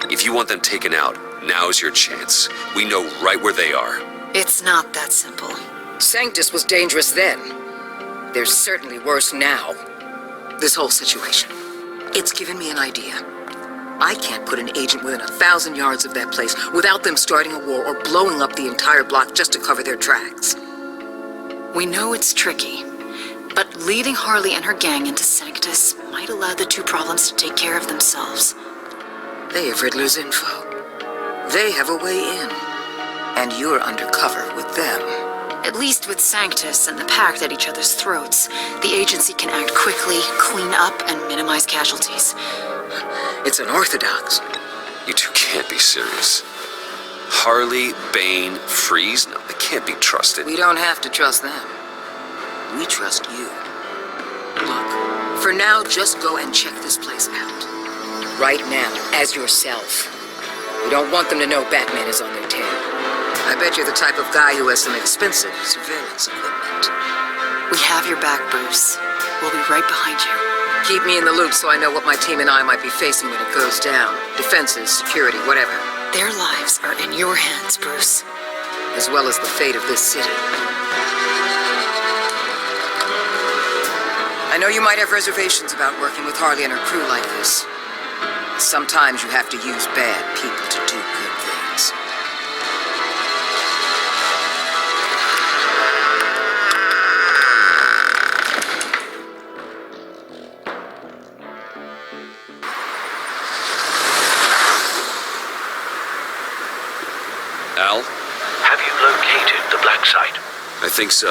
If you want them taken out, now's your chance. We know right where they are. It's not that simple. Sanctus was dangerous then. They're certainly worse now. This whole situation, it's given me an idea. I can't put an agent within 1,000 yards of that place without them starting a war or blowing up the entire block just to cover their tracks. We know it's tricky, but leading Harley and her gang into Sanctus might allow the two problems to take care of themselves. They have Riddler's info. They have a way in. And you're undercover with them. At least with Sanctus and the Pact at each other's throats, the agency can act quickly, clean up, and minimize casualties. It's unorthodox. You two can't be serious. Harley, Bane, Freeze? No, they can't be trusted. We don't have to trust them. We trust you. Look, for now, just go and check this place out. Right now, as yourself. We don't want them to know Batman is on their tail. I bet you're the type of guy who has some expensive surveillance equipment. We have your back, Bruce. We'll be right behind you. Keep me in the loop so I know what my team and I might be facing when it goes down. Defenses, security, whatever. Their lives are in your hands, Bruce. As well as the fate of this city. I know you might have reservations about working with Harley and her crew like this. Sometimes you have to use bad people to do good things. Al? Have you located the black site? I think so.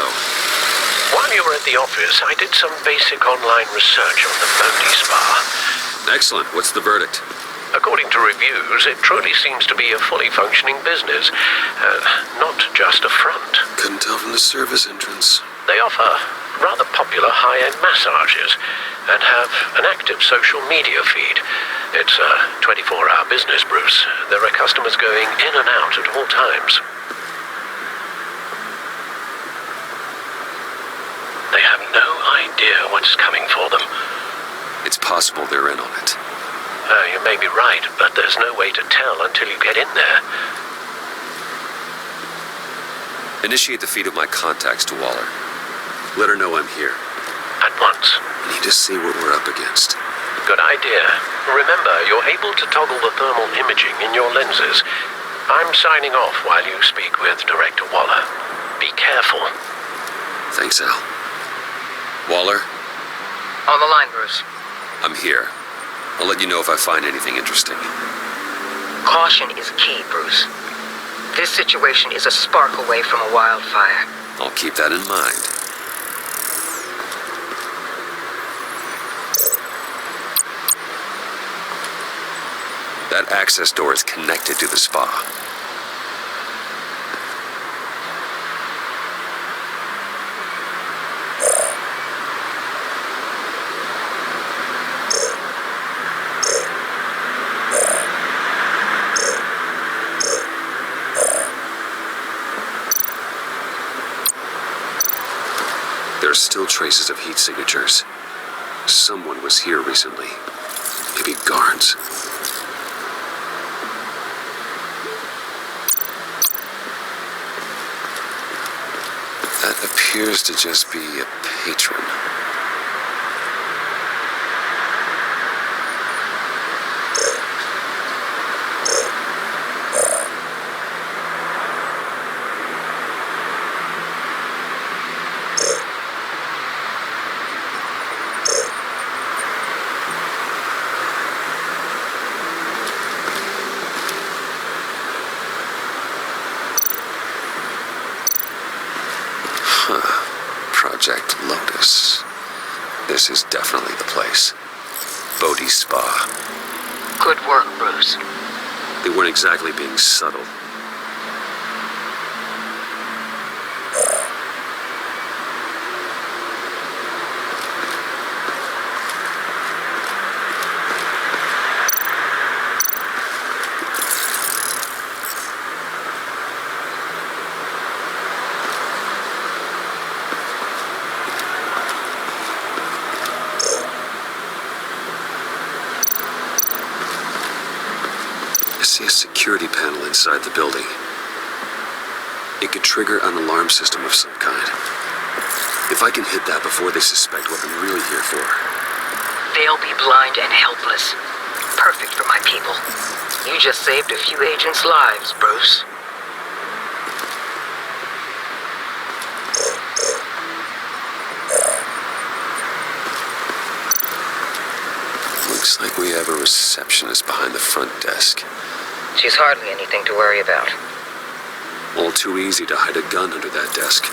While you were at the office, I did some basic online research on the Bodhi Spa. Excellent. What's the verdict? According to reviews, it truly seems to be a fully functioning business, not just a front. Couldn't tell from the service entrance. They offer rather popular high-end massages and have an active social media feed. It's a 24-hour business, Bruce. There are customers going in and out at all times. They have no idea what's coming for them. It's possible they're in on it. You may be right, but there's no way to tell until you get in there. Initiate the feed of my contacts to Waller. Let her know I'm here. At once. I need to see what we're up against. Good idea. Remember, you're able to toggle the thermal imaging in your lenses. I'm signing off while you speak with Director Waller. Be careful. Thanks, Al. Waller? On the line, Bruce. I'm here. I'll let you know if I find anything interesting. Caution is key, Bruce. This situation is a spark away from a wildfire. I'll keep that in mind. That access door is connected to the spa. still traces of heat signatures. Someone was here recently. Maybe guards. That appears to just be a patron. Project Lotus. This is definitely the place. Bodhi Spa. Good work, Bruce. They weren't exactly being subtle. I see a security panel inside the building. It could trigger an alarm system of some kind. If I can hit that before they suspect what I'm really here for. They'll be blind and helpless. Perfect for my people. You just saved a few agents' lives, Bruce. Looks like we have a receptionist behind the front desk. She's hardly anything to worry about. All too easy to hide a gun under that desk.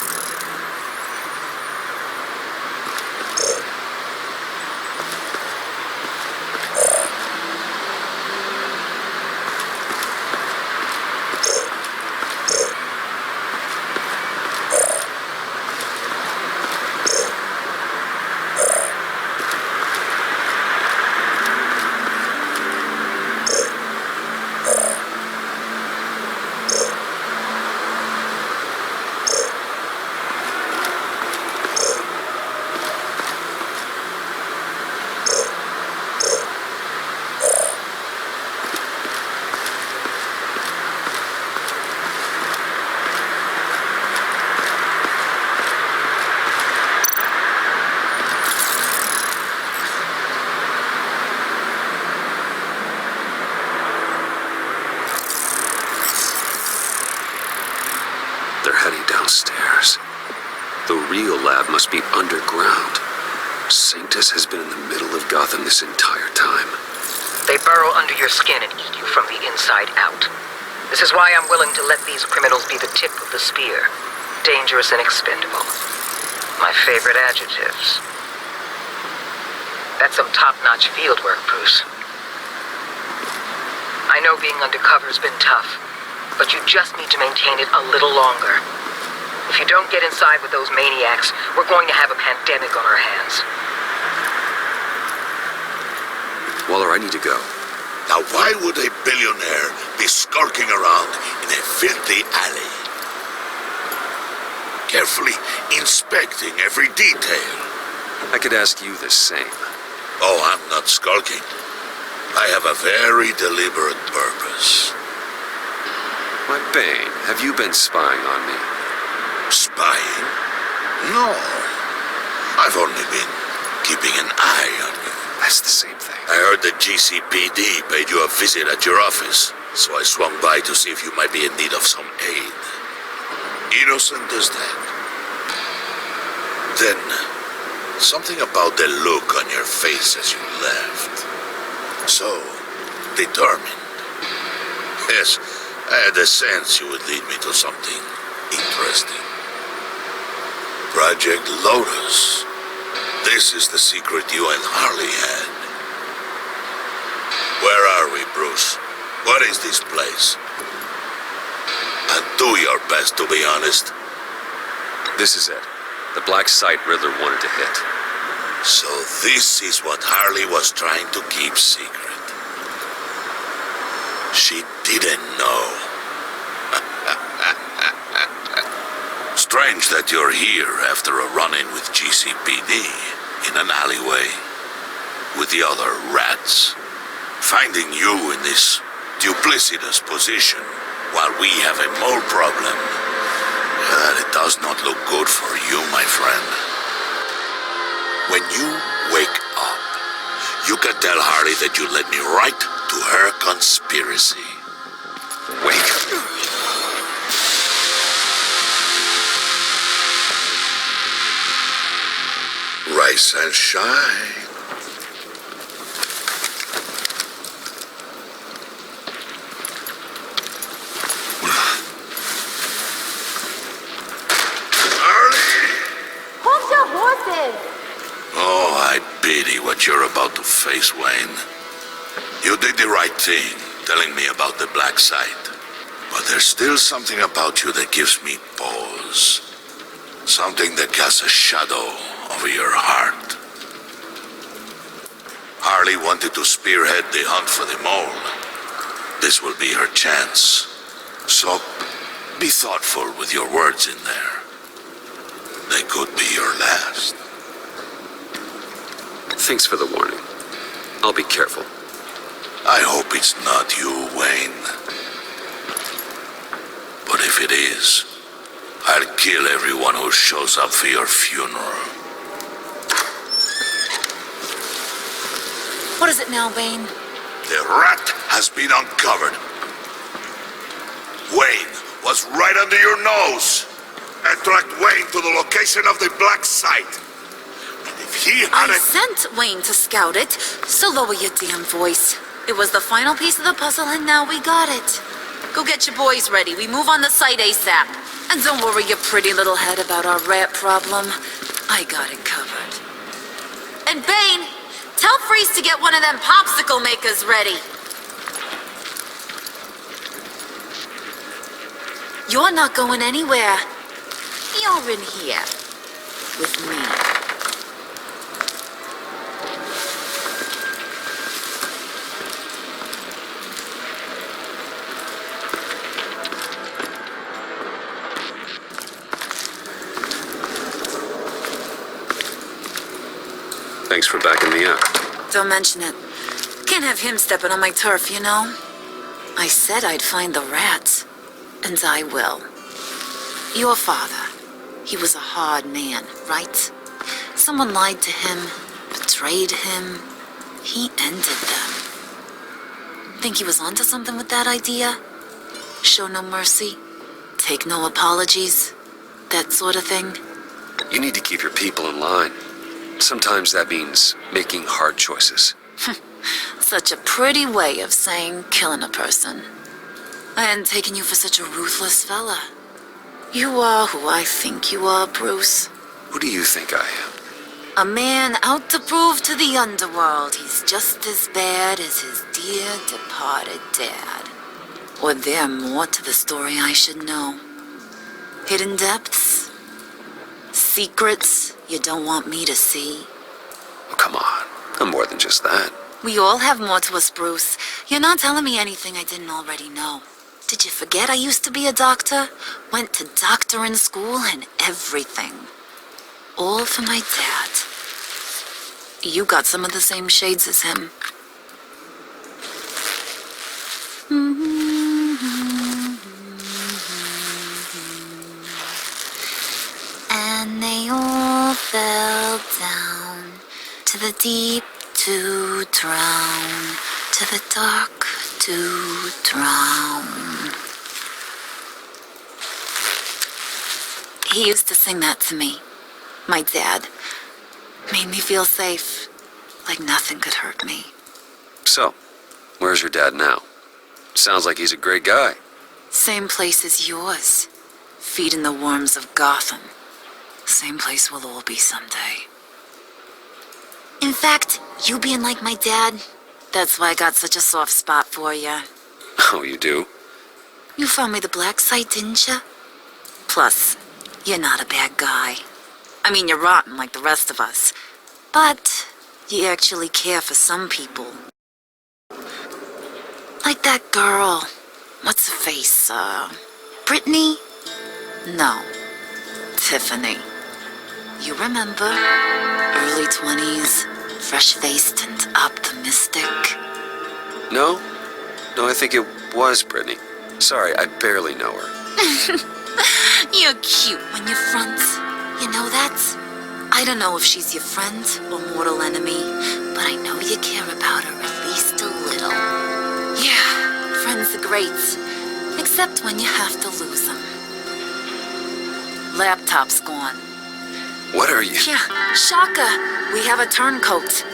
They're heading downstairs. The real lab must be underground. Sanctus has been in the middle of Gotham this entire time. They burrow under your skin and eat you from the inside out. This is why I'm willing to let these criminals be the tip of the spear. Dangerous and expendable. My favorite adjectives. That's some top-notch field work, Bruce. I know being undercover's been tough, but you just need to maintain it a little longer. If you don't get inside with those maniacs, we're going to have a pandemic on our hands. Waller, I need to go. Now why would a billionaire be skulking around in a filthy alley? Carefully inspecting every detail. I could ask you the same. Oh, I'm not skulking. I have a very deliberate purpose. My Bane, have you been spying on me? Spying? No. I've only been keeping an eye on you. That's the same thing. I heard the GCPD paid you a visit at your office, so I swung by to see if you might be in need of some aid. Innocent as that. Then, something about the look on your face as you left. So, determined. Yes, I had a sense you would lead me to something interesting. Project Lotus. This is the secret you and Harley had. Where are we, Bruce? What is this place? And do your best to be honest. This is it. The black site Riddler wanted to hit. So this is what Harley was trying to keep secret. She didn't know. Strange that you're here after a run-in with GCPD in an alleyway with the other rats. Finding you in this duplicitous position while we have a mole problem, it does not look good for you, my friend. When you wake up, you can tell Harley that you led me right to her conspiracy. Wake up. Rise and shine. Hold your horses! Oh, I pity what you're about to face, Wayne. You did the right thing, telling me about the black site. But there's still something about you that gives me pause. Something that casts a shadow over your heart. Harley wanted to spearhead the hunt for the mole. This will be her chance. So, be thoughtful with your words in there. They could be your last. Thanks for the warning. I'll be careful. I hope it's not you, Wayne. But if it is, I'll kill everyone who shows up for your funeral. What is it now, Wayne? The rat has been uncovered. Wayne was right under your nose. And tracked Wayne to the location of the black site. And if he had I sent Wayne to scout it, so lower your damn voice. It was the final piece of the puzzle, and now we got it. Go get your boys ready. We move on the site ASAP. And don't worry your pretty little head about our rat problem. I got it covered. And Bane, tell Freeze to get one of them popsicle makers ready. You're not going anywhere. You're in here. With me. Thanks for backing me up. Don't mention it. Can't have him stepping on my turf, you know? I said I'd find the rats. And I will. Your father. He was a hard man, right? Someone lied to him, betrayed him. He ended them. Think he was onto something with that idea? Show no mercy, take no apologies, that sort of thing? You need to keep your people in line. Sometimes that means making hard choices. Such a pretty way of saying killing a person. I hadn't taken you for such a ruthless fella. You are who I think you are, Bruce. Who do you think I am? A man out to prove to the underworld he's just as bad as his dear departed dad. Or there more to the story I should know. Hidden depths? Secrets you don't want me to see? Oh, come on. I'm more than just that. We all have more to us, Bruce. You're not telling me anything I didn't already know. Did you forget I used to be a doctor? Went to doctoring school and everything. All for my dad. You got some of the same shades as him. And they all fell down to the deep to drown, to the dark to drown. He used to sing that to me. My dad. Made me feel safe, like nothing could hurt me. So, where's your dad now? Sounds like he's a great guy. Same place as yours. Feeding the worms of Gotham. Same place we'll all be someday. In fact, you being like my dad, that's why I got such a soft spot for you. Oh, you do? You found me the black site, didn't you? Plus, you're not a bad guy. I mean, you're rotten like the rest of us. But you actually care for some people. Like that girl. What's her face? Brittany? No. Tiffany. You remember? Early 20s, fresh-faced and optimistic. No, I think it was Brittany. Sorry, I barely know her. You're cute when you front. You know that? I don't know if she's your friend or mortal enemy, but I know you care about her at least a little. Yeah, friends are great, except when you have to lose them. Laptop's gone. What are you? Yeah, Shaka, we have a turncoat.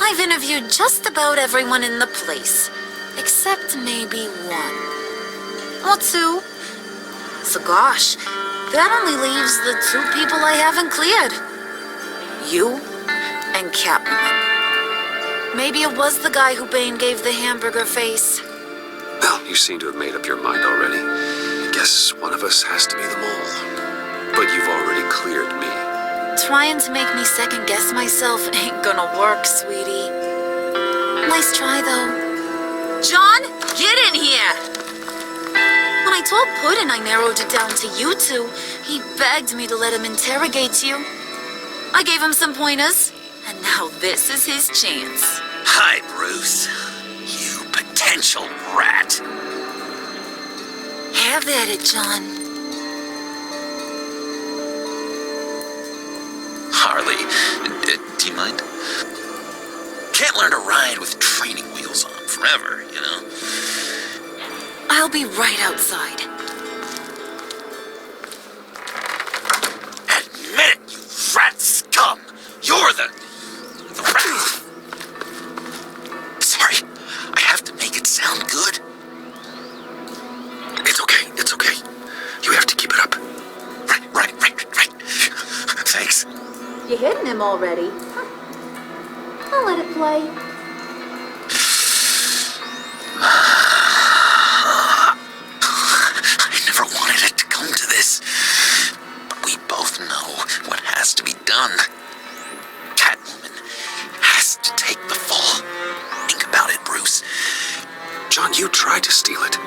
I've interviewed just about everyone in the place, except maybe one. Or two. So gosh, that only leaves the two people I haven't cleared. You and Catwoman. Maybe it was the guy who Bane gave the hamburger face. Well, you seem to have made up your mind already. I guess one of us has to be the mole. But you've already cleared me. Trying to make me second-guess myself ain't gonna work, sweetie. Nice try, though. John, get in here! When I told Puddin' I narrowed it down to you two, he begged me to let him interrogate you. I gave him some pointers, and now this is his chance. Hi, Bruce. You potential rat. Have at it, John. Harley, do you mind? Can't learn to ride with training wheels on forever, you know? I'll be right outside. Admit it, you rat scum! You're the rat! Sorry, I have to make it sound good. It's okay. You have to keep it up. Right. Thanks. You hitting him already? I'll let it play. I never wanted it to come to this. But we both know what has to be done. Catwoman has to take the fall. Think about it, Bruce. John, you tried to steal it.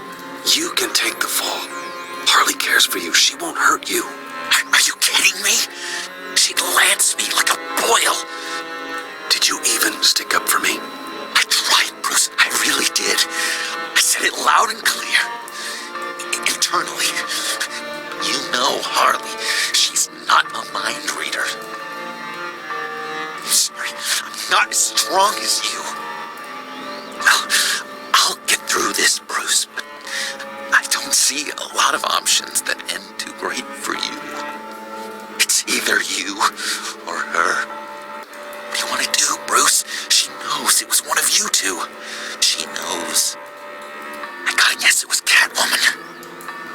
You can take the fall. Harley cares for you. She won't hurt you. Are you kidding me? She'd lance me like a boil. Did you even stick up for me? I tried, Bruce. I really did. I said it loud and clear. Internally. You know Harley. She's not a mind reader. I'm sorry. I'm not as strong as you. Well, I'll get through this, Bruce, but I don't see a lot of options that end too great for you. It's either you or her. What do you want to do, Bruce? She knows it was one of you two. She knows. I gotta guess it was Catwoman.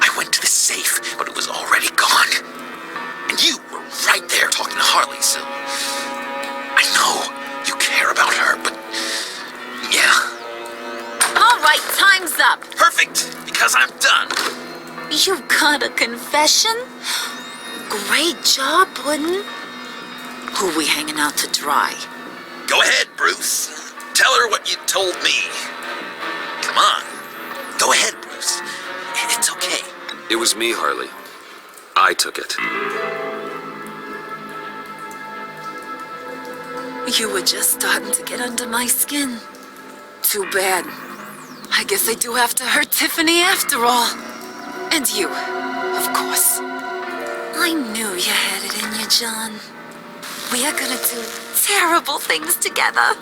I went to the safe, but it was already gone. And you were right there talking to Harley, so I know you care about her, but yeah. All right, time's up. Perfect, because I'm done. You got a confession? Great job, Puddin'. Who we hanging out to dry? Go ahead, Bruce. Tell her what you told me. Come on. Go ahead, Bruce. It's okay. It was me, Harley. I took it. You were just starting to get under my skin. Too bad. I guess I do have to hurt Tiffany after all. And you, of course. I knew you had it in you, John. We are gonna do terrible things together.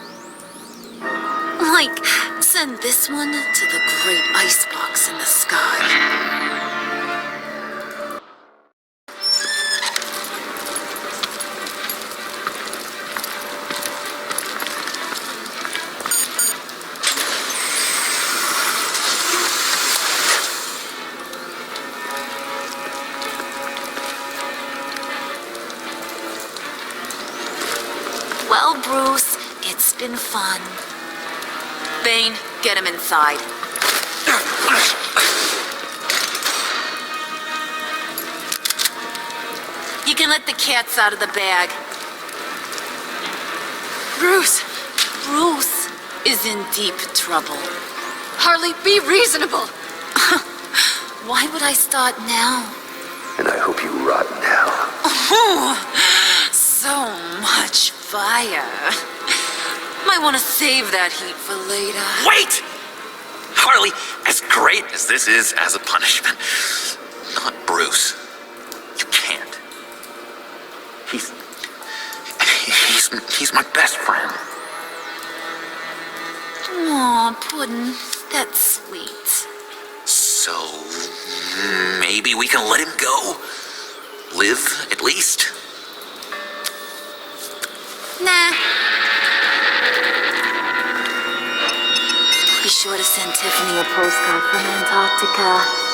Like, send this one to the great icebox in the sky. Well, Bruce, it's been fun. Bane, get him inside. You can let the cats out of the bag. Bruce is in deep trouble. Harley, be reasonable. Why would I start now? and I hope you rot in hell. Oh, so much fire. Might want to save that heat for later. Wait! Harley, as great as this is as a punishment, not Bruce. You can't. He's my best friend. Aw, Puddin', that's sweet. So, maybe we can let him go? Live, at least? Nah. Be sure to send Tiffany a postcard from Antarctica.